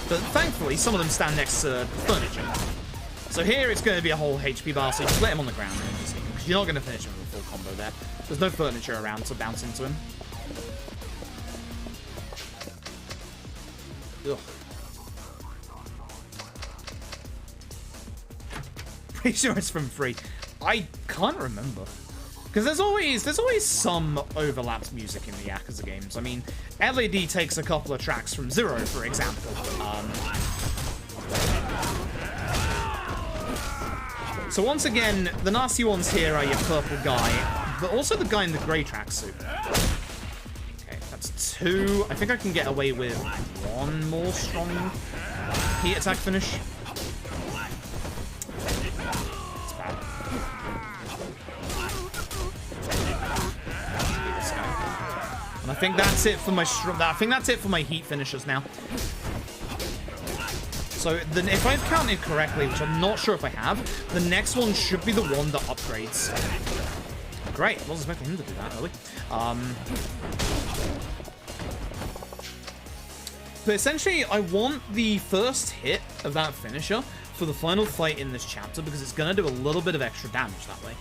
But thankfully, some of them stand next to furniture. So here it's going to be a whole HP bar, so you just let him on the ground and just hit him, because you're not going to finish him with a full combo there. There's no furniture around to bounce into him. Ugh. Pretty sure it's from 3. I can't remember. Because there's always some overlapped music in the Yakuza games. I mean, LED takes a couple of tracks from 0, for example. So once again, the nasty ones here are your purple guy, but also the guy in the grey tracksuit. Okay, that's 2. I think I can get away with 1 more strong heat attack finish. It's bad. And I think that's it for my heat finishers now. So then if I've counted correctly, which I'm not sure if I have, the next one should be the one that upgrades. Great, I wasn't expecting him to do that early. But essentially, I want the first hit of that finisher for the final fight in this chapter, because it's going to do a little bit of extra damage that way.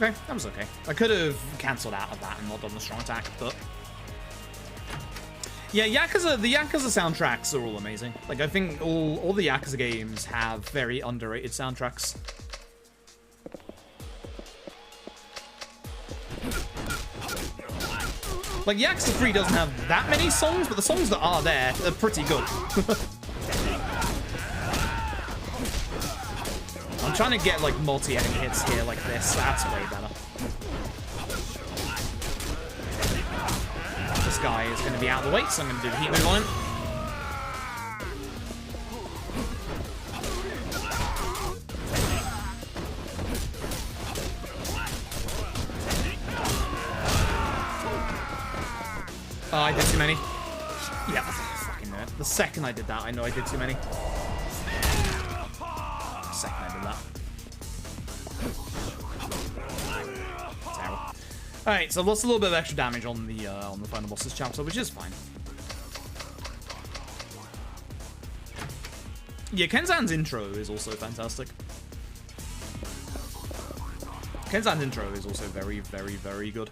Okay, that was okay. I could have cancelled out of that and not done the strong attack, but... Yeah, the Yakuza soundtracks are all amazing. Like, I think all the Yakuza games have very underrated soundtracks. Like, Yakuza 3 doesn't have that many songs, but the songs that are there are pretty good. I'm trying to get, like, multi-enemy hits here like this. That's way better. This guy is going to be out of the way, so I'm going to do the heat move on him. Oh, I did too many. Yeah, fucking know it. The second I did that, I know I did too many. Second I did that. Terrible. Alright, so lost a little bit of extra damage on the final boss's chapter, which is fine. Yeah, Kenzan's intro is also fantastic. Kenzan's intro is also very, very, very good.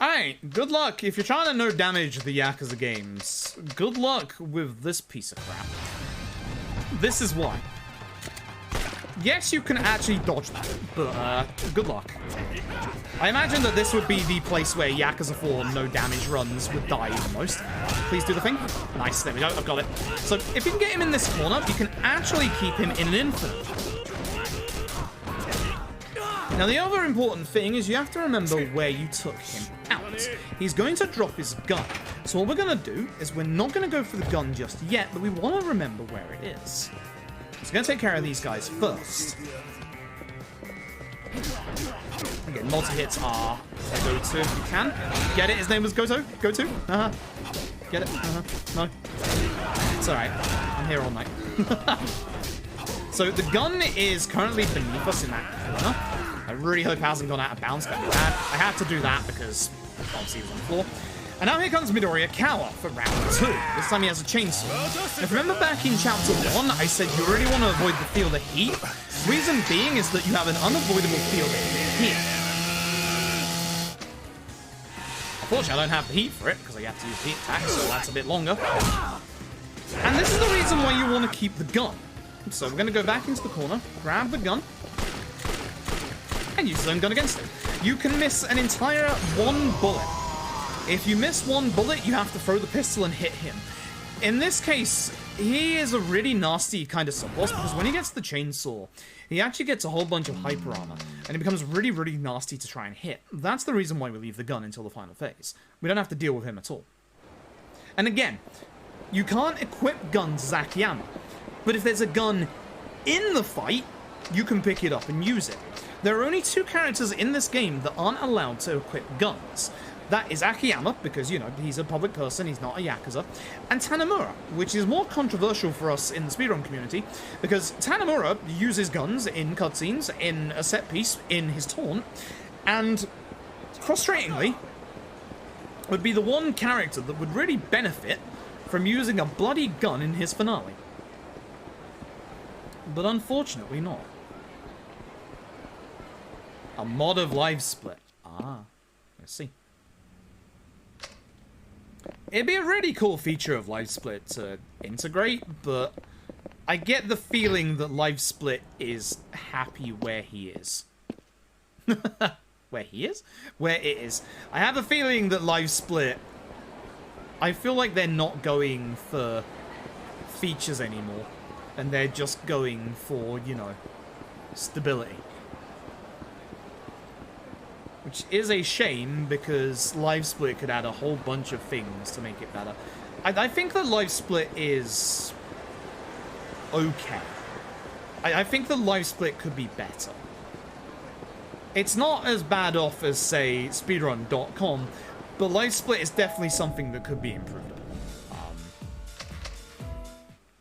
Alright, good luck. If you're trying to no damage the Yakuza games, good luck with this piece of crap. This is why. Yes, you can actually dodge that, but good luck. I imagine that this would be the place where Yakuza 4 no damage runs would die the most. Please do the thing. Nice, there we go, I've got it. So if you can get him in this corner, you can actually keep him in an infinite. Now, the other important thing is you have to remember where you took him out. He's going to drop his gun. So what we're going to do is we're not going to go for the gun just yet, but we want to remember where it is. So we're going to take care of these guys first. Again, multi-hits are a go-to if you can. Get it? His name was Goto? Goto? Uh-huh. Get it? Uh-huh. No. It's alright. I'm here all night. So the gun is currently beneath us in that corner. I really hope it hasn't gone out of bounds. That'd be bad. I had to do that because obviously he was on the floor. And now here comes Midoriya Kawa for round 2. This time he has a chainsaw. If you remember back in chapter 1, I said you really want to avoid the field of heat. Reason being is that you have an unavoidable field of heat here. Unfortunately, I don't have the heat for it because I have to use heat attack, so that's a bit longer. And this is the reason why you want to keep the gun. So we're going to go back into the corner, grab the gun, and use his own gun against him. You can miss an entire 1 bullet. If you miss 1 bullet, you have to throw the pistol and hit him. In this case, he is a really nasty kind of sub-boss because when he gets the chainsaw, he actually gets a whole bunch of hyper armor, and it becomes really, really nasty to try and hit. That's the reason why we leave the gun until the final phase. We don't have to deal with him at all. And again, you can't equip guns as Akiyama, but if there's a gun in the fight, you can pick it up and use it. There are only 2 characters in this game that aren't allowed to equip guns. That is Akiyama, because, you know, he's a public person, he's not a Yakuza. And Tanemura, which is more controversial for us in the speedrun community, because Tanemura uses guns in cutscenes, in a set piece, in his taunt, and, frustratingly, would be the one character that would really benefit from using a bloody gun in his finale. But unfortunately not. A mod of Live Split. Ah, let's see. It'd be a really cool feature of Live Split to integrate, but I get the feeling that Live Split is happy where he is. Where he is? Where it is. I have a feeling that Live Split, I feel like they're not going for features anymore. And they're just going for, you know, stability. Which is a shame, because Live Split could add a whole bunch of things to make it better. I think that Live Split is okay. I think the Live Split could be better. It's not as bad off as, say, speedrun.com, but Live Split is definitely something that could be improved.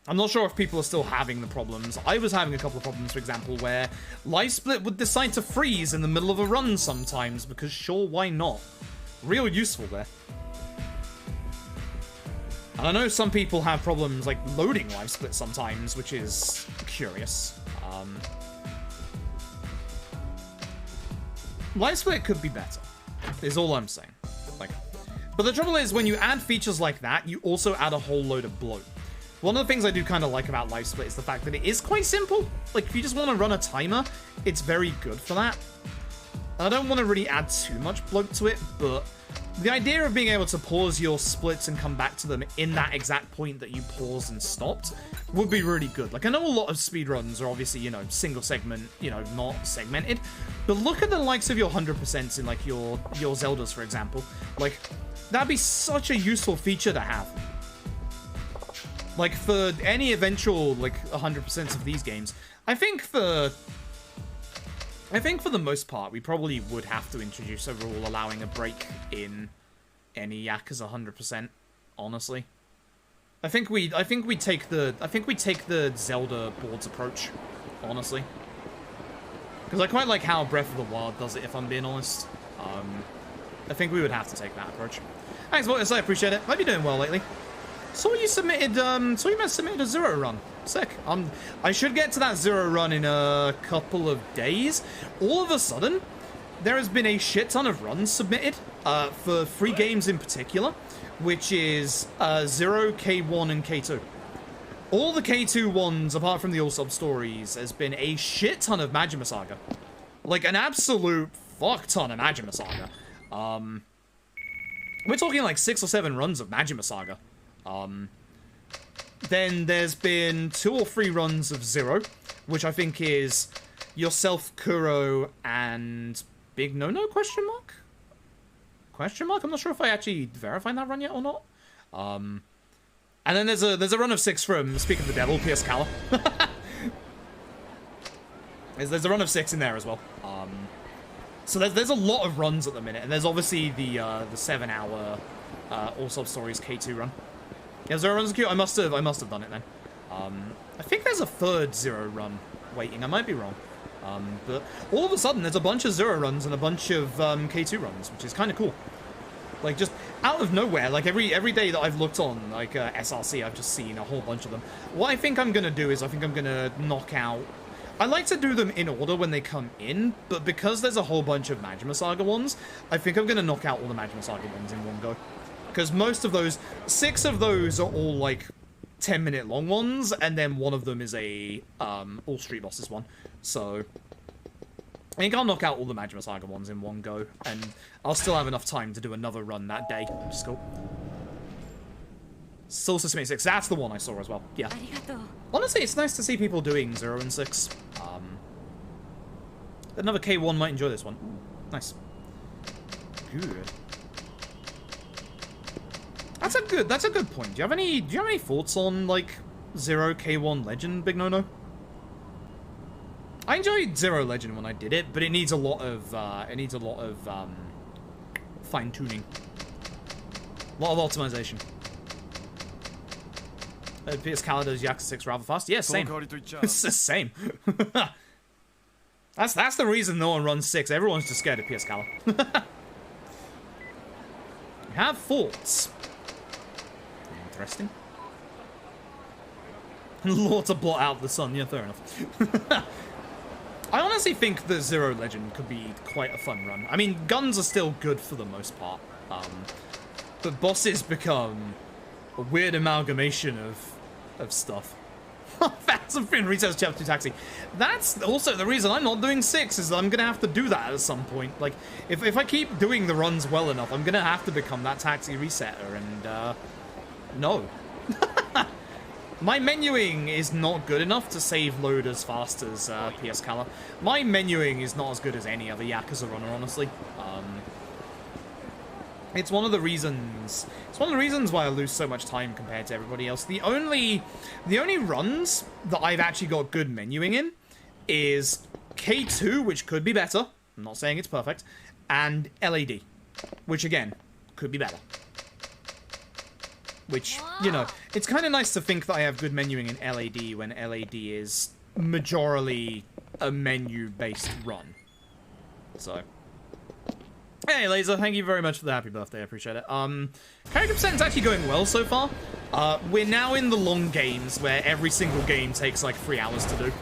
I'm not sure if people are still having the problems. I was having a couple of problems, for example, where Live Split would decide to freeze in the middle of a run sometimes, because sure, why not? Real useful there. And I know some people have problems, like, loading Live Split sometimes, which is curious. Live Split could be better, is all I'm saying. Like, but the trouble is, when you add features like that, you also add a whole load of bloat. One of the things I do kind of like about Live Split is the fact that it is quite simple. Like, if you just want to run a timer, it's very good for that. I don't want to really add too much bloat to it, but the idea of being able to pause your splits and come back to them in that exact point that you paused and stopped would be really good. Like, I know a lot of speedruns are obviously, you know, single segment, you know, not segmented, but look at the likes of your 100% in, like, your Zeldas, for example. Like, that'd be such a useful feature to have. Like, for any eventual, like, 100% of these games, I think for the most part, we probably would have to introduce a rule allowing a break in any Yakuza 100%, honestly. I think we take the Zelda boards approach, honestly. Because I quite like how Breath of the Wild does it, if I'm being honest. I think we would have to take that approach. Thanks, Mortis, I appreciate it. Hope you're doing well lately. Saw you submitted a Zero run. Sick. I should get to that Zero run in a couple of days. All of a sudden, there has been a shit ton of runs submitted for free games in particular, which is 0, K1, and K2. All the K2 ones, apart from the All Sub Stories, has been a shit ton of Majima Saga. Like, an absolute fuck ton of Majima Saga. We're talking like 6 or 7 runs of Majima Saga. Then there's been 2 or 3 runs of Zero, which I think is yourself, Kuro, and Big No-No, question mark? Question mark? I'm not sure if I actually verified that run yet or not. And then there's a run of 6 from Speak of the Devil, Pierce Kala. there's a run of 6 in there as well. So there's a lot of runs at the minute, and there's obviously the 7-hour All Sub Stories K2 run. Yeah, Zero runs are cute. I must have done it then. I think there's a 3rd Zero run waiting. I might be wrong. But all of a sudden, there's a bunch of Zero runs and a bunch of K2 runs, which is kind of cool. Like, just out of nowhere, like every day that I've looked on, like SRC, I've just seen a whole bunch of them. What I think I'm gonna do is I think I'm gonna knock out. I like to do them in order when they come in, but because there's a whole bunch of Majima Saga ones, I think I'm gonna knock out all the Majima Saga ones in one go. Because most of those, 6 of those are all, like, 10-minute long ones, and then one of them is a, all Street Bosses one. So, I think I'll knock out all the Majima Saga ones in one go, and I'll still have enough time to do another run that day, which is cool. Soul System 86, that's the one I saw as well, yeah. Honestly, it's nice to see people doing 0 and 6. Another K1 might enjoy this one. Ooh, nice. Good. That's a good point. Do you have any thoughts on, like, 0 K1 Legend, Big No-No? I enjoyed 0 Legend when I did it, but it needs a lot of fine-tuning. A lot of optimization. PS Kala does Yakuza 6 rather fast. Yeah, same. It's the same. That's the reason no one runs 6. Everyone's just scared of PS Kala. Have thoughts. Interesting. Law to blot out the sun. Yeah, fair enough. I honestly think the Zero Legend could be quite a fun run. I mean, guns are still good for the most part. But bosses become a weird amalgamation of stuff. Phantom Fin Recess Chapter 2 Taxi. That's also the reason I'm not doing 6, is that I'm going to have to do that at some point. Like, if I keep doing the runs well enough, I'm going to have to become that taxi resetter, and, no. My menuing is not good enough to save load as fast as PS Kala. My menuing is not as good as any other Yakuza runner, honestly. It's one of the reasons. It's one of the reasons why I lose so much time compared to everybody else. The only runs that I've actually got good menuing in is K2, which could be better. I'm not saying it's perfect, and LAD, which again could be better. Which, you know, it's kind of nice to think that I have good menuing in LAD when LAD is majorly a menu-based run. So. Hey, Laser, thank you very much for the happy birthday, I appreciate it. Character percent is actually going well so far. We're now in the long games where every single game takes like 3 hours to do.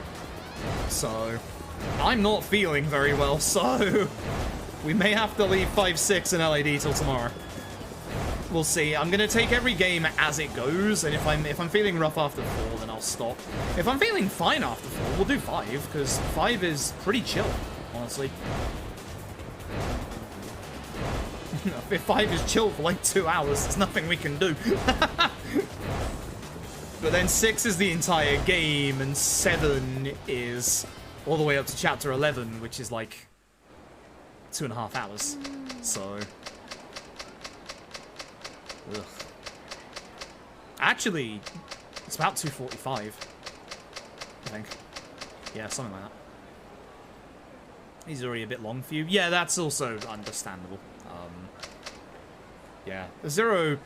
So, I'm not feeling very well, so we may have to leave 5-6 in LAD till tomorrow. We'll see. I'm gonna take every game as it goes, and if I'm feeling rough after 4, then I'll stop. If I'm feeling fine after 4, we'll do 5, because 5 is pretty chill, honestly. If 5 is chill for like 2 hours, there's nothing we can do. But then 6 is the entire game, and 7 is all the way up to chapter 11, which is like 2.5 hours. So, ugh. Actually, it's about 2:45, I think. Yeah, something like that. He's already a bit long for you. Yeah, that's also understandable. Yeah, Zero.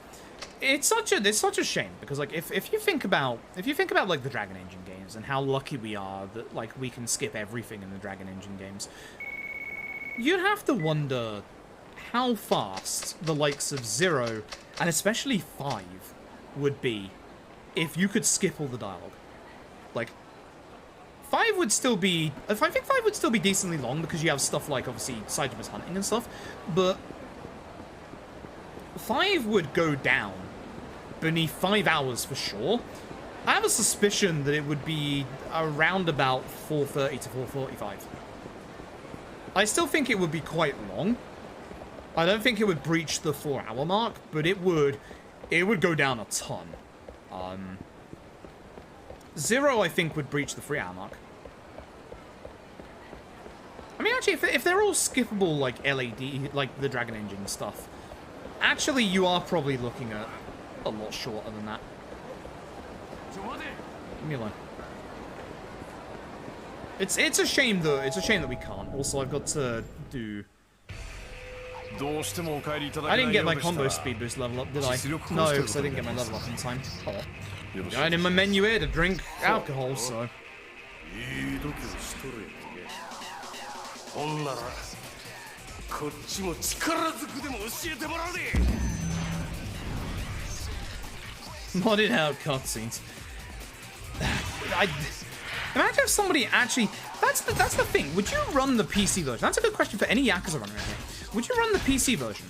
It's such a shame because like if you think about like the Dragon Engine games and how lucky we are that like we can skip everything in the Dragon Engine games, you'd have to wonder how fast the likes of Zero and especially 5 would be if you could skip all the dialogue. Like 5 would still be. I think 5 would still be decently long because you have stuff like obviously Saijima's hunting and stuff, but 5 would go down beneath 5 hours for sure. I have a suspicion that it would be around about 4:30 to 4:45. I still think it would be quite long. I don't think it would breach the 4-hour mark, but it would go down a ton. Zero, I think, would breach the 3-hour mark. I mean, actually, if they're all skippable, like LAD, like the Dragon Engine stuff, actually, you are probably looking at a lot shorter than that. Leave me alone. It's a shame though. It's a shame that we can't. Also, I've got to do. I didn't get my combo speed boost level up, did I? No, because I didn't get my level up in time. Oh. And in my menu here to drink alcohol, so. Modded out cutscenes. Imagine if somebody actually. That's the thing. Would you run the PC version? That's a good question for any Yakuza runner out here. Would you run the PC version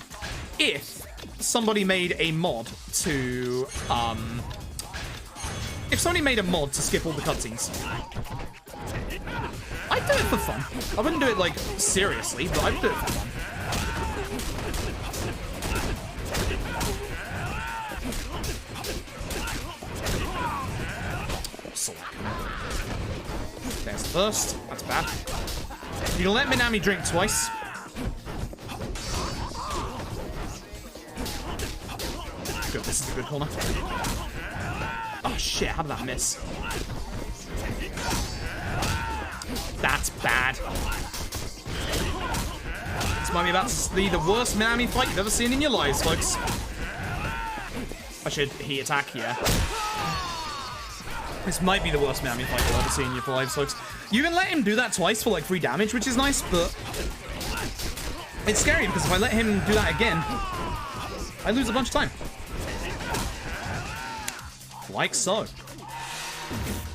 if somebody made a mod to if somebody made a mod to skip all the cutscenes? I'd do it for fun. I wouldn't do it like seriously, but I'd do it for fun. There's the first. That's bad. You can let Minami drink twice. Good, this is a good corner. Oh shit, how did that miss? That's bad. It's This might be about to be the worst Minami fight you've ever seen in your lives, folks. I should heat attack here. This might be the worst Minami fight you've ever seen in your lives, folks. You can let him do that twice for like 3 damage, which is nice, but it's scary because if I let him do that again, I lose a bunch of time. Like so.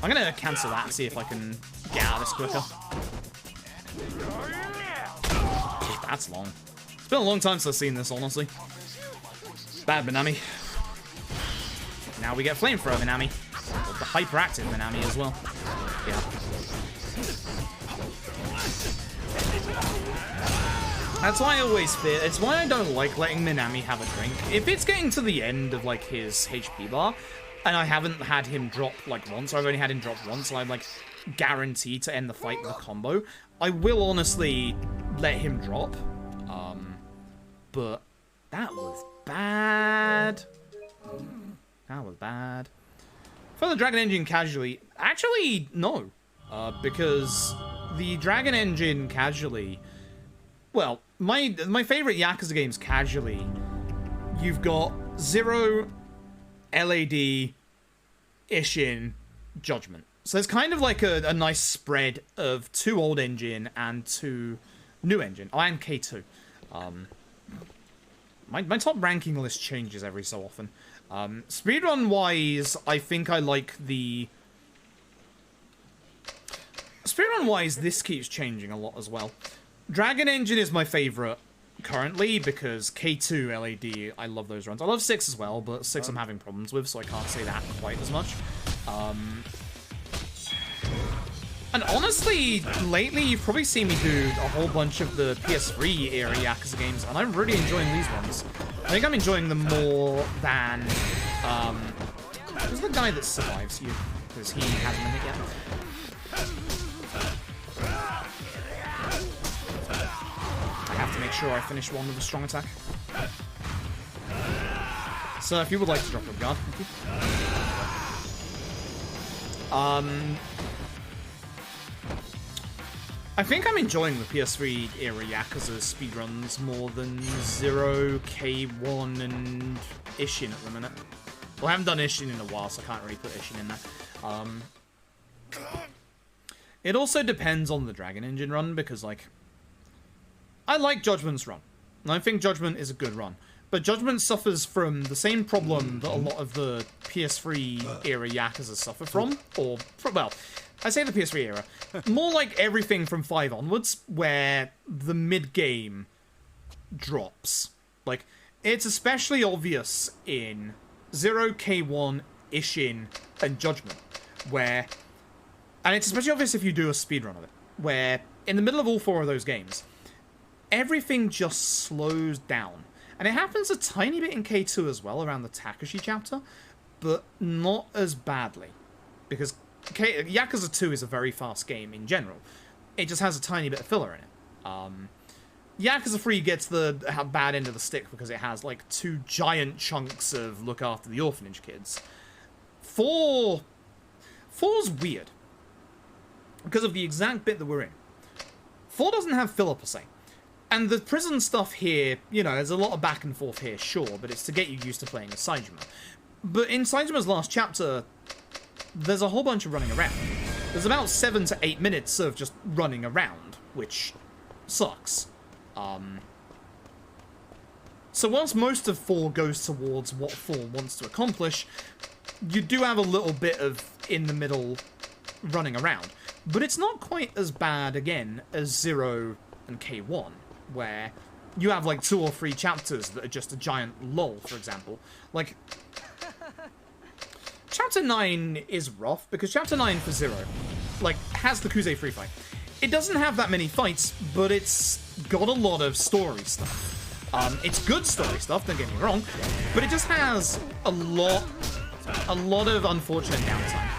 I'm gonna cancel that and see if I can get out of this quicker. That's long. It's been a long time since I've seen this, honestly. Bad Minami. Now we get Flamethrower Minami. Or the hyperactive Minami as well. Yeah. That's why I always fear. It's why I don't like letting Minami have a drink. If it's getting to the end of like his HP bar, and I haven't had him drop like once, or I've only had him drop once, so I'm like guaranteed to end the fight with a combo, I will honestly let him drop. But that was bad. That was bad. For the Dragon Engine casually, actually no, because the Dragon Engine casually, well, my favorite Yakuza games casually, you've got Zero, LAD, Ishin, Judgment. So there's kind of like a nice spread of 2 old engine and 2 new engine. Oh, and K2. My top ranking list changes every so often. Speedrun-wise, I think I like the... Speedrun-wise, this keeps changing a lot as well. Dragon Engine is my favorite currently, because K2, LAD, I love those runs. I love 6 as well, but 6 I'm having problems with, so I can't say that quite as much. And honestly, lately, you've probably seen me do a whole bunch of the PS3 era Yakuza games, and I'm really enjoying these ones. I think I'm enjoying them more than, who's the guy that survives you? Because he hasn't been hit yet. I have to make sure I finish one with a strong attack. So if you would like to drop a guard, thank you. I think I'm enjoying the PS3 era Yakuza speedruns more than 0, K1, and Ishin at the minute. Well, I haven't done Ishin in a while, so I can't really put Ishin in there. It also depends on the Dragon Engine run, because, like, I like Judgment's run, and I think Judgment is a good run. But Judgment suffers from the same problem that a lot of the PS3 era Yakuza suffer from, or, well, I say the PS3 era. More like everything from 5 onwards, where the mid-game drops. Like, it's especially obvious in 0, K1, Ishin, and Judgment, where... And it's especially obvious if you do a speedrun of it, where in the middle of all 4 of those games, everything just slows down. And it happens a tiny bit in K2 as well, around the Takashi chapter, but not as badly. Because Yakuza 2 is a very fast game in general. It just has a tiny bit of filler in it. Yakuza 3 gets the bad end of the stick because it has like 2 giant chunks of look after the orphanage kids. 4's weird. Because of the exact bit that we're in. 4 doesn't have filler per se. And the prison stuff here, you know, there's a lot of back and forth here, sure, but it's to get you used to playing as Saejima. But in Saejima's last chapter, there's a whole bunch of running around. There's about 7 to 8 minutes of just running around, which sucks. So whilst most of 4 goes towards what 4 wants to accomplish, you do have a little bit of in the middle running around. But it's not quite as bad, again, as 0 and K1, where you have like 2 or 3 chapters that are just a giant lull, for example. Like, Chapter 9 is rough, because Chapter 9 for 0, like, has the Kuze free fight. It doesn't have that many fights, but it's got a lot of story stuff. It's good story stuff, don't get me wrong, but it just has a lot of unfortunate downtime.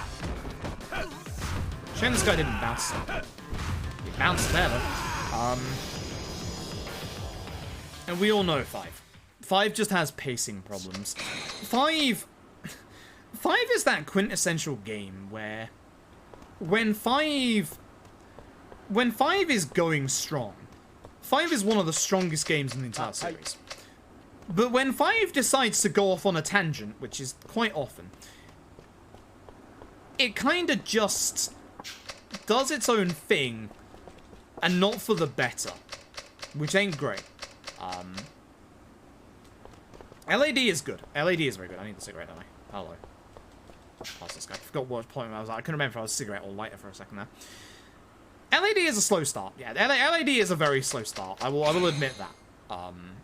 Shame this guy didn't bounce. He bounced there, though. And we all know 5. 5 just has pacing problems. 5 is that quintessential game where when 5 is going strong, 5 is one of the strongest games in the entire series. But when 5 decides to go off on a tangent, which is quite often, it kind of just does its own thing, and not for the better, which ain't great. LAD is good. LAD is very good. I need the cigarette, don't I? Hello. Pass this guy. I forgot what point I was at. I couldn't remember if I was cigarette or lighter for a second there. LAD is a slow start. Yeah, LAD is a very slow start. I will admit that. And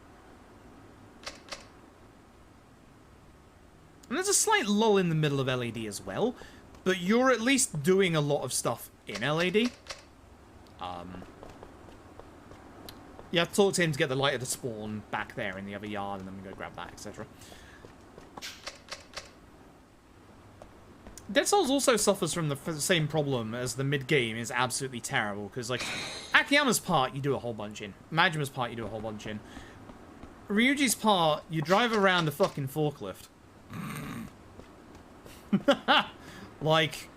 there's a slight lull in the middle of LAD as well, but you're at least doing a lot of stuff in LAD. You have to talk to him to get the lighter to spawn back there in the other yard, and then we go grab that, etc. Dead Souls also suffers from the same problem as the mid-game is absolutely terrible, because, like, Akiyama's part, you do a whole bunch in. Majima's part, you do a whole bunch in. Ryuji's part, you drive around a fucking forklift. Like,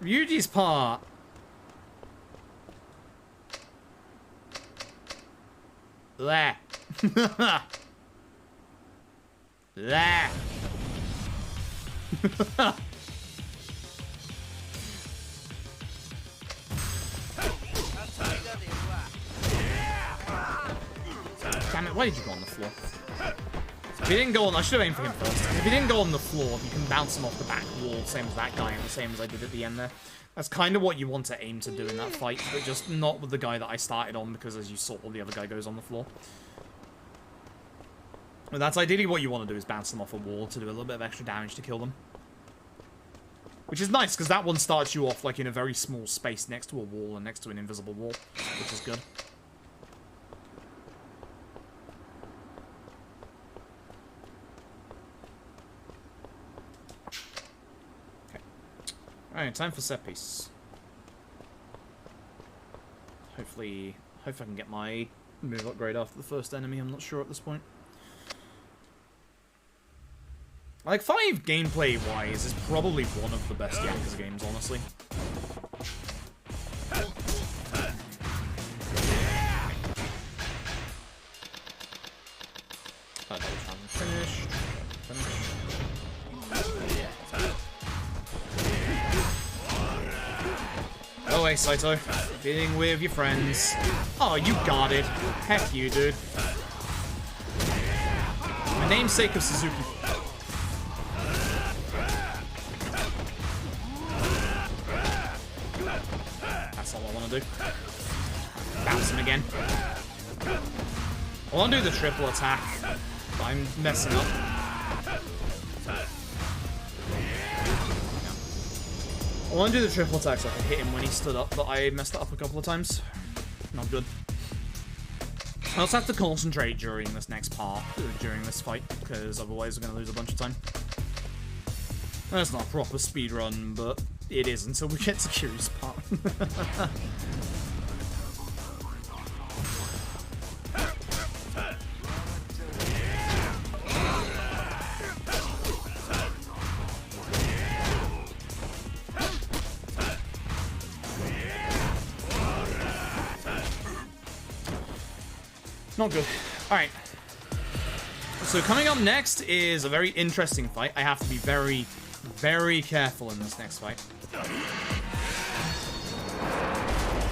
Ryuji's part... There. There. Damn it, why did you go on the floor? If he didn't go on, I should have aimed for him first. If he didn't go on the floor, you can bounce him off the back wall, same as that guy, and the same as I did at the end there. That's kind of what you want to aim to do in that fight, but just not with the guy that I started on, because as you saw, the other guy goes on the floor. But that's ideally what you want to do, is bounce them off a wall to do a little bit of extra damage to kill them. Which is nice, because that one starts you off like in a very small space next to a wall and next to an invisible wall, which is good. Alright, time for set piece. Hopefully I can get my move upgrade after the first enemy, I'm not sure at this point. Like, 5 gameplay-wise is probably one of the best Yakuza games, honestly. Finished. Go away, Saito. Being with your friends. Oh, you got it. Heck you, dude. The namesake of Suzuki. That's all I want to do. Bounce him again. I want to do the triple attack, but I'm messing up. I want to do the triple attack so I can hit him when he stood up, but I messed it up a couple of times. Not good. I also have to concentrate during this next part, during this fight, because otherwise we're going to lose a bunch of time. That's not a proper speedrun, but it is until we get to Kiryu's part. Not good. Alright. So coming up next is a very interesting fight. I have to be very, very careful in this next fight.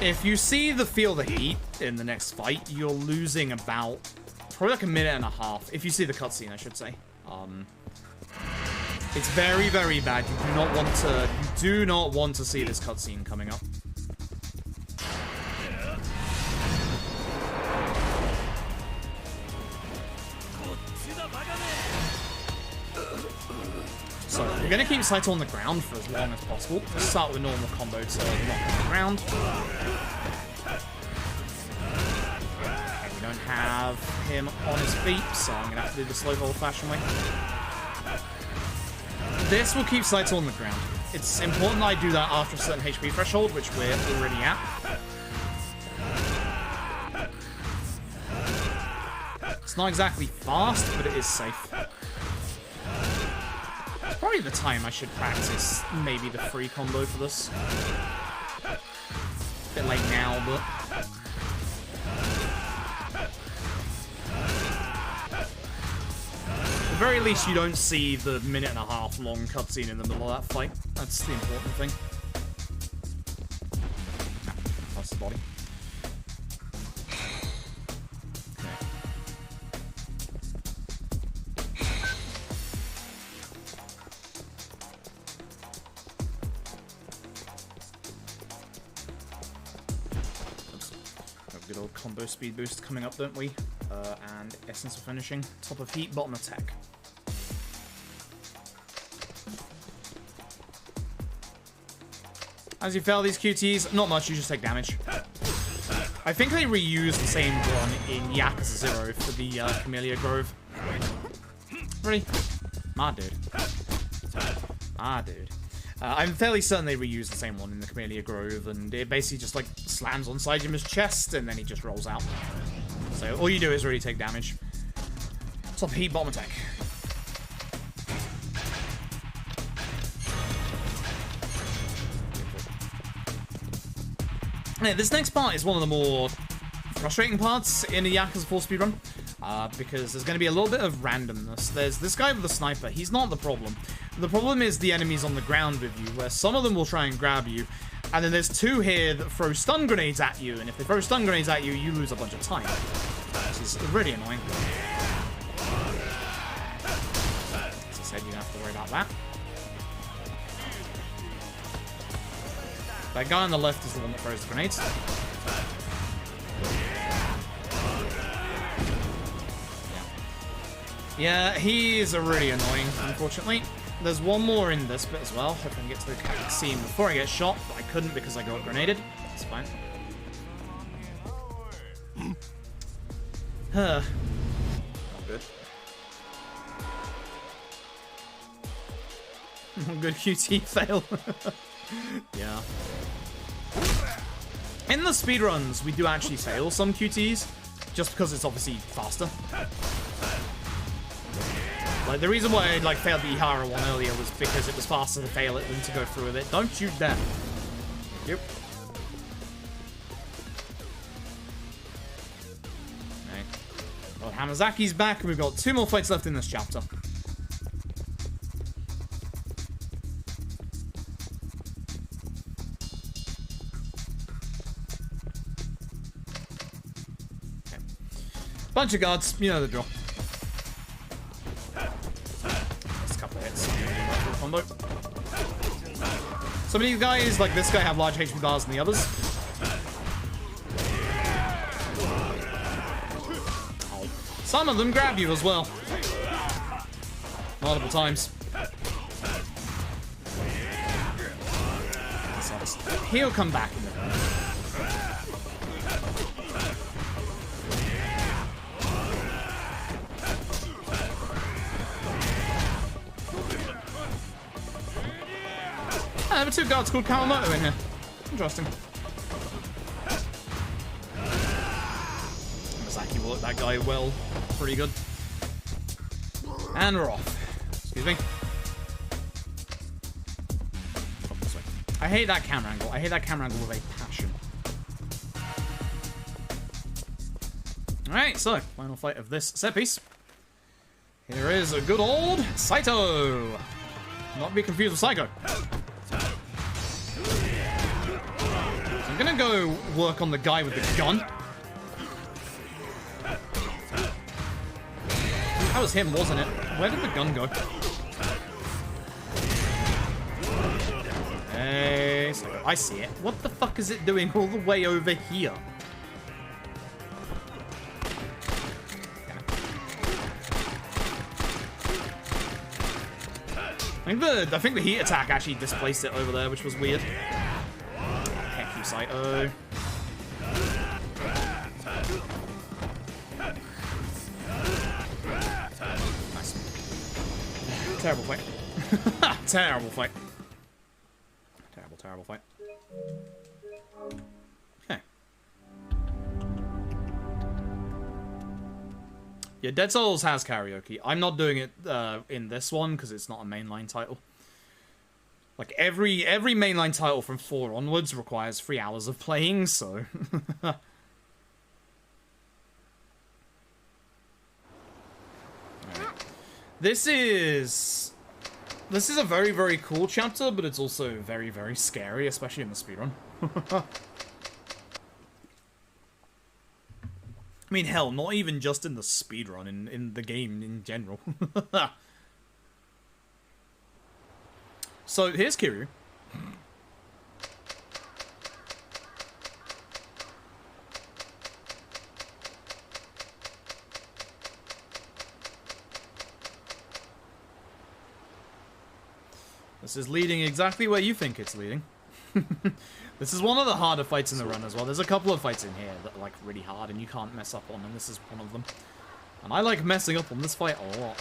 If you feel the heat in the next fight, you're losing about probably like a minute and a half. If you see the cutscene, I should say. It's very, very bad. You do not want to see this cutscene coming up. So, we're going to keep Saito on the ground for as long as possible. Let's start with a normal combo to knock him on the ground. Okay, we don't have him on his feet, so I'm going to have to do the slow old-fashioned way. This will keep Saito on the ground. It's important that I do that after a certain HP threshold, which we're already at. It's not exactly fast, but it is safe. It's probably the time I should practice maybe the free combo for this. A bit late now, but... the very least, you don't see the 1.5-minute long cutscene in the middle of that fight. That's the important thing. That's the body. Good old combo speed boost coming up, don't we? And essence of finishing. Top of heat, bottom of tech. As you fail these QTs, not much, you just take damage. I think they reused the same one in Yakuza 0 for the Camellia Grove. Really? My dude. My dude. I'm fairly certain they reused the same one in the Camellia Grove, and it basically just, like, slams on Saijima's chest, and then he just rolls out. So all you do is really take damage. Top heat, bottom attack. Yeah, this next part is one of the more frustrating parts in a Yakuza 4 speedrun. Because there's going to be a little bit of randomness. There's this guy with the sniper. He's not the problem. The problem is the enemies on the ground with you, where some of them will try and grab you, and then there's two here that throw stun grenades at you, and if they throw stun grenades at you, you lose a bunch of time. Which is really annoying. As I said, you don't have to worry about that. That guy on the left is the one that throws the grenades. Yeah, he's really annoying, unfortunately. There's one more in this bit as well. Hope I can get to the scene before I get shot, but I couldn't because I got grenaded. It's fine. Not good. Good QT fail. Yeah. In the speedruns, we do actually fail some QTs, just because it's obviously faster. Like, the reason why I, like, failed the Ihara one earlier was because it was faster to fail it than to go through with it. Don't you dare. Yep. Okay. Well, Hamazaki's back, and we've got 2 more fights left in this chapter. Okay. Bunch of guards, you know the drill. Combo. Some of these guys, like this guy, have large HP bars than the others. Oh. Some of them grab you as well. Multiple times. He'll come back in a minute. There were 2 guards called Kawamoto in here. Interesting. Misaki will let that guy well. Pretty good. And we're off. Excuse me. Oh, this way. I hate that camera angle. I hate that camera angle with a passion. Alright, so, final fight of this set piece. Here is a good old Saito. Not be confused with Psycho. I'm gonna go work on the guy with the gun. That was him, wasn't it? Where did the gun go? Hey, I see it. What the fuck is it doing all the way over here? I think the heat attack actually displaced it over there, which was weird. Heck you, Saito. Nice. Terrible fight. Terrible fight. Terrible fight. Okay. Yeah, Dead Souls has karaoke. I'm not doing it in this one because it's not a mainline title. Like every mainline title from 4 onwards requires 3 hours of playing, so. Alright. This is a very, very cool chapter, but it's also very, very scary, especially in the speedrun. I mean, hell, not even just in the speedrun, in the game in general. So, here's Kiryu. This is leading exactly where you think it's leading. This is one of the harder fights in the run as well. There's a couple of fights in here that are like really hard and you can't mess up on, and this is one of them. And I like messing up on this fight a lot.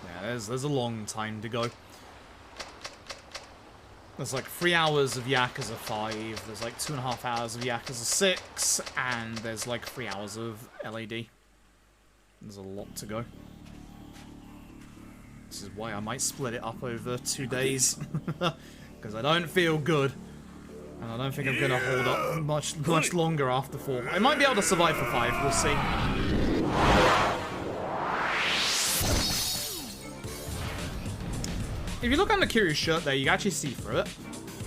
Yeah, there's a long time to go. There's like 3 hours of Yakuza 5, there's like 2.5 hours of Yakuza 6, and there's like 3 hours of LAD. There's a lot to go. This is why I might split it up over 2 days. Because I don't feel good. And I don't think I'm going to hold up much longer after 4. I might be able to survive for 5, we'll see. If you look under Kiryu's shirt there, you can actually see through it.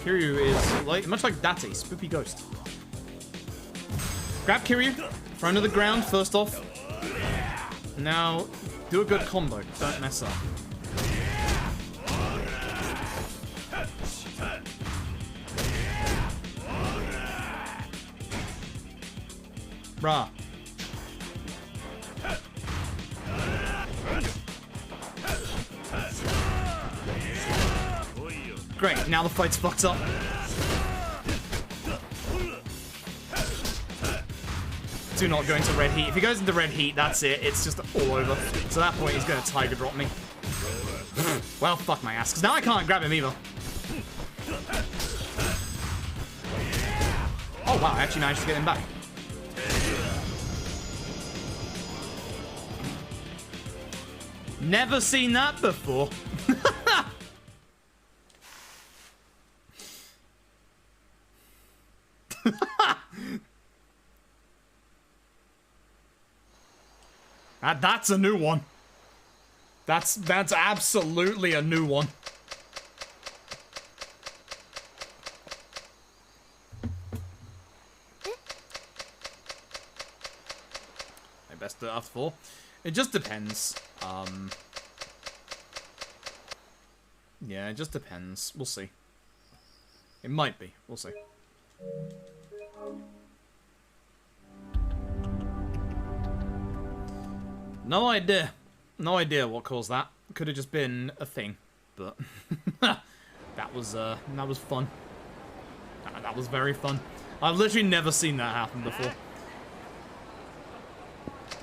Kiryu is like much like Date, spoopy ghost. Grab Kiryu, throw him to the ground first off. Now, do a good combo, don't mess up. Bruh. Great, now the fight's fucked up. Do not go into red heat. If he goes into red heat, that's it. It's just all over. So at that point, he's going to tiger drop me. Well, fuck my ass, because now I can't grab him either. Oh, wow, I actually managed to get him back. Never seen that before. That's a new one. That's absolutely a new one. I best do it after 4. It just depends. Yeah, it just depends. We'll see. It might be. We'll see. No idea. No idea what caused that. Could have just been a thing, but that was fun. That was very fun. I've literally never seen that happen before.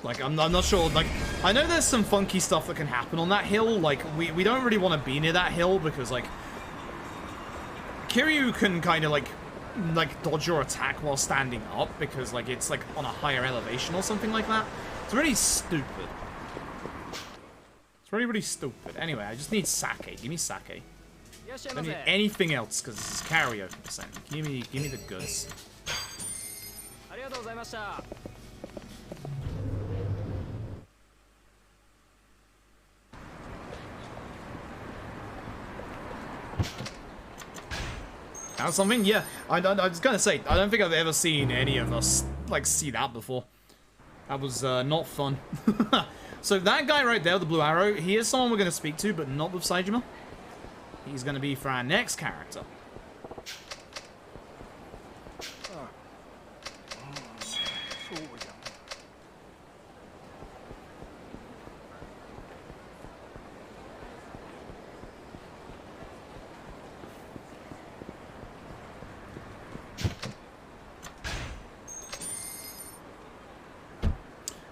Like, I'm not sure, like, I know there's some funky stuff that can happen on that hill, like, we don't really want to be near that hill, because, like, Kiryu can kind of, like, dodge your attack while standing up, because, like, it's, like, on a higher elevation or something like that. It's really stupid. It's really, really stupid. Anyway, I just need sake. Give me sake. I don't need anything else, because this is karaoke percent. Give me the goods. That's something? Yeah, I was gonna say, I don't think I've ever seen any of us, like, see that before. That was, not fun. So that guy right there with the blue arrow, he is someone we're gonna speak to, but not with Saejima. He's gonna be for our next character.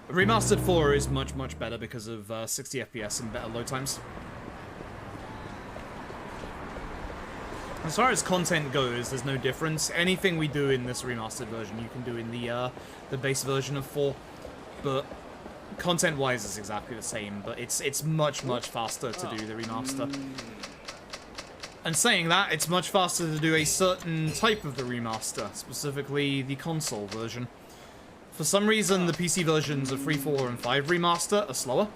Remastered 4 is much, much better because of 60 FPS and better load times. As far as content goes, there's no difference. Anything we do in this remastered version, you can do in the base version of 4. But content-wise, it's exactly the same. But it's much, much faster to do the remaster. And saying that, it's much faster to do a certain type of the remaster, specifically the console version. For some reason, the PC versions of 3, 4, and 5 remaster are slower.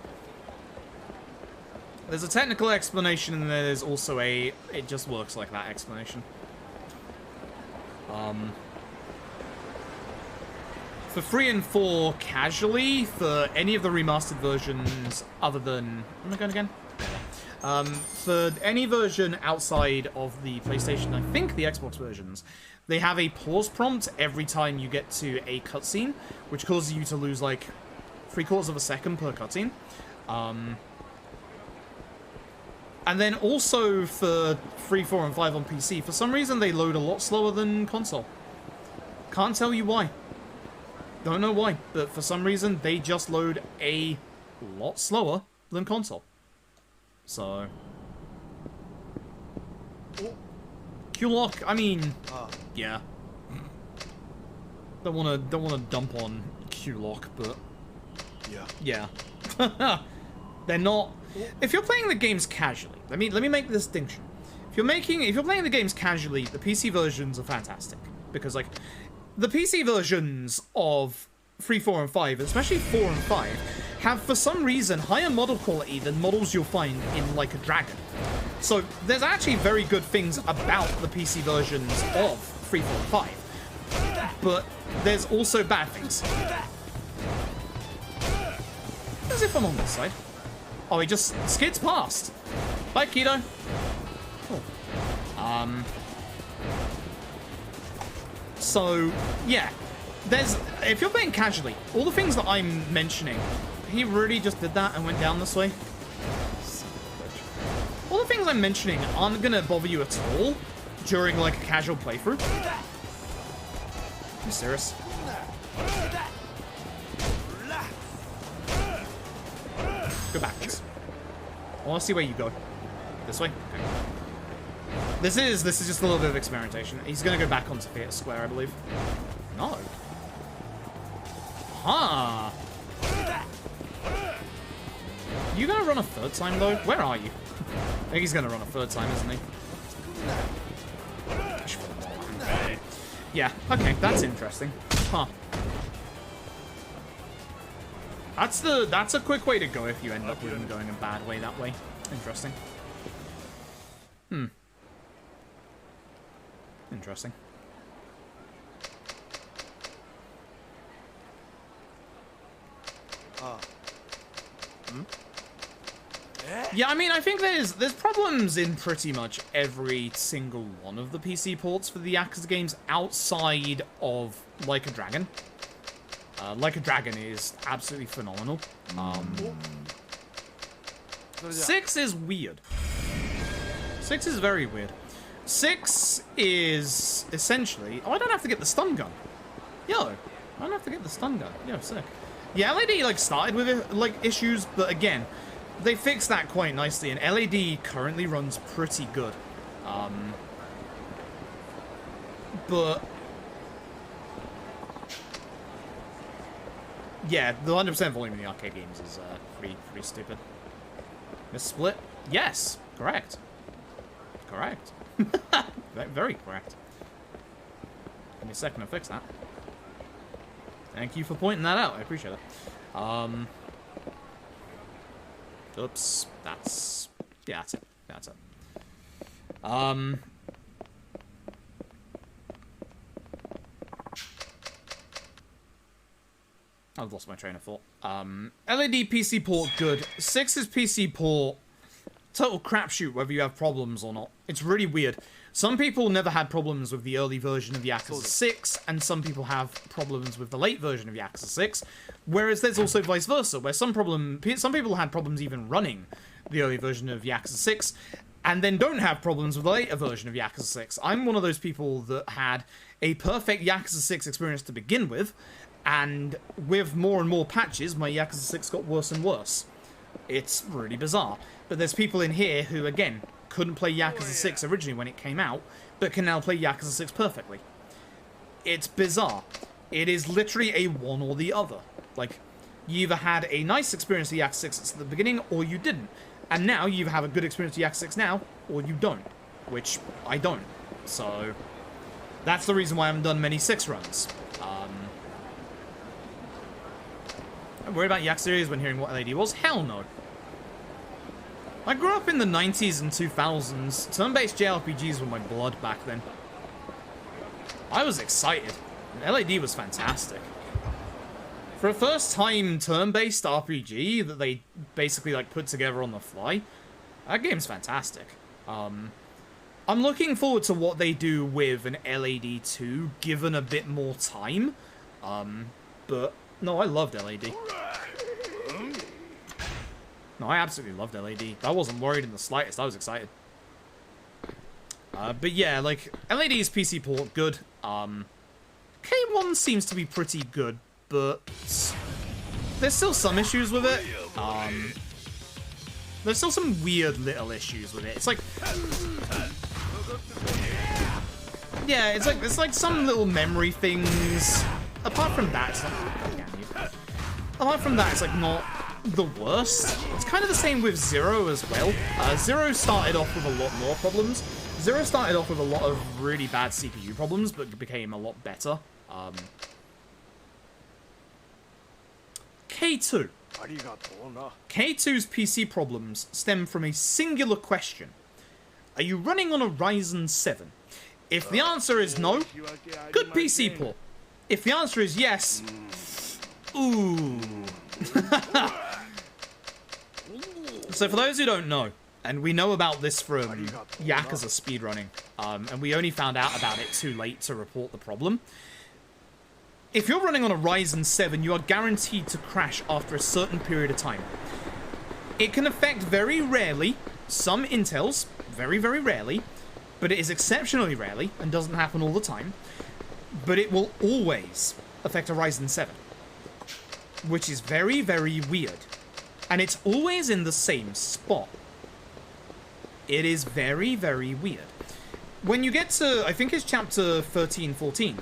There's a technical explanation, and there's also a it just works like that explanation. For 3 and 4, casually, for any of the remastered versions other than... Where am I going again? For any version outside of the PlayStation, I think the Xbox versions, they have a pause prompt every time you get to a cutscene, which causes you to lose, like, 3/4 of a second per cutscene. And then also for 3, 4, and 5 on PC, for some reason they load a lot slower than console. Can't tell you why. Don't know why, but for some reason they just load a lot slower than console. So... Q-Lock, I mean... yeah. Don't wanna dump on Q-Lock, but... yeah. They're not... If you're playing the games casually, let me make this distinction. If you're playing the games casually, the PC versions are fantastic. Because, like, the PC versions of 3, 4, and 5, especially 4 and 5, have, for some reason, higher model quality than models you'll find in, like, a Dragon. So, there's actually very good things about the PC versions of 3, 4, and 5. But there's also bad things. As if I'm on this side. Oh, he just skids past. Bye, Keto. Cool. So, yeah. If you're playing casually, all the things that I'm mentioning, he really just did that and went down this way. All the things I'm mentioning aren't gonna bother you at all during, like, a casual playthrough. Are you serious? Go backwards. I want to see where you go. This way? Okay. This is just a little bit of experimentation. He's gonna go back onto Theatre Square, I believe. No. Huh. You gonna run a third time, though? Where are you? I think he's gonna run a third time, isn't he? Yeah, okay, that's interesting. Huh. That's a quick way to go if you end up with him going a bad way that way. Interesting. Interesting. Yeah, I mean, I think there's problems in pretty much every single one of the PC ports for the Yakuza games outside of Like a Dragon. Like a Dragon is absolutely phenomenal. 6 is weird. 6 is very weird. 6 is essentially... Oh, I don't have to get the stun gun. Yo, I don't have to get the stun gun. Yo, sick. Yeah, LAD, like, started with, like, issues, but again, they fixed that quite nicely, and LAD currently runs pretty good. But... yeah, the 100% volume in the arcade games is pretty stupid. Miss Split? Yes, correct. Correct. Very correct. Give me a second to fix that. Thank you for pointing that out. I appreciate it. Oops. That's... yeah, that's it. That's it. I've lost my train of thought. LED PC port, good. 6's PC port, total crapshoot whether you have problems or not. It's really weird. Some people never had problems with the early version of Yakuza 6, and some people have problems with the late version of Yakuza 6, whereas there's also vice versa, where some people had problems even running the early version of Yakuza 6, and then don't have problems with the later version of Yakuza 6. I'm one of those people that had a perfect Yakuza 6 experience to begin with, and with more and more patches, my Yakuza 6 got worse and worse. It's really bizarre. But there's people in here who, again, couldn't play Yakuza 6 originally when it came out, but can now play Yakuza 6 perfectly. It's bizarre. It is literally a one or the other. Like, you either had a nice experience with Yakuza 6 at the beginning, or you didn't. And now you have a good experience with Yakuza 6 now, or you don't. which I don't. So that's the reason why I haven't done many 6 runs. I'm worried about Yak series when hearing what LAD was? Hell no. I grew up in the 90s and 2000s. Turn-based JRPGs were my blood back then. I was excited. LAD was fantastic. For a first-time turn-based RPG that they basically like put together on the fly, that game's fantastic. I'm looking forward to what they do with an LAD 2, given a bit more time. But no, I loved LAD. No, I absolutely loved LAD. I wasn't worried in the slightest. I was excited. But yeah, like, LAD's PC port, good. K1 seems to be pretty good, but there's still some issues with it. There's still some weird little issues with it. It's like, yeah, it's like some little memory things. Apart from that, it's like not the worst. It's kind of the same with Zero as well. Zero started off with a lot more problems. Zero started off with a lot of really bad CPU problems, but became a lot better. K2. K2's PC problems stem from a singular question. Are you running on a Ryzen 7? If the answer is no, good PC port. If the answer is yes, ooh. So for those who don't know, and we know about this from Yakuza Speedrunning, and we only found out about it too late to report the problem. If you're running on a Ryzen 7, you are guaranteed to crash after a certain period of time. It can affect very rarely some Intels, very, very rarely, but it is exceptionally rarely and doesn't happen all the time. But it will always affect a Ryzen 7, which is very, very weird. And it's always in the same spot. It is very, very weird. When you get to, I think it's chapter 13, 14.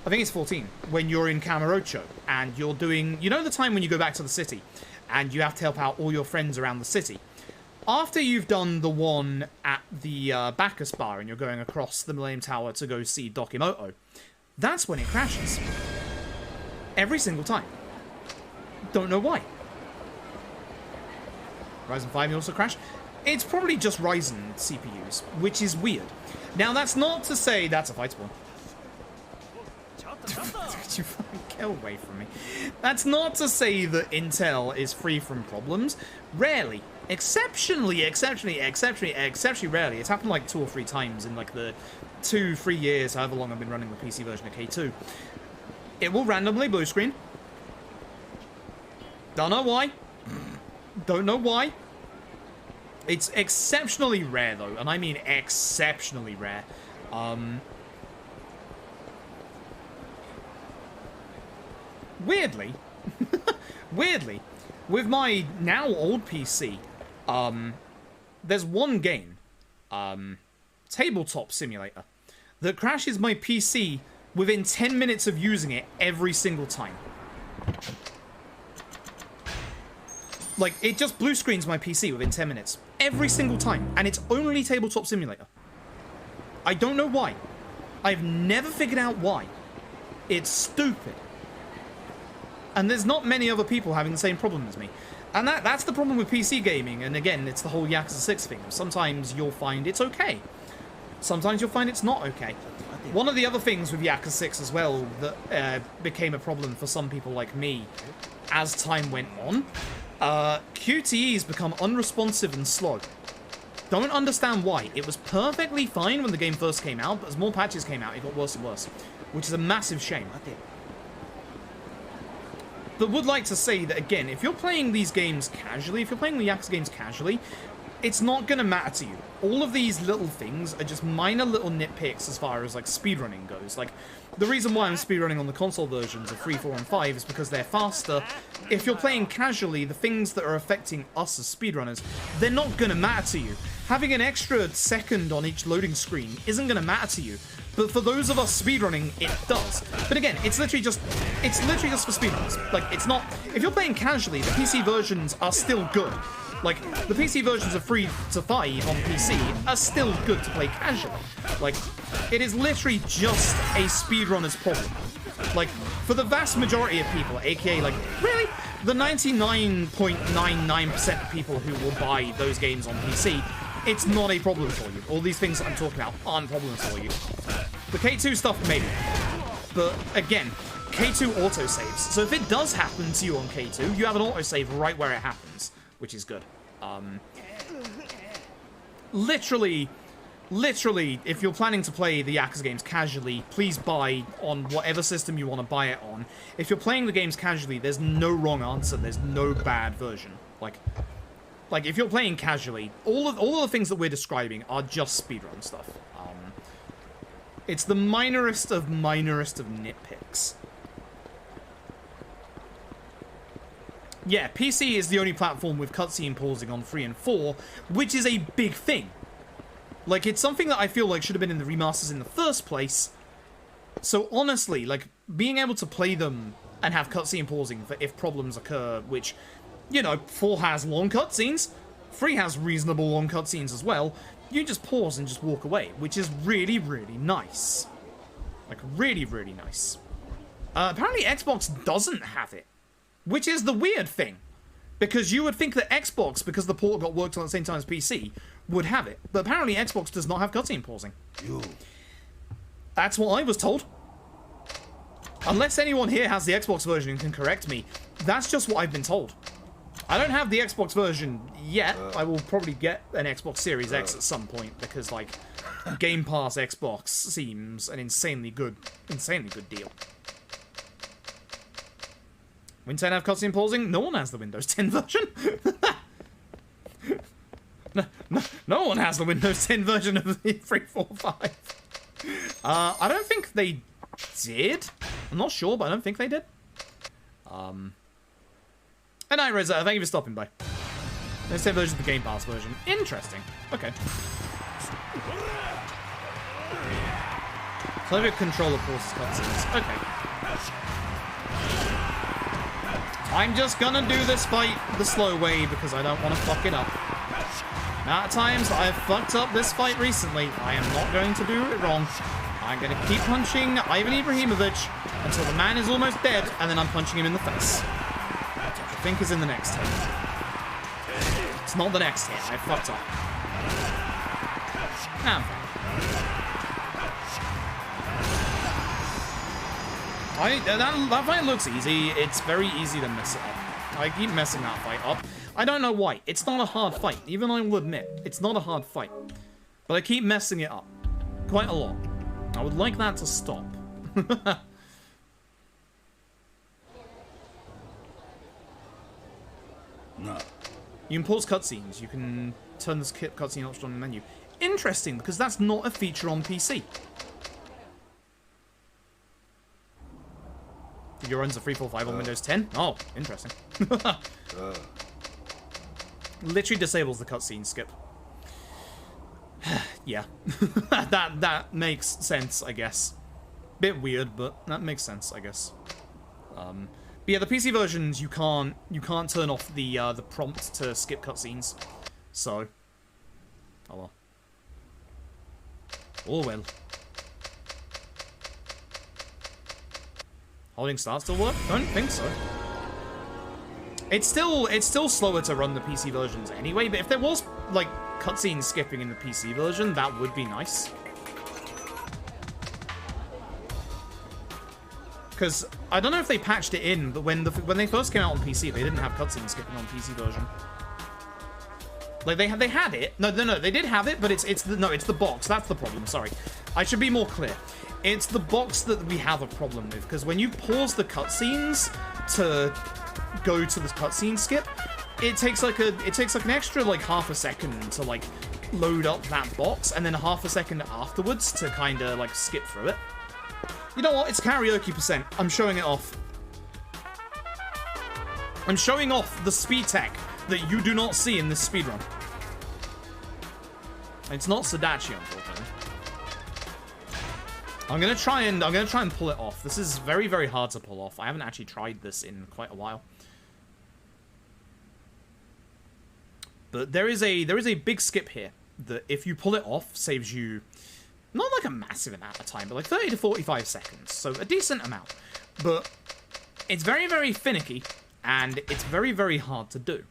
I think it's 14, when you're in Kamurocho, and you're doing, you know the time when you go back to the city, and you have to help out all your friends around the city. After you've done the one at the Bacchus Bar, and you're going across the Millennium Tower to go see Dokimoto, that's when it crashes. Every single time. Don't know why. Ryzen 5 you also crash. It's probably just Ryzen CPUs, which is weird. Now, that's not to say that's a fight spawn. You fucking get away from me. That's not to say that Intel is free from problems. Rarely. Exceptionally rarely. It's happened like 2 or 3 times in like the 2-3 years, however long I've been running the PC version of K2. It will randomly blue screen. Don't know why. Don't know why. It's exceptionally rare though, and I mean exceptionally rare. Weirdly, with my now old PC, there's one game, Tabletop Simulator, that crashes my PC within 10 minutes of using it every single time. Like, it just blue screens my PC within 10 minutes. Every single time. And it's only Tabletop Simulator. I don't know why. I've never figured out why. It's stupid. And there's not many other people having the same problem as me. And that's the problem with PC gaming. And again, it's the whole Yakuza 6 thing. Sometimes you'll find it's okay. Sometimes you'll find it's not okay. One of the other things with Yakuza 6 as well that became a problem for some people like me as time went on, QTEs become unresponsive and slow. Don't understand why. It was perfectly fine when the game first came out, but as more patches came out, it got worse and worse, which is a massive shame. But would like to say that, again, if you're playing these games casually, if you're playing the Yakuza games casually, it's not going to matter to you. All of these little things are just minor little nitpicks as far as, like, speedrunning goes. Like, the reason why I'm speedrunning on the console versions of 3, 4, and 5 is because they're faster. If you're playing casually, the things that are affecting us as speedrunners, they're not going to matter to you. Having an extra second on each loading screen isn't going to matter to you. But for those of us speedrunning, it does. But again, it's literally just for speedrunners. Like, it's not... If you're playing casually, the PC versions are still good. Like, the PC versions of 3 to 5 on PC are still good to play casually. Like, it is literally just a speedrunner's problem. Like, for the vast majority of people, aka, like, really? The 99.99% of people who will buy those games on PC, it's not a problem for you. All these things I'm talking about aren't problems for you. The K2 stuff, maybe. But, again, K2 autosaves. So if it does happen to you on K2, you have an autosave right where it happens, which is good. Literally, if you're planning to play the Yakuza games casually, please buy on whatever system you want to buy it on. If you're playing the games casually, there's no wrong answer. There's no bad version. Like if you're playing casually, all of the things that we're describing are just speedrun stuff. It's the minorest of nitpicks. Yeah, PC is the only platform with cutscene pausing on 3 and 4, which is a big thing. Like, it's something that I feel like should have been in the remasters in the first place. So honestly, like, being able to play them and have cutscene pausing for if problems occur, which, you know, 4 has long cutscenes, 3 has reasonable long cutscenes as well, you just pause and just walk away, which is really, really nice. Like, really, really nice. Apparently Xbox doesn't have it, which is the weird thing. Because you would think that Xbox, because the port got worked on at the same time as PC, would have it. But apparently Xbox does not have cutscene pausing. That's what I was told. Unless anyone here has the Xbox version and can correct me, that's just what I've been told. I don't have the Xbox version yet. I will probably get an Xbox Series X at some point, because, like, Game Pass Xbox seems an insanely good deal. Windows 10 have cutscene pausing? No one has the Windows 10 version. No one has the Windows 10 version of the 345. I don't think they did. I'm not sure, but I don't think they did. And hi, Reza, thank you for stopping by. Windows 10 version of the Game Pass version. Interesting. Okay. So maybe a controller pauses cutscenes. Okay. I'm just gonna do this fight the slow way because I don't want to fuck it up. Now, at times I've fucked up this fight recently. I am not going to do it wrong. I'm gonna keep punching Ivan Ibrahimovic until the man is almost dead, and then I'm punching him in the face. Which I think is in the next hit. It's not the next hit. I fucked up. Nah, that fight looks easy. It's very easy to mess it up. I keep messing that fight up. I don't know why. It's not a hard fight. Even I will admit, it's not a hard fight. But I keep messing it up. Quite a lot. I would like that to stop. No. You can pause cutscenes. You can turn the skip cutscene option on the menu. Interesting, because that's not a feature on PC. Your runs a 345 on Windows 10? Oh, interesting. Literally disables the cutscene skip. Yeah. that makes sense, I guess. Bit weird, but that makes sense, I guess. But yeah, the PC versions you can't turn off the prompt to skip cutscenes. So, oh well. Oh well. Holding start still work? Don't think so. It's still slower to run the PC versions anyway, but if there was, like, cutscene skipping in the PC version, that would be nice. Because I don't know if they patched it in, but when they first came out on PC, they didn't have cutscene skipping on PC version. Like, they had it. No, they did have it, but it's the box. That's the problem, sorry. I should be more clear. It's the box that we have a problem with, because when you pause the cutscenes to go to the cutscene skip, it takes like an extra like half a second to like load up that box, and then half a second afterwards to kind of like skip through it. You know what? It's karaoke %. I'm showing it off. I'm showing off the speed tech that you do not see in this speedrun. It's not Sadachi, unfortunately. I'm gonna try and pull it off. This is very, very hard to pull off. I haven't actually tried this in quite a while. But there is a big skip here that if you pull it off saves you not like a massive amount of time, but like 30 to 45 seconds. So a decent amount. But it's very, very finicky, and it's very, very hard to do.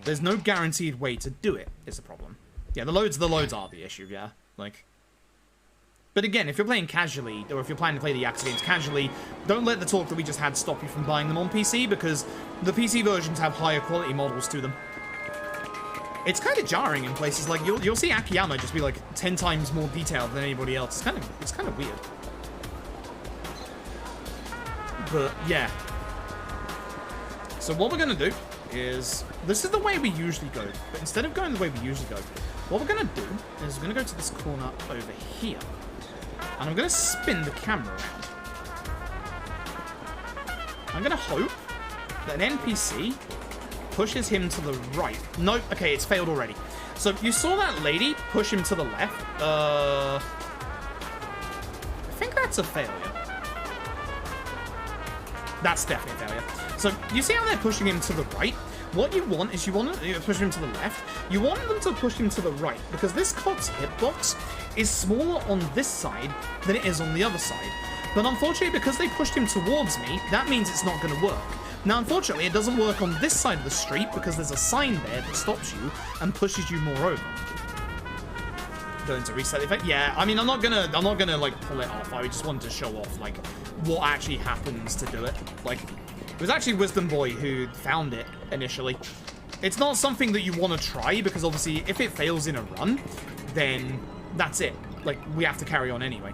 There's no guaranteed way to do it, is the problem. Yeah, the loads are the issue, yeah. Like, but again, if you're playing casually, or if you're planning to play the Yakuza games casually, don't let the talk that we just had stop you from buying them on PC, because the PC versions have higher quality models to them. It's kind of jarring in places, like, you'll see Akiyama just be, like, 10 times more detailed than anybody else. It's kind of weird. But, yeah. So what we're gonna do is, this is the way we usually go, but instead of going the way we usually go, what we're gonna do is we're gonna go to this corner over here, and I'm gonna spin the camera around. I'm gonna hope that an NPC pushes him to the right. Nope, okay, it's failed already. So you saw that lady push him to the left. I think that's a failure. That's definitely a failure. So you see how they're pushing him to the right? What you want is you want to push him to the left. You want them to push him to the right, because this cop's hitbox is smaller on this side than it is on the other side. But unfortunately, because they pushed him towards me, that means it's not going to work. Now, unfortunately, it doesn't work on this side of the street because there's a sign there that stops you and pushes you more over. Going to reset the effect? Yeah, I mean, I'm not gonna like pull it off. I just wanted to show off like what actually happens to do it. Like, it was actually Wisdom Boy who found it initially. It's not something that you want to try because obviously, if it fails in a run, then that's it. Like, we have to carry on anyway.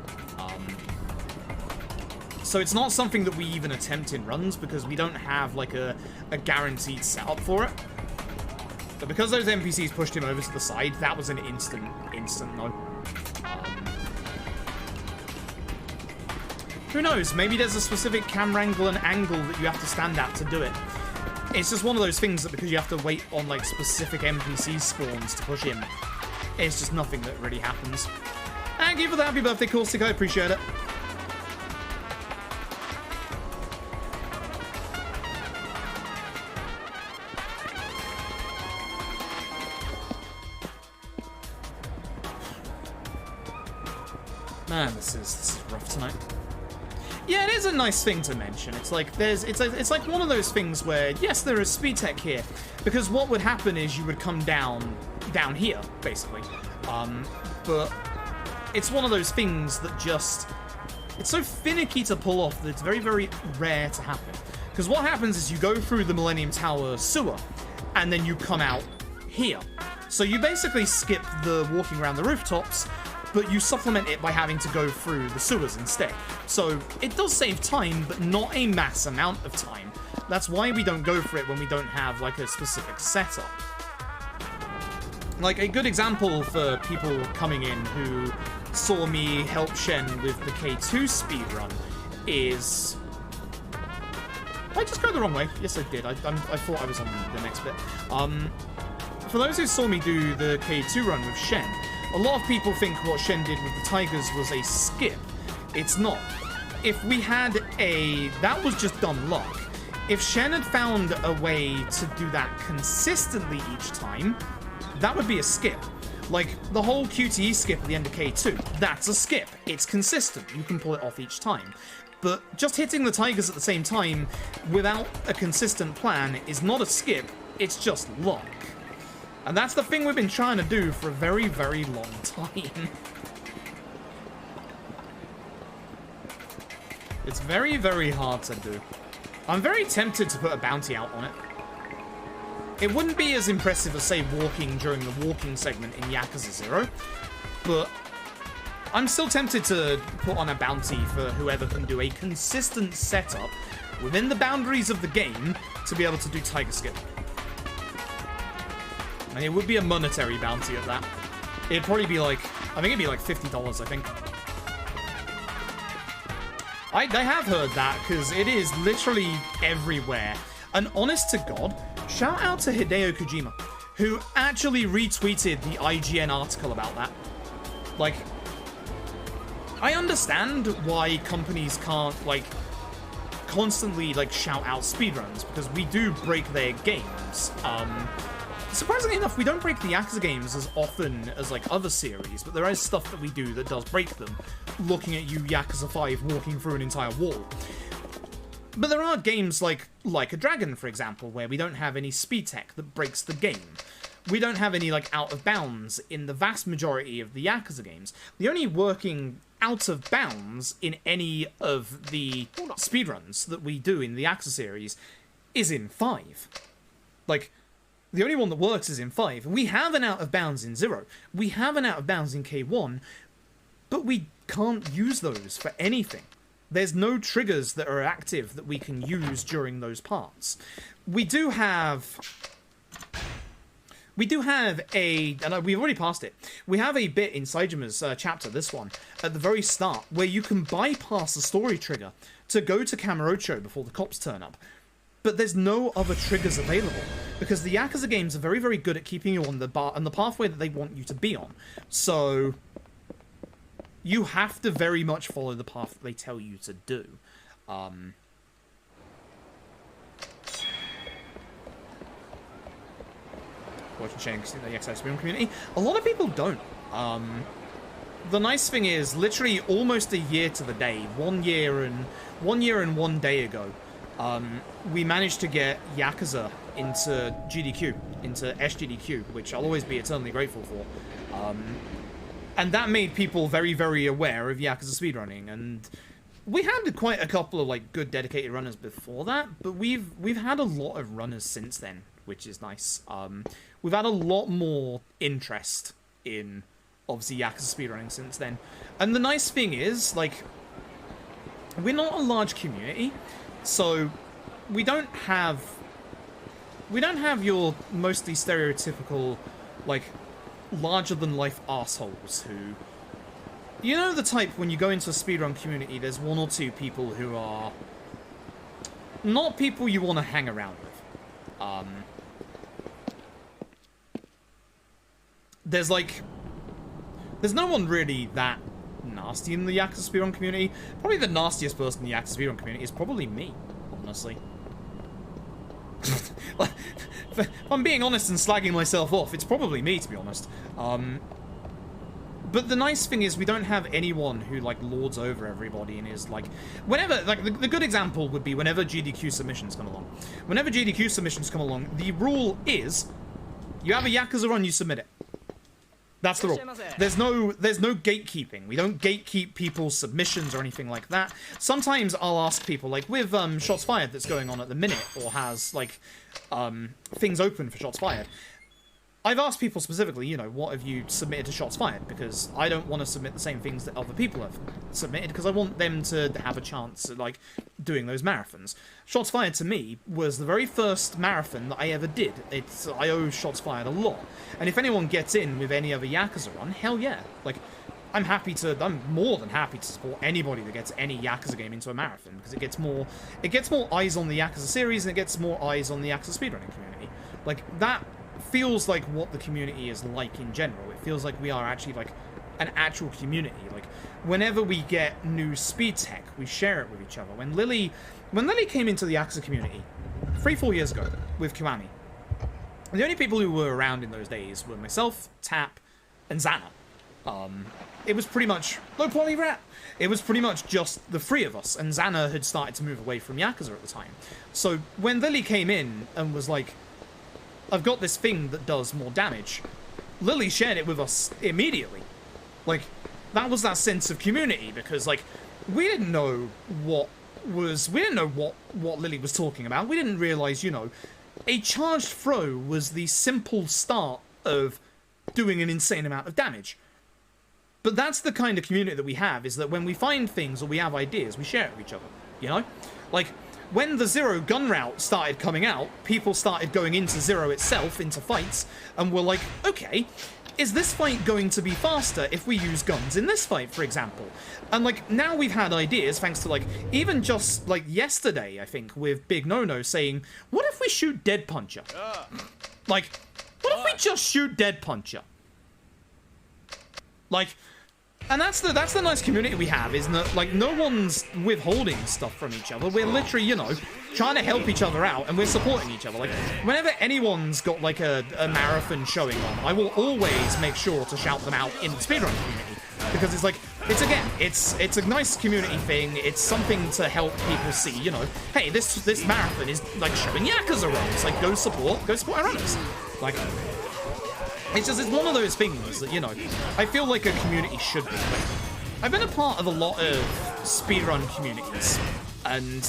So it's not something that we even attempt in runs because we don't have like a guaranteed setup for it. But because those NPCs pushed him over to the side, that was an instant no. Who knows? Maybe there's a specific camera angle and angle that you have to stand at to do it. It's just one of those things that because you have to wait on like specific NPC spawns to push him, it's just nothing that really happens. Thank you for the happy birthday, Caustic. I appreciate it. Man, this is rough tonight. Yeah, it is a nice thing to mention. It's like it's like one of those things where yes, there is speed tech here, because what would happen is you would come down here basically, but it's one of those things that just it's so finicky to pull off that it's very, very rare to happen. Because what happens is you go through the Millennium Tower sewer, and then you come out here. So you basically skip the walking around the rooftops, but you supplement it by having to go through the sewers instead. So it does save time, but not a mass amount of time. That's why we don't go for it when we don't have like a specific setup. Like a good example for people coming in who saw me help Shen with the K2 speedrun is... Did I just go the wrong way? Yes, I did. I thought I was on the next bit. For those who saw me do the K2 run with Shen, a lot of people think what Shen did with the Tigers was a skip. It's not. If we had a... That was just dumb luck. If Shen had found a way to do that consistently each time, that would be a skip. Like, the whole QTE skip at the end of K2, that's a skip. It's consistent. You can pull it off each time. But just hitting the Tigers at the same time without a consistent plan is not a skip, it's just luck. And that's the thing we've been trying to do for a very, very long time. It's very, very hard to do. I'm very tempted to put a bounty out on it. It wouldn't be as impressive as, say, walking during the walking segment in Yakuza 0, but I'm still tempted to put on a bounty for whoever can do a consistent setup within the boundaries of the game to be able to do Tiger Skip. And it would be a monetary bounty at that. It'd probably be like, I think it'd be like $50, I think. I have heard that, because it is literally everywhere. And honest to God, shout out to Hideo Kojima, who actually retweeted the IGN article about that. Like, I understand why companies can't, like, constantly, like, shout out speedruns, because we do break their games. surprisingly enough, we don't break the Yakuza games as often as, like, other series, but there is stuff that we do that does break them. Looking at you, Yakuza 5, walking through an entire wall. But there are games like a Dragon, for example, where we don't have any speed tech that breaks the game. We don't have any, like, out of bounds in the vast majority of the Yakuza games. The only working out of bounds in any of the speedruns that we do in the Yakuza series is in 5. Like, the only one that works is in 5. We have an out of bounds in 0. We have an out of bounds in K1, but we can't use those for anything. There's no triggers that are active that we can use during those parts. We do have a, and we've already passed it, we have a bit in Saijima's chapter, this one, at the very start, where you can bypass the story trigger to go to Kamurocho before the cops turn up. But there's no other triggers available, because the Yakuza games are very, very good at keeping you on the pathway that they want you to be on. So you have to very much follow the path that they tell you to do. Watching change in the Yakuza Speedrun community. A lot of people don't. The nice thing is, literally almost a year to the day, 1 year and 1 day ago, we managed to get Yakuza into GDQ, into SGDQ, which I'll always be eternally grateful for. And that made people very, very aware of Yakuza speedrunning, and we had quite a couple of, like, good dedicated runners before that, but we've had a lot of runners since then, which is nice. We've had a lot more interest in, obviously, Yakuza speedrunning since then. And the nice thing is, like, we're not a large community, so we don't have your mostly stereotypical, like, larger-than-life assholes who... You know the type, when you go into a speedrun community, there's 1 or 2 people who are not people you want to hang around with. There's no one really that nasty in the Yakuza speedrun community. Probably the nastiest person in the Yakuza speedrun community is probably me, honestly. If I'm being honest and slagging myself off, it's probably me, to be honest. But the nice thing is we don't have anyone who, like, lords over everybody and is, like... Whenever, like, the good example would be whenever GDQ submissions come along. Whenever GDQ submissions come along, the rule is, you have a Yakuza run, you submit it. That's the rule. There's no gatekeeping. We don't gatekeep people's submissions or anything like that. Sometimes I'll ask people, like, with Shots Fired that's going on at the minute, or has, like, things open for Shots Fired, I've asked people specifically, you know, what have you submitted to Shots Fired? Because I don't want to submit the same things that other people have submitted, because I want them to have a chance at, like, doing those marathons. Shots Fired, to me, was the very first marathon that I ever did. I owe Shots Fired a lot. And if anyone gets in with any other Yakuza run, hell yeah. Like, I'm more than happy to support anybody that gets any Yakuza game into a marathon, because it gets more eyes on the Yakuza series, and it gets more eyes on the Yakuza speedrunning community. Like, that feels like what the community is like in general. It feels like we are actually, like, an actual community. Like, whenever we get new speed tech, we share it with each other. When Lily came into the Yakuza community 3-4 years ago with Kiwami, the only people who were around in those days were myself, Tap, and Xana. It was pretty much low quality rap. It was pretty much just the 3 of us, and Xana had started to move away from Yakuza at the time. So when Lily came in and was like, I've got this thing that does more damage, Lily shared it with us immediately. Like, that was that sense of community, because, like, we didn't know what Lily was talking about. We didn't realize, you know, a charged throw was the simple start of doing an insane amount of damage. But that's the kind of community that we have, is that when we find things or we have ideas, we share it with each other, you know? Like, when the Zero gun route started coming out, people started going into Zero itself, into fights, and were like, okay, is this fight going to be faster if we use guns in this fight, for example? And, like, now we've had ideas, thanks to, like, even just, like, yesterday, I think, with Big No-No saying, what if we shoot Dead Puncher? Like, what if we just shoot Dead Puncher? Like, And that's the nice community we have, isn't it? Like, no one's withholding stuff from each other. We're literally, you know, trying to help each other out, and we're supporting each other. Like, whenever anyone's got, like, a marathon showing on, I will always make sure to shout them out in the speedrun community. Because it's like, it's a nice community thing. It's something to help people see, you know, hey, this marathon is, like, showing Yakuza runs. Like, go support our runners. Like, it's one of those things that, you know, I feel like a community should be. Like, I've been a part of a lot of speedrun communities, and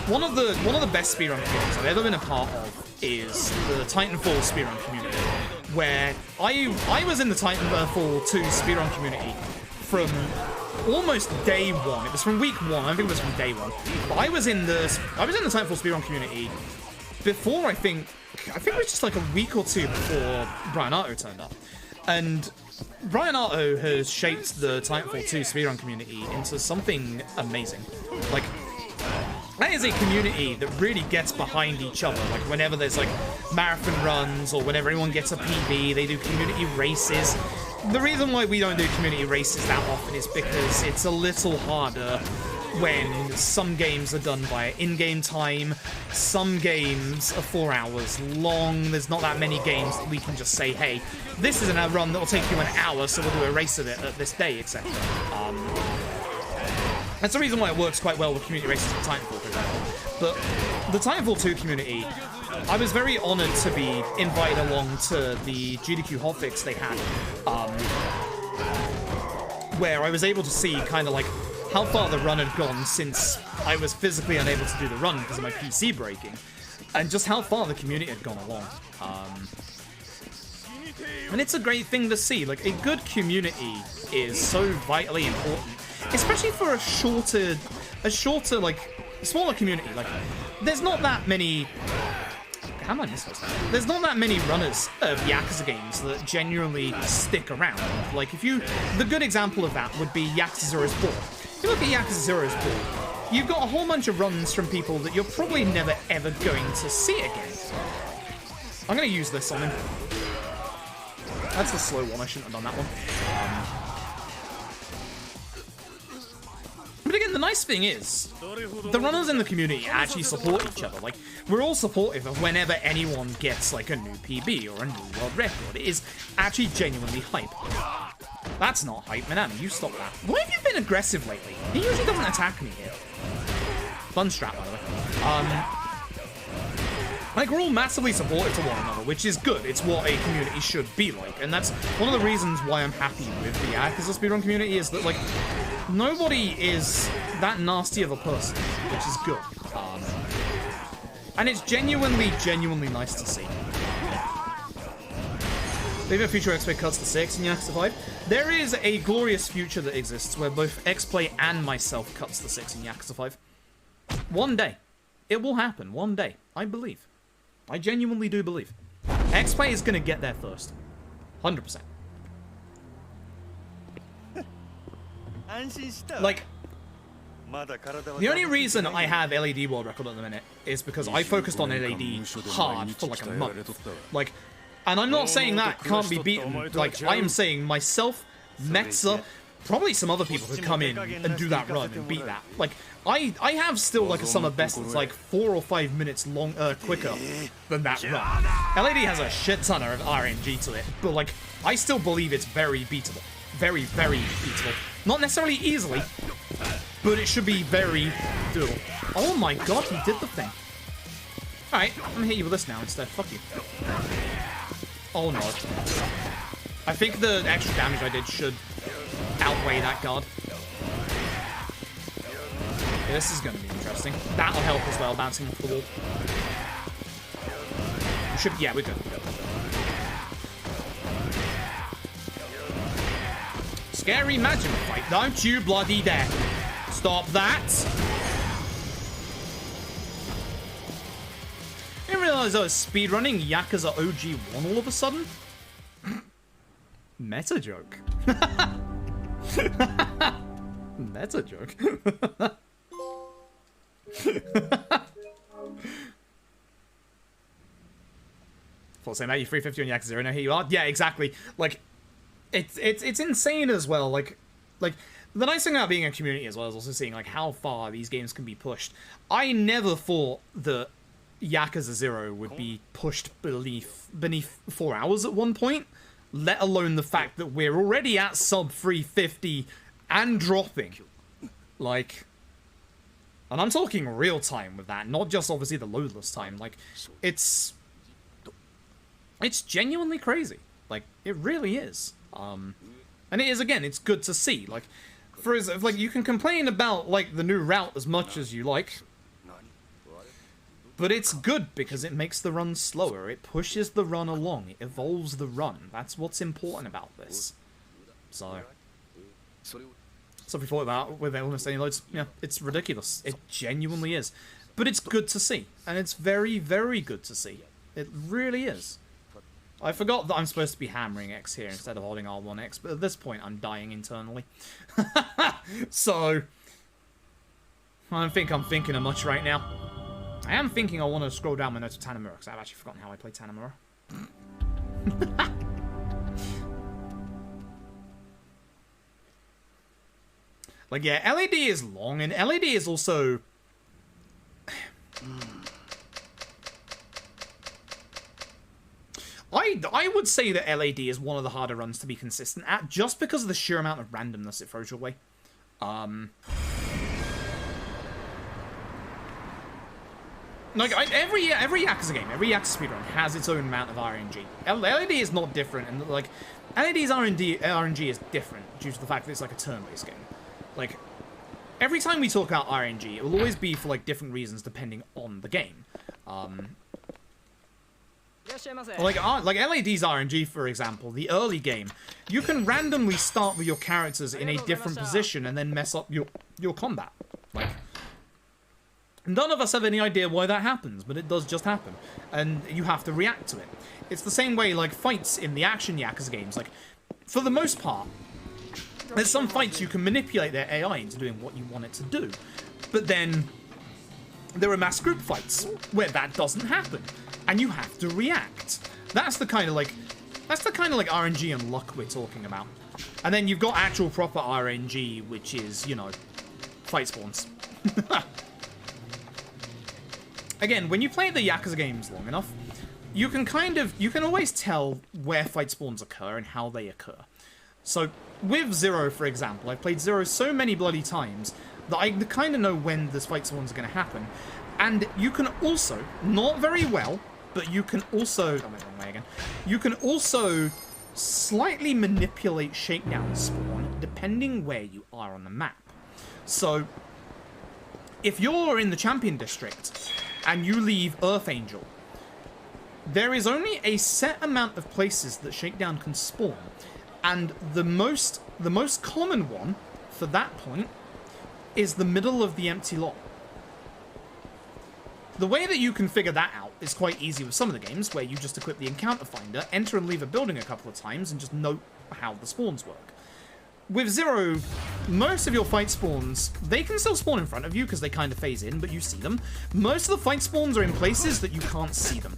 one of the best speedrun communities I've ever been a part of is the Titanfall speedrun community, where I was in the Titanfall 2 speedrun community from almost day one. It was from week one. I think it was from day one. But I was in the Titanfall speedrun community before, I think it was just like a week or two before Brian Arto turned up. And Brian Arto has shaped the Titanfall 2 speedrun community into something amazing. Like, that is a community that really gets behind each other. Like, whenever there's, like, marathon runs or whenever anyone gets a PB, they do community races. The reason why we don't do community races that often is because it's a little harder when some games are done via in-game time, some games are 4 hours long, there's not that many games that we can just say, hey, this is a run that will take you an hour, so we'll do a race of it at this day, etc. That's the reason why it works quite well with community races for Titanfall, for example. But the Titanfall 2 community, I was very honoured to be invited along to the GDQ hotfix they had, where I was able to see kind of like how far the run had gone since I was physically unable to do the run because of my PC breaking, and just how far the community had gone along. And it's a great thing to see. Like, a good community is so vitally important, especially for a shorter, like, smaller community. Like, there's not that many... How am I missing this? There's not that many runners of Yakuza games that genuinely stick around. Like, the good example of that would be Yakuza Zero's Ball. If you look at Yakuza Zero's Ball, you've got a whole bunch of runs from people that you're probably never ever going to see again. I'm going to use this on him. That's the slow one, I shouldn't have done that one. But again, the nice thing is, the runners in the community actually support each other. Like, we're all supportive of whenever anyone gets, like, a new PB or a new world record. It is actually genuinely hype. That's not hype, Manami, you stop that. Why have you been aggressive lately? He usually doesn't attack me here. Fun strat, by the way. Like, we're all massively supportive to one another, which is good. It's what a community should be like. And that's one of the reasons why I'm happy with the Yakuza speedrun community, is that, like, nobody is that nasty of a person, which is good. And it's genuinely nice to see. Maybe a future X-Play cuts the 6 in Yakuza 5. There is a glorious future that exists where both X-Play and myself cuts the 6 in Yakuza 5. One day. It will happen. One day. I believe. I genuinely do believe. X-Play is going to get there first. 100%. Like, the only reason I have LED world record at the minute is because I focused on LED hard for like a month. Like, and I'm not saying that can't be beaten. Like, I am saying myself, Metza, probably some other people could come in and do that run and beat that. Like, I have still like a summer best that's like 4 or 5 minutes long, quicker than that run. LED has a shit ton of RNG to it, but like, I still believe it's very beatable. Very, very beatable. Not necessarily easily, but it should be very doable. Oh my god, he did the thing. Alright, I'm gonna hit you with this now instead. Fuck you. Oh no. I think the extra damage I did should outweigh that guard. Yeah, this is gonna be interesting. That'll help as well, bouncing off the wall. Yeah, we're good. Scary magic fight. Don't you bloody dare. Stop that. I didn't realize I was speedrunning Yakuza OG1 all of a sudden. Meta joke. Meta joke. Full same, you 350 on Yakuza 0, now here you are. Yeah, exactly. Like, it's insane as well. Like, like, the nice thing about being a community as well is also seeing, like, how far these games can be pushed. I never thought that Yakuza 0 would be pushed beneath 4 hours at one point, let alone the fact that we're already at sub 350 and dropping. Like, and I'm talking real time with that, not just obviously the loadless time. Like, it's genuinely crazy. Like, it really is. And it is, again, it's good to see. Like, like, you can complain about, like, the new route as much as you like, but it's good because it makes the run slower. It pushes the run along. It evolves the run. That's what's important about this. So if we thought about with almost any loads, yeah, it's ridiculous. It genuinely is. But it's good to see. And it's very, very good to see. It really is. I forgot that I'm supposed to be hammering X here instead of holding R1X, but at this point I'm dying internally. So, I don't think I'm thinking of much right now. I am thinking I want to scroll down my notes of Tanamura, because I've actually forgotten how I play Tanamura. Like, yeah, LED is long, and LED is also... I would say that LAD is one of the harder runs to be consistent at, just because of the sheer amount of randomness it throws your way. Like, every Yakuza game, every Yakuza speedrun has its own amount of RNG. LAD is not different, and, like, LAD's RNG is different due to the fact that it's, like, a turn-based game. Like, every time we talk about RNG, it will always be for, like, different reasons depending on the game. Like LAD's RNG, for example, the early game, you can randomly start with your characters in a different position and then mess up your combat. Like, none of us have any idea why that happens, but it does just happen, and you have to react to it. It's the same way, like, fights in the action Yakuza games. Like, for the most part, there's some fights you can manipulate their AI into doing what you want it to do, but then there are mass group fights where that doesn't happen. And you have to react. That's the kind of like RNG and luck we're talking about. And then you've got actual proper RNG, which is, you know, fight spawns. Again, when you play the Yakuza games long enough, you can always tell where fight spawns occur and how they occur. So with Zero, for example, I've played Zero so many bloody times that I kind of know when this fight spawns are going to happen. And you can also, not very well, but you can also, I went the wrong way again, you can also slightly manipulate shakedown spawn depending where you are on the map. So, if you're in the Champion District and you leave Earth Angel, there is only a set amount of places that shakedown can spawn, and the most common one for that point is the middle of the empty lot. The way that you can figure that out is quite easy with some of the games, where you just equip the encounter finder, enter and leave a building a couple of times, and just note how the spawns work. With Zero, most of your fight spawns, they can still spawn in front of you because they kind of phase in, but you see them. Most of the fight spawns are in places that you can't see them.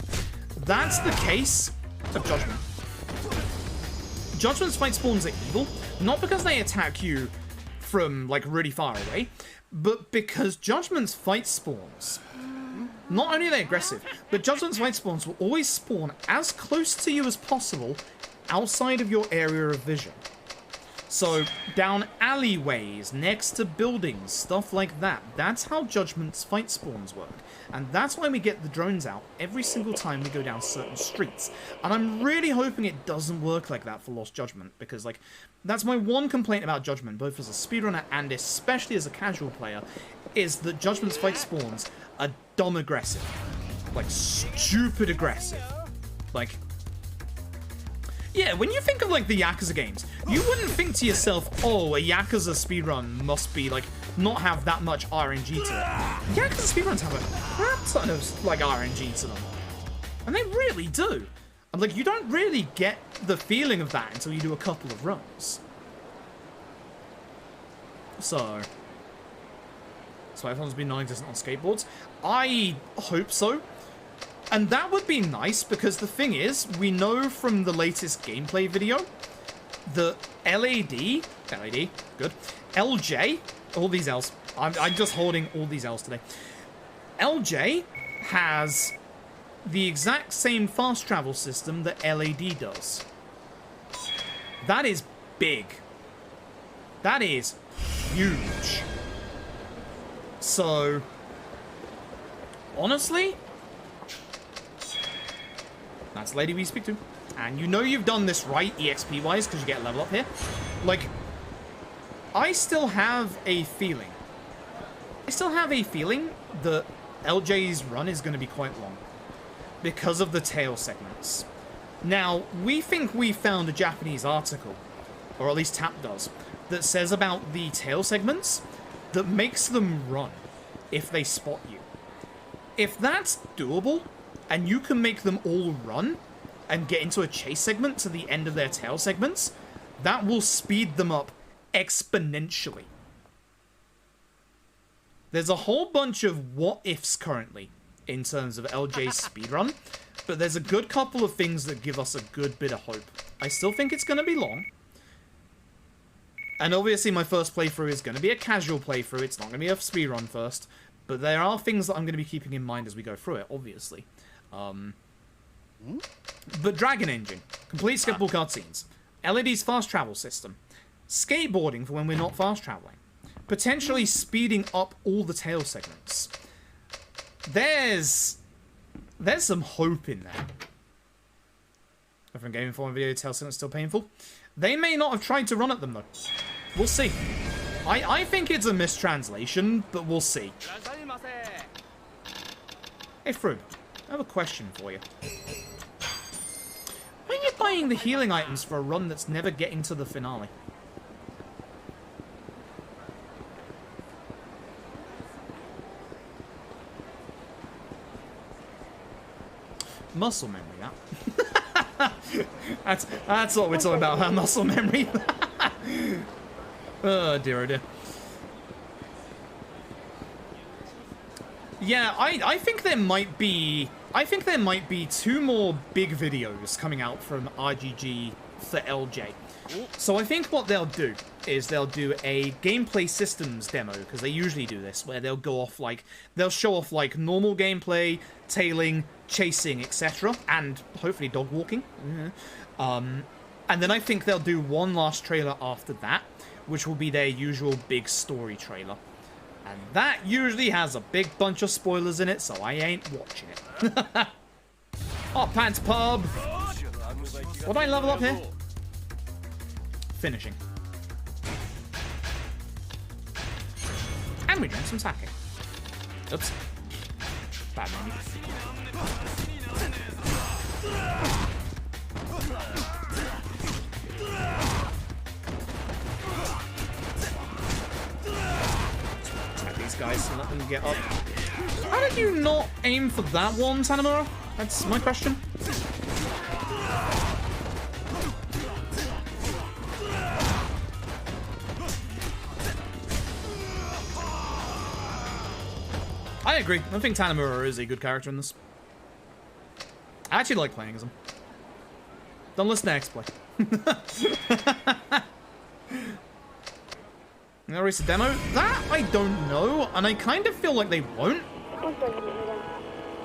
That's the case of Judgment. Judgment's fight spawns are evil, not because they attack you from, like, really far away, but because Judgment's fight spawns, not only are they aggressive, but Judgment's fight spawns will always spawn as close to you as possible outside of your area of vision. So, down alleyways, next to buildings, stuff like that. That's how Judgment's fight spawns work. And that's why we get the drones out every single time we go down certain streets. And I'm really hoping it doesn't work like that for Lost Judgment, because, like, that's my one complaint about Judgment, both as a speedrunner and especially as a casual player, is that Judgment's fight spawns are dumb aggressive. Like, stupid aggressive. Like, yeah, when you think of, like, the Yakuza games, you wouldn't think to yourself, oh, a Yakuza speedrun must be, like, not have that much RNG to it. Yakuza speedruns have a crap ton of, like, RNG to them. And they really do. And, like, you don't really get the feeling of that until you do a couple of runs. So everyone's been non-existent on skateboards. I hope so. And that would be nice, because the thing is, we know from the latest gameplay video the LAD, good, LJ, all these L's. I'm just holding all these L's today. LJ has the exact same fast travel system that LAD does. That is big. That is huge. So, honestly, that's the lady we speak to. And you know you've done this right, EXP-wise, because you get a level up here. Like, I still have a feeling. That LJ's run is going to be quite long. Because of the tail segments. Now, we think we found a Japanese article, or at least Tap does, that says about the tail segments that makes them run if they spot you. If that's doable, and you can make them all run and get into a chase segment to the end of their tail segments, that will speed them up exponentially. There's a whole bunch of what-ifs currently in terms of LJ's speedrun, but there's a good couple of things that give us a good bit of hope. I still think it's going to be long. And obviously my first playthrough is going to be a casual playthrough. It's not going to be a speedrun first. But there are things that I'm going to be keeping in mind as we go through it, obviously. But Dragon Engine. Complete skippable cutscenes. LED's fast travel system. Skateboarding for when we're not fast traveling. Potentially speeding up all the tail segments. There's some hope in there. From gaming form video, tail segments still painful. They may not have tried to run at them though. We'll see. I think it's a mistranslation, but we'll see. Hey Frub, I have a question for you. Why are you buying the healing items for a run that's never getting to the finale? Muscle memory, that. that's what we're talking about, huh? Muscle memory. Oh dear, oh dear. Yeah, I think there might be... two more big videos coming out from RGG for LJ. So I think what they'll do is they'll do a gameplay systems demo, because they usually do this, where they'll go off like... they'll show off like normal gameplay, tailing, chasing, etc. And hopefully dog walking. And then I think they'll do one last trailer after that, which will be their usual big story trailer. And that usually has a big bunch of spoilers in it, so I ain't watching it. Oh, Pants Pub! What do I level up here? Finishing. And we drink some sake. Oops. Bad menu. These guys and let them get up. How did you not aim for that one, Tanamura? That's my question. I agree. I think Tanamura is a good character in this. I actually like playing as him. Don't listen to X-Play. They'll release a demo? That I don't know, and I kind of feel like they won't.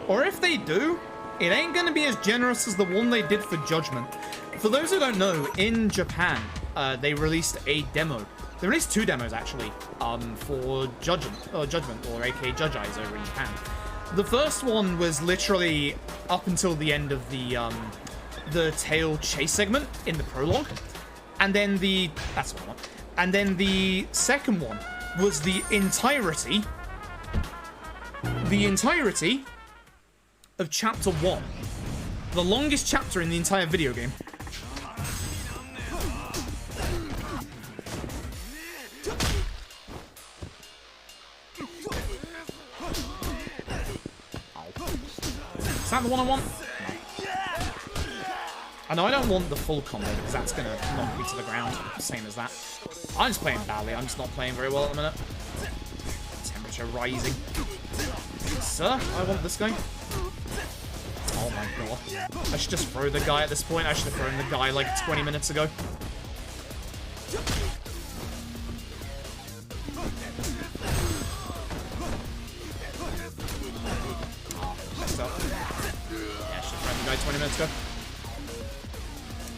Or if they do, it ain't gonna be as generous as the one they did for Judgment. For those who don't know, in Japan, they released a demo. They released two demos, actually, for Judgment, or aka Judge Eyes over in Japan. The first one was literally up until the end of the tail chase segment in the prologue. And then that's what I want. And then the second one was the entirety of Chapter 1. The longest chapter in the entire video game. Is that the one I want? I know I don't want the full combo, because that's going to knock me to the ground. Same as that. I'm just playing badly. I'm just not playing very well at the minute. Temperature rising. Sir, I want this guy. Oh my god. I should just throw the guy at this point. I should have thrown the guy like 20 minutes ago. Messed up. Yeah, she tried to die 20 minutes ago.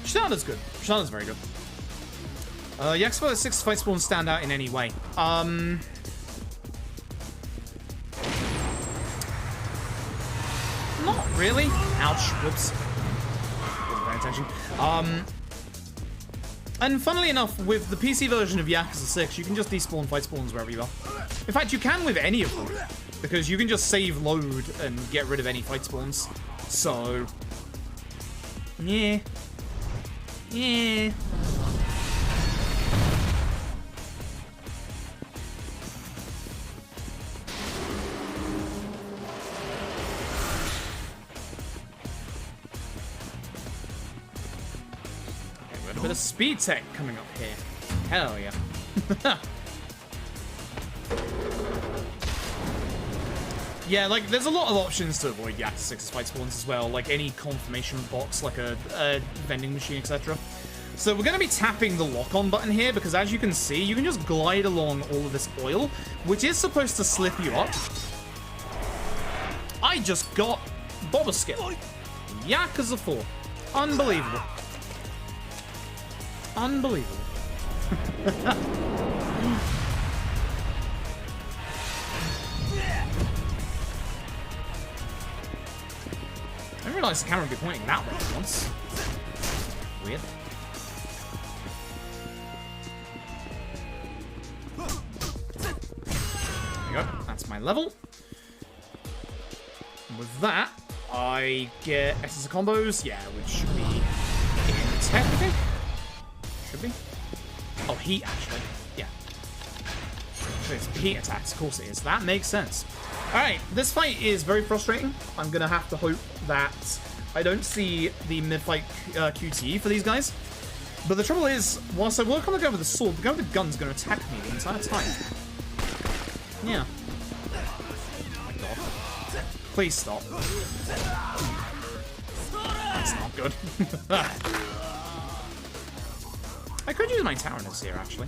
Shinada's good. Shinada's very good. Yakuza 6 fight spawns stand out in any way. Not really. Ouch. Whoops. Wasn't paying attention. And funnily enough, with the PC version of Yakuza 6, you can just despawn fight spawns wherever you are. In fact, you can with any of them, because you can just save load and get rid of any fight spawns. So, yeah. Yeah. A bit of speed tech coming up here. Hell yeah. Yeah, like, there's a lot of options to avoid Yakuza 6's fight spawns as well, like any confirmation box, like a vending machine, etc. So we're going to be tapping the lock-on button here, because as you can see, you can just glide along all of this oil, which is supposed to slip you up. I just got Boba Skill. Yakuza 4. Unbelievable. Unbelievable. I didn't realize the camera would be pointing that way at once. Weird. There you go. That's my level. And with that, I get Essence of Combos. Yeah, which should be in tech, I think. Should be. Oh, heat, actually. Yeah. So it's heat attacks, of course it is. That makes sense. Alright, this fight is very frustrating. I'm going to have to hope that I don't see the mid-fight QTE for these guys. But the trouble is, whilst I work on the guy with the sword, the guy with the gun's going to attack me the entire time. Yeah. Oh my god. Please stop. That's not good. I could use my Tyrannus here, actually.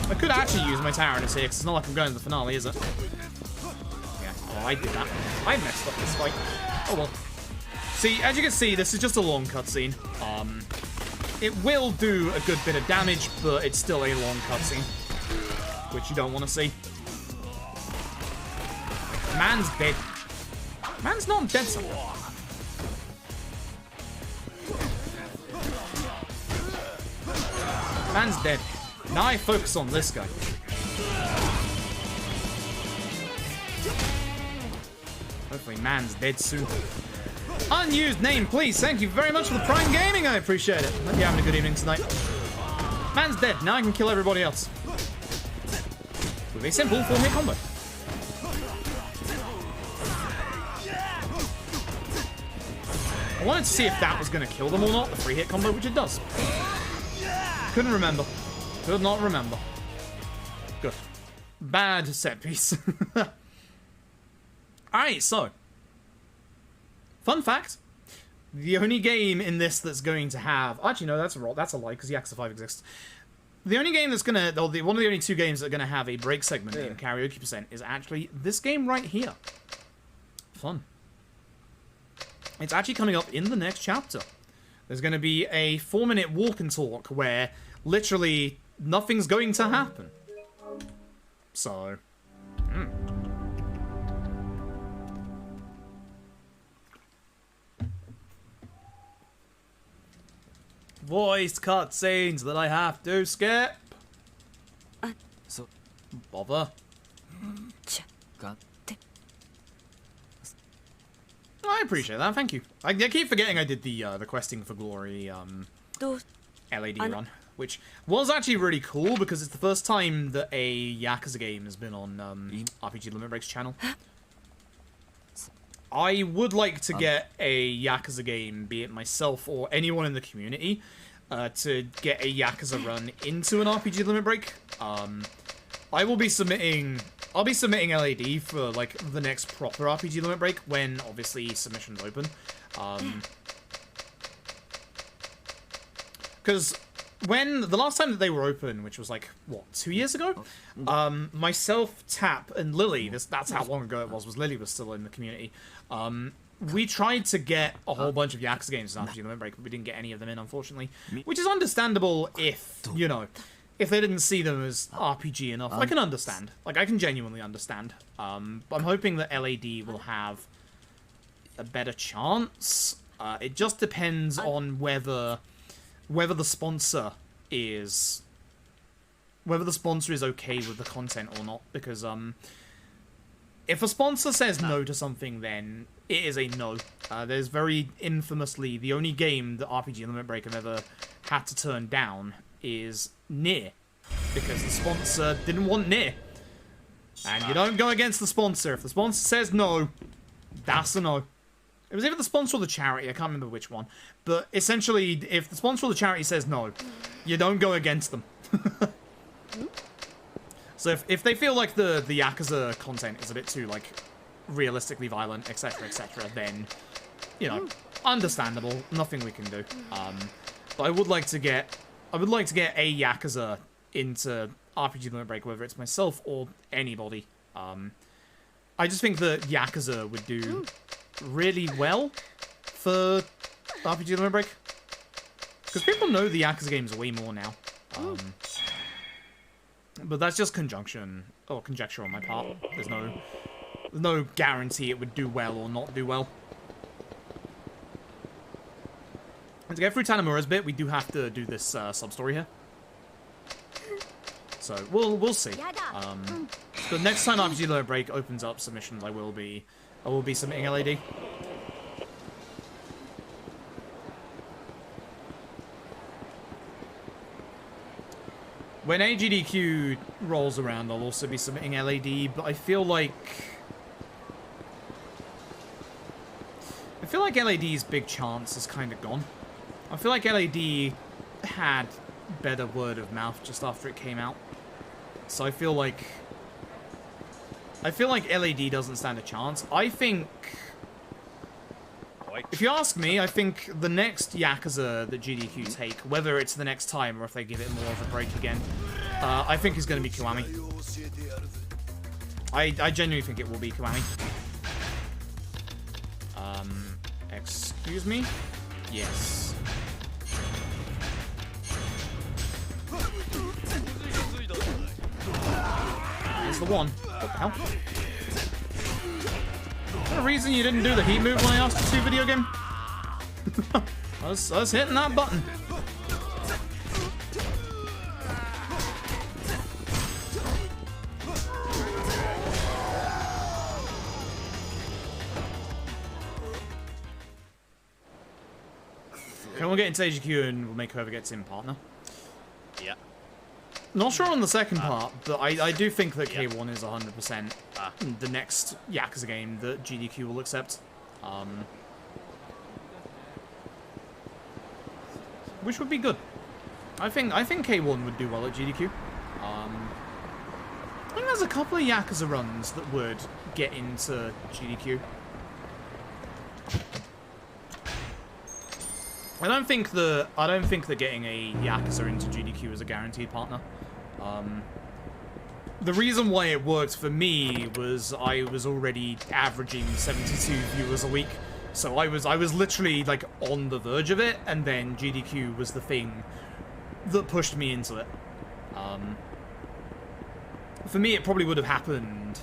I could actually use my Tyrannus here, because it's not like I'm going to the finale, is it? Yeah, oh, I did that. I messed up this fight. Oh well. See, as you can see, this is just a long cutscene. It will do a good bit of damage, but it's still a long cutscene, which you don't want to see. Man's dead. Man's not dead somewhere. Man's dead. Now I focus on this guy. Hopefully man's dead soon. Unused name, please. Thank you very much for the Prime Gaming. I appreciate it. Hope you're having a good evening tonight. Man's dead. Now I can kill everybody else. With a simple 4-hit combo. I wanted to see if that was going to kill them or not, the 3-hit combo, which it does. Couldn't remember. Could not remember. Good. Bad set piece. Alright, so. Fun fact. The only game in this that's going to have... Actually, no, that's a lie, because Yakuza 5 exists. The only game that's going to... One of the only 2 games that are going to have a break segment in Karaoke Percent is actually this game right here. Fun. It's actually coming up in the next chapter. There's going to be a 4-minute walk and talk where literally nothing's going to happen. So, Voiced cutscenes that I have to skip. So, Bother. I appreciate that, thank you. I keep forgetting I did the questing for glory LAD run, which was actually really cool because it's the first time that a Yakuza game has been on RPG Limit Break's channel. I would like to get a Yakuza game, be it myself or anyone in the community, to get a Yakuza run into an RPG Limit Break. I will be submitting... I'll be submitting LAD for, like, the next proper RPG Limit Break when, obviously, submissions open. Because when... The last time that they were open, which was, like, what, 2 years ago? Myself, Tap, and Lily, that's how long ago it was Lily was still in the community. We tried to get a whole bunch of Yakuza games in RPG Limit Break, but we didn't get any of them in, unfortunately. Which is understandable if, you know... If they didn't see them as RPG enough, I can understand. Like, I can genuinely understand. But I'm hoping that LAD will have a better chance. It just depends on whether the sponsor is... Whether the sponsor is okay with the content or not. Because, if a sponsor says no to something, then it is a no. There's very infamously... The only game that RPG Limit Break have ever had to turn down is Nier, because the sponsor didn't want Nier. And you don't go against the sponsor. If the sponsor says no, that's a no. It was either the sponsor or the charity, I can't remember which one. But essentially, if the sponsor or the charity says no, you don't go against them. So if they feel like the Yakuza content is a bit too, like, realistically violent, etc., then, you know, understandable, nothing we can do. But I would like to get a Yakuza into RPG Limit Break, whether it's myself or anybody. I just think that Yakuza would do really well for RPG Limit Break. Because people know the Yakuza games way more now. But that's just conjecture on my part. There's no guarantee it would do well or not do well. And to get through Tanamura's bit, we do have to do this sub-story here. So, we'll see. But next time RPG Limit Break opens up submissions, I will be submitting LAD. When AGDQ rolls around, I'll also be submitting LAD, but I feel like LAD's big chance is kind of gone. I feel like LAD had better word of mouth just after it came out. So I feel like LAD doesn't stand a chance. I think, if you ask me, I think the next Yakuza that GDQ take, whether it's the next time or if they give it more of a break again, I think is going to be Kiwami. I genuinely think it will be Kiwami. Excuse me? Yes. There's the one. What the hell? Is there a reason you didn't do the heat move when I asked you to video game? I was hitting that button. Okay, we'll get into AGQ and we'll make whoever gets in partner. Yeah. Not sure on the second part, but I do think that K1 is 100% the next Yakuza game that GDQ will accept. Which would be good. I think K1 would do well at GDQ. I think there's a couple of Yakuza runs that would get into GDQ. I don't think that getting a Yakuza into GDQ is a guaranteed partner. The reason why it worked for me was I was already averaging 72 viewers a week, so I was literally like on the verge of it, and then GDQ was the thing that pushed me into it. For me, it probably would have happened.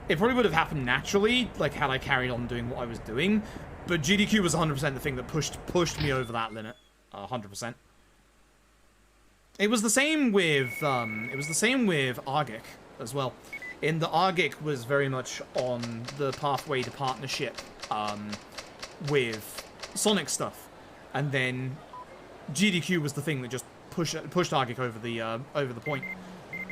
It probably would have happened naturally, like had I carried on doing what I was doing. But GDQ was 100% the thing that pushed me over that limit, 100%. It was the same with Argic as well. In the Argic was very much on the pathway to partnership with Sonic stuff, and then GDQ was the thing that just pushed Argic over the point.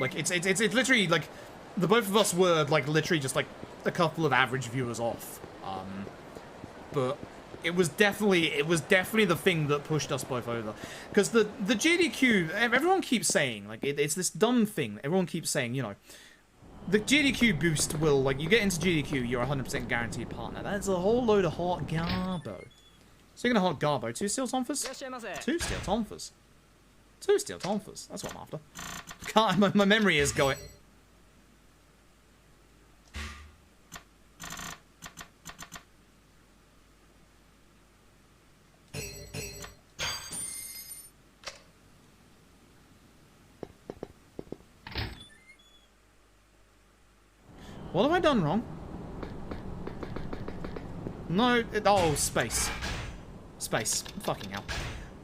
Like it's literally like the both of us were like literally just like a couple of average viewers off. But it was definitely the thing that pushed us both over. Because the GDQ, everyone keeps saying, like, it's this dumb thing. Everyone keeps saying, you know, the GDQ boost will, like, you get into GDQ, you're 100% guaranteed partner. That's a whole load of hot garbo. So you're gonna hot garbo, 2 steel tonfas? 2 steel tonfas. 2 steel tonfas. That's what I'm after. Can't, my memory is going... What have I done wrong? No, oh, space. Space. Fucking hell.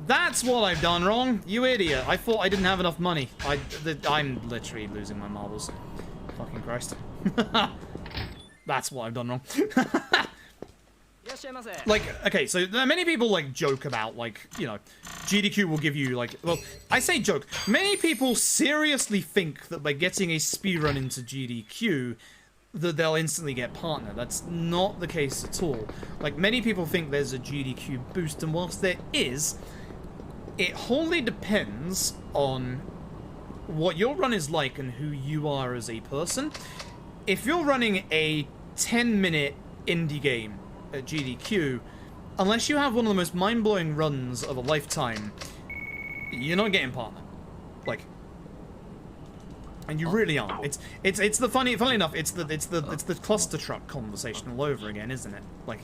That's what I've done wrong, you idiot. I thought I didn't have enough money. I'm literally losing my marbles. Fucking Christ. That's what I've done wrong. Like, okay, so many people, like, joke about, like, you know, GDQ will give you, like, well, I say joke. Many people seriously think that by getting a speedrun into GDQ, that they'll instantly get partner. That's not the case at all. Like, many people think there's a GDQ boost, and whilst there is, it wholly depends on what your run is like and who you are as a person. If you're running a 10-minute indie game at GDQ, unless you have one of the most mind-blowing runs of a lifetime, you're not getting partner. Like, and you really aren't. It's the funny enough, it's the cluster truck conversation all over again, isn't it? Like,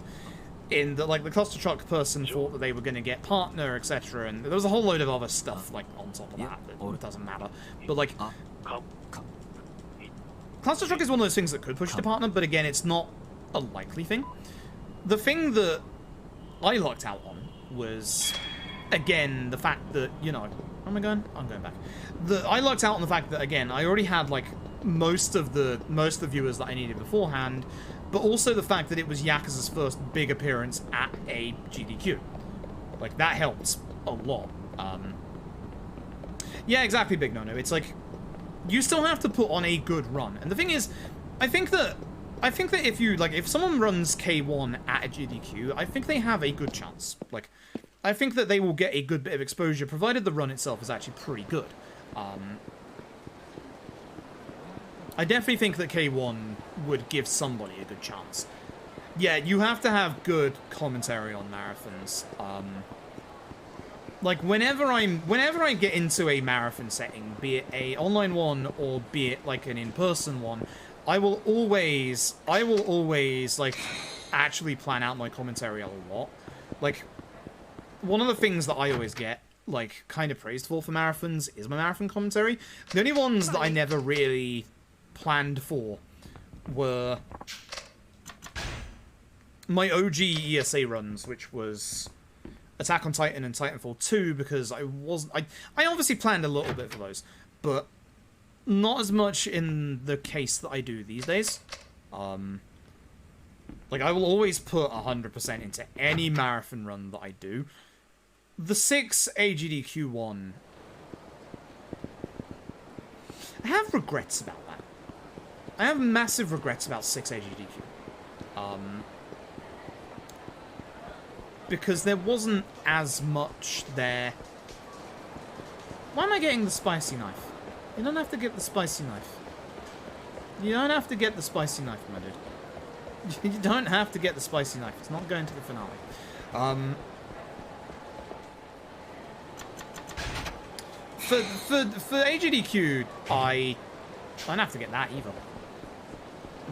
in the the cluster truck person thought that they were going to get partner, etc., and there was a whole load of other stuff like on top of that. It doesn't matter. But like, cluster truck is one of those things that could push you to partner, but again, it's not a likely thing. The thing that I lucked out on was, again, the fact that, you know, where am I going? I'm going back. I lucked out on the fact that, again, I already had like most of the viewers that I needed beforehand, but also the fact that it was Yakuza's first big appearance at a GDQ. Like, that helped a lot. Yeah, exactly, Big No-No. It's like, you still have to put on a good run. And the thing is, I think that if you, like, if someone runs K1 at a GDQ, I think they have a good chance. Like, I think that they will get a good bit of exposure, provided the run itself is actually pretty good. I definitely think that K1 would give somebody a good chance. Yeah, you have to have good commentary on marathons. Like, whenever I get into a marathon setting, be it a online one or be it like an in-person one, I will always like actually plan out my commentary a lot. Like, one of the things that I always get like kind of praised for marathons is my marathon commentary. The only ones that I never really planned for were my OG ESA runs, which was Attack on Titan and Titanfall 2, because I obviously planned a little bit for those, but not as much in the case that I do these days. Like, I will always put 100% into any marathon run that I do. The 6 AGDQ one, I have regrets about that. I have massive regrets about 6 AGDQ. Because there wasn't as much there. Why am I getting the spicy knife? You don't have to get the spicy knife. You don't have to get the spicy knife, my dude. You don't have to get the spicy knife. It's not going to the finale. For AGDQ, I don't have to get that either.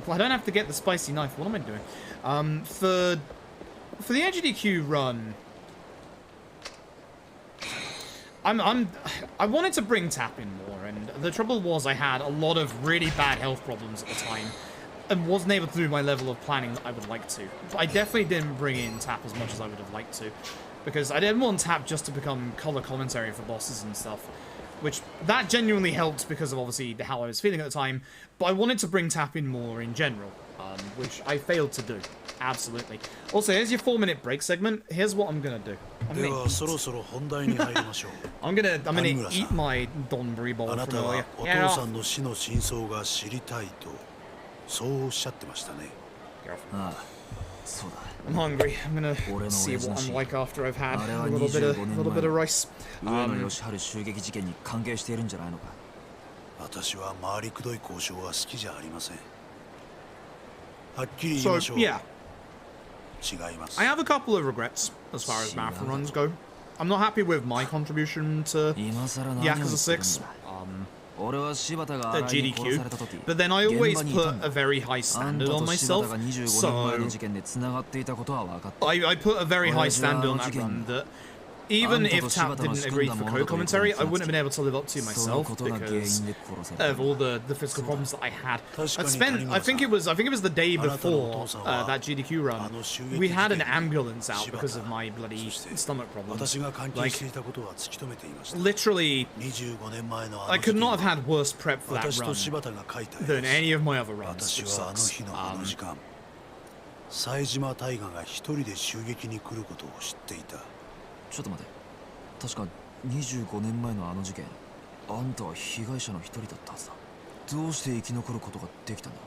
I don't have to get the spicy knife. What am I doing? For the AGDQ run, I wanted to bring tap in more, and the trouble was I had a lot of really bad health problems at the time, and wasn't able to do my level of planning that I would like to. But I definitely didn't bring in tap as much as I would have liked to, because I didn't want tap just to become color commentary for bosses and stuff, which that genuinely helped because of obviously how I was feeling at the time, but I wanted to bring tap in more in general, which I failed to do. Absolutely. Also, here's your 4-minute break segment. Here's what I'm gonna do. I'm gonna eat my donburi bowl from earlier. Yeah. そうだ I'm hungry. I'm gonna see what I'm like after I've had a little bit of rice. 上野義治襲撃事件に関係しているんじゃないのか私は回りくどい交渉は好きじゃありませんはっきり言い So ましょう yeah, 違います I have a couple of regrets as far as marathon runs go. I'm not happy with my contribution to 今更何を言ってるん Yakuza だ 6. 俺は柴田が The 荒井に殺 GDQ, された時 but then I always 現場にいた put んだ a very high あん standard た on と柴田 myself, が25年前の so 事件で繋がっていたことは分かった I put a very high standard on that run that even if Tap didn't agree for co-commentary, I wouldn't have been able to live up to myself because of all the physical problems that I had. I think it was the day before that GDQ run, we had an ambulance out because of my bloody stomach problems. 私が関係していたことは突き止めていました Literally, 25年前の I could not have had worse prep for that 私と run 柴田が書いた絵 than です any of my other runs, 私 which はあの sucks. 日のあの時間冴島大河が一人で襲撃に来ることを知っていたちょっと待て確か25年前のあの事件あんたは被害者の一人だったはずだどうして生き残ることができたんだ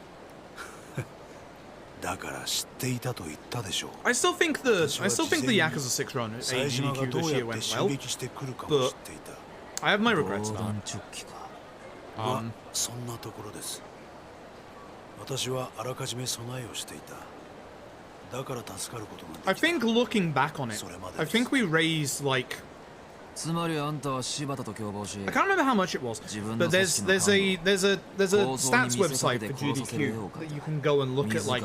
だから知っていたと言ったでしょう I still think the Yakuza 6 run at 冴島が AGDQ ど this うや year って went 襲 well. 撃してくるかも知っていた I have my 防 regrets about 弾 it. チョッキかまあそんなところです私はあらかじめ備えをしていただから助かることが I できた think looking back on it, I think we raised like つまりあんたは柴田と共謀し I can't remember how much it was, but there's a stats website for GDQ that you can go and look at like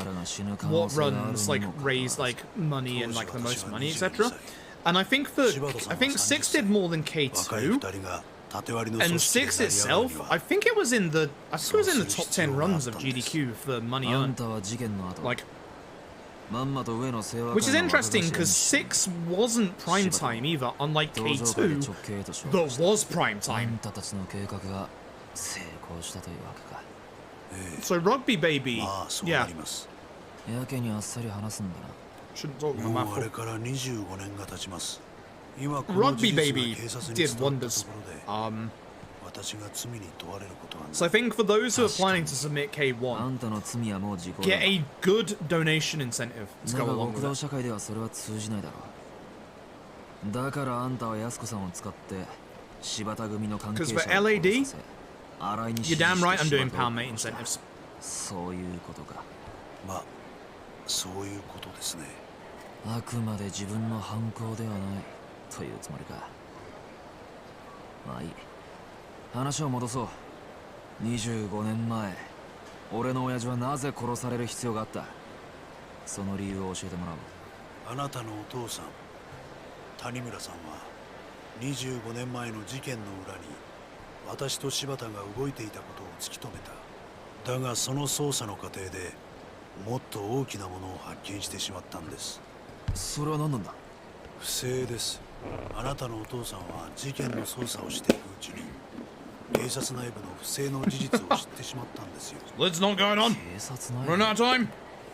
what runs like raise like money and like the most money, etc. And I think 6 did more than 若い K2, 二人が縦割りの and 組織で 6 成り上がるに itself, は I think it was in the top 10 runs of GDQ for money あん earned. たは事件の後 Like, まんまと上野清和 which is 会の若 interesting 頭 because 6 wasn't prime time either, unlike 同情会で K2, 直系へと昇 that 格した was prime あ time. んたたちの計画が成功したというわけか So Rugby Baby, まあそう yeah, なります やけにあっさり話すんだな shouldn't talk with a もうあ mouthful. れから25年が経ちます今この事 Rugby 実が Baby 警察に did 伝わったと wonders. ころで 私が罪に問われることはない So I think for those who are planning to submit あ K1, んたの罪はもう時効だ get a good donation incentive to だ go が along 極 with 道 it. 社会ではそれは通じないだろうだからあんたは安子さんを使って柴田組の関係者を Because for LAD, 殺させ新井に You're damn right I'm 指 doing 示して柴田を pound mate 殺した incentives. そういうことかまあそういうことですねあくまで自分の犯行ではないというつもりかまあいい話を戻そう25年前俺の親父はなぜ殺される必要があったその理由を教えてもらおうあなたのお父さん谷村さんは25年前の事件の裏に私と柴田が動いていたことを突き止めただがその捜査の過程でもっと大きなものを発見してしまったんですそれは何なんだ不正です。あなたのお父さんは事件の捜査をしていくうちに警察内部の不正の事実を知ってしまったんですよ Let's not going on. 警察内 Run 部 out of time.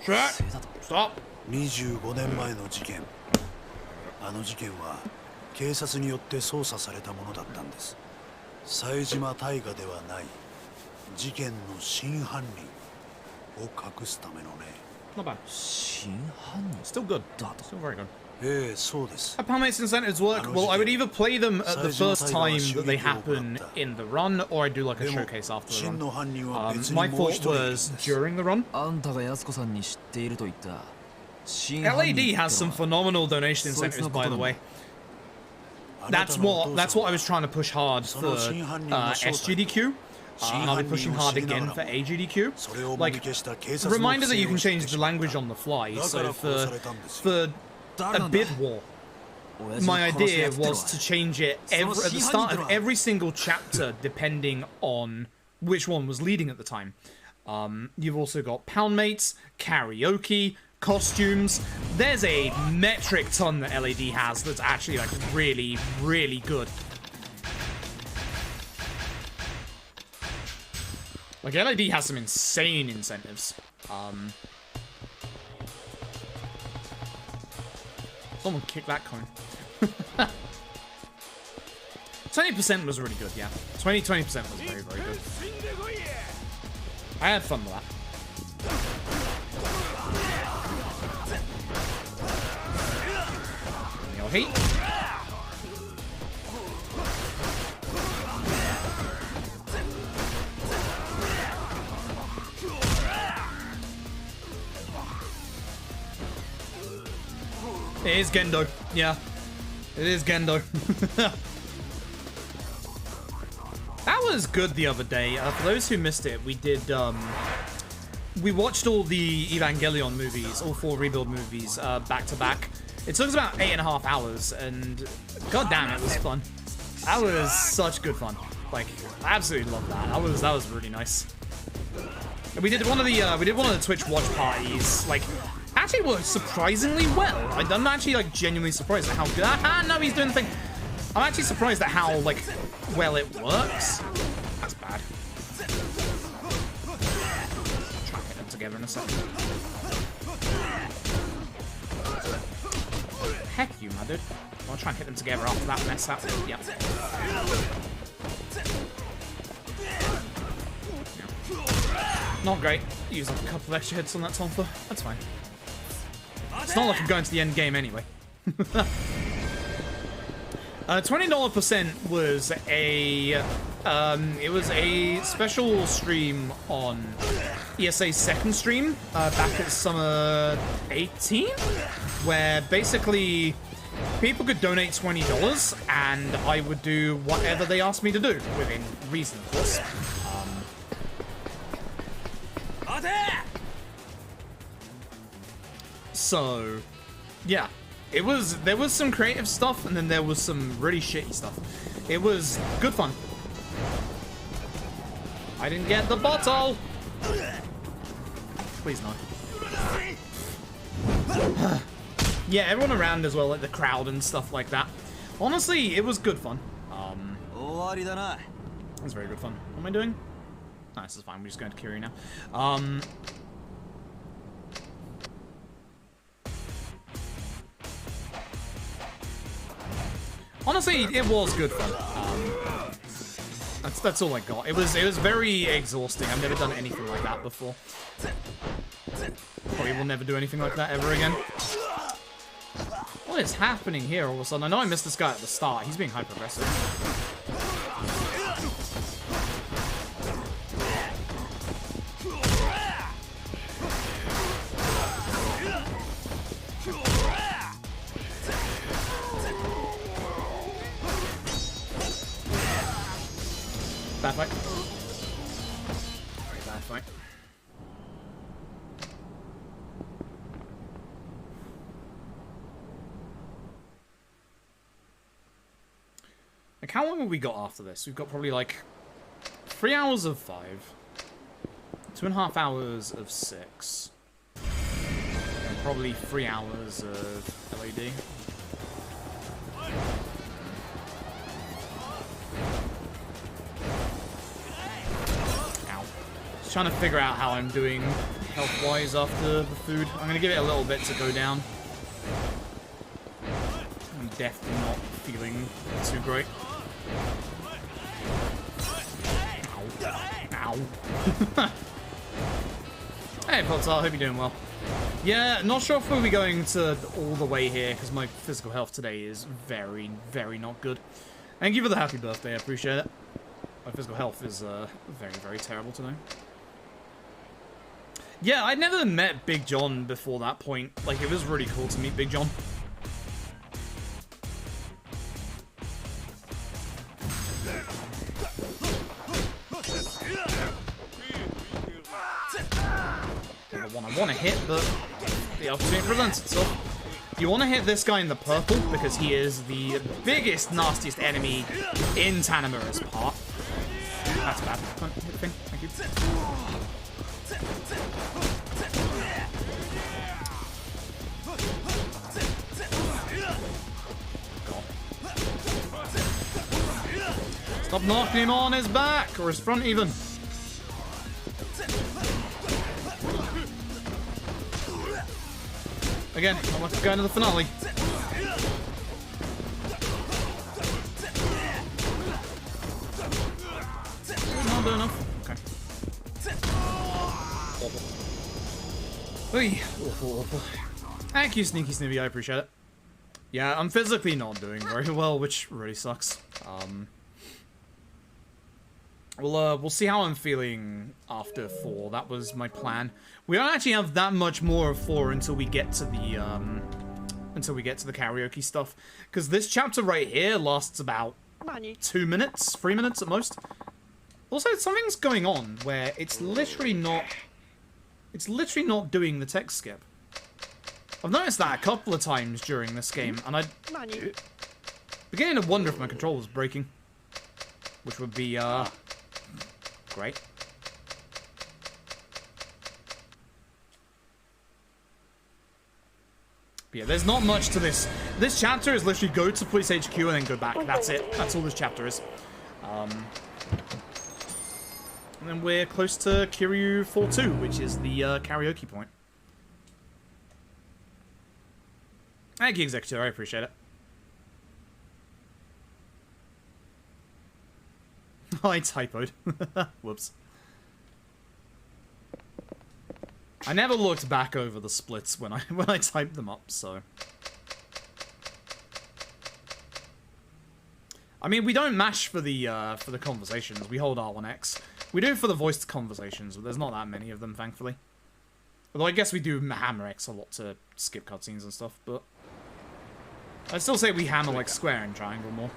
不 Chat. 正だと Stop. 25年前の事件あの事件は警察によって捜査されたものだったんです冴島大河ではない事件の真犯人を隠すためのね Not bad. 真犯人 Still good. Still very good. ええそうです How pound mates incentives work? Well, I would either play them at the first time that they happen in the run, or I'd do like a でも showcase after the 真の run. 犯人は別に My もう thought 一人いるんで was す during the run. あんたが安子さんに知っていると言った真犯人 LAD っての has some は phenomenal donation そいつ incentives, のこ by と the なんだ way. あなたのお父さん That's what I was trying to push hard for SGDQ. And I'll be pushing hard again for AGDQ. Like, reminder that you can change the language on the fly. So for a bid war, my idea was to change it at the start of every single chapter, depending on which one was leading at the time. You've also got pound mates, karaoke, costumes. There's a metric ton that LAD has that's actually like really, really good. Like, LAD has some insane incentives. Someone kick that cone. 20% was really good, yeah. 20% was very, very good. I had fun with that. hate. It is Gendo. Yeah. It is Gendo. That was good the other day. For those who missed it, we did, we watched all the Evangelion movies, all 4 Rebuild movies, back to back. It took us about 8.5 hours, and god damn, it was fun. That was such good fun. Like, I absolutely loved that. That was really nice. And we did one of the Twitch watch parties, like, actually worked surprisingly well. I'm actually, like, genuinely surprised at how good... no, he's doing the thing. I'm actually surprised at how, like, well it works. That's bad. Try and hit them together in a second. Heck you, my dude. I'll try and hit them together after that mess up. Yep. Not great. Use like a couple of extra hits on that Tonfa. That's fine. It's not like I'm going to the end game anyway. $20% was a it was a special stream on ESA's second stream back at summer 18, where basically people could donate $20 and I would do whatever they asked me to do within reason, of course. So, yeah, there was some creative stuff, and then there was some really shitty stuff. It was good fun. I didn't get the bottle. Please no. Yeah, everyone around as well, like the crowd and stuff like that. Honestly, it was good fun. It was very good fun. What am I doing? No, this is fine. We're just going to Kiryu now. Honestly, it was good fun. That's all I got. It was very exhausting. I've never done anything like that before. Probably will never do anything like that ever again. What is happening here all of a sudden? I know I missed this guy at the start. He's being hyper-aggressive. Bad fight. Very bad fight. Like, how long have we got after this? We've got probably like 3 hours of 5, 2.5 hours of 6, and probably 3 hours of LED. Trying to figure out how I'm doing health-wise after the food. I'm gonna give it a little bit to go down. I'm definitely not feeling too great. Ow. Ow. Hey, Potsar, I hope you're doing well. Yeah, not sure if we'll be going to all the way here, because my physical health today is very, very not good. Thank you for the happy birthday, I appreciate it. My physical health is very, very terrible today. Yeah, I'd never met Big John before that point. Like, it was really cool to meet Big John. The one I want to hit, but the opportunity presents itself. You want to hit this guy in the purple, because he is the biggest, nastiest enemy in Tanamura's part. That's bad. Come on, hit the thing. Thank you. Stop knocking him on his back, or his front even. Again, I want to go into the finale. Not doing enough. Okay. Awful. Awful. Thank you, Sneaky Snippy, I appreciate it. Yeah, I'm physically not doing very well, which really sucks. We'll see how I'm feeling after 4. That was my plan. We don't actually have that much more of 4 until we get to the karaoke stuff, because this chapter right here lasts about 2 minutes, 3 minutes at most. Also, something's going on where it's literally not doing the text skip. I've noticed that a couple of times during this game, and I'm beginning to wonder if my controller's breaking, which would be great. But yeah, there's not much to this. This chapter is literally go to Police HQ and then go back. That's it. That's all this chapter is. And then we're close to Kiryu 4-2, which is the karaoke point. Thank you, Executive. I appreciate it. I typoed. Whoops. I never looked back over the splits when I typed them up, so. I mean, we don't mash for the conversations. We hold R1X. We do for the voiced conversations, but there's not that many of them, thankfully. Although I guess we do hammer X a lot to skip cutscenes and stuff, but I'd still say we hammer like square and triangle more.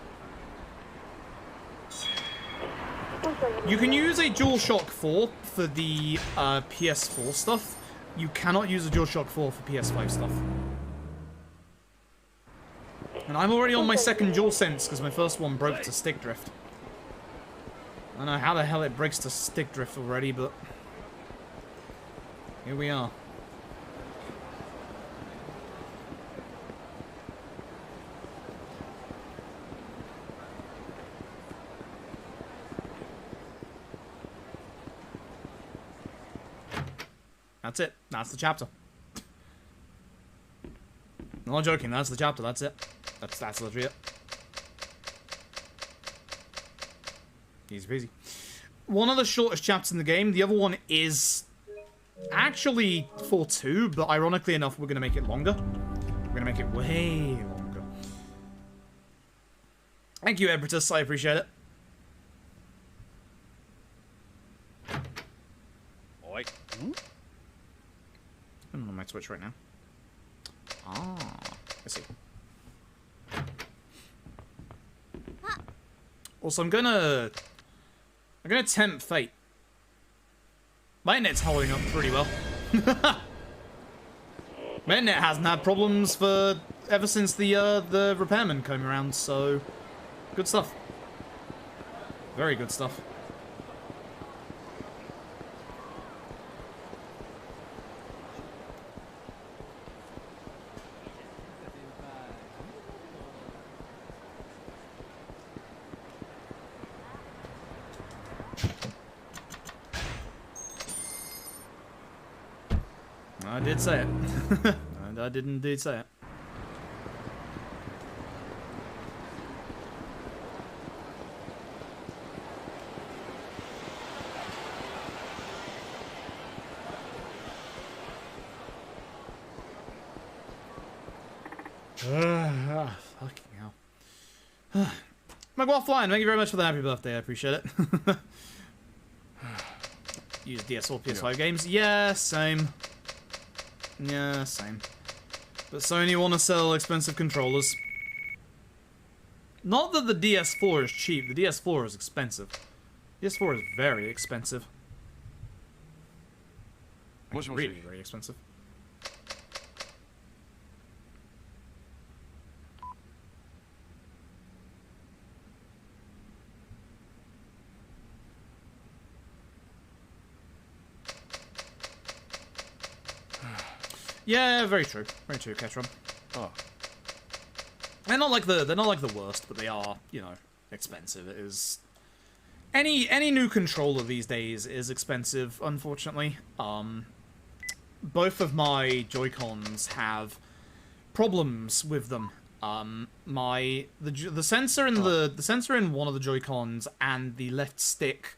You can use a DualShock 4 for the PS4 stuff. You cannot use a DualShock 4 for PS5 stuff. And I'm already on my second DualSense because my first one broke to stick drift. I don't know how the hell it breaks to stick drift already, but here we are. That's it. That's the chapter. I'm not joking. That's the chapter. That's it. That's literally it. Easy peasy. One of the shortest chapters in the game. The other one is actually 4-2, but ironically enough, we're going to make it longer. We're going to make it way longer. Thank you, Ebritus. I appreciate it. Oi. I'm on my Twitch right now. Ah, I see. Also, I'm gonna tempt fate. My internet's holding up pretty well. My internet hasn't had problems ever since the repairman came around, so good stuff. Very good stuff. I did say it. And I did indeed say it. Fucking hell. Miguel Flying, thank you very much for the happy birthday. I appreciate it. Use DS4, PS5 games. Yeah, same. Yeah, same. But Sony want to sell expensive controllers. Not that the DS4 is cheap. The DS4 is expensive. DS4 is very expensive. Really, very expensive. Yeah, very true, Ketron. Oh. They're not like the worst, but they are, you know, expensive. It is any new controller these days is expensive, unfortunately. Both of my Joy-Cons have problems with them. The sensor in the sensor in one of the Joy-Cons and the left stick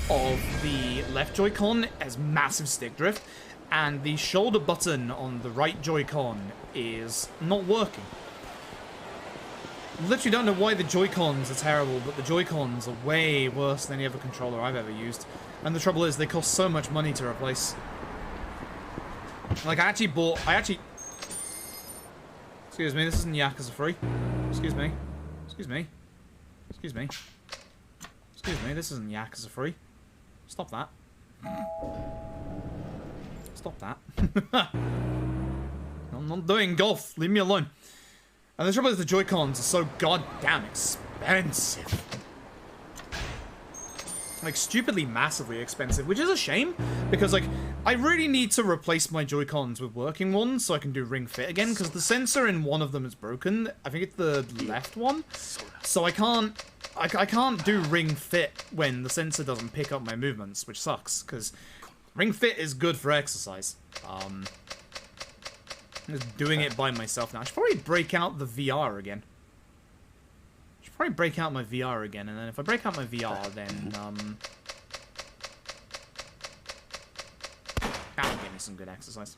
of the left Joy-Con has massive stick drift. And the shoulder button on the right Joy-Con is not working. Literally don't know why the Joy-Cons are terrible, but the Joy-Cons are way worse than any other controller I've ever used. And the trouble is, they cost so much money to replace. Like, I actually... Excuse me, this isn't Yakuza 3. Excuse me. Excuse me. Excuse me. Excuse me, this isn't Yakuza 3. Stop that. Stop that. I'm not doing golf. Leave me alone. And the trouble is the Joy-Cons are so goddamn expensive. Like, stupidly, massively expensive, which is a shame, because, like, I really need to replace my Joy-Cons with working ones so I can do Ring Fit again, because the sensor in one of them is broken. I think it's the left one. So I can't do Ring Fit when the sensor doesn't pick up my movements, which sucks, because Ring Fit is good for exercise. I'm just doing it by myself now. I should probably break out the VR again. I should probably break out my VR again, and then if I break out my VR, then, that'll give me some good exercise.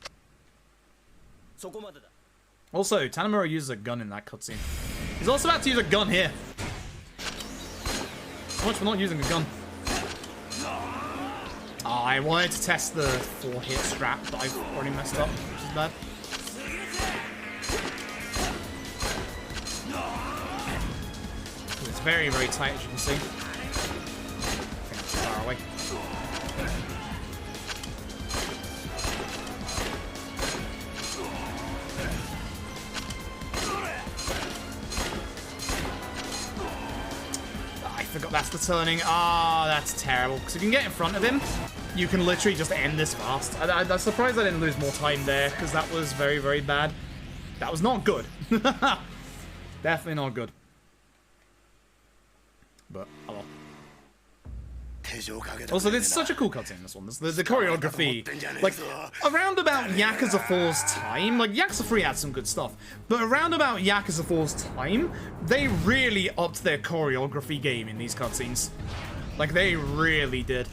Also, Tanamura uses a gun in that cutscene. He's also about to use a gun here. So much for not using a gun. I wanted to test the 4-hit strap, but I've already messed up, which is bad. It's very, very tight, as you can see. I think it's far away. I forgot that's the turning. Ah, that's terrible. Because if you can get in front of him, you can literally just end this fast. I'm surprised I didn't lose more time there, because that was very, very bad. That was not good. Definitely not good. But, oh well. Also, there's such a cool cutscene in this one. There's the choreography. Like, around about Yakuza 4's time, like, Yakuza 3 had some good stuff, but around about Yakuza 4's time, they really upped their choreography game in these cutscenes. Like, they really did.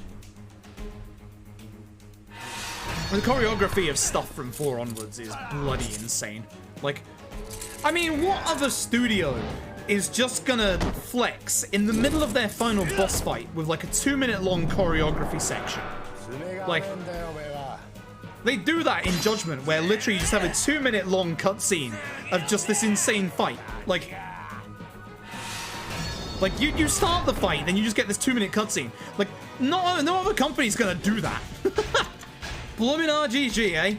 The choreography of stuff from 4 onwards is bloody insane. Like, I mean, what other studio is just gonna flex in the middle of their final boss fight with like a 2-minute long choreography section? Like, they do that in Judgment, where literally you just have a 2-minute long cutscene of just this insane fight. Like you start the fight, then you just get this 2-minute cutscene. Like, no other company's gonna do that. Bloomin' RGG, eh?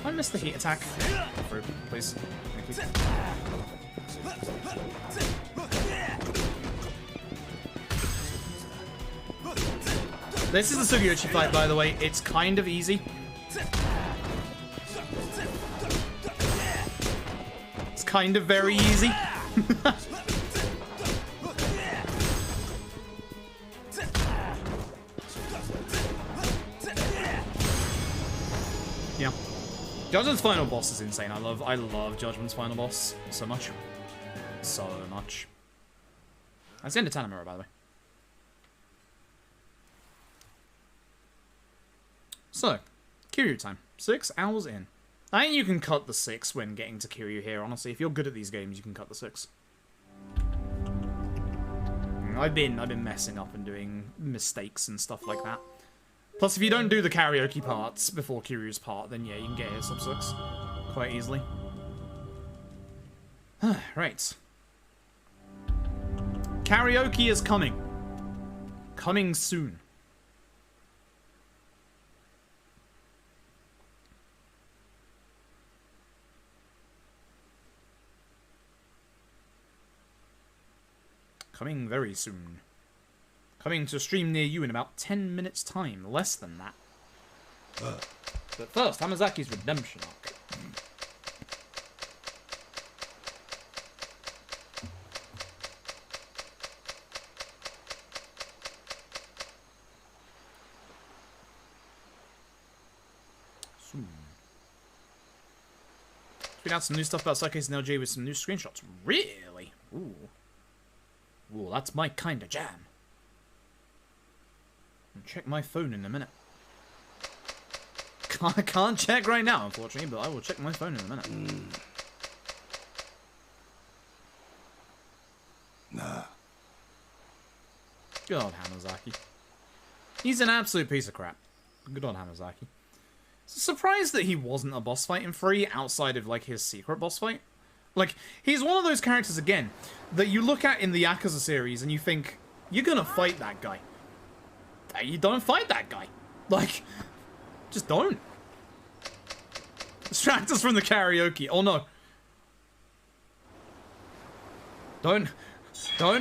I missed the heat attack. Through, please. Thank you. This is the Sugiyuchi fight, by the way. It's kind of easy. It's kind of very easy. Yeah. Judgment's final boss is insane. I love Judgment's final boss so much. So much. That's the end of Tanamura, by the way. So, Kiryu time. 6 hours in. I think you can cut the 6 when getting to Kiryu here, honestly. If you're good at these games, you can cut the 6. I've been messing up and doing mistakes and stuff like that. Plus, if you don't do the karaoke parts before Kiryu's part, then yeah, you can get here sub 6 quite easily. Right. Karaoke is coming. Coming soon. Coming very soon. Coming to a stream near you in about 10 minutes time. Less than that. But first, Hamazaki's redemption arc. Soon. Tweet out some new stuff about Psyches and LJ with some new screenshots. Really? Ooh. Ooh, that's my kind of jam. I'll check my phone in a minute. I can't check right now, unfortunately, but I will check my phone in a minute. Nah. Good old Hamazaki. He's an absolute piece of crap. Good old Hamazaki. Surprised that he wasn't a boss fight in 3 outside of, like, his secret boss fight. Like, he's one of those characters, again, that you look at in the Yakuza series and you think, you're gonna fight that guy. You don't fight that guy. Like, just don't. Distract us from the karaoke. Oh, no. Don't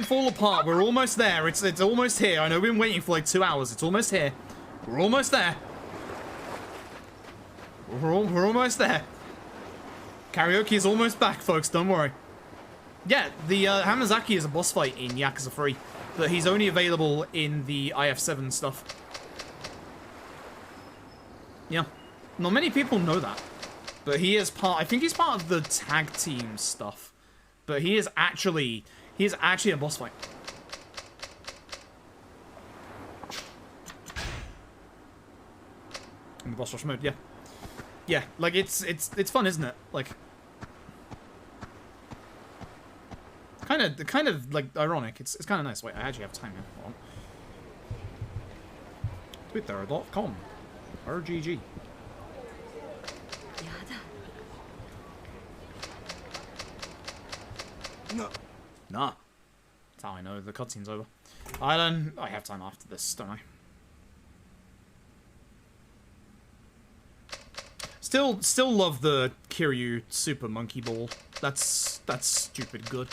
fall apart. We're almost there. It's almost here. I know we've been waiting for like 2 hours. It's almost here. We're almost there. We're almost there. Karaoke is almost back, folks. Don't worry. Yeah, the Hamazaki is a boss fight in Yakuza 3, but he's only available in the IF7 stuff. Yeah. Not many people know that, but he is part. I think he's part of the tag team stuff, but he is actually a boss fight. In the boss rush mode, yeah. Yeah, like it's fun, isn't it? Like kind of like ironic. It's kind of nice. Wait, I actually have time here. Hold on. Twitter.com RGG. No. Nah. That's how I know the cutscene's over. I have time after this, don't I? Still love the Kiryu Super Monkey Ball. That's stupid good.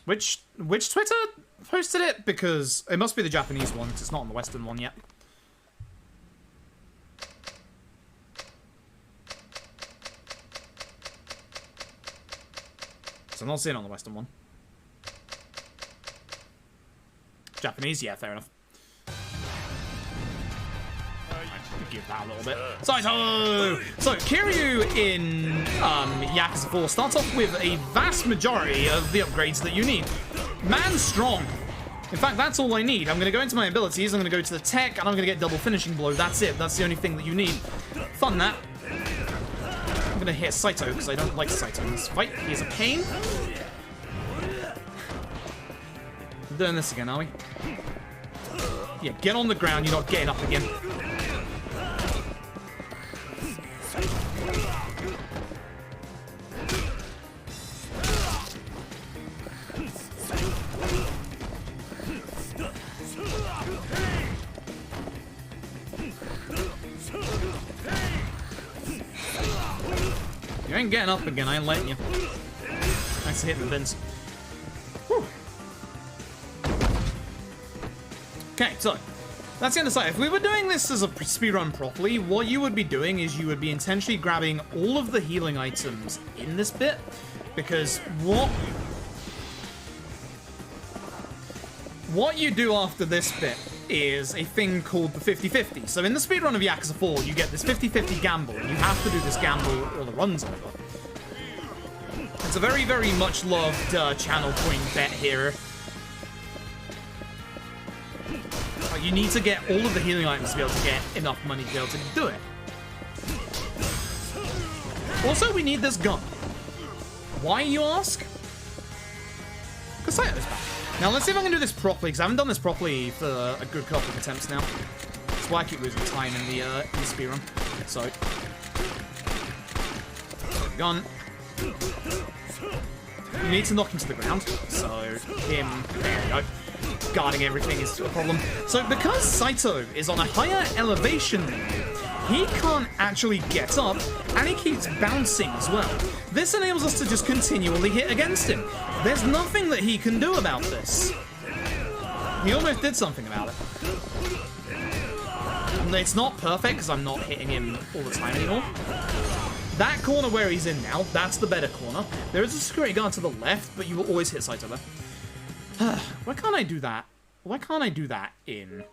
Which Twitter posted it? Because it must be the Japanese one, because it's not on the Western one yet. So I'm not seeing it on the Western one. Japanese, yeah, fair enough. Give that a little bit. Saito! So, Kiryu in Yakuza 4 starts off with a vast majority of the upgrades that you need. Man strong. In fact, that's all I need. I'm going to go into my abilities, I'm going to go to the tech, and I'm going to get double finishing blow. That's it. That's the only thing that you need. Fun that. I'm going to hit Saito, because I don't like Saito in this fight. He's a pain. We're doing this again, are we? Yeah, get on the ground. You're not getting up again. You ain't getting up again, I ain't letting you. Nice to hit the bins. Whew. Okay, so that's the end of sight. If we were doing this as a speedrun properly, what you would be doing is you would be intentionally grabbing all of the healing items in this bit, because what you do after this bit is a thing called the 50-50. So in the speedrun of Yakuza 4, you get this 50-50 gamble, and you have to do this gamble or the run's over. It's a very, very much loved channel point bet here. You need to get all of the healing items to be able to get enough money to be able to do it. Also, we need this gun. Why, you ask? Because Saito's back. Now, let's see if I can do this properly, because I haven't done this properly for a good couple of attempts now. That's why I keep losing time in the speedrun. So, gun. You need to knock him to the ground. So, him, there we go. Guarding everything is a problem. So, because Saito is on a higher elevation than you, he can't actually get up, and he keeps bouncing as well. This enables us to just continually hit against him. There's nothing that he can do about this. He almost did something about it. It's not perfect, because I'm not hitting him all the time anymore. That corner where he's in now, that's the better corner. There is a security guard to the left, but you will always hit Saito there. Why can't I do that? Why can't I do that in...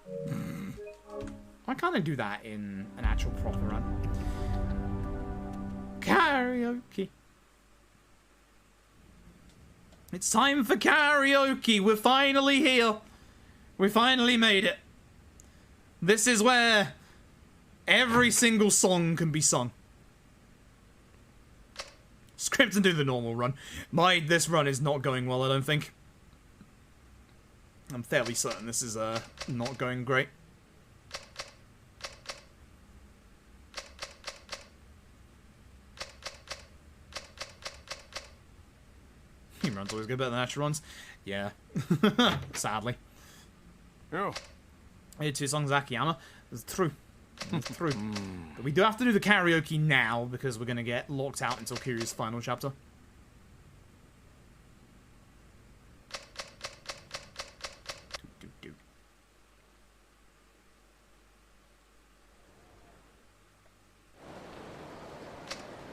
Why can't I do that in an actual proper run? Karaoke. It's time for karaoke. We're finally here. We finally made it. This is where every single song can be sung. Script and do the normal run. This run is not going well, I don't think. I'm fairly certain this is not going great. Team runs always get better than actual runs. Yeah. Sadly. Oh. I did 2 songs Akiyama. It's true. It's true. But we do have to do the karaoke now because we're going to get locked out until Kiryu's final chapter.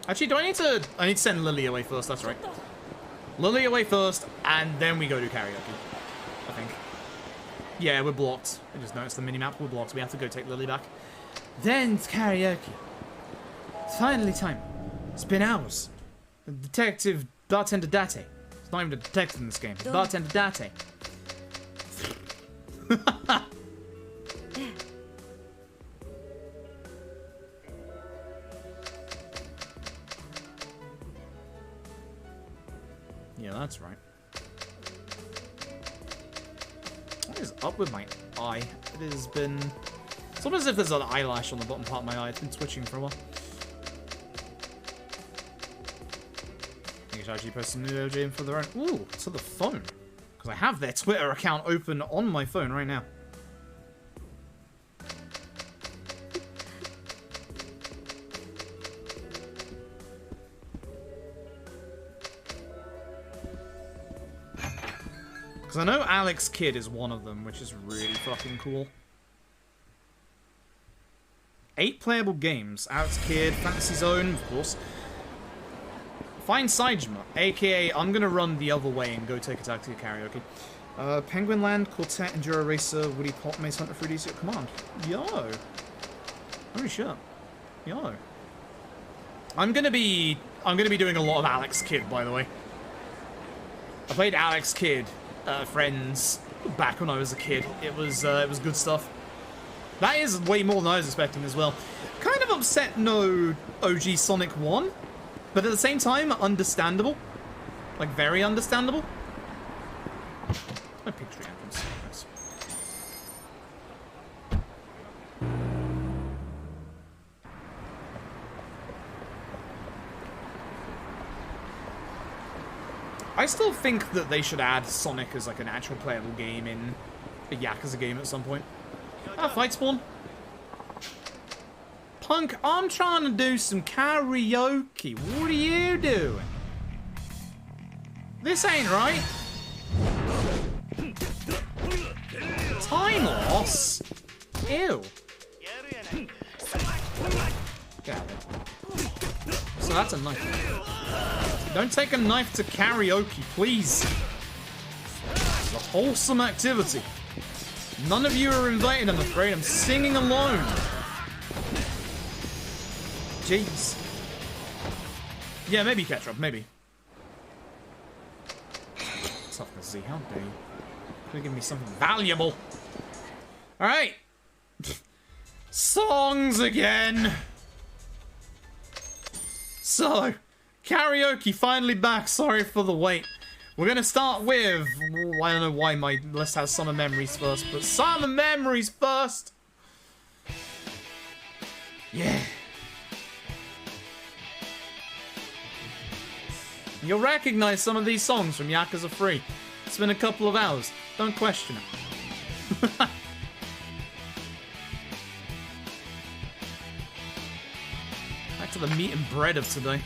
Actually, I need to send Lily away first, that's right. Lily away first, and then we go to karaoke, I think. Yeah, we're blocked. I just noticed the minimap, we're blocked. We have to go take Lily back. Then it's karaoke. It's finally time. It's been hours. Detective Bartender Date. It's not even a detective in this game. It's Bartender Date. Yeah, that's right. What is up with my eye? It has been... It's almost as if there's an eyelash on the bottom part of my eye. It's been twitching for a while. I think I should actually post some new OJ info their own. Ooh, to the phone. Because I have their Twitter account open on my phone right now. Because I know Alex Kidd is one of them, which is really fucking cool. 8 playable games. Alex Kidd, Fantasy Zone, of course. Find Saijima, aka I'm gonna run the other way and go take a taxi to karaoke. Penguin Land, Quartet, Enduro Racer, Woody Pop, Maze Hunter 3D's at command. Yo. Holy shit. Yo. I'm gonna be doing a lot of Alex Kidd, by the way. I played Alex Kidd, Friends, back when I was a kid. It was good stuff. That is way more than I was expecting as well. Kind of upset no OG Sonic 1, but at the same time, understandable. Like, very understandable. My picture entrance. Nice. I still think that they should add Sonic as like an actual playable game in a Yakuza game at some point. Ah, fight spawn. Punk, I'm trying to do some karaoke. What are you doing? This ain't right. Time loss? Ew. Get out of here. So that's a knife. Don't take a knife to karaoke, please. It's a wholesome activity. None of you are invited, I'm afraid. I'm singing alone. Jeez. Yeah, maybe ketchup, maybe. Toughness Z, how dare you? Could give me something valuable. Alright. Songs again. So, karaoke finally back. Sorry for the wait. We're gonna start with... I don't know why my list has Summer Memories first, but Summer Memories first! Yeah. You'll recognize some of these songs from Yakuza 3. It's been a couple of hours. Don't question it. Back to the meat and bread of today.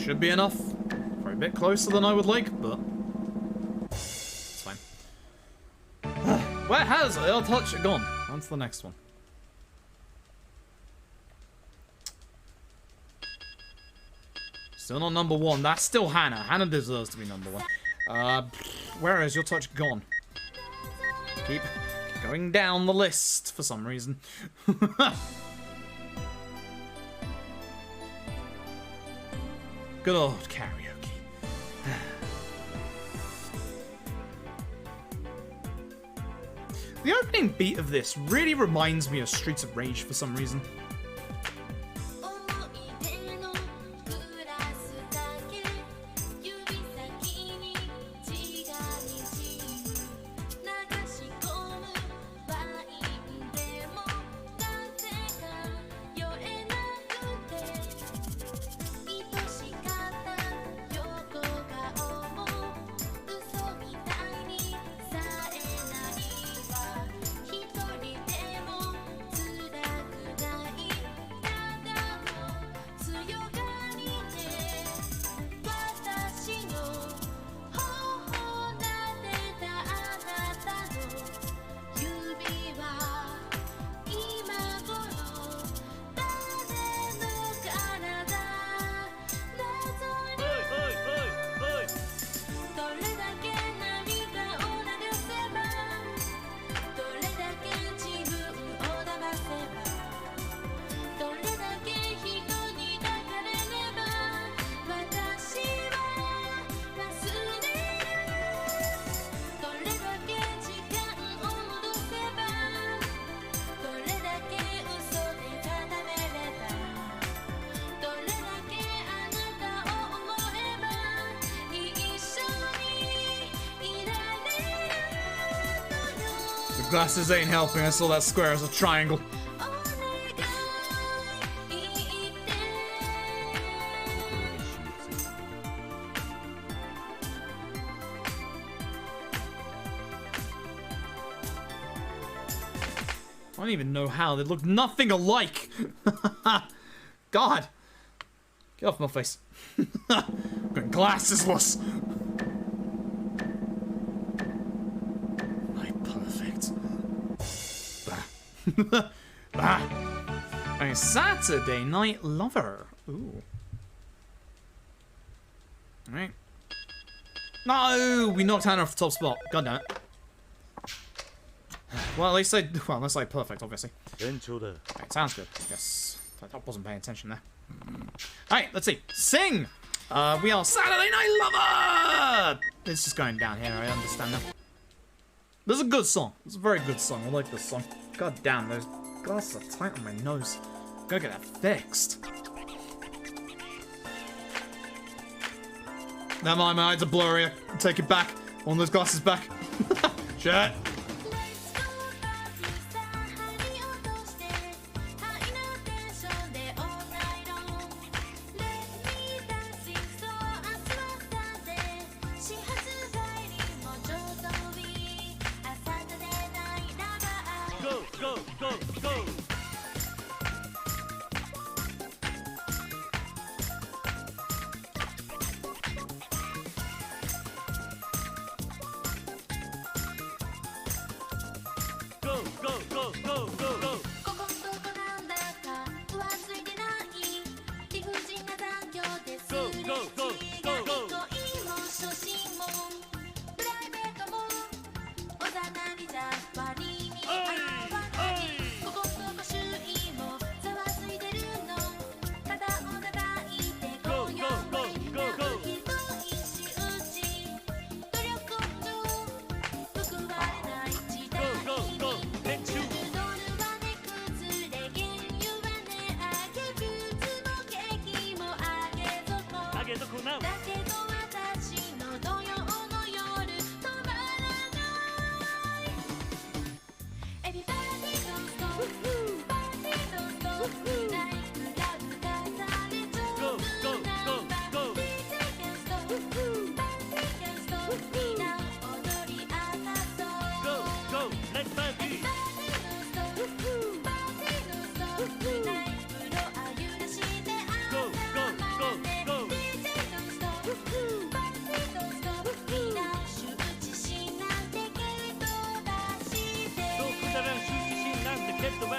Should be enough. Probably a bit closer than I would like, but it's fine. Where has our touch gone? On to the next one. Still not number one. That's still Hannah. Hannah deserves to be number one. Where has your touch gone? Keep going down the list for some reason. Good old karaoke. The opening beat of this really reminds me of Streets of Rage for some reason. Glasses ain't helping. I saw that square as a triangle. I don't even know how. They look nothing alike. God. Get off my face. Got glassesless. A Saturday Night Lover. Ooh. Alright. No! We knocked Hannah off the top spot. God damn it. Well, at least that's like perfect, obviously. Alright, sounds good. Yes. I wasn't paying attention there. Alright, let's see. Sing! We are Saturday Night Lover! It's just going down here, I understand now. This is a good song. It's a very good song. I like this song. God damn, those glasses are tight on my nose. Gotta get that fixed. Never mind, my eyes are blurry. I'll take it back. Want those glasses back. Shit.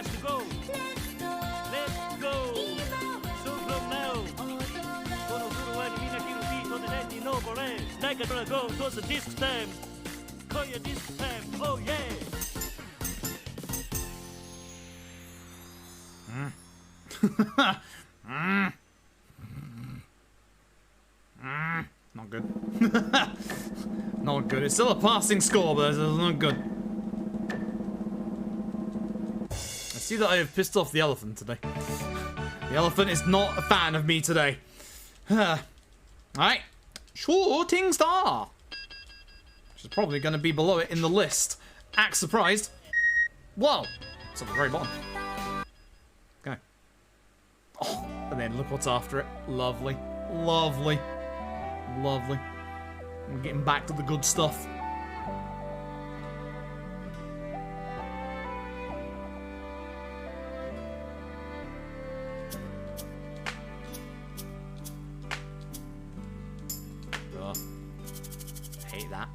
has to go. Let's go. So from now このフロアにみんな着るビートでレディのボレー Like a dragon towards the disc time 今夜ディスクタイム Oh yeah Not good. Not good. It's still a passing score, but it's not good. I see that I have pissed off the elephant today. The elephant is not a fan of me today. Alright. Shooting star. Which is probably going to be below it in the list. Act surprised. Whoa. It's at the very bottom. Okay. Oh, and then look what's after it. Lovely. Lovely. Lovely. We're getting back to the good stuff. Ugh. Hate that.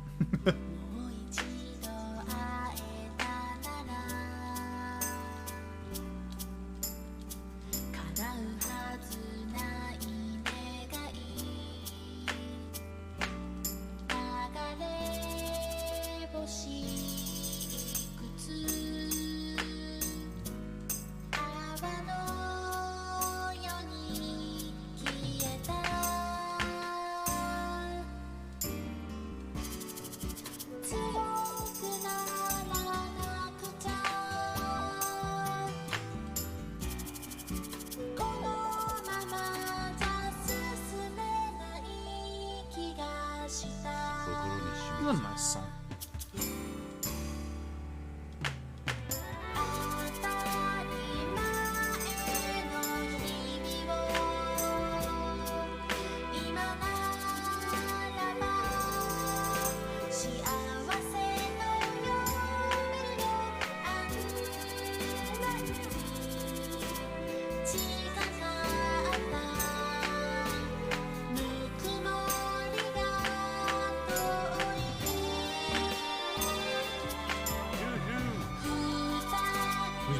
What a nice song.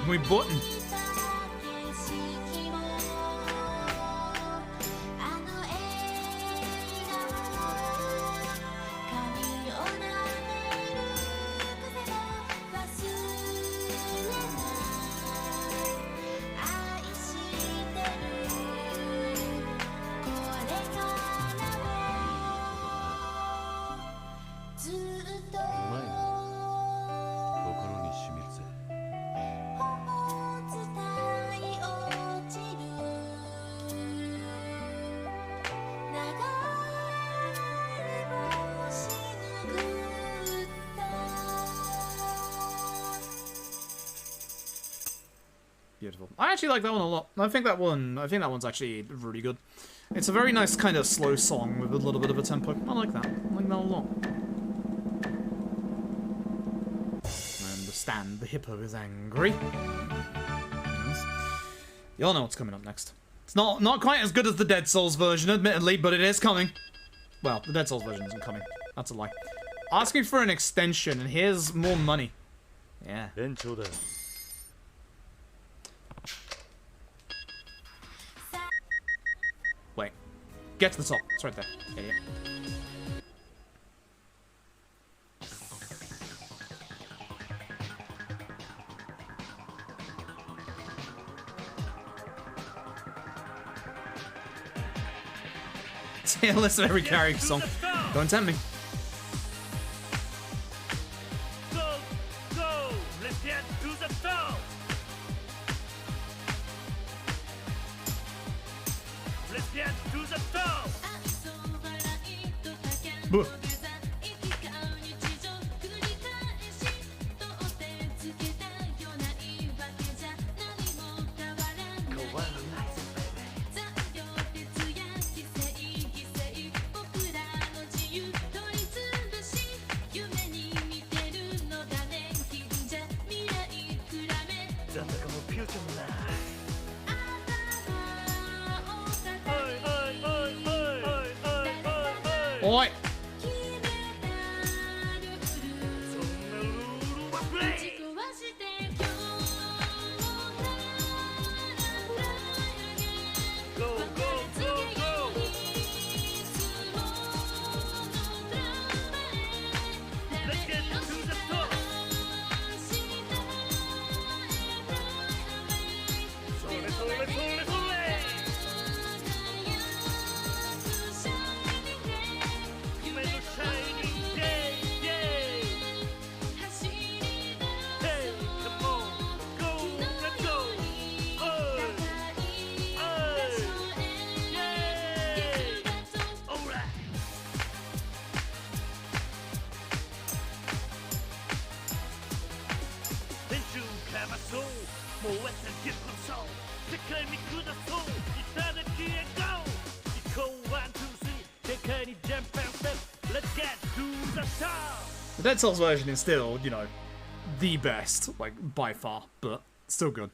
My button. Beautiful. I actually like that one a lot. I think that one's actually really good. It's a very nice kind of slow song with a little bit of a tempo. I like that. I like that a lot. I understand the hippo is angry. Yes. Y'all know what's coming up next. It's not quite as good as the Dead Souls version, admittedly, but it is coming. Well, the Dead Souls version isn't coming. That's a lie. Asking for an extension, and here's more money. Yeah. Wait. Get to the top. It's right there. Idiot. See a list of every karaoke song. Don't tempt me. Go! Let's get to the top! Let's get to the top! Buh. Oi! 下そう頂へ GO 行こう 1, 2, 3世界に jump and step Let's get to the top The Dead Cells version is still, you know, the best, like, by far, but still good.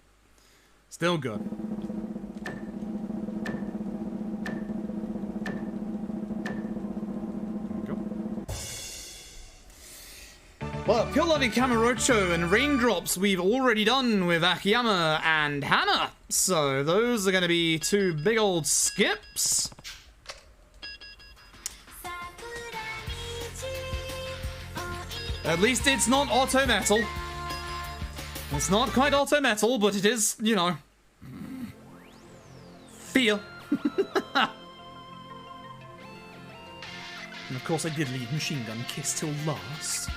Still good. Well, Pure Lovey Kamurocho and Raindrops we've already done with Akiyama and Hana. So those are going to be two big old skips. At least it's not auto metal. It's not quite auto metal, but it is, you know, feel. And of course I did leave Machine Gun Kiss till last.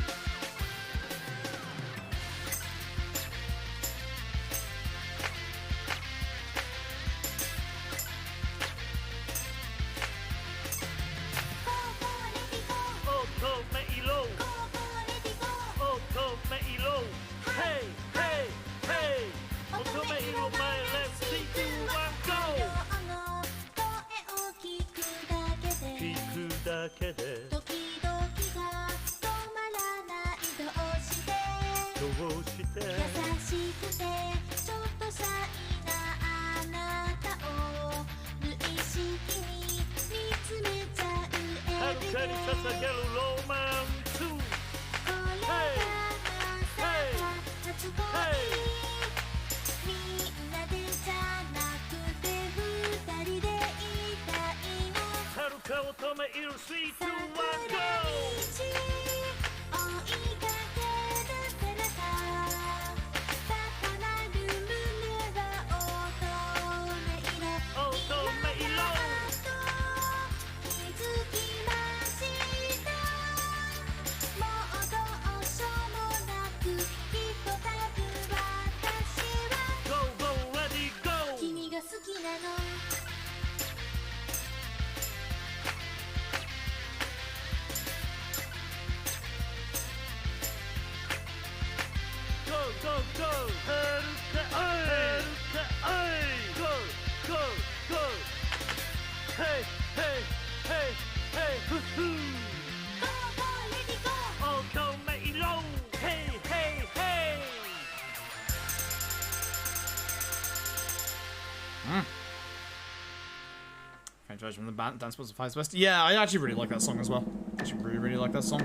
From the band, Dance Specifies Best. Yeah, I actually really like that song as well. I actually really like that song.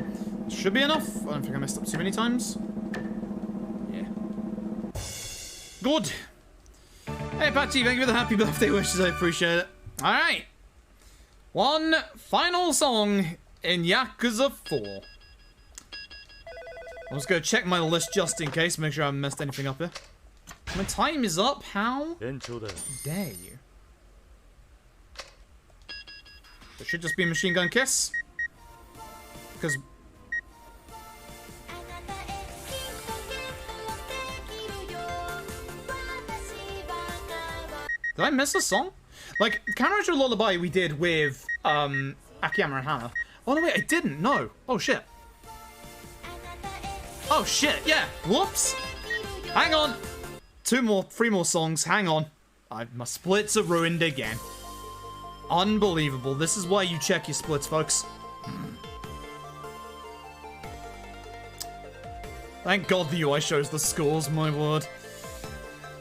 Should be enough. I don't think I messed up too many times. Yeah. Good. Hey, Patchy, thank you for the happy birthday wishes. I appreciate it. Alright. One final song in Yakuza 4. I'm just going to check my list just in case, make sure I haven't messed anything up here. My time is up. How dare you? It should just be Machine Gun Kiss. Because... Did I miss a song? Like, Kamurocho Lullaby we did with, Akiyama and Hana. Oh, no, wait, I didn't. No. Oh, shit. Oh, shit. Yeah. Whoops. Hang on. 3 more songs. Hang on. My splits are ruined again. Unbelievable. This is why you check your splits, folks. Thank God the UI shows the scores, my word.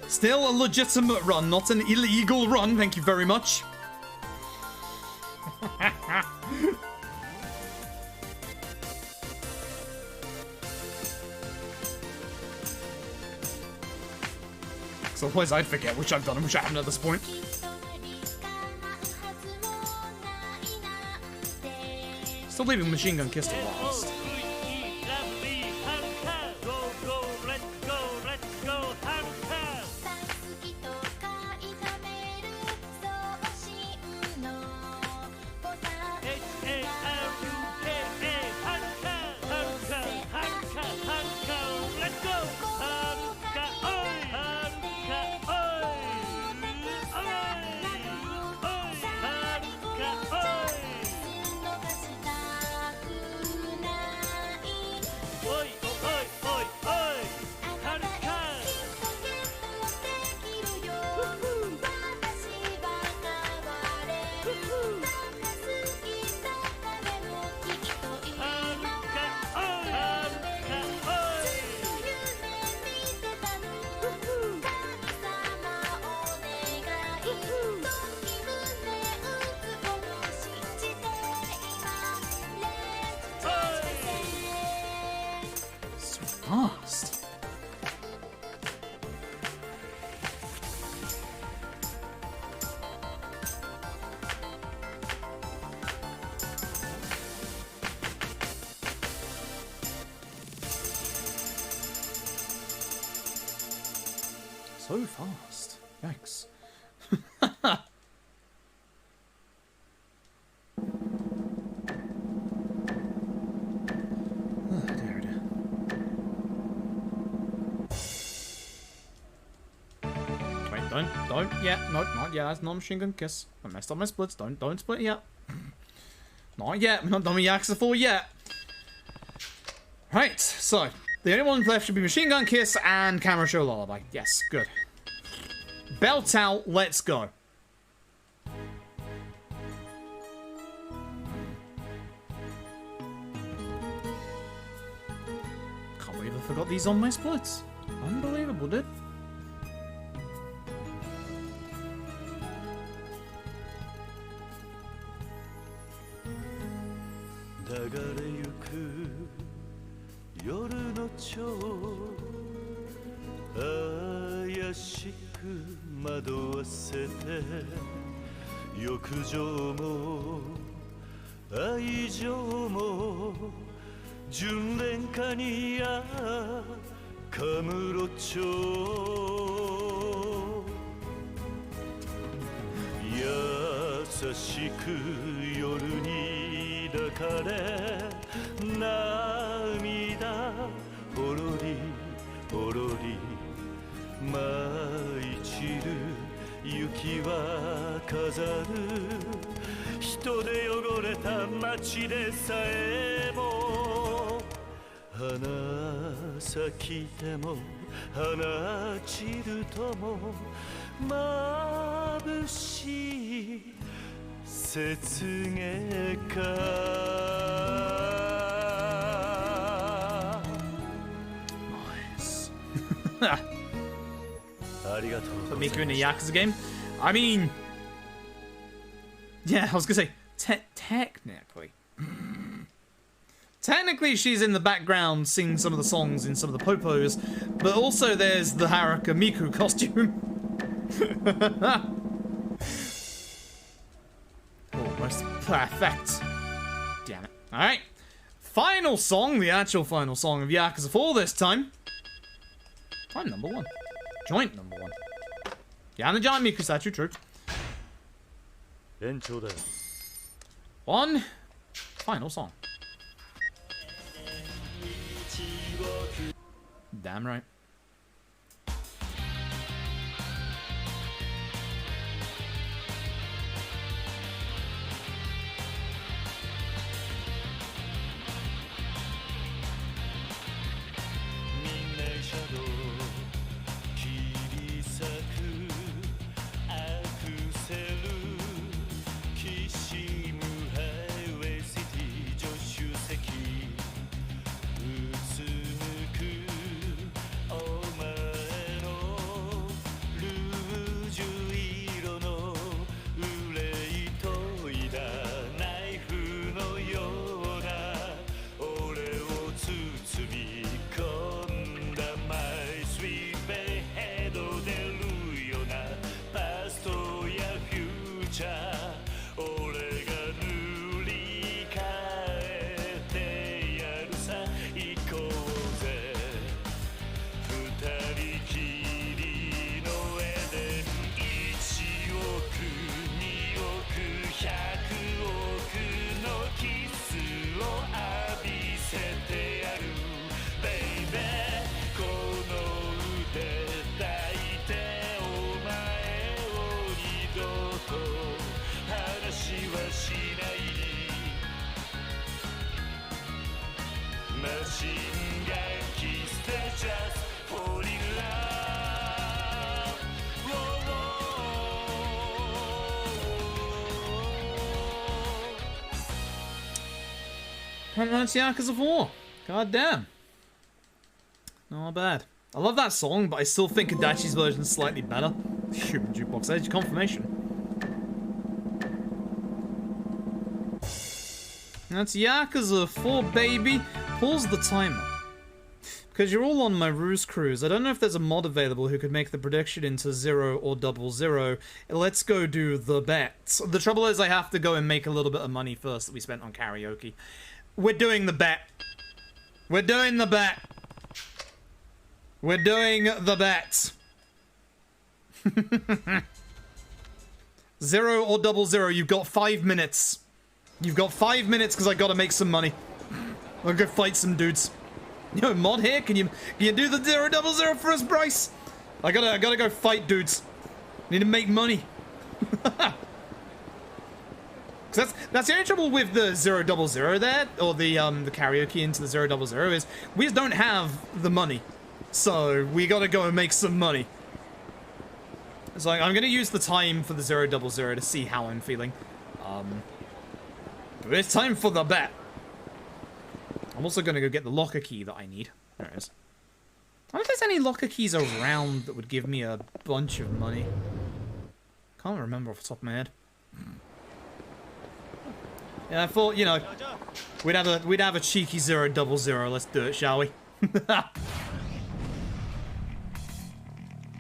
Still a legitimate run, not an illegal run, thank you very much. So otherwise I'd forget which I've done and which I haven't at this point. Still leaving Machine Gun Kiss to last. so fast. Yikes. Oh, dear, dear. Wait, don't, yeah, no, not yet, that's not Machine Gun Kiss. I messed up my splits, don't split yet. Not yet, we're not done with Yakuza 4 yet. Right, so, the only ones left should be Machine Gun Kiss and Camera Show Lullaby. Yes, good. Belt out, let's go. Can't believe I forgot these on my splits. Unbelievable, dude. Nice. Put Miku in a Yakuza game. I mean, yeah, I was gonna say technically. Technically, she's in the background singing some of the songs in some of the popos, but also there's the Haruka Miku costume. Almost perfect. Damn it. Alright. Final song, the actual final song of Yakuza 4 this time. I'm number 1. Joint number 1. Yeah, and the giant Miku statue, true. One final song. Damn right. And that's Yakuza 4. God damn. Not bad. I love that song, but I still think Adachi's version is slightly better. Human Jukebox Edge confirmation. That's Yakuza 4, baby. Pause the timer. Because you're all on my Ruse cruise, I don't know if there's a mod available who could make the prediction into 0 or 00. Let's go do the bet. The trouble is I have to go and make a little bit of money first that we spent on karaoke. We're doing the bet. We're doing the bet. We're doing the bet. 0 or 00, you've got 5 minutes. You've got 5 minutes because I gotta make some money. I'll go fight some dudes. Yo, mod here, can you do the 000 for us, Bryce? I gotta go fight dudes. Need to make money. Cause that's the only trouble with the 000 there, or the karaoke into the 000 is we just don't have the money. So we gotta go and make some money. So I'm gonna use the time for the 000 to see how I'm feeling. But it's time for the bet. I'm also gonna go get the locker key that I need. There it is. I wonder if there's any locker keys around that would give me a bunch of money. Can't remember off the top of my head. Yeah, I thought, you know, we'd have a cheeky 000. Let's do it, shall we?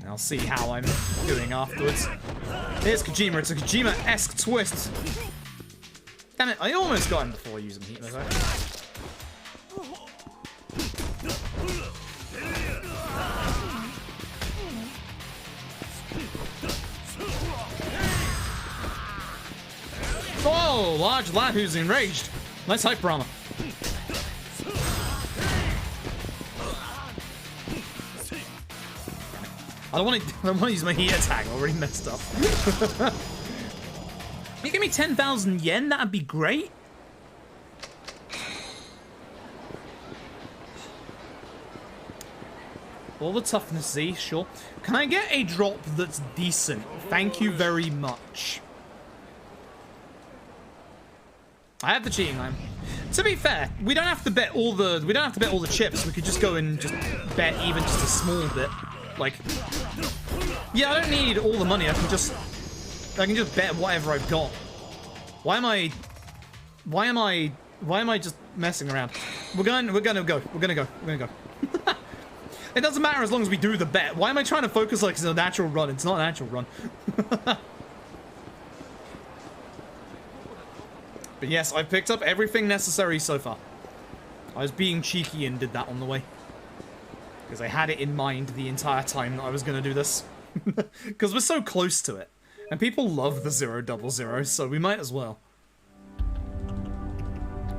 I'll see how I'm doing afterwards. Here's Kojima. It's a Kojima-esque twist. Damn it! I almost got him before using heat. Oh, large lad who's enraged. Nice hyper armor. I don't want to use my heat attack. I already messed up. You give me 10,000 yen? That'd be great. All the toughness Z, sure. Can I get a drop that's decent? Thank you very much. I have the cheating line. To be fair, we don't have to bet all the chips. We could just go and just bet even just a small bit. Like, yeah, I don't need all the money. I can just bet whatever I've got. Why am I just messing around? We're gonna go. It doesn't matter as long as we do the bet. Why am I trying to focus like it's a natural run? It's not a natural run. But yes, I've picked up everything necessary so far. I was being cheeky and did that on the way. Because I had it in mind the entire time that I was going to do this. Because we're so close to it. And people love the 000, so we might as well.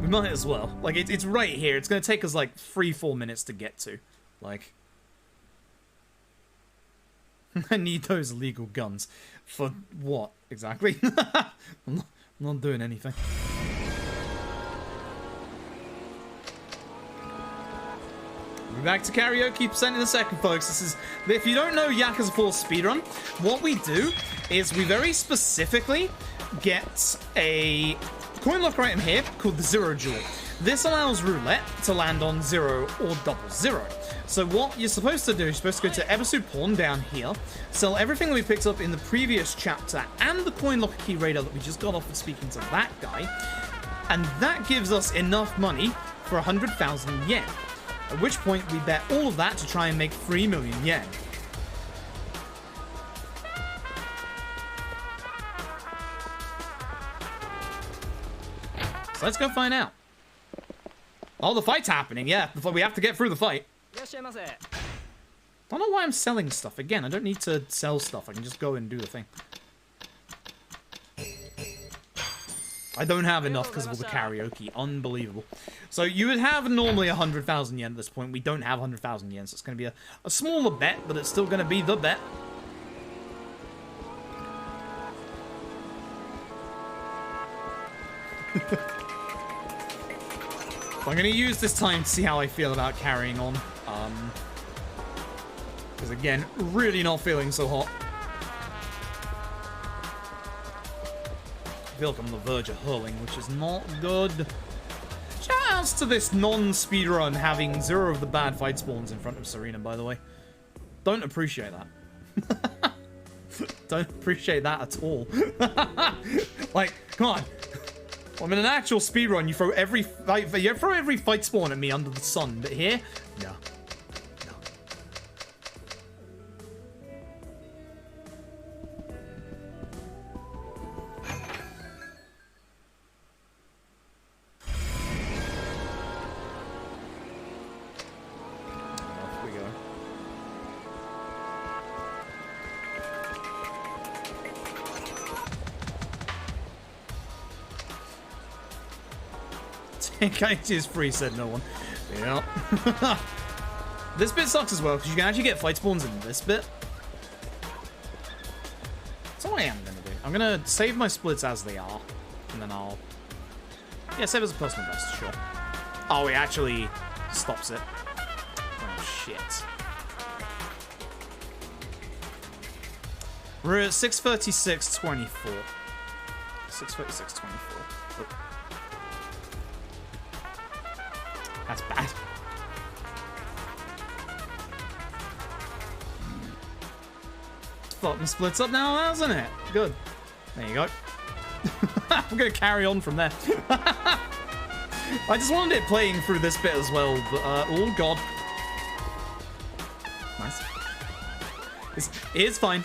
We might as well. Like, it's right here. It's going to take us like 3-4 minutes to get to. Like... I need those illegal guns. For what, exactly? I'm not doing anything. We'll be back to karaoke percent in a second, folks. This is, if you don't know Yakuza 4 speedrun, what we do is we very specifically get a coin locker item here called the 0 Jewel. This allows roulette to land on 0 or 00. So what you're supposed to do, you're supposed to go to episode pawn down here, sell everything that we picked up in the previous chapter and the coin locker key radar that we just got off of speaking to that guy, and that gives us enough money for 100,000 yen. At which point we bet all of that to try and make 3 million yen. So let's go find out. Oh, the fight's happening, yeah. We have to get through the fight. I don't know why I'm selling stuff. Again, I don't need to sell stuff. I can just go and do the thing. I don't have enough because of all the karaoke. Unbelievable. So you would have normally 100,000 yen at this point. We don't have 100,000 yen, so it's going to be a smaller bet, but it's still going to be the bet. I'm going to use this time to see how I feel about carrying on. Because again, really not feeling so hot. I feel like I'm on the verge of hurling, which is not good. Shoutouts to this non-speedrun having 0 of the bad fight spawns in front of Serena, by the way. Don't appreciate that. Don't appreciate that at all. Like, come on. I'm in an actual speedrun. You throw every fight spawn at me under the sun, but here, no. Off we go. Technicality is free, said no one. Yep. This bit sucks as well, because you can actually get fight spawns in this bit. That's what I am going to do. I'm going to save my splits as they are, and then I'll... Yeah, save as a personal best, sure. Oh, it actually stops it. Oh, shit. We're at 6:36:24. 6:36:24. Oh. That's bad. Fucking splits up now, hasn't it? Good. There you go. I'm gonna carry on from there. I just wanted it playing through this bit as well, but oh god. Nice. It is fine.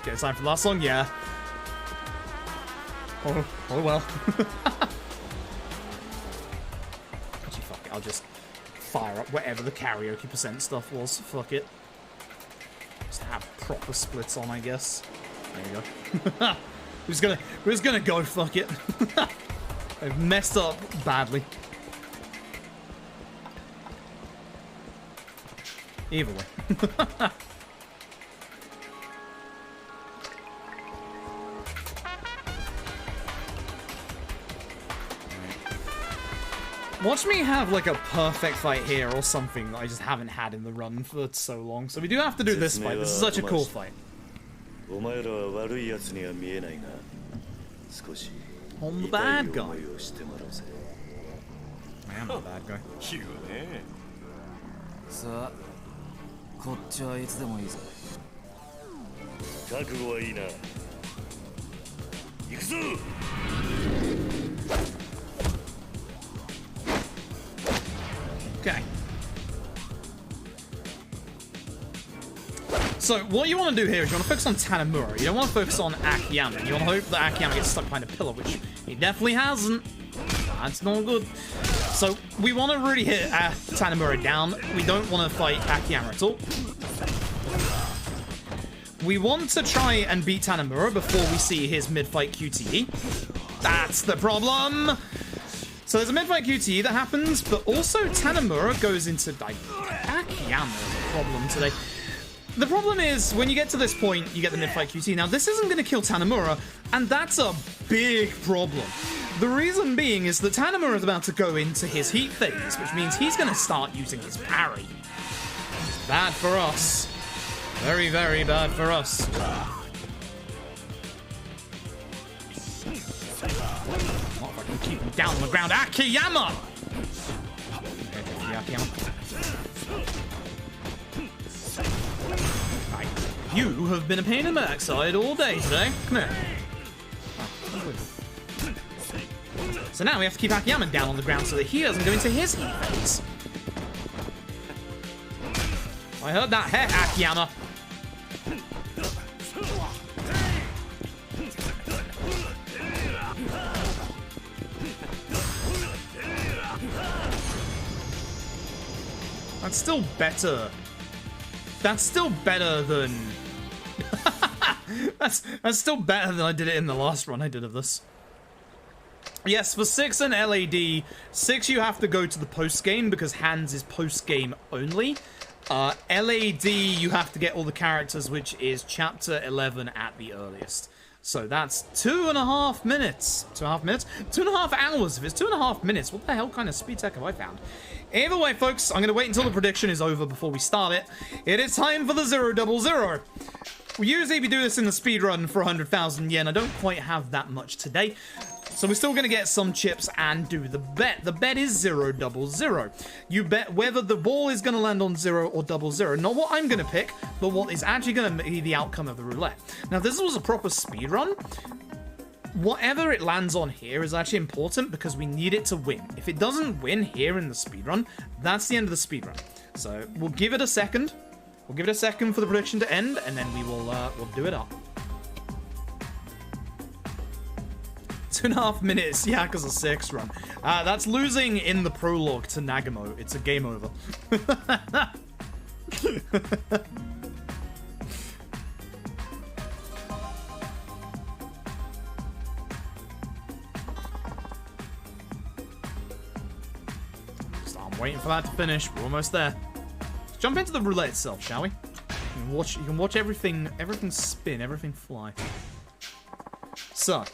Okay, it's time for the last song, yeah. Oh well. Actually, fuck it, I'll just fire up whatever the karaoke % stuff was. Fuck it. Just have proper splits on, I guess. There you go. We're just gonna go, fuck it. I've messed up badly. Either way. Watch me have like a perfect fight here or something that I just haven't had in the run for so long. So we do have to do this fight. This is such a cool fight. On the bad guy. I am the bad guy. さあこっちはいつでもいいぞ覚悟はいいな行くぞ Okay. So, what you want to do here is you want to focus on Tanemura. You don't want to focus on Akiyama. You want to hope that Akiyama gets stuck behind a pillar, which he definitely hasn't. That's not good. So, we want to really hit Tanemura down. We don't want to fight Akiyama at all. We want to try and beat Tanemura before we see his mid-fight QTE. That's the problem! So there's a mid-fight QTE that happens, but also Tanemura goes into... Akiyama is a problem today. The problem is, when you get to this point, you get the mid-fight QTE. Now, this isn't going to kill Tanemura, and that's a big problem. The reason being is that Tanemura is about to go into his heat phase, which means he's going to start using his parry. It's bad for us. Very, very bad for us. What if I can keep him down on the ground? Akiyama! Okay, Akiyama. Right. You have been a pain in the backside all day today. Come here. So now we have to keep Akiyama down on the ground so that he doesn't go into his heat phase. I heard that hit, Akiyama. That's still better. That's still better than... that's still better than I did it in the last run I did of this. Yes, for 6 and LAD, 6 you have to go to the post-game because Hands is post-game only. LAD, you have to get all the characters, which is Chapter 11 at the earliest. So that's 2.5 minutes. 2.5 minutes? 2.5 hours. If it's 2.5 minutes, what the hell kind of speed tech have I found? Either way, folks, I'm going to wait until the prediction is over before we start it. It is time for the 000. We usually do this in the speedrun for 100,000 yen. I don't quite have that much today. So we're still going to get some chips and do the bet. The bet is 000. You bet whether the ball is going to land on 0 or 00. Not what I'm going to pick, but what is actually going to be the outcome of the roulette. Now, if this was a proper speedrun, whatever it lands on here is actually important because we need it to win. If it doesn't win here in the speedrun, that's the end of the speedrun. So we'll give it a second. We'll give it a second for the prediction to end, and then we'll do it up. 2.5 minutes, Yakuza 6 run. That's losing in the prologue to Nagamo. It's a game over. Waiting for that to finish. We're almost there. Let's jump into the roulette itself, shall we? You can watch everything spin, everything fly. So,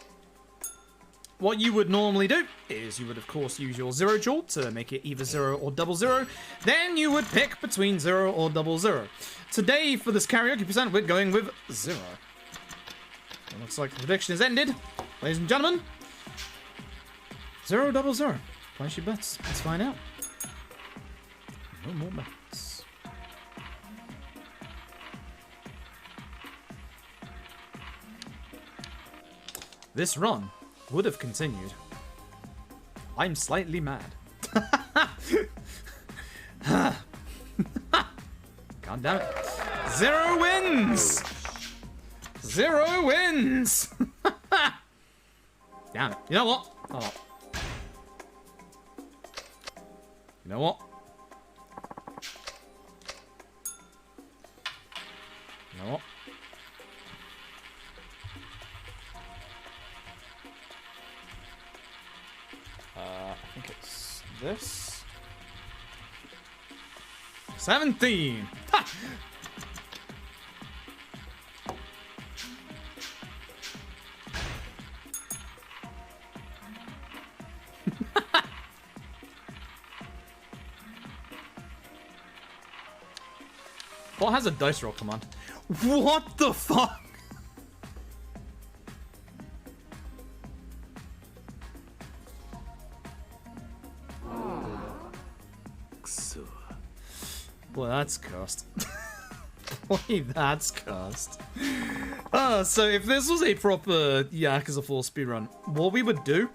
what you would normally do is you would, of course, use your 0 jewel to make it either 0 or 00. Then you would pick between 0 or 00. Today, for this karaoke percent, we're going with 0. It looks like the prediction is ended. Ladies and gentlemen, 0 00. Place your bets. Let's find out. No more bets. This run would have continued. I'm slightly mad. God damn it. 0 wins! 0 wins! Damn it. You know what? Oh. You know what? You know what? I think it's this. 17! Ha! What has a dice roll command? What the fuck? Boy, that's cursed. Boy, that's cursed. So if this was a proper Yakuza 4 speedrun, what we would do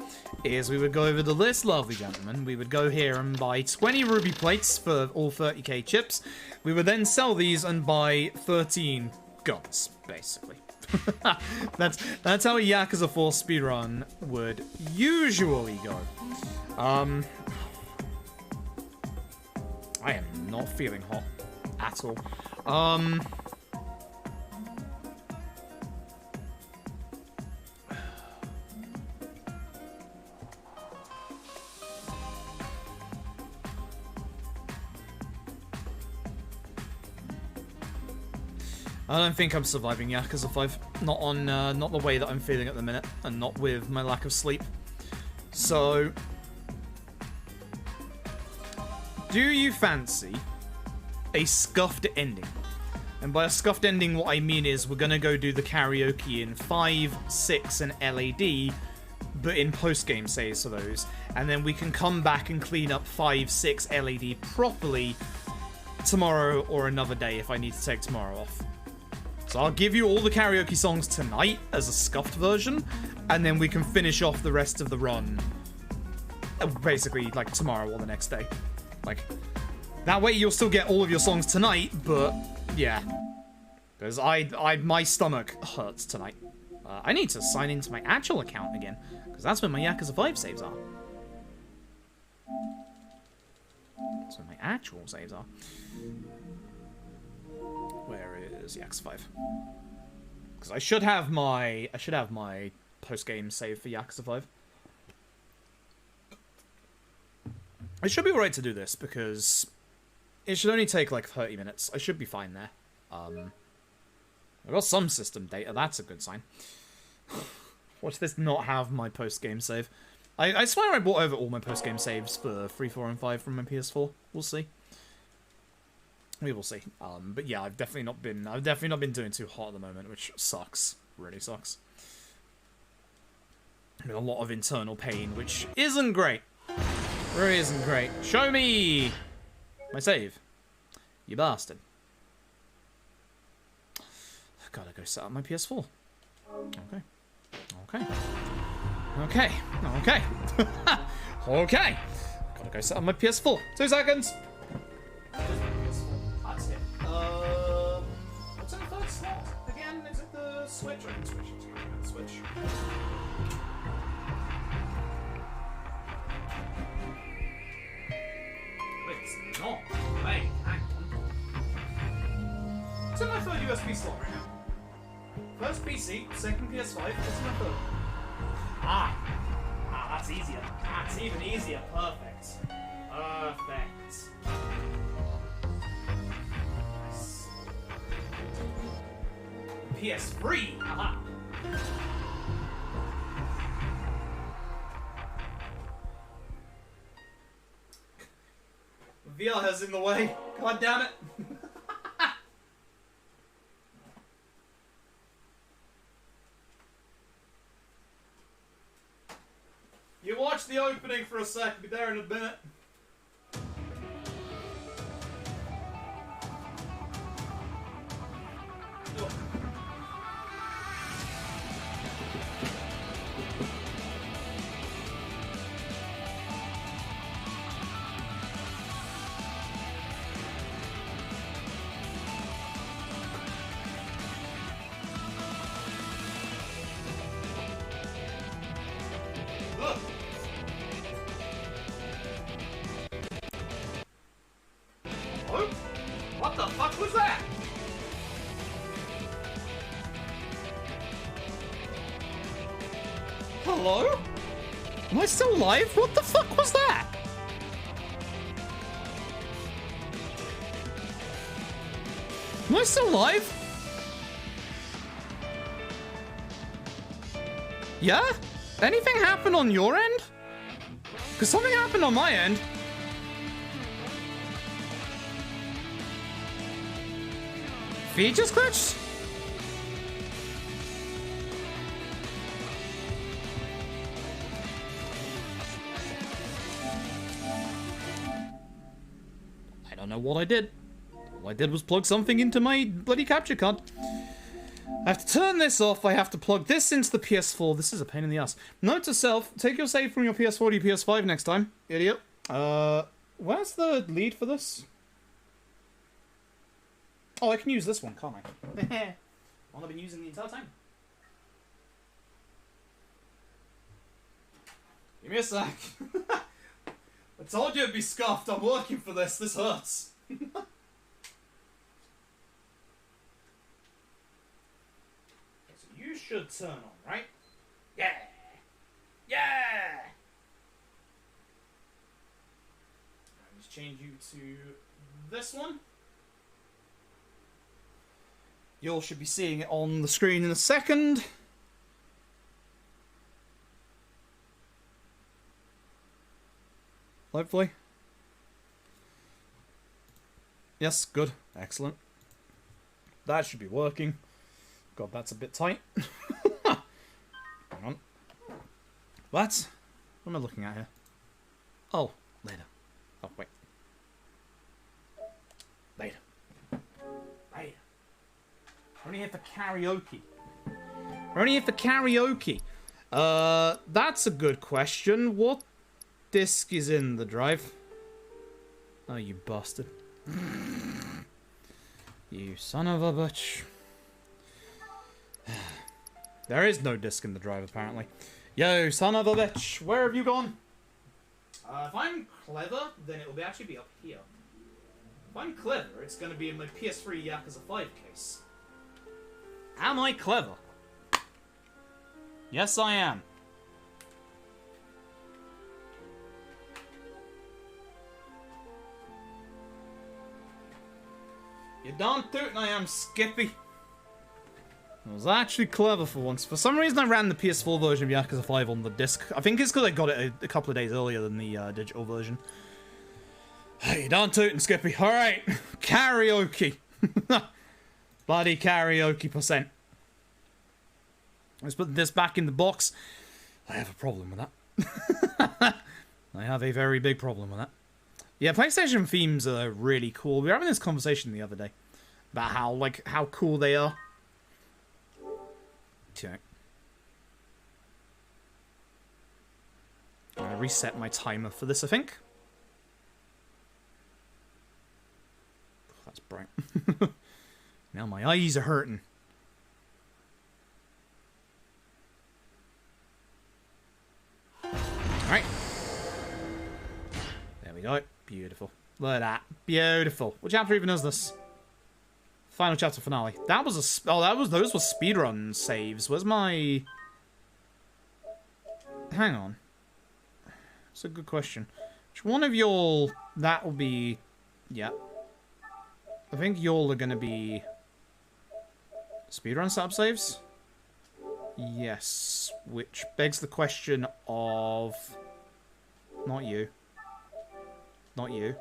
is we would go over the list, lovely gentlemen. We would go here and buy 20 ruby plates for all 30k chips. We would then sell these and buy 13 guns, basically. that's how a Yakuza 4 speedrun would usually go. I am not feeling hot at all. I don't think I'm surviving Yakuza 5. Not the way that I'm feeling at the minute, and not with my lack of sleep. So, do you fancy a scuffed ending? And by a scuffed ending, what I mean is we're gonna go do the karaoke in 5, 6, and LAD, but in post-game saves for those. And then we can come back and clean up 5, 6, LAD properly tomorrow or another day if I need to take tomorrow off. So I'll give you all the karaoke songs tonight as a scuffed version, and then we can finish off the rest of the run basically like tomorrow or the next day. Like, that way you'll still get all of your songs tonight, but yeah. Because my stomach hurts tonight. I need to sign into my actual account again, because that's where my Yakuza 5 saves are. That's where my actual saves are. Where is Yakuza 5? Because I should have my post-game save for Yakuza 5. I should be alright to do this, because it should only take like 30 minutes. I should be fine there. I've got some system data, that's a good sign. Watch this not have my post-game save. I swear I brought over all my post-game saves for 3, 4, and 5 from my PS4. We'll see. We will see. But yeah, I've definitely not been doing too hot at the moment, which sucks. Really sucks. I mean, a lot of internal pain, which isn't great. Really isn't great. Show me my save, you bastard. Gotta go set up my PS4. Okay. Okay. Okay. Okay. Okay. Gotta go set up my PS4. 2 seconds. That's it. What's in the third slot? Again, is it the Switch? I can switch it to the Switch. Wait, it's not. Wait, hang on. It's in my third USB slot right now. First PC, second PS5, what's in my third? Ah, that's easier. That's even easier. Perfect. Perfect. PS3. Haha. VR has in the way. God damn it. You watch the opening for a sec, be there in a minute. What the fuck was that? Hello? Am I still alive? What the fuck was that? Am I still alive? Yeah? Anything happen on your end? Because something happened on my end. Feed just glitched? I don't know what I did. All I did was plug something into my bloody capture card. I have to turn this off. I have to plug this into the PS4. This is a pain in the ass. Note to self, take your save from your PS4 to your PS5 next time. Idiot. Where's the lead for this? Oh, I can use this one, can't I? One I've been using the entire time. Give me a sec. I told you it'd be scuffed. I'm working for this. This hurts. So you should turn on, right? Yeah! Yeah! Let's change you to this one. You all should be seeing it on the screen in a second. Hopefully. Yes, good. Excellent. That should be working. God, that's a bit tight. Hang on. What? What am I looking at here? Oh, later. Oh, wait. Later. Later. We're only here for karaoke. We're only here for karaoke. That's a good question. What disc is in the drive? Oh, you bastard. You son of a bitch. There is no disc in the drive, apparently. Yo, son of a bitch. Where have you gone? If I'm clever, then it'll actually be up here. If I'm clever, it's going to be in my PS3 Yakuza 5 case. Am I clever? Yes, I am. You don't tootin' I am, Skippy. I was actually clever for once. For some reason I ran the PS4 version of Yakuza 5 on the disc. I think it's because I got it a couple of days earlier than the digital version. Hey, don't tootin', Skippy. Alright. Karaoke. Bloody karaoke percent. Let's put this back in the box. I have a problem with that. I have a very big problem with that. Yeah, PlayStation themes are really cool. We were having this conversation the other day about how cool they are. Okay. I'm gonna reset my timer for this, I think. That's bright. Now my eyes are hurting. Alright. There we go. Beautiful. Look at that. Beautiful. What chapter even is this? Final chapter finale. That was a... those were speedrun saves. Where's my... Hang on. That's a good question. Which one of y'all... That will be... Yeah. I think y'all are gonna be... Speedrun setup saves? Yes. Which begs the question of... Not you. Not you.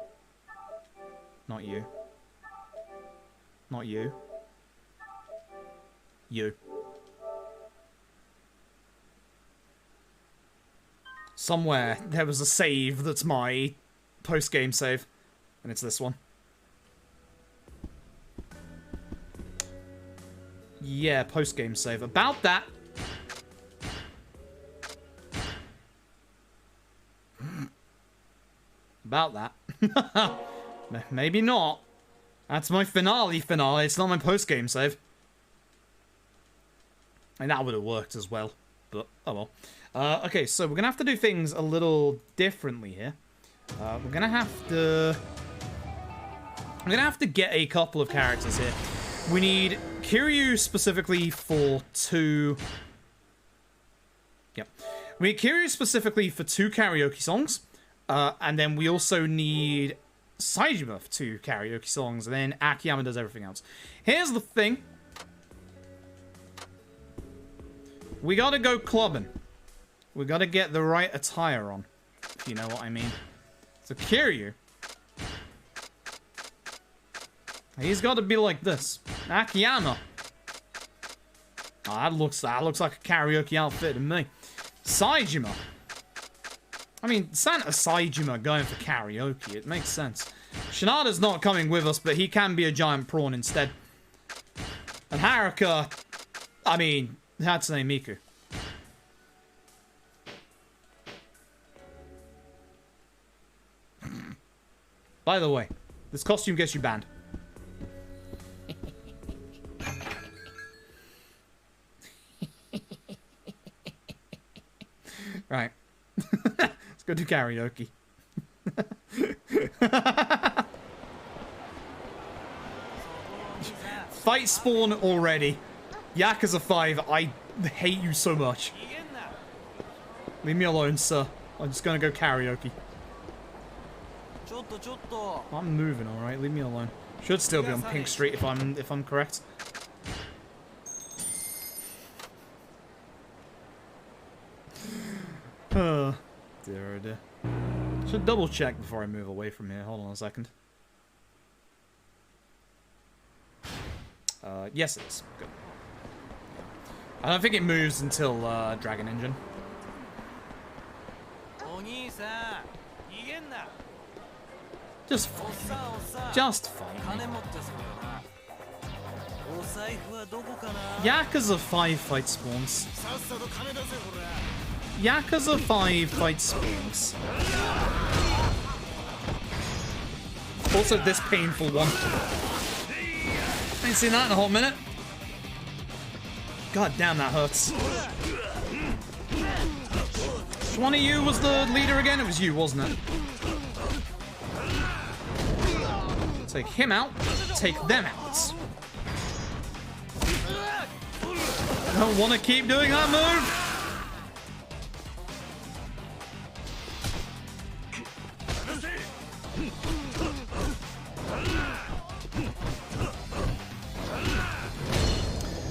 Not you. Not you. You. Somewhere there was a save that's my post-game save. And it's this one. Yeah, post-game save. About that. About that. Maybe not. That's my finale. It's not my post-game save. And that would have worked as well. But, oh well. Okay, so we're going to have to do things a little differently here. We're going to have to... I'm going to have to get a couple of characters here. We need Kiryu specifically for 2... Yep. We need Kiryu specifically for 2 karaoke songs. And then we also need Saejima for 2 karaoke songs. And then Akiyama does everything else. Here's the thing. We gotta go clubbing. We gotta get the right attire on. If you know what I mean. So Kiryu. He's gotta be like this. Akiyama. Oh, that looks like a karaoke outfit to me. Saejima. I mean, Santa Saejima going for karaoke. It makes sense. Shinada's not coming with us, but he can be a giant prawn instead. And Haruka... I mean, Hatsune Miku. By the way, this costume gets you banned. Right. Let's go do karaoke. Fight spawn already. Yakuza 5, I hate you so much. Leave me alone, sir. I'm just gonna go karaoke. I'm moving, alright. Leave me alone. Should still be on Pink Street if I'm correct. Dear oh dear. Should double check before I move away from here. Hold on a second. Yes it is. Good. I don't think it moves until Dragon Engine. Just fine. Just fine. Yakuza 5 fight spawns. Yakuza 5 fight spawns. Also this painful one. Ain't seen that in a whole minute. God damn, that hurts. Which one of you was the leader again? It was you, wasn't it? Take him out. Take them out. I don't want to keep doing that move.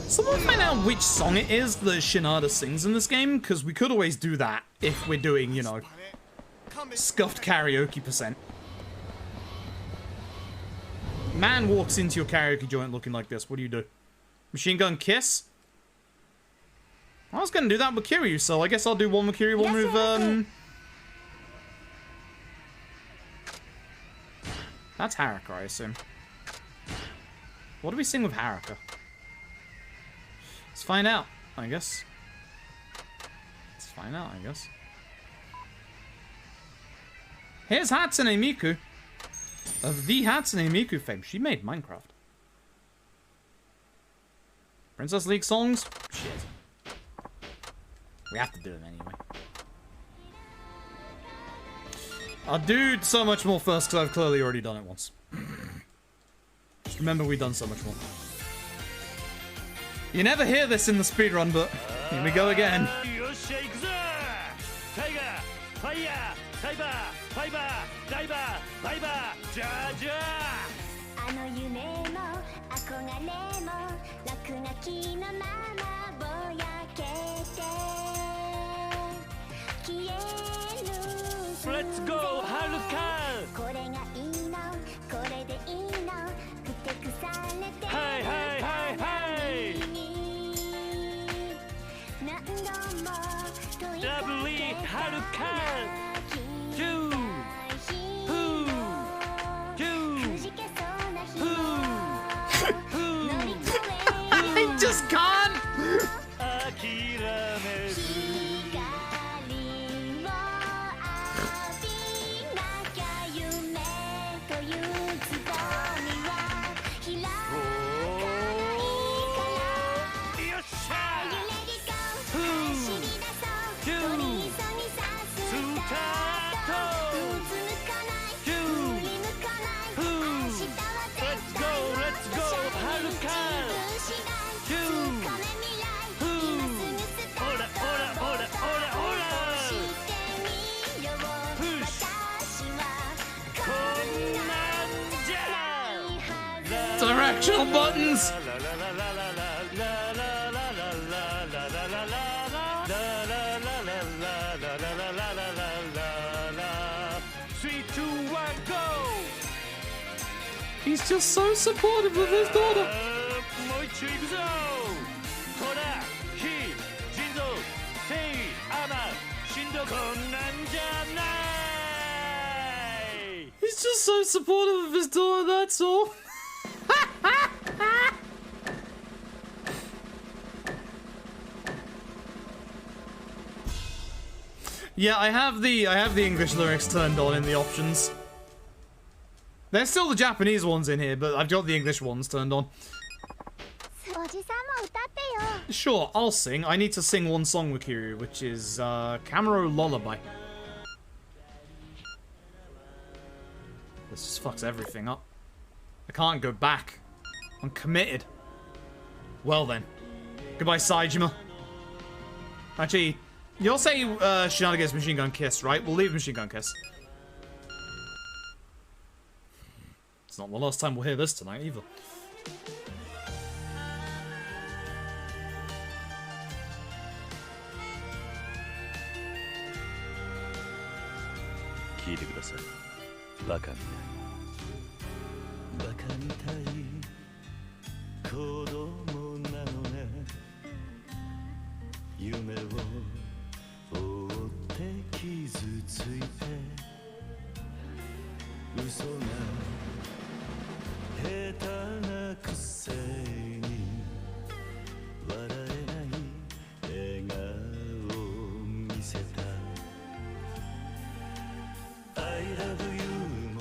Someone find out which song it is that Shinada sings in this game, because we could always do that if we're doing, you know, scuffed karaoke %. Man walks into your karaoke joint looking like this. What do you do? Machine gun kiss? I was gonna do that with Kiryu, so I guess I'll do one with Kiryu, one with, That's Haruka, I assume. What do we sing with Haruka? Let's find out, I guess. Let's find out, I guess. Here's Hatsune Miku. Of the Hatsune Miku fame. She made Minecraft. Princess League songs? Shit. We have to do them anyway. I'll do so much more first because I've clearly already done it once. Just remember we've done so much more. You never hear this in the speedrun, but here we go again. ダイバーバイバージャージャーあの夢も憧れも落書きのままぼやけて消える Let's go はるかこれがいいのこれでいいのふてくされてはいはいはいはい何度も問いかラブリーけたはるかキューくじけそうな日も乗り越え I just can't! 諦める光を浴びなきゃ夢というつぼみは開かないからよっしゃ You let it go 走り出そう取り急ぎさすスタートうつむかない振り向かない明日は絶対もっとシャイニー自分次第つかめ未来今すぐスタートほらほらほらほらほらしてみよう私はこんなんじゃ Directional buttons! He's just so supportive of his daughter. もう一丁いくぞほら火腎臓繊維アマしんどこんなんじゃない He's just so supportive of his daughter, that's all. Yeah, I have the English lyrics turned on in the options. There's still the Japanese ones in here, but I've got the English ones turned on. おじさんも歌ってよ Sure, I'll sing. I need to sing one song with Kiryu, which is Camero Lullaby. This just fucks everything up. I can't go back. I'm committed. Well then. Goodbye, Saejima. Actually, you'll say Shinada Machine Gun Kiss, right? We'll leave Machine Gun Kiss. It's not the last time we'll hear this tonight, either. 聞いてくださいバカみたいバカみたい子供なのね夢を追って傷ついて嘘が下手なくせに笑えない笑顔を見せたI love you も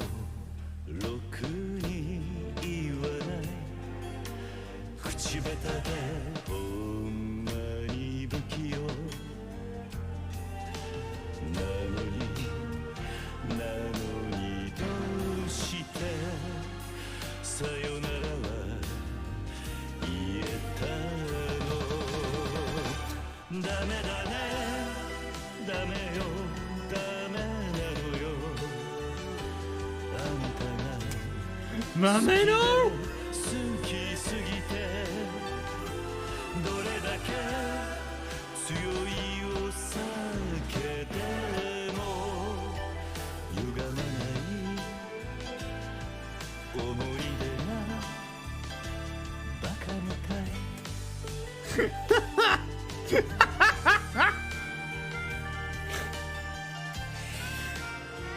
ろくに言わない口下手でほんまに不器用なのにどうしてさよならは言えたのダメだねダメよダメなのよあんたが Mameno! 好きすぎてどれだけ強いお酒でも歪まない思い出がバカみたい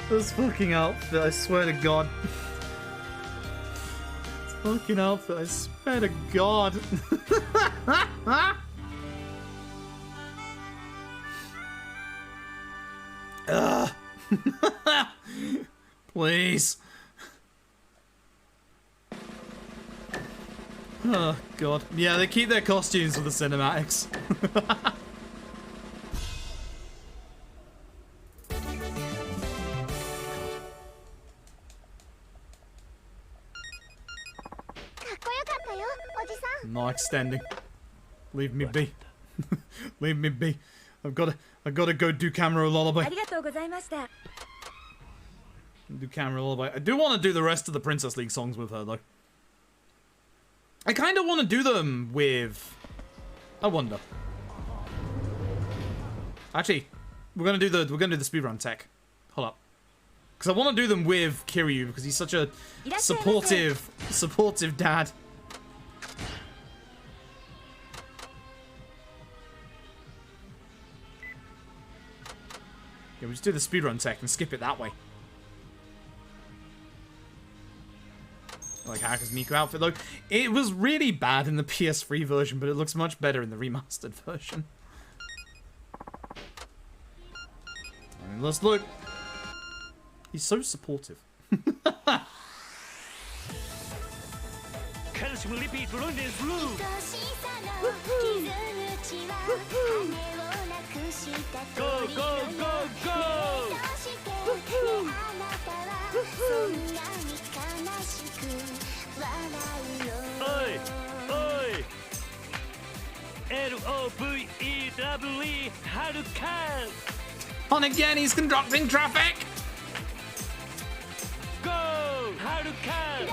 This fucking outfit, I swear to God. This fucking outfit, I swear to God. Ugh. Please. Oh, God. Yeah, they keep their costumes for the cinematics. Not extending. Leave me be. Leave me be. I've gotta go do camera lullaby. ありがとうございました。Do camera all the way. I do want to do the rest of the Princess League songs with her, though. I kind of want to do them with... I wonder. Actually, we're gonna do the speedrun tech. Hold up. Because I want to do them with Kiryu, because he's such a supportive dad. Yeah, we just do the speedrun tech and skip it that way. I like Haruka's Miku outfit, though. It was really bad in the PS3 version, but it looks much better in the remastered version. And let's look. He's so supportive. Go, go, go, go! Oi! Oi! L-O-V-E-W-E Haruka! On again, he's conducting traffic! Go! Haruka!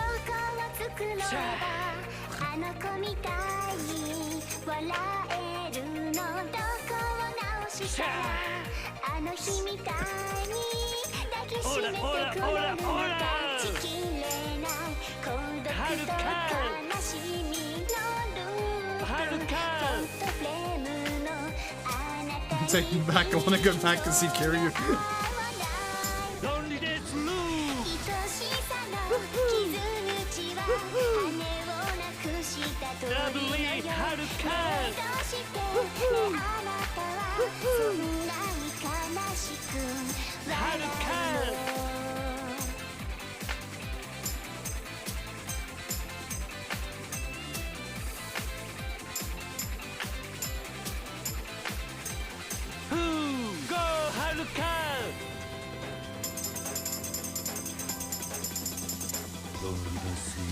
Take me back, I want to go back and see Kiryu.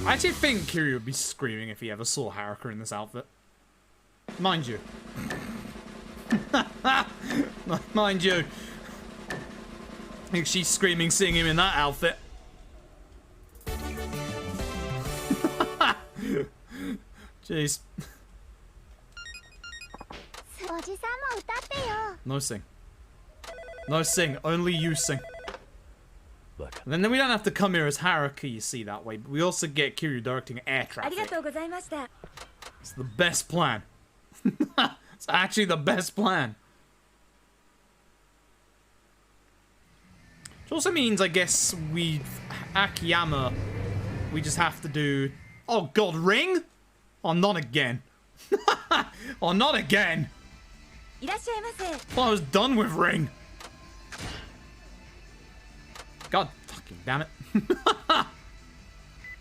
I actually think Kiryu would be screaming if he ever saw Haruka in this outfit. Mind you. Mind you. I think she's screaming seeing him in that outfit. Jeez. No sing. No sing, only you sing. And then we don't have to come here as Haruka, you see, that way. But we also get Kiryu directing air traffic. It's the best plan. It's actually the best plan. Which also means, I guess, Akiyama, we just have to do... Oh god, Ring? Oh, not again. Oh, not again. Well, I was done with Ring. God fucking damn it.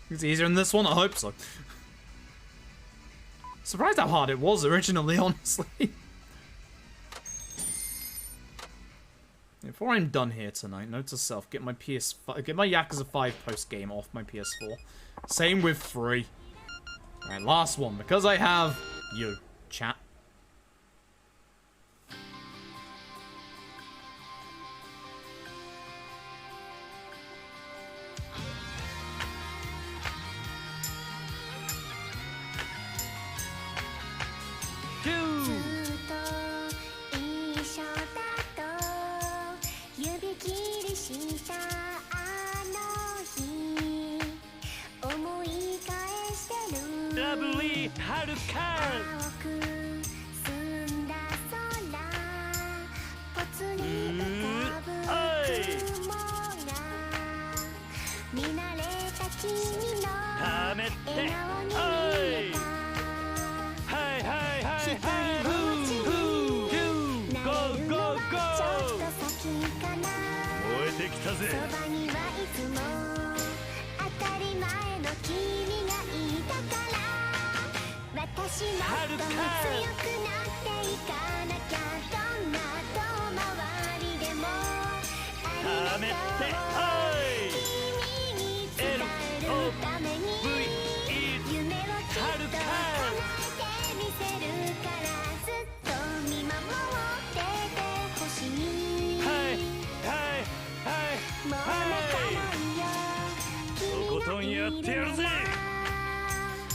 It's easier in this one, I hope so. Surprised how hard it was originally, honestly. Before I'm done here tonight, note to self, get my Yakuza 5 post game off my PS4. Same with 3. Alright, last one, because I have you, chat. Lovely Haruka! Hey! やってやるぜ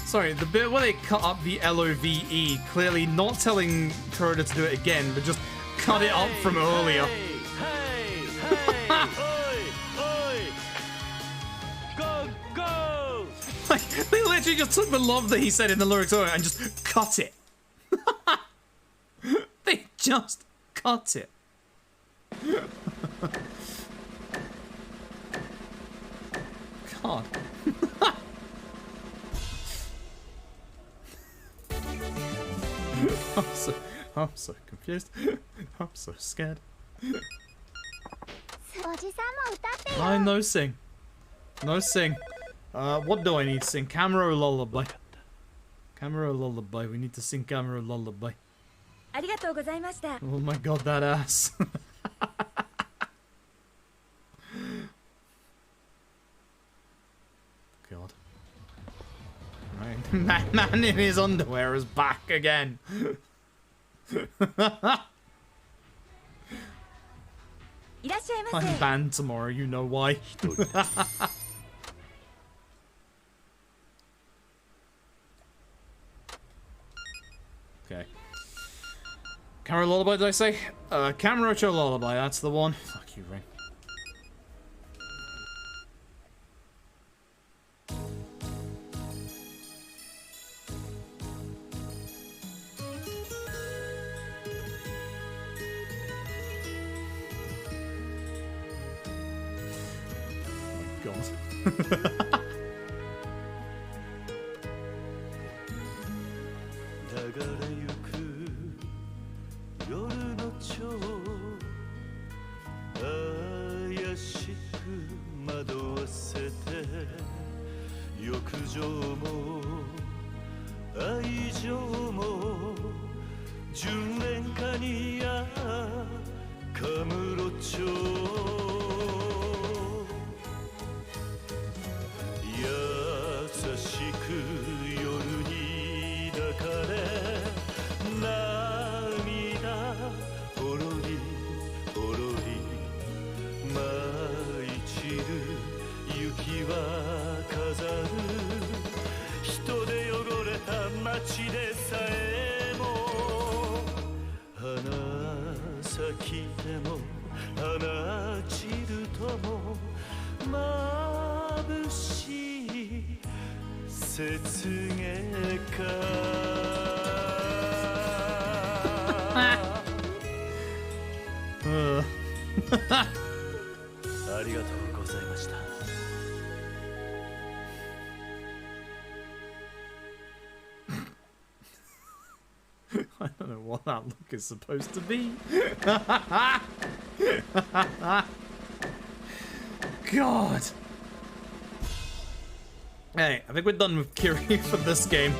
Sorry, the bit where they cut up the LOVE, clearly not telling Kuroda to do it again, but just cut it up from earlier. Go, go! Like, they literally just took the love that he said in the lyrics earlier and just cut it. They just cut it. God. I'm so confused. I'm so scared. おじさんも歌ってよ I no sing. No sing. What do I need to sing? Camera lullaby. Camera lullaby. We need to sing camera lullaby. ありがとうございました Oh my god, that ass. God. Right. Man in his underwear is back again. I'm banned tomorrow, you know why. Okay. Camera lullaby, did I say? Camera lullaby, that's the one. Fuck you, Ring. God. 流れゆく夜の蝶怪しく惑わせて浴場も愛情も純恋歌にやカムロ町優しく夜に抱かれ涙ほろりほろり舞い散る雪は飾る人で汚れた街でさえも花咲きても花散るとも眩しい雪月かありがとうございました I don't know what that look is supposed to be. God. Hey, I think we're done with Kiri for this game.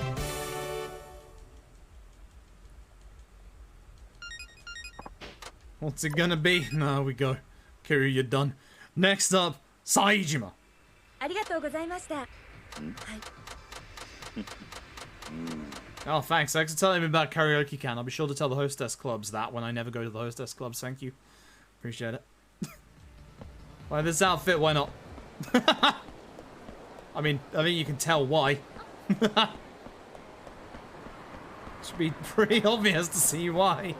What's it gonna be? Now we go. Kiri, you're done. Next up, Saijima. ありがとうございました Oh, thanks. Thanks for telling me about Karaoke Can. I'll be sure to tell the hostess clubs that when I never go to the hostess clubs. Thank you. Appreciate it. Why this outfit? Why not? I mean you can tell why. Should be pretty obvious to see why.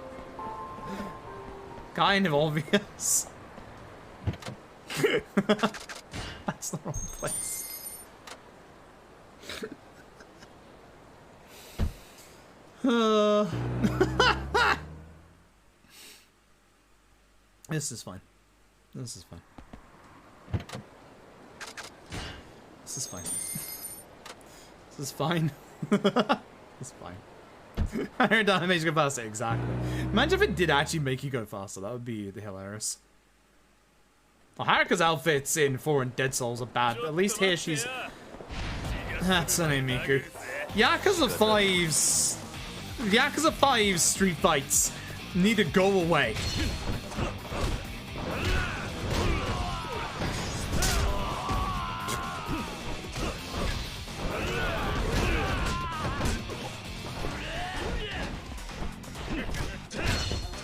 Kind of obvious. That's the wrong place. This is fine. This is fine. This is fine. This is fine. It's fine. Aerodynamics makes you go faster, exactly. Imagine if it did actually make you go faster. That would be hilarious. Well, Haruka's outfits in 4 and Dead Souls are bad, but at least here she's... That's her name, Miku. Yakuza 5's... Yakuza 5's street fights need to go away.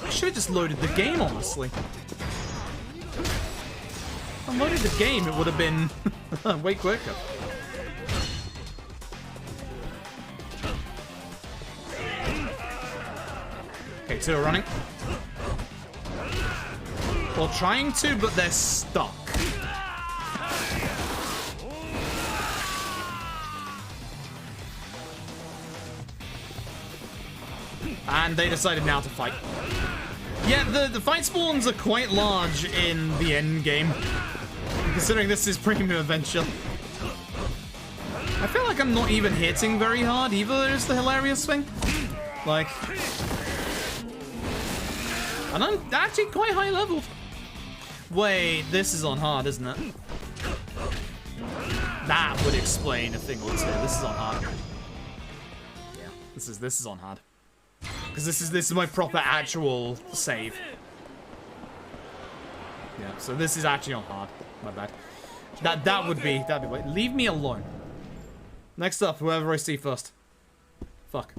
I should have just loaded the game, honestly. If I loaded the game, it would have been way quicker. two are running. Or trying to, but they're stuck. And they decided now to fight. Yeah, the fight spawns are quite large in the end game, considering this is premium adventure. I feel like I'm not even hitting very hard either, is the hilarious thing. Like... And I'm actually quite high leveled. Wait, this is on hard, isn't it? That would explain a thing or two. This is on hard. Yeah, this is on hard. Because this is my proper actual save. Yeah, so this is actually on hard. My bad. That'd be wait, leave me alone. Next up, whoever I see first. Fuck.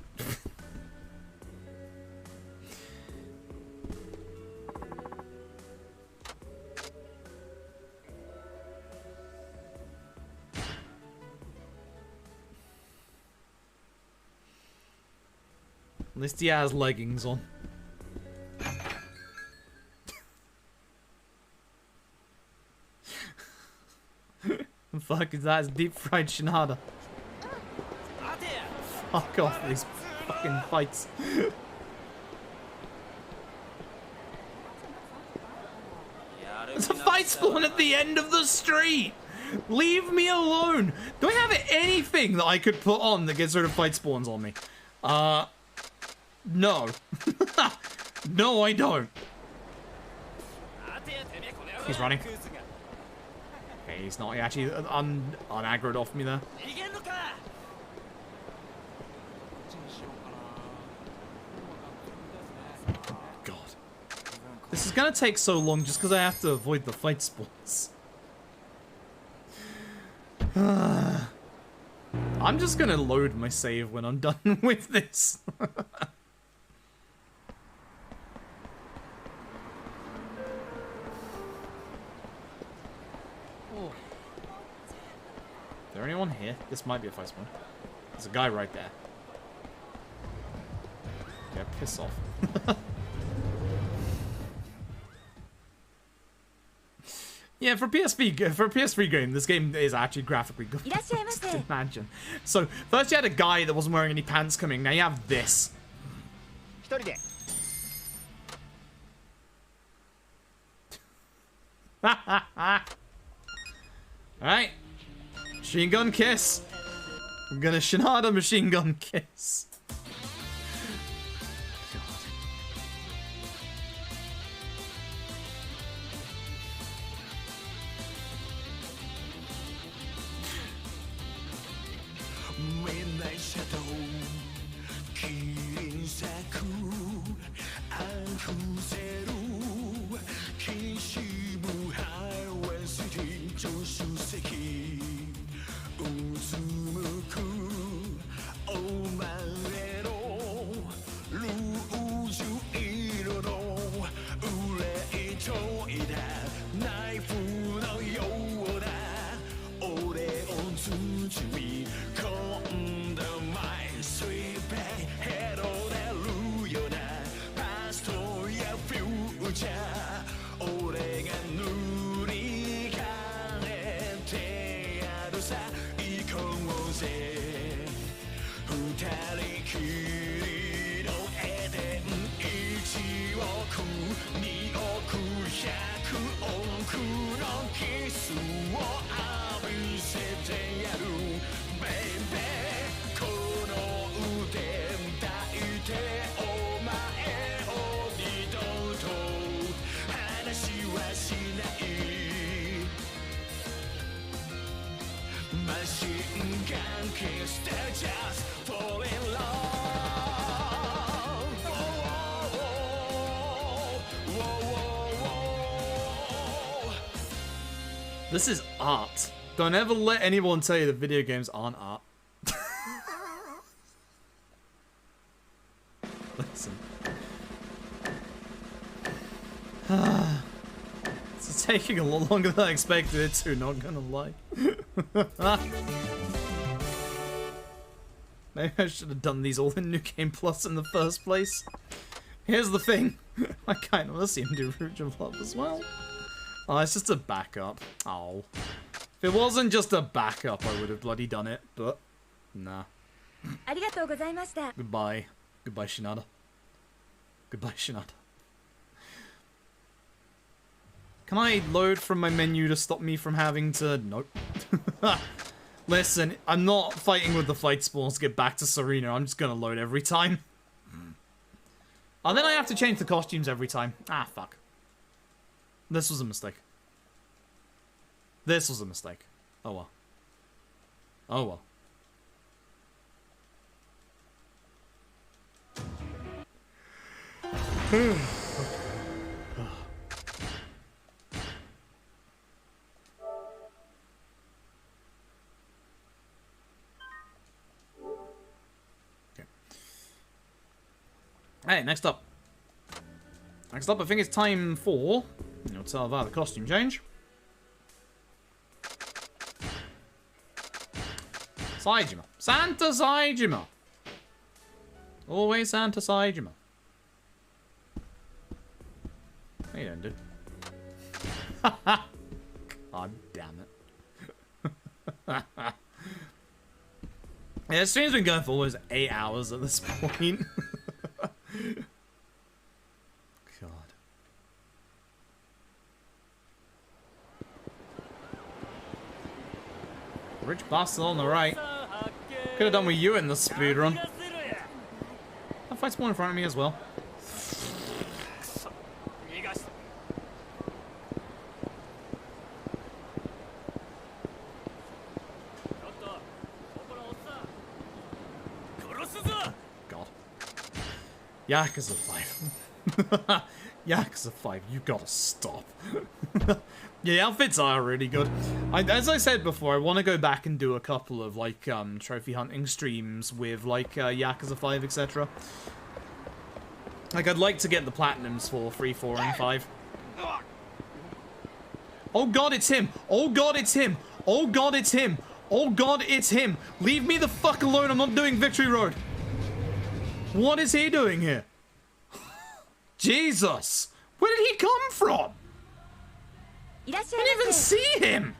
At least he has leggings on. Fuck is that? It's deep fried Shinada. Fuck off these fucking fights. There's a fight spawn at the end of the street! Leave me alone! Do I have anything that I could put on that gets rid of fight spawns on me? No. No, I don't. He's running. Okay, he's not. He actually unaggroed off me there. God. This is gonna take so long just because I have to avoid the fight spawns. I'm just gonna load my save when I'm done with this. Is there anyone here? This might be a fight spawn. There's a guy right there. Yeah, piss off. Yeah, for a PS3 game, this game is actually graphically good. Just imagine. So, first you had a guy that wasn't wearing any pants coming, now you have this. Alright. Machine gun kiss. I'm gonna Shinada machine gun kiss. This is art. Don't ever let anyone tell you that video games aren't art. Listen. This is taking a lot longer than I expected it to, not gonna lie. Maybe I should have done these all in New Game Plus in the first place. Here's the thing. I kind of want to see him do Rouge of Love as well. Oh, it's just a backup. Oh. If it wasn't just a backup, I would have bloody done it, but nah. ありがとうございました。 Goodbye. Goodbye, Shinada. Goodbye, Shinada. Can I load from my menu to stop me from having to... Nope. Listen, I'm not fighting with the fight spawns to get back to Serena. I'm just gonna load every time. Oh, then I have to change the costumes every time. Ah, fuck. This was a mistake. This was a mistake. Oh well. Oh well. Hey, next up. Next up, I think it's time for... Let's have the costume change. Saejima. Santa Saejima. Always Santa Saejima. What are you doing, dude? God damn it. Yeah, the stream's been going for almost 8 hours at this point. God. Rich bastard on the right. Could have done with you in the speedrun. That fight's more in front of me as well. God. Yakuza 5. Yakuza 5, you gotta stop. Yeah, the outfits are really good. As I said before, I want to go back and do a couple of, like, trophy hunting streams with, like, Yakuza 5, etc. Like, I'd like to get the platinums for 3, 4, and 5. Oh god, it's him! Oh god, it's him! Oh god, it's him! Oh god, it's him! Leave me the fuck alone, I'm not doing Victory Road! What is he doing here? Jesus! Where did he come from? いらっしゃ I い didn't ま even せ。 see him!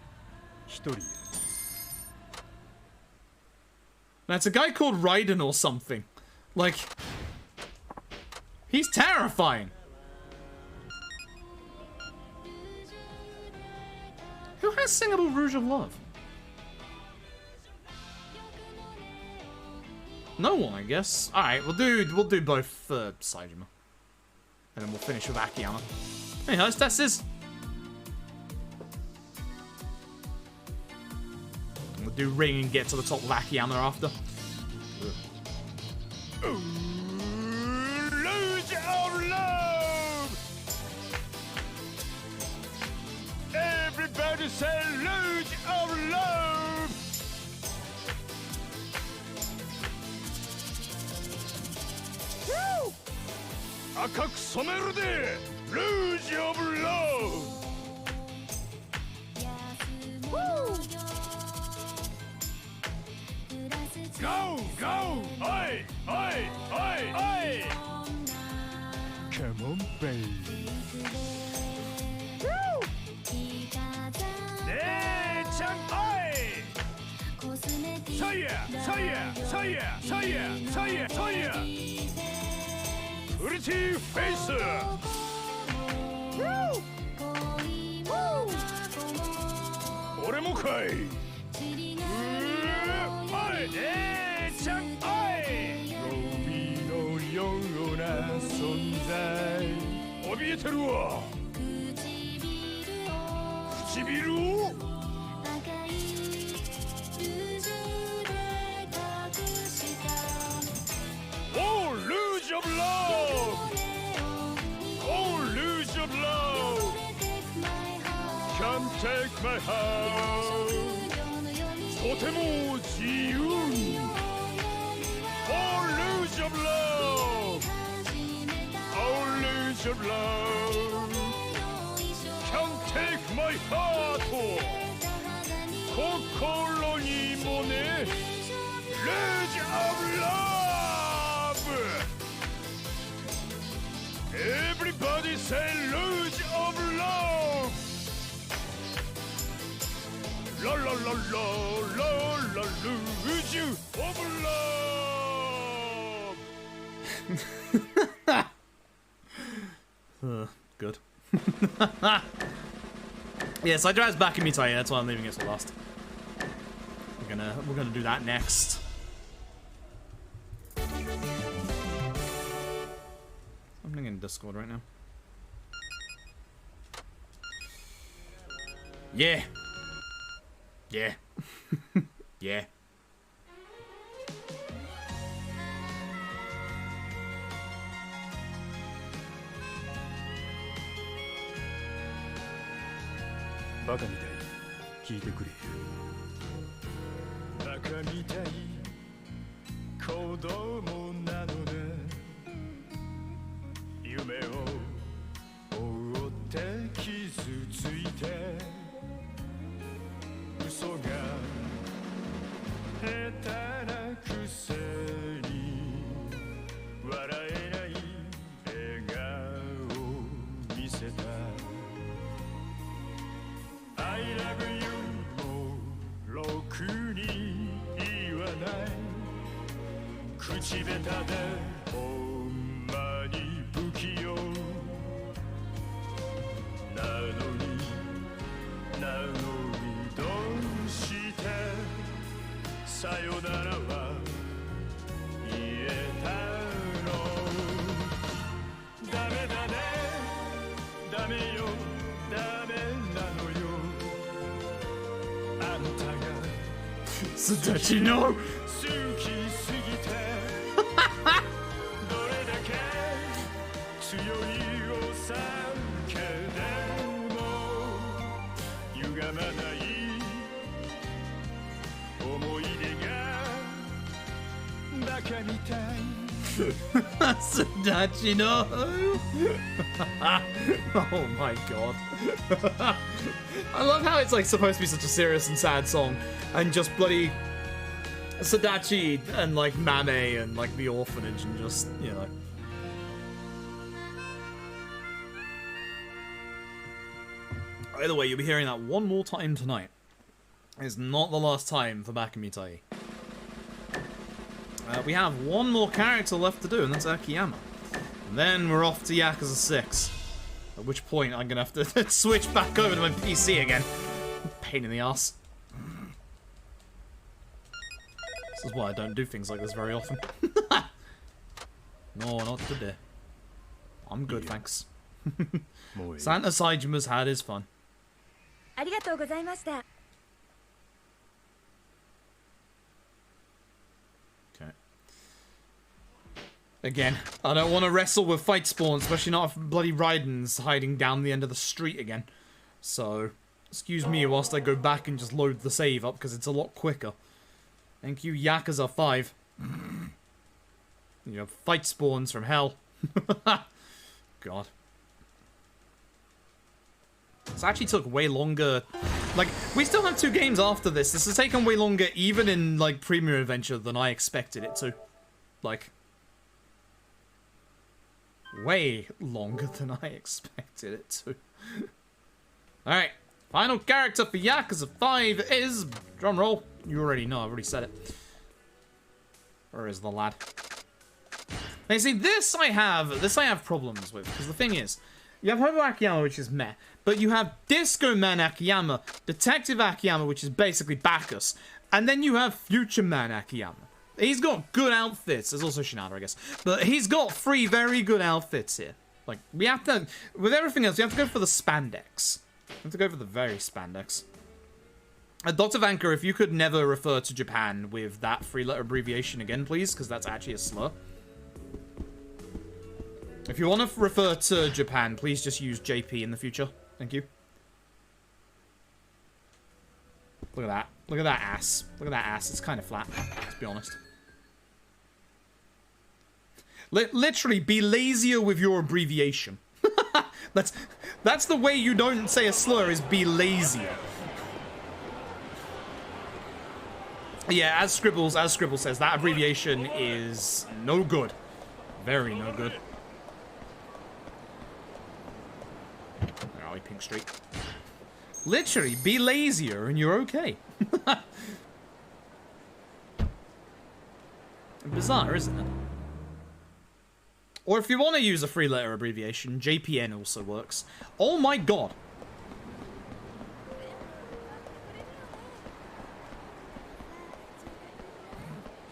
That's a guy called Raiden or something. Like, he's terrifying. Who has singable Rouge of Love? No one, I guess. Alright, we'll do both Saejima. And then we'll finish with Akiyama. Hey, hostesses! We'll do Ring and get to the top of Akiyama after. Lose of love! Everybody say lose of love! Woo! 赤く染めるで Lose of love! Woo! Go, go! Oi, oi, oi, oi! Come on, baby. Woo! 姉ちゃん、oi! Say yeah, say yeah, say yeah, say yeah, say yeah, say yeah! Pretty face! Woo! Woo! 俺もかい! 姉ちゃん、おい！海のような存在怯えてるわ唇をOh, lose your love! Oh, lose your love! Can't take my heart とても自由に Oh, lose your love Oh, lose your love Can't take my heart 心にもね Lose your love Everybody say luge of love. La la la la la la luge of love. Good. Yes, I drive back in me tight. That's why I'm leaving it for last. We're gonna do that next. I'm in Discord right now. Yeah. Yeah. Yeah.バカみたい聞いてくれバカみたい子供なので夢を追って傷ついて嘘が下手なくせに笑えない笑顔を見せたI love you もろくに言わない口下手でほんまに不器用なのにどうしてさよならは言えたのダメだねダメよダメなのよあんたがスタチの好きすぎてどれだけ強いお酒でも歪まない思い出がバカみたいSadachi no. Oh my god. I love how it's like supposed to be such a serious and sad song and just bloody Sadachi and like Mame and like the orphanage and just, you know. Either way, you'll be hearing that one more time tonight. It's not the last time for Bakamitai. We have one more character left to do, and that's Akiyama. And then we're off to Yakuza 6. At which point I'm gonna have to switch back over to my PC again. Pain in the ass. This is why I don't do things like this very often. No, not today. I'm good, thanks. Santa Saijima's had his fun. ありがとうございました。 Okay. Again, I don't want to wrestle with fight spawns, especially not if bloody Raiden's hiding down the end of the street again. So, excuse me whilst I go back and just load the save up, because it's a lot quicker. Thank you, Yakuza 5. You know, fight spawns from hell. God. This actually took way longer. Like, we still have 2 games after this. This has taken way longer, even in, like, Premier Adventure, than I expected it to. Like, way longer than I expected it to. Alright, final character for Yakuza 5 is... Drumroll. You already know, I've already said it. Where is the lad? Now, you see, this I have problems with, because the thing is, you have Hobo Akiyama, which is meh, but you have Disco Man Akiyama, Detective Akiyama, which is basically Bacchus, and then you have Future Man Akiyama. He's got good outfits. There's also Shinada, I guess, but he's got 3 very good outfits here. Like, we have to, with everything else, we have to go for the spandex. We have to go for the very spandex. Dr. Vanker, if you could never refer to Japan with that 3-letter abbreviation again, please, because that's actually a slur. If you want to refer to Japan, please just use JP in the future. Thank you. Look at that. Look at that ass. Look at that ass. It's kind of flat, let's be honest. Literally, be lazier with your abbreviation. That's the way you don't say a slur, is be lazier. Yeah, as Scribbles says, that abbreviation is no good. Very no good. Pink Streak. Literally, be lazier and you're okay. Bizarre, isn't it? Or if you want to use a three-letter abbreviation, JPN also works. Oh my god!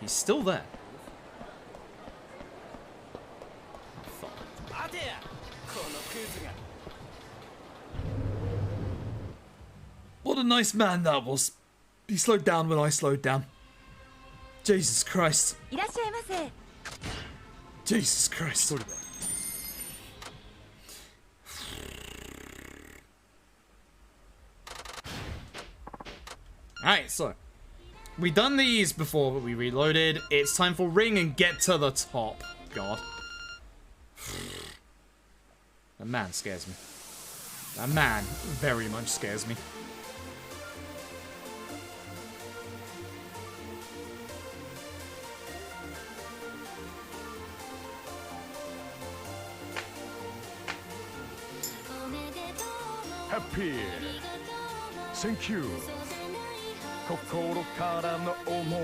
He's still there. Oh, fuck. What a nice man that was. He slowed down when I slowed down. Jesus Christ. いらっしゃいませ。 Jesus Christ. Alright, so we done these before but we reloaded. It's time for ring and get to the top. God. That man scares me. That man very much scares me. Happy Thank you 心からの思い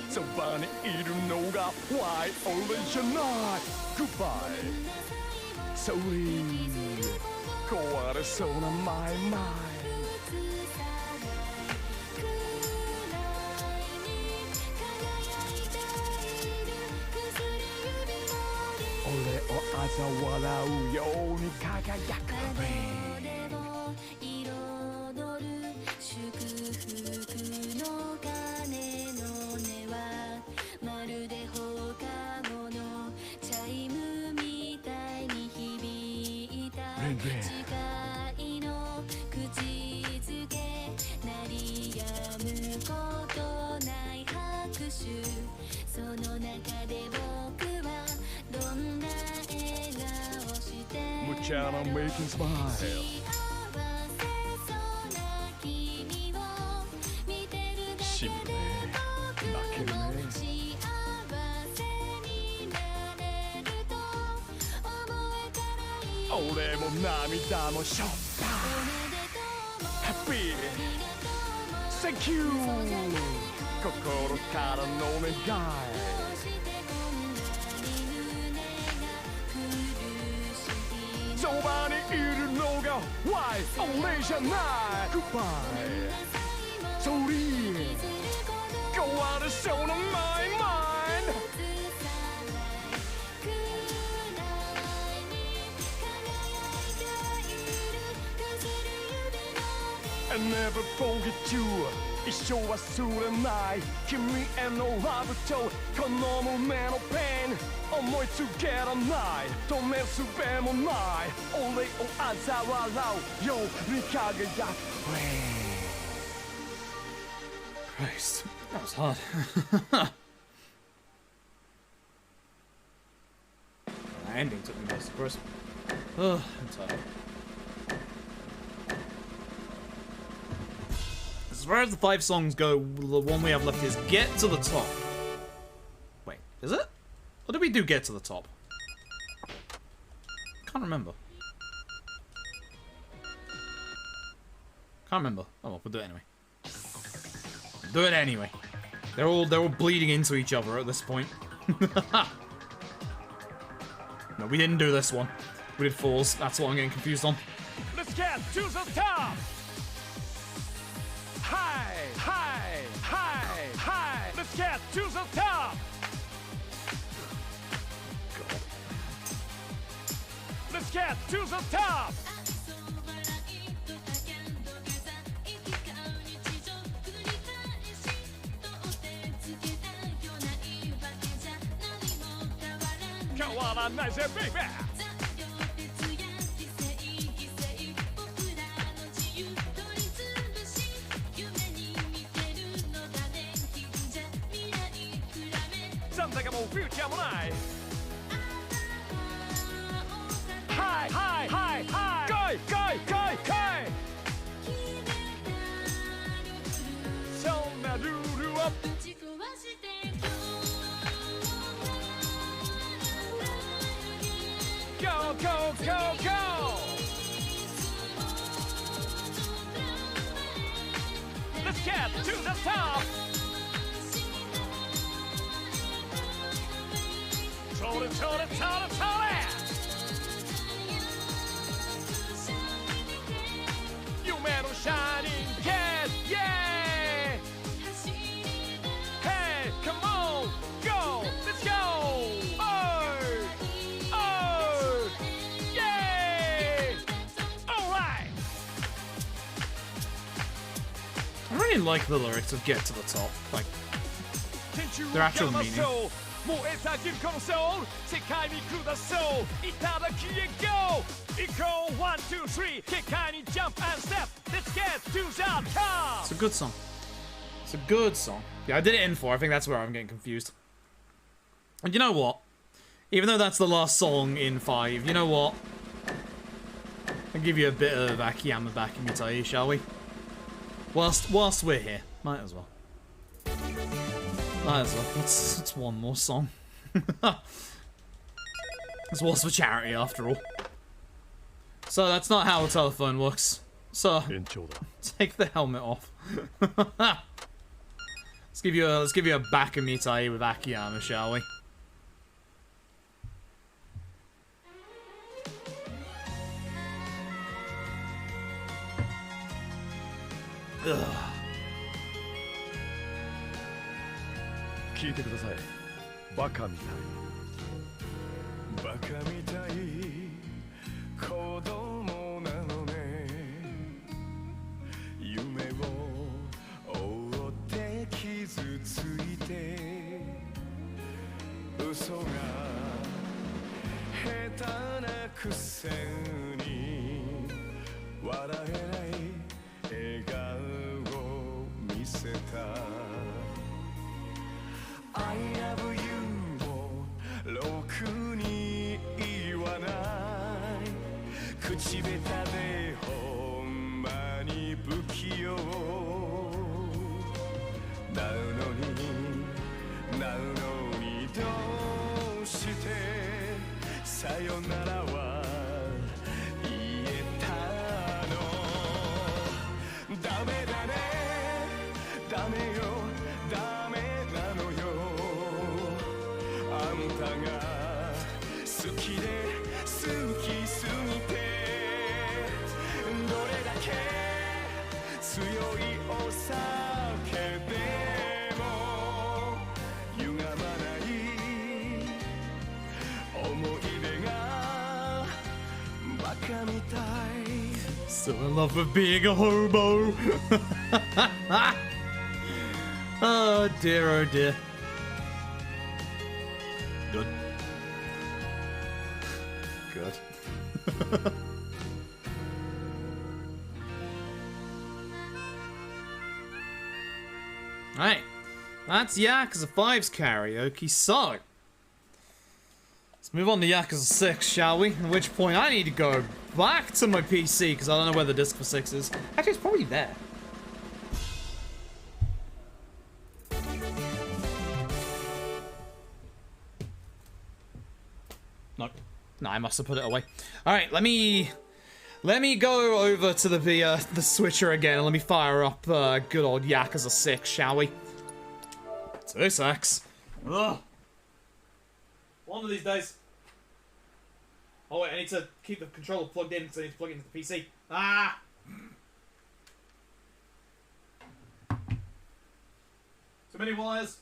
そばにいるのが Why 俺じゃない Goodbye Sorry 壊れそうな My mind 俺を嘲笑うように輝くChannel making smile しむね泣けるね俺も涙もしょっぱ Happy Thank you 心からの願いそばにいるのが Why 俺じゃない Goodbye Sorry 壊れそうな My mind I never forget you 一生忘れない君へのラブとこの胸のペン思いつけらない止めすべもない俺を嘲笑うように輝く Christ, that was hard. That ending took me by surprise. I'm tired. As far as the 5 songs go, the one we have left is Get to the Top. Wait, is it? Or did we do Get to the Top? Can't remember. Can't remember. Oh well, we'll do it anyway. Do it anyway. They're all bleeding into each other at this point. No, we didn't do this one. We did 4s. That's what I'm getting confused on. Let's get to the top High, high, high, high Let's get to the top God. Let's get to the top変わらないぜ、baby! 残高もフューチャーもない High, high, high, high! 来い、来い、来い、来いそんなルールを get to the top. それそれそれそれ 夢のシャイニングキャス Yeah! Hey, come on, go, let's go! Oh! Oh! Yay! Alright! I really like the lyrics of Get to the Top. Like, their actual meaning. 燃え叫ぶこのソウル世界に下そういただきへ Go 行こう One, two, three 世界に Jump and step Let's get to the top It's a good song. It's a good song. Yeah, I did it in 4. I think that's where I'm getting confused. And you know what? Even though that's the last song in 5, you know what? I'll give you a bit of Akiyama back in Mitai, shall we? Whilst we're here. Might as well. Might as well. It's one more song. This was for charity, after all. So that's not how a telephone works. So take the helmet off. let's give you a back of Mitai with Akiyama, shall we? Ugh. 聞いてくださいバカみたいバカみたい子供なのね夢を追って傷ついて嘘が下手なくせに笑えない笑顔を見せたI love you もろくに言わない口下手でほんまに不器用なのにどうしてさよならは言えたのダメだねダメよダメなのよあんたが好きで好きすぎてどれだけ強いお酒でも歪まない思い出がバカみたい Still in love with being a hobo. Oh dear, oh dear. Good. Good. Alright. That's Yakuza 5's karaoke, so let's move on to Yakuza 6, shall we? At which point I need to go back to my PC, because I don't know where the disc for 6 is. Actually, it's probably there. Nope. No, I must have put it away. Alright, let me go over to the switcher again and let me fire up good old Yakuza 6, shall we? 2 secs. Ugh. One of these days. Oh wait, I need to keep the controller plugged in because I need to plug it into the PC. Ah! Too many wires.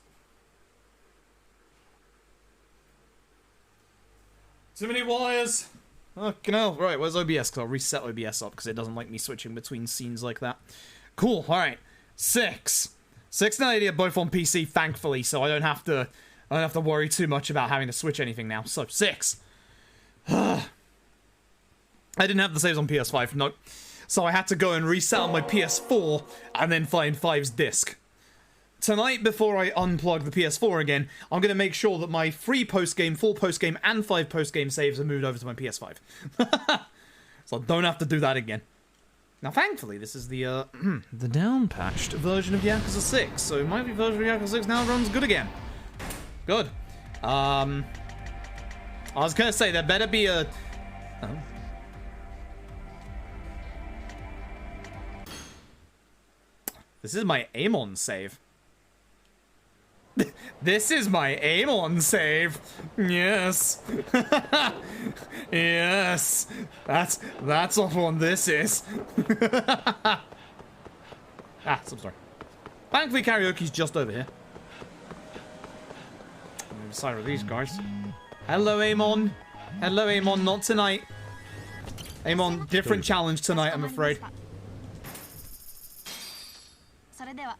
Too many wires. Fucking hell. Right, where's OBS? Because I'll reset OBS up because it doesn't like me switching between scenes like that. Cool, alright. 6. 6 and 8 are both on PC, thankfully, so I don't have to worry too much about having to switch anything now. So, 6. I didn't have the saves on PS5, nope. So I had to go and reset on my PS4 and then find 5's disc. Tonight, before I unplug the PS4 again, I'm going to make sure that my 3 post-game, 4 post-game, and 5 post-game saves are moved over to my PS5. So I don't have to do that again. Now, thankfully, this is the the down-patched version of Yakuza 6, so my version of Yakuza 6 now runs good again. Good. I was going to say, there better be a... Oh. This is my aim-on save. This is my aim-on save. Yes. Yes. That's what one this is. Ah, so sorry. Thankfully, karaoke's just over here. I'm side with these guys. Hello, Amon. Hello, Amon. Not tonight. Amon, different challenge tonight, I'm afraid. それでは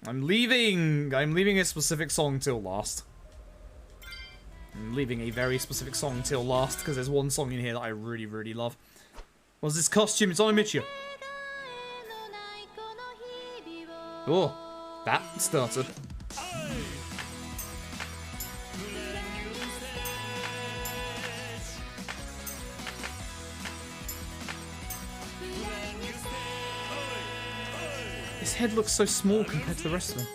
I'm leaving a specific song till last. I'm leaving a very specific song till last because there's one song in here that I really, really love. What's this costume? It's on a Michio. Oh, that started. His head looks so small compared to the rest of him.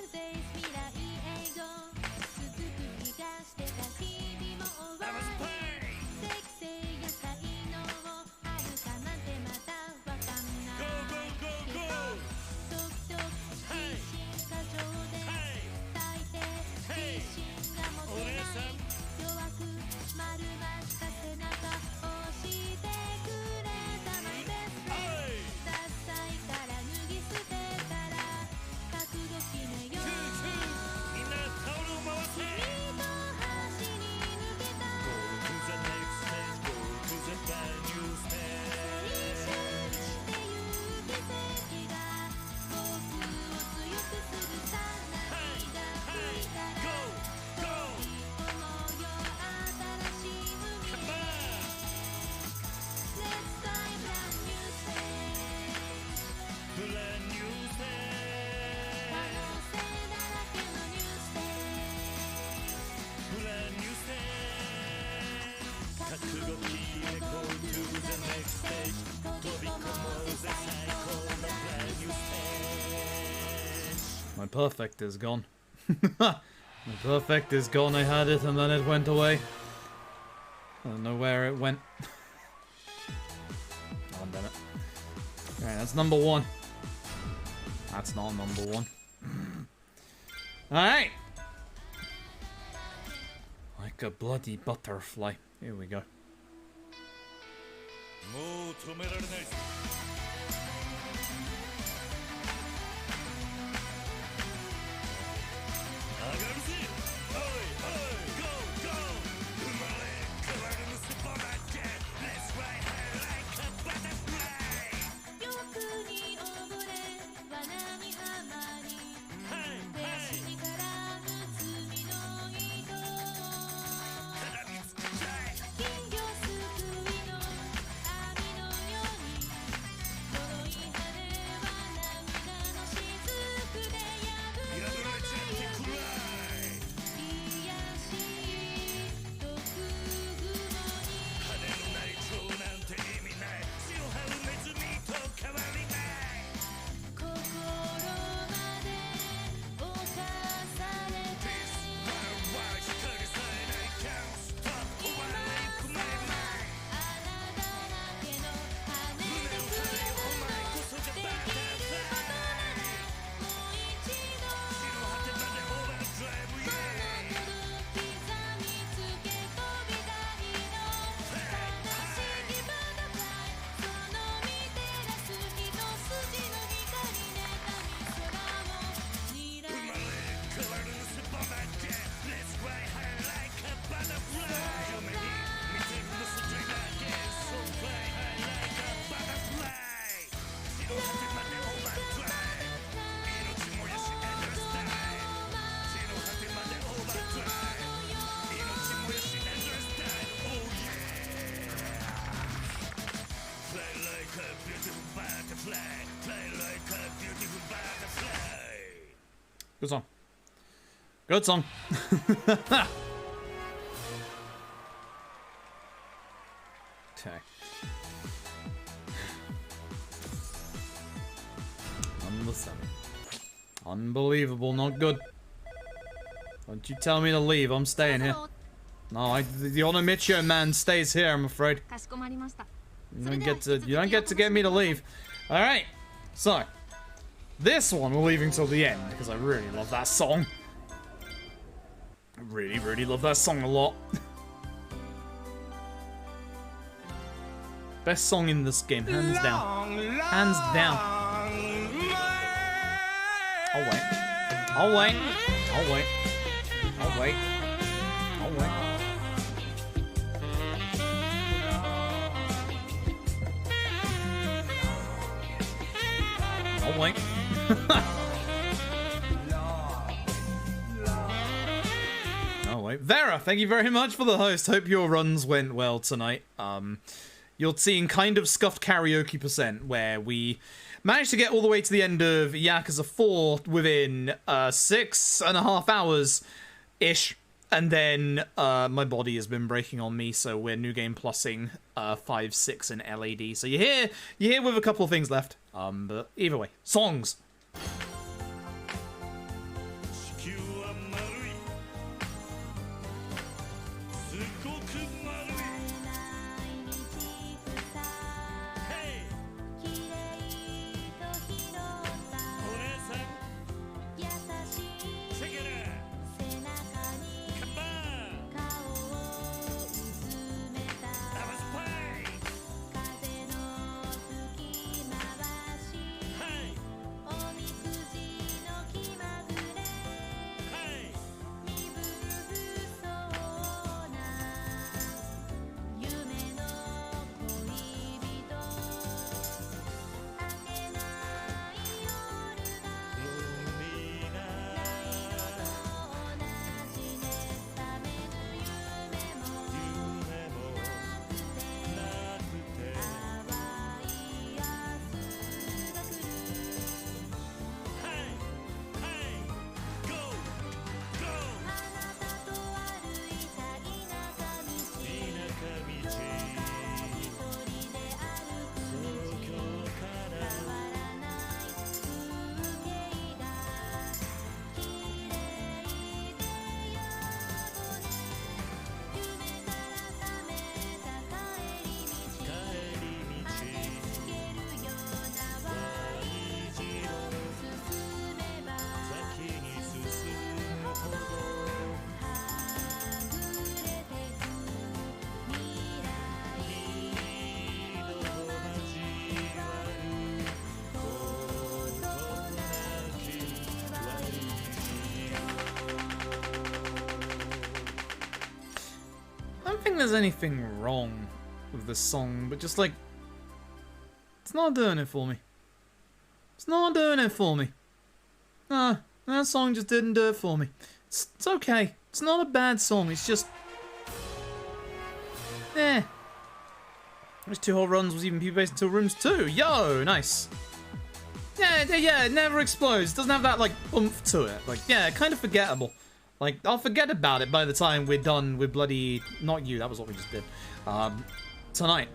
My perfect is gone. My perfect is gone. I had it and then it went away. I don't know where it went. Oh, damn it. Alright, that's number one. That's not number one. Alright! Like a bloody butterfly. Here we go. もう止められないぞ Good song. Good song. Okay. Number 7. Unbelievable, not good. Don't you tell me to leave, I'm staying here. No, the Onomicho man stays here, I'm afraid. かしこまりました You don't get to get me to leave. Alright, so This one we're leaving till the end because I really love that song. I really, really love that song a lot. Best song in this game, hands down. Hands down. I'll wait. I'll wait. I'll wait. I'll wait. I'll wait. I'll wait. Oh wait, Vera, thank you very much for the host. Hope your runs went well tonight. You're seeing kind of scuffed karaoke % where we managed to get all the way to the end of Yakuza 4 within 6.5 hours ish, and then my body has been breaking on me, so we're new game plussing 5, 6, and LAD. So you're here with a couple of things left. But either way, songs. I don't think there's anything wrong with the song, but just like, it's not doing it for me. It's not doing it for me. Nah, that song just didn't do it for me. It's okay. It's not a bad song. It's just, eh. There's 2 whole runs was even PvP until rooms 2. Yo, nice. Yeah, it never explodes. Doesn't have that like oomph to it. Like, yeah, kind of forgettable. Like, I'll forget about it by the time we're done with bloody... Not you, that was what we just did. Tonight.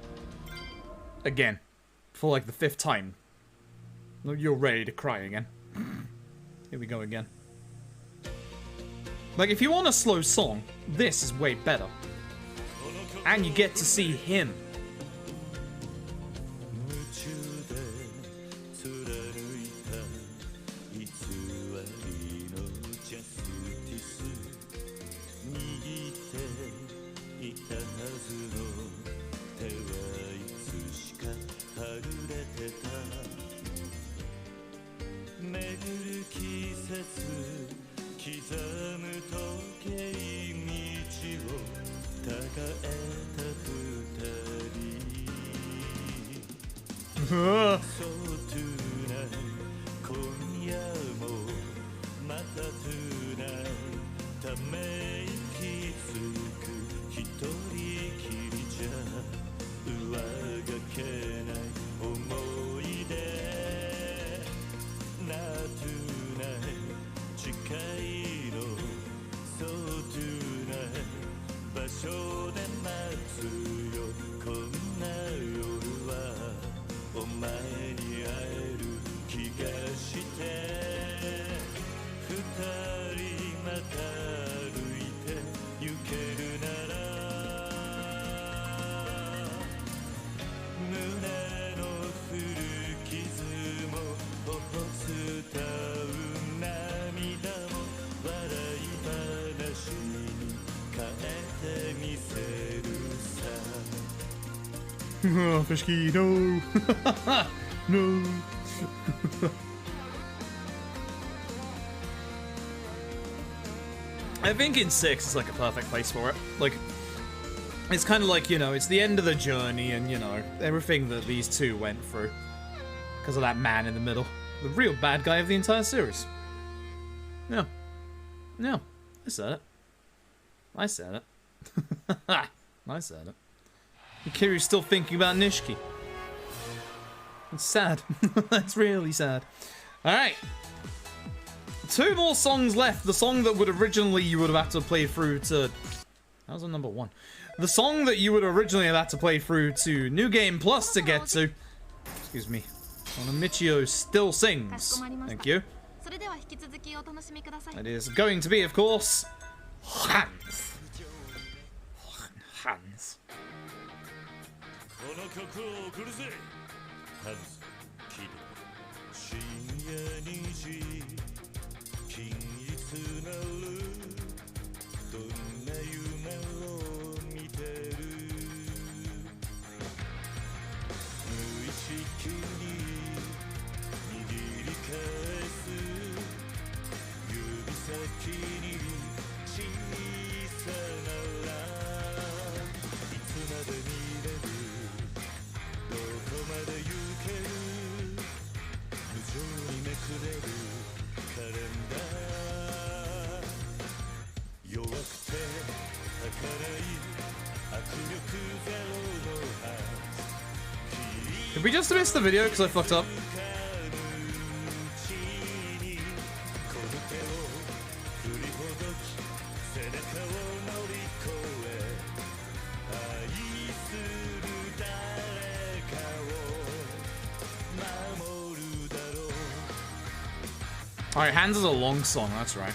Again. For like the 5th time. You're ready to cry again. Here we go again. Like, if you want a slow song, this is way better. And you get to see him. Too Oh, fish key, no. No. I think in 6 is like a perfect place for it. Like, it's kind of like, you know, it's the end of the journey and, you know, everything that these two went through. Because of that man in the middle. The real bad guy of the entire series. Yeah. Yeah. I said it. I said it. I said it. Kiryu's still thinking about Nishiki. It's sad. It's really sad. Alright. 2 more songs left. The song that would originally you would have had to play through to... That was on number 1. The song that you would originally have had to play through to New Game Plus to get to... Excuse me. Michio still sings. Thank you. It is going to be, of course, Hans. Hans. この曲を送るぜハンズ聞いて深夜2時均一なるどんな夢を見てる無意識に握り返す指先に小さならいつまで見れるどこまで行ける無情にめくれるカレンダー弱くて儚い握力ゼロのハー Did we just miss the video because I fucked up? Alright, Hands is a long song, that's right.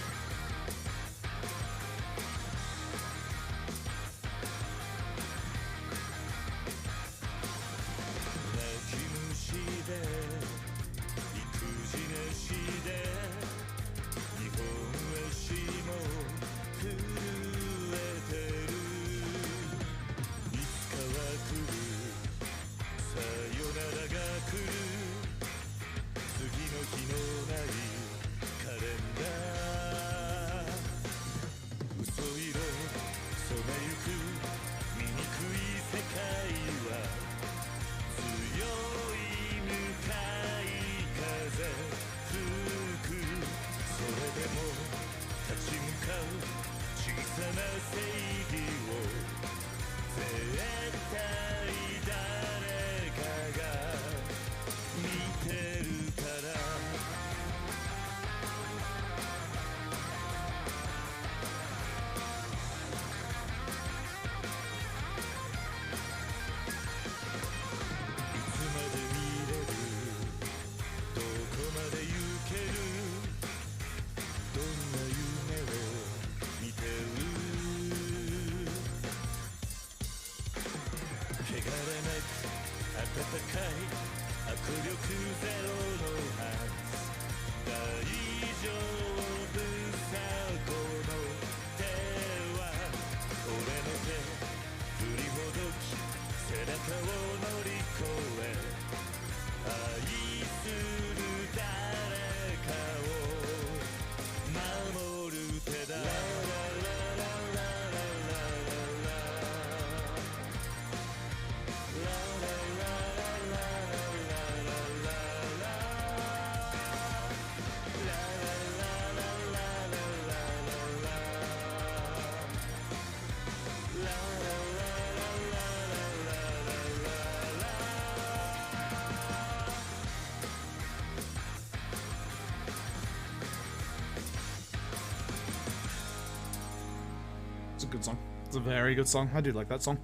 It's a good song. It's a very good song. I do like that song.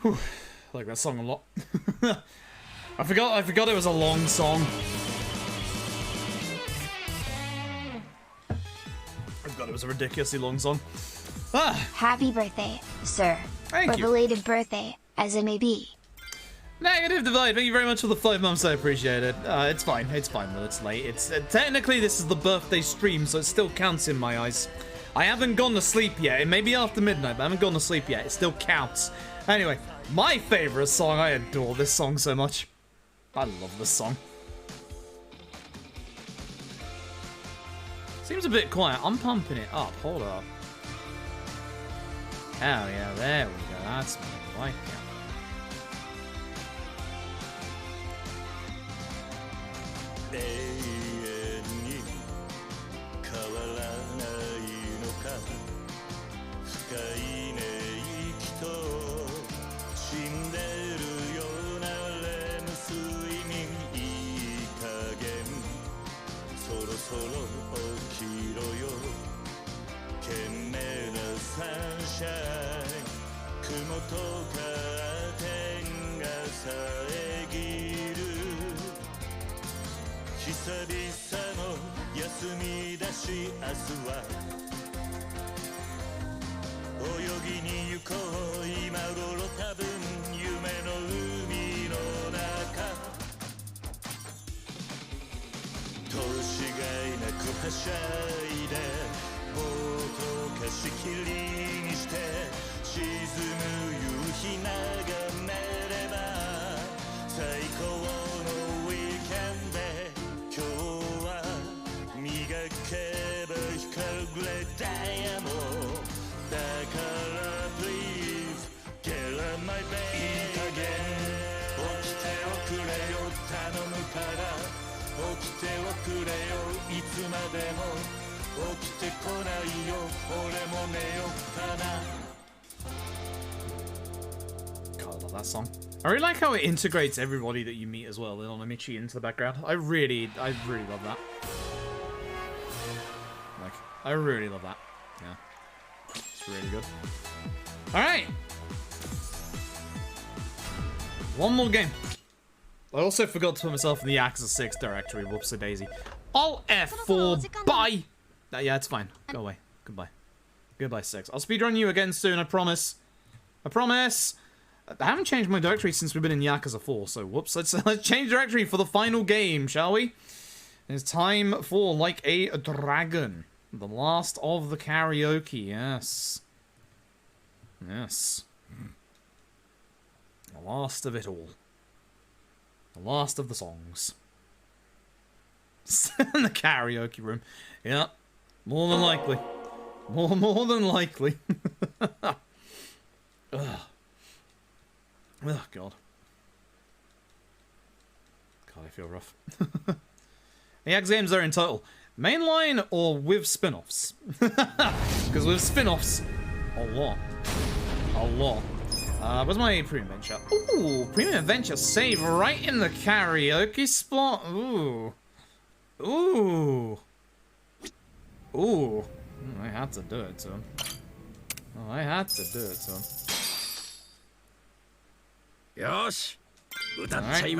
Whew. I like that song a lot. I forgot it was a long song. I forgot it was a ridiculously long song. Ah! Happy birthday, sir. Thank or you. belated birthday, as it may be. Negative Divide, thank you very much for the 5 months, I appreciate it. It's fine that it's late. It's technically this is the birthday stream, so it still counts in my eyes. I haven't gone to sleep yet. It may be after midnight, but I haven't gone to sleep yet. It still counts. Anyway, my favorite song. I adore this song so much. I love this song. Seems a bit quiet. I'm pumping it up. Hold up. Hell yeah, there we go. That's what I like it. God, I love that song. I really like how it integrates everybody that you meet as well, on Amici into the background. I really love that. Like, I really love that. Yeah. It's really good. Alright. One more game. I also forgot to put myself in the Yakuza 6 directory. Whoopsie daisy. Alt F4. Bye. Yeah, it's fine. Go away. Goodbye. Goodbye, 6. I'll speedrun you again soon, I promise. I promise. I haven't changed my directory since we've been in Yakuza 4, so whoops. Let's change directory for the final game, shall we? It's time for Like a Dragon. The last of the karaoke, yes. Yes. The last of it all. The last of the songs. In the karaoke room. Yeah. More than likely. More than likely. Ugh. Oh, God. God, I feel rough. The X games are in total. Mainline or with spin-offs? Because with spin-offs, a lot. A lot. Where's my premium adventure? Ooh, premium adventure save right in the karaoke spot. Ooh. Ooh. Ooh. I had to do it to him. Oh, I had to do it to him. Yosh. Right.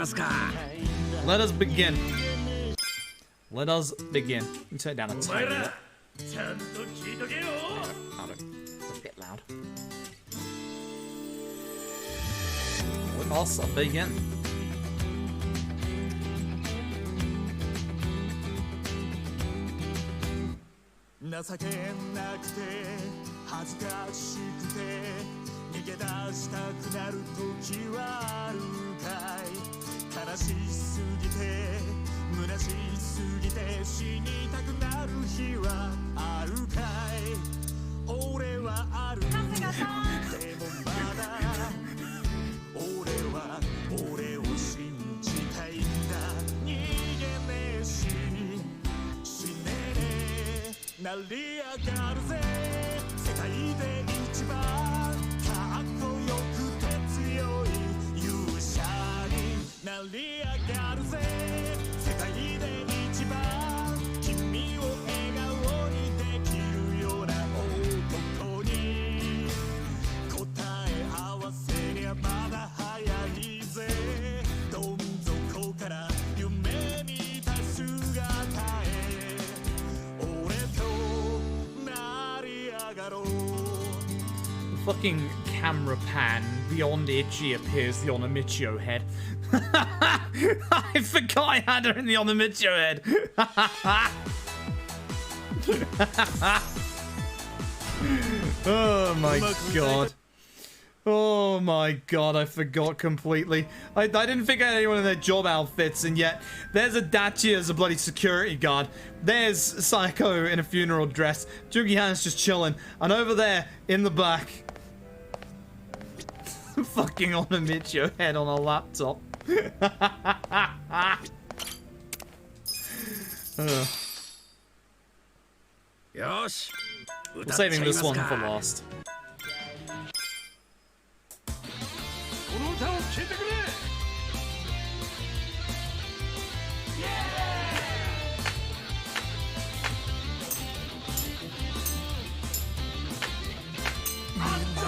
Let us begin. Let us begin. You can turn it down a tiny bit. It's a bit loud. Let us begin. Fucking camera pan beyond Itchy appears the Onamichio head. I forgot I had her in the Onamichio head. Oh my god. Oh my god, I forgot completely. I didn't figure out anyone in their job outfits, and yet there's Adachi as a bloody security guard. There's Psycho in a funeral dress. Jugi-Han's just chilling. And over there, in the back, fucking on a Michio head on a laptop. We're saving this one for last. この歌を聴いてくれ。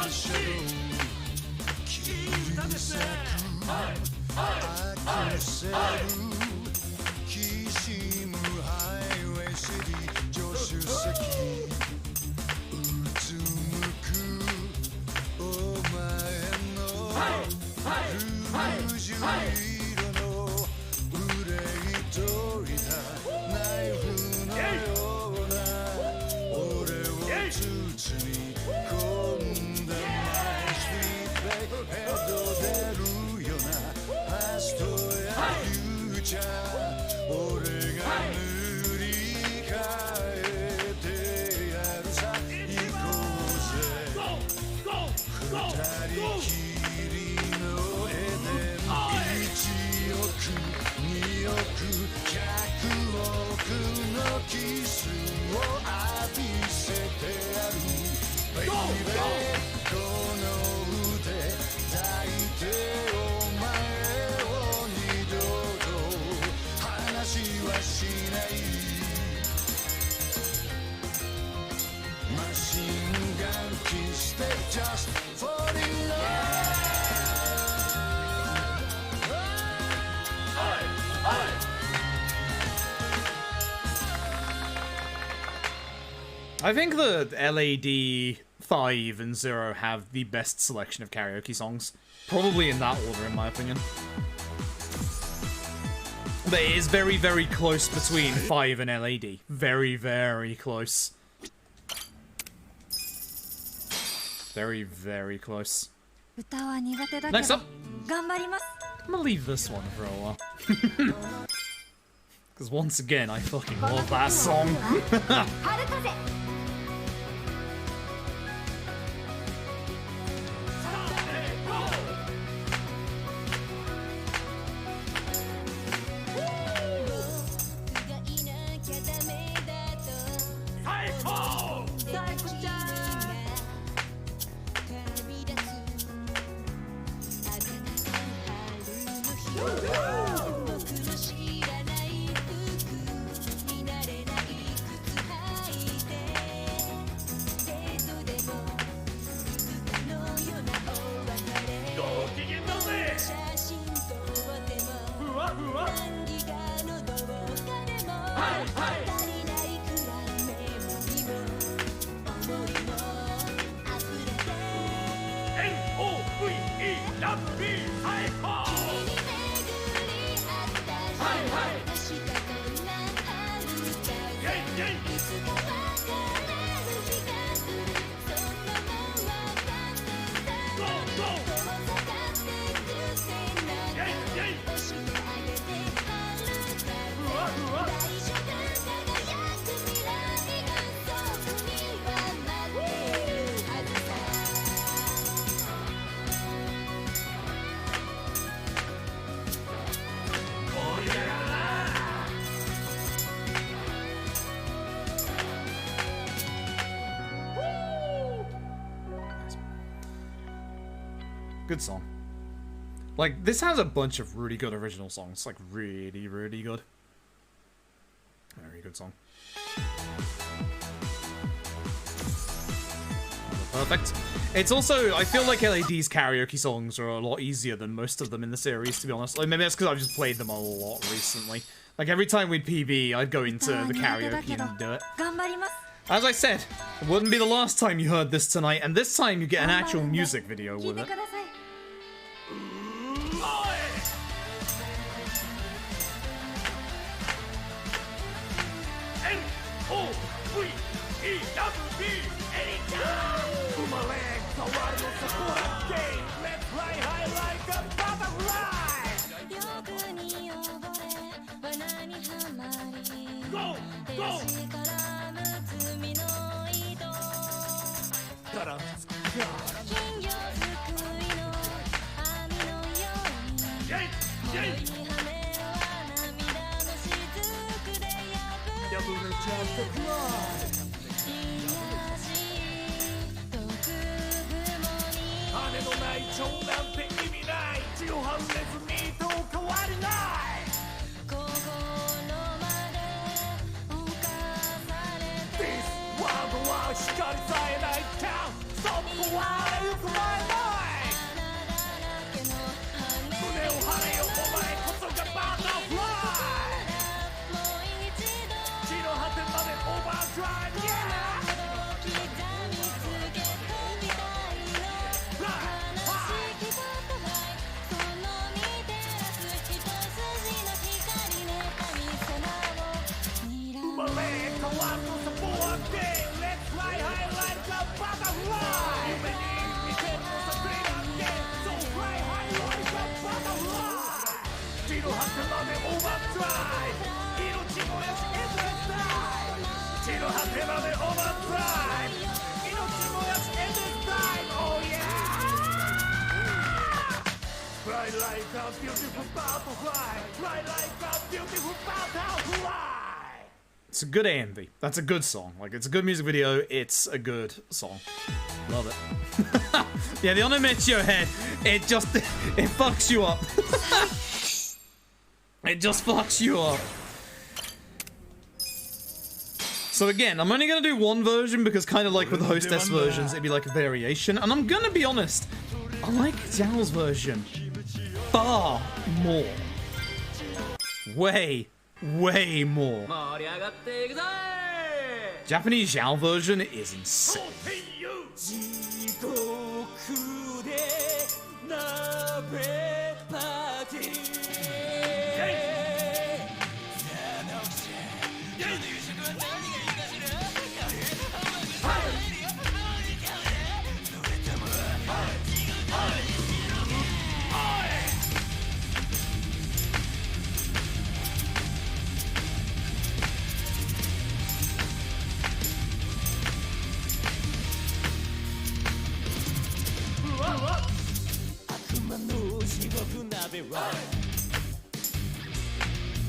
新しい歌ですね。I think the LAD 5 and 0 have the best selection of karaoke songs. Probably in that order, in my opinion. But it is very, very close between 5 and LAD. Very, very close. Very, very close. Next up, I'm gonna leave this one for a while. Because once again, I fucking love that song. Good song. Like, this has a bunch of really good original songs. Like, really, really good. Very good song. Perfect. It's also, I feel like LAD's karaoke songs are a lot easier than most of them in the series, to be honest. Like, maybe that's because I've just played them a lot recently. Like, every time we'd PB, I'd go into the karaoke and do it. As I said, it wouldn't be the last time you heard this tonight, and this time you get an actual music video with it. N-O-V-E-W-B-A-H-A! 出足からむつみの糸金魚すくいの網のように細い羽を涙のしずくで破るいやし毒雲に羽のない蝶なんて意味ない血を這うネズミと変わりない心まで侵されて This world は光さえない Can't stop the wild It's my life 胸を張れよお前こそがバタフライもう一度地の果てまでオーバードライブ Yeah 刻みつけてみたいの悲しきバタフライその身照らす一筋の光で神様を睨生むまれ変わるとサポート Let's fly high like a butterfly 夢に見てるのさプレイなんて So fly high like a butterfly 地の果てまでオーバードライブ命燃やし Endless time 地の果てまでオーバードライブ命燃やし Endless time Oh yeah Fly like a beautiful butterfly Fly like a beautiful butterfly It's a good AMV. That's a good song. Like, it's a good music video. It's a good song. Love it. Yeah, the Onomechio head, it fucks you up. It just fucks you up. So again, I'm only gonna do one version because kind of like with the hostess versions, it'd be like a variation. And I'm gonna be honest, I like Zhao's version far more. Way more. Japanese Zhao version is insane. 地獄で鍋パーティー悪魔の地獄鍋は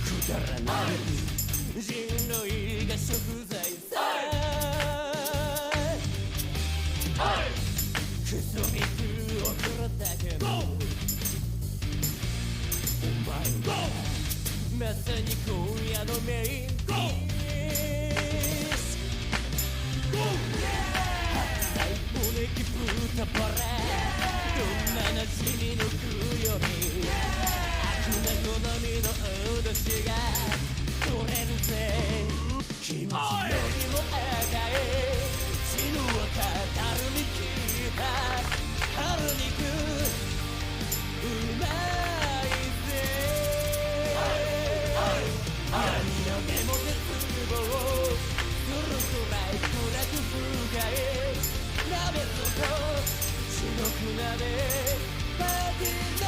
くだらない人類が食材さクソミクを黒だけのお前はまさに今夜のメインディッシュ白菜おネギ豚バラどんな馴染みの食より悪な好みの脅しが取れるぜ気持ちよりも赤い血の若春に効いた春肉うまいぜ何の目も絶望するくらい暗く深い鍋と白く鍋パーティーの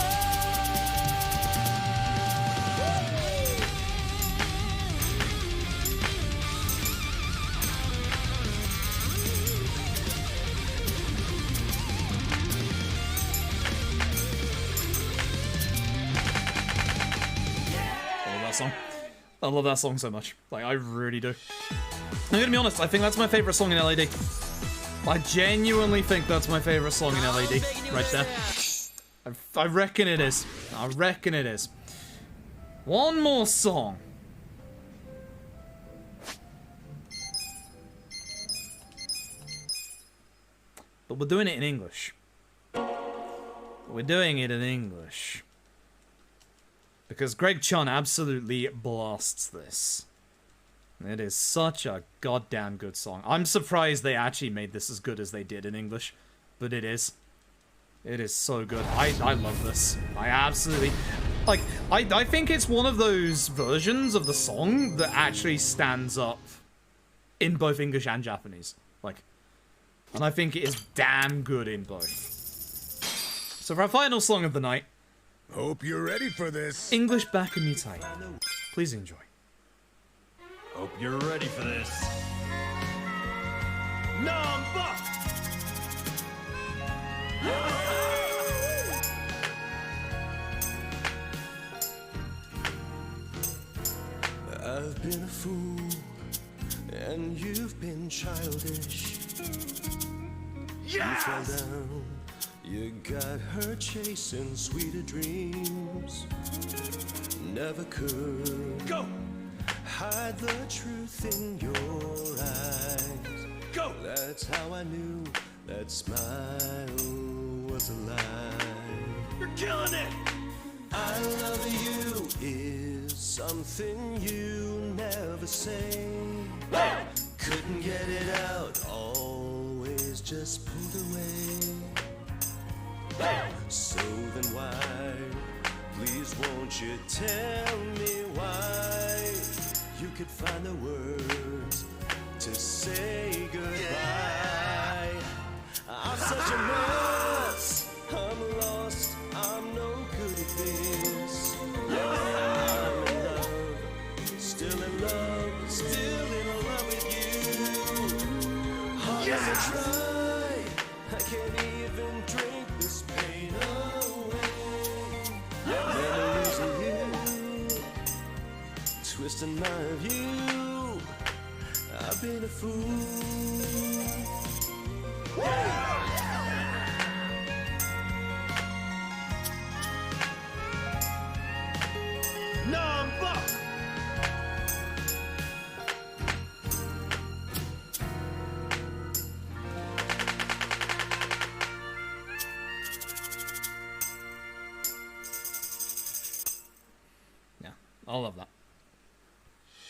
Song. I love that song so much. Like, I really do. I'm gonna be honest, I think that's my favorite song in LAD. I genuinely think that's my favorite song in LAD. Right there. I reckon it is. I reckon it is. One more song. But we're doing it in English. We're doing it in English. Because Greg Chun absolutely blasts this. It is such a goddamn good song. I'm surprised they actually made this as good as they did in English. But it is. It is so good. I love this. I absolutely... Like, I think it's one of those versions of the song that actually stands up in both English and Japanese. Like, and I think it is damn good in both. So for our final song of the night... Hope you're ready for this. English Bakumitai. Please enjoy. Hope you're ready for this. Number! I've been a fool, and you've been childish. You fell down, you got her chasing sweeter dreams. Never could hide the truth in your eyes. That's how I knew that smile was a lie. You're killing it! I love you is something you never say. Couldn't get it out, always just pulled away. So then why, please won't you tell me why you could find the words to say goodbye. I'm such a mess, I'm lost, I'm no good at this. I'm in love, still in love, still in love with you. Hard as I try, I can't even drink this pain away. Memories of you, twisting my view. I've been a fool. Number! Yeah, I love that.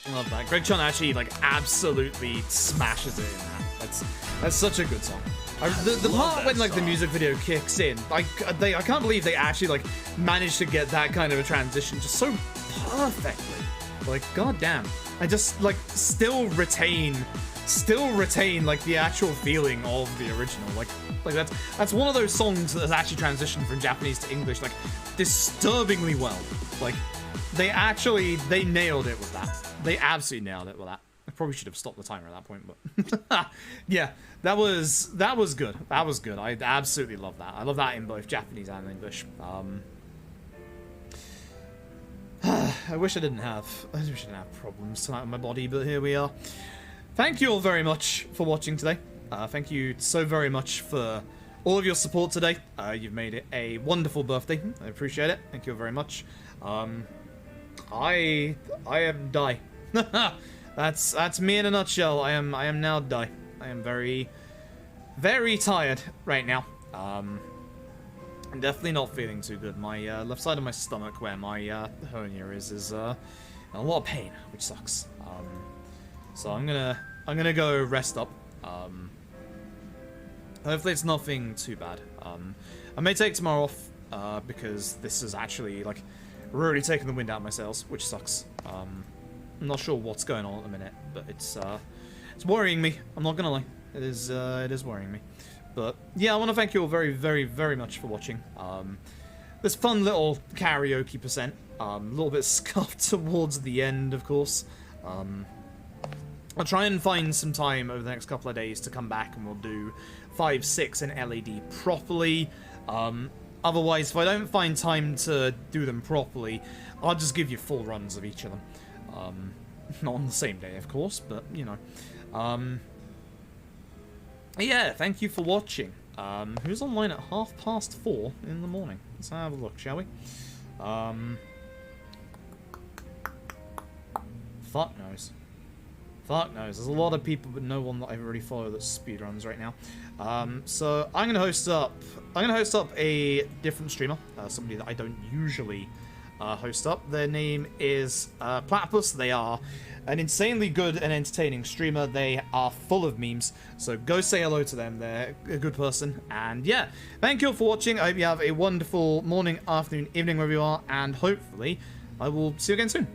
I love that. Greg Chun actually like absolutely smashes it in that. That's such a good song. The part when like the music video kicks in, like I can't believe they actually like managed to get that kind of a transition just so perfectly. Like goddamn, I just like still retain like the actual feeling of the original. Like that's one of those songs that has actually transitioned from Japanese to English like disturbingly well. Like they nailed it with that. They absolutely nailed it with that. I probably should have stopped the timer at that point, but yeah, that was good. That was good. I absolutely love that. I love that in both Japanese and English. I wish I didn't have problems tonight with my body, but here we are. Thank you all very much for watching today. Thank you so very much for all of your support today. You've made it a wonderful birthday. I appreciate it. Thank you all very much. I am die. That's me in a nutshell. I am now die. I am very, very tired right now. I'm definitely not feeling too good. My left side of my stomach, where my hernia is in a lot of pain, which sucks. So I'm gonna go rest up. Hopefully it's nothing too bad. I may take tomorrow off because this is actually like really taking the wind out of my sails, which sucks. I'm not sure what's going on at the minute, but it's worrying me. I'm not gonna lie, it is worrying me. But yeah, I want to thank you all very, very, very much for watching. This fun little karaoke percent, a little bit scuffed towards the end, of course. I'll try and find some time over the next couple of days to come back and we'll do 5, 6 and LED properly. Otherwise, if I don't find time to do them properly, I'll just give you full runs of each of them. Not on the same day, of course, but, you know. Yeah, thank you for watching. Who's online at 4:30 in the morning? Let's have a look, shall we? Fuck knows. Fuck knows. There's a lot of people, but no one that I really follow that speedruns right now. So I'm gonna host up a different streamer, somebody that I don't usually host up. Their name is Platypus. They are an insanely good and entertaining streamer. They are full of memes, so go say hello to them. They're a good person. And yeah, thank you all for watching. I hope you have a wonderful morning, afternoon, evening, wherever you are, and hopefully I will see you again soon.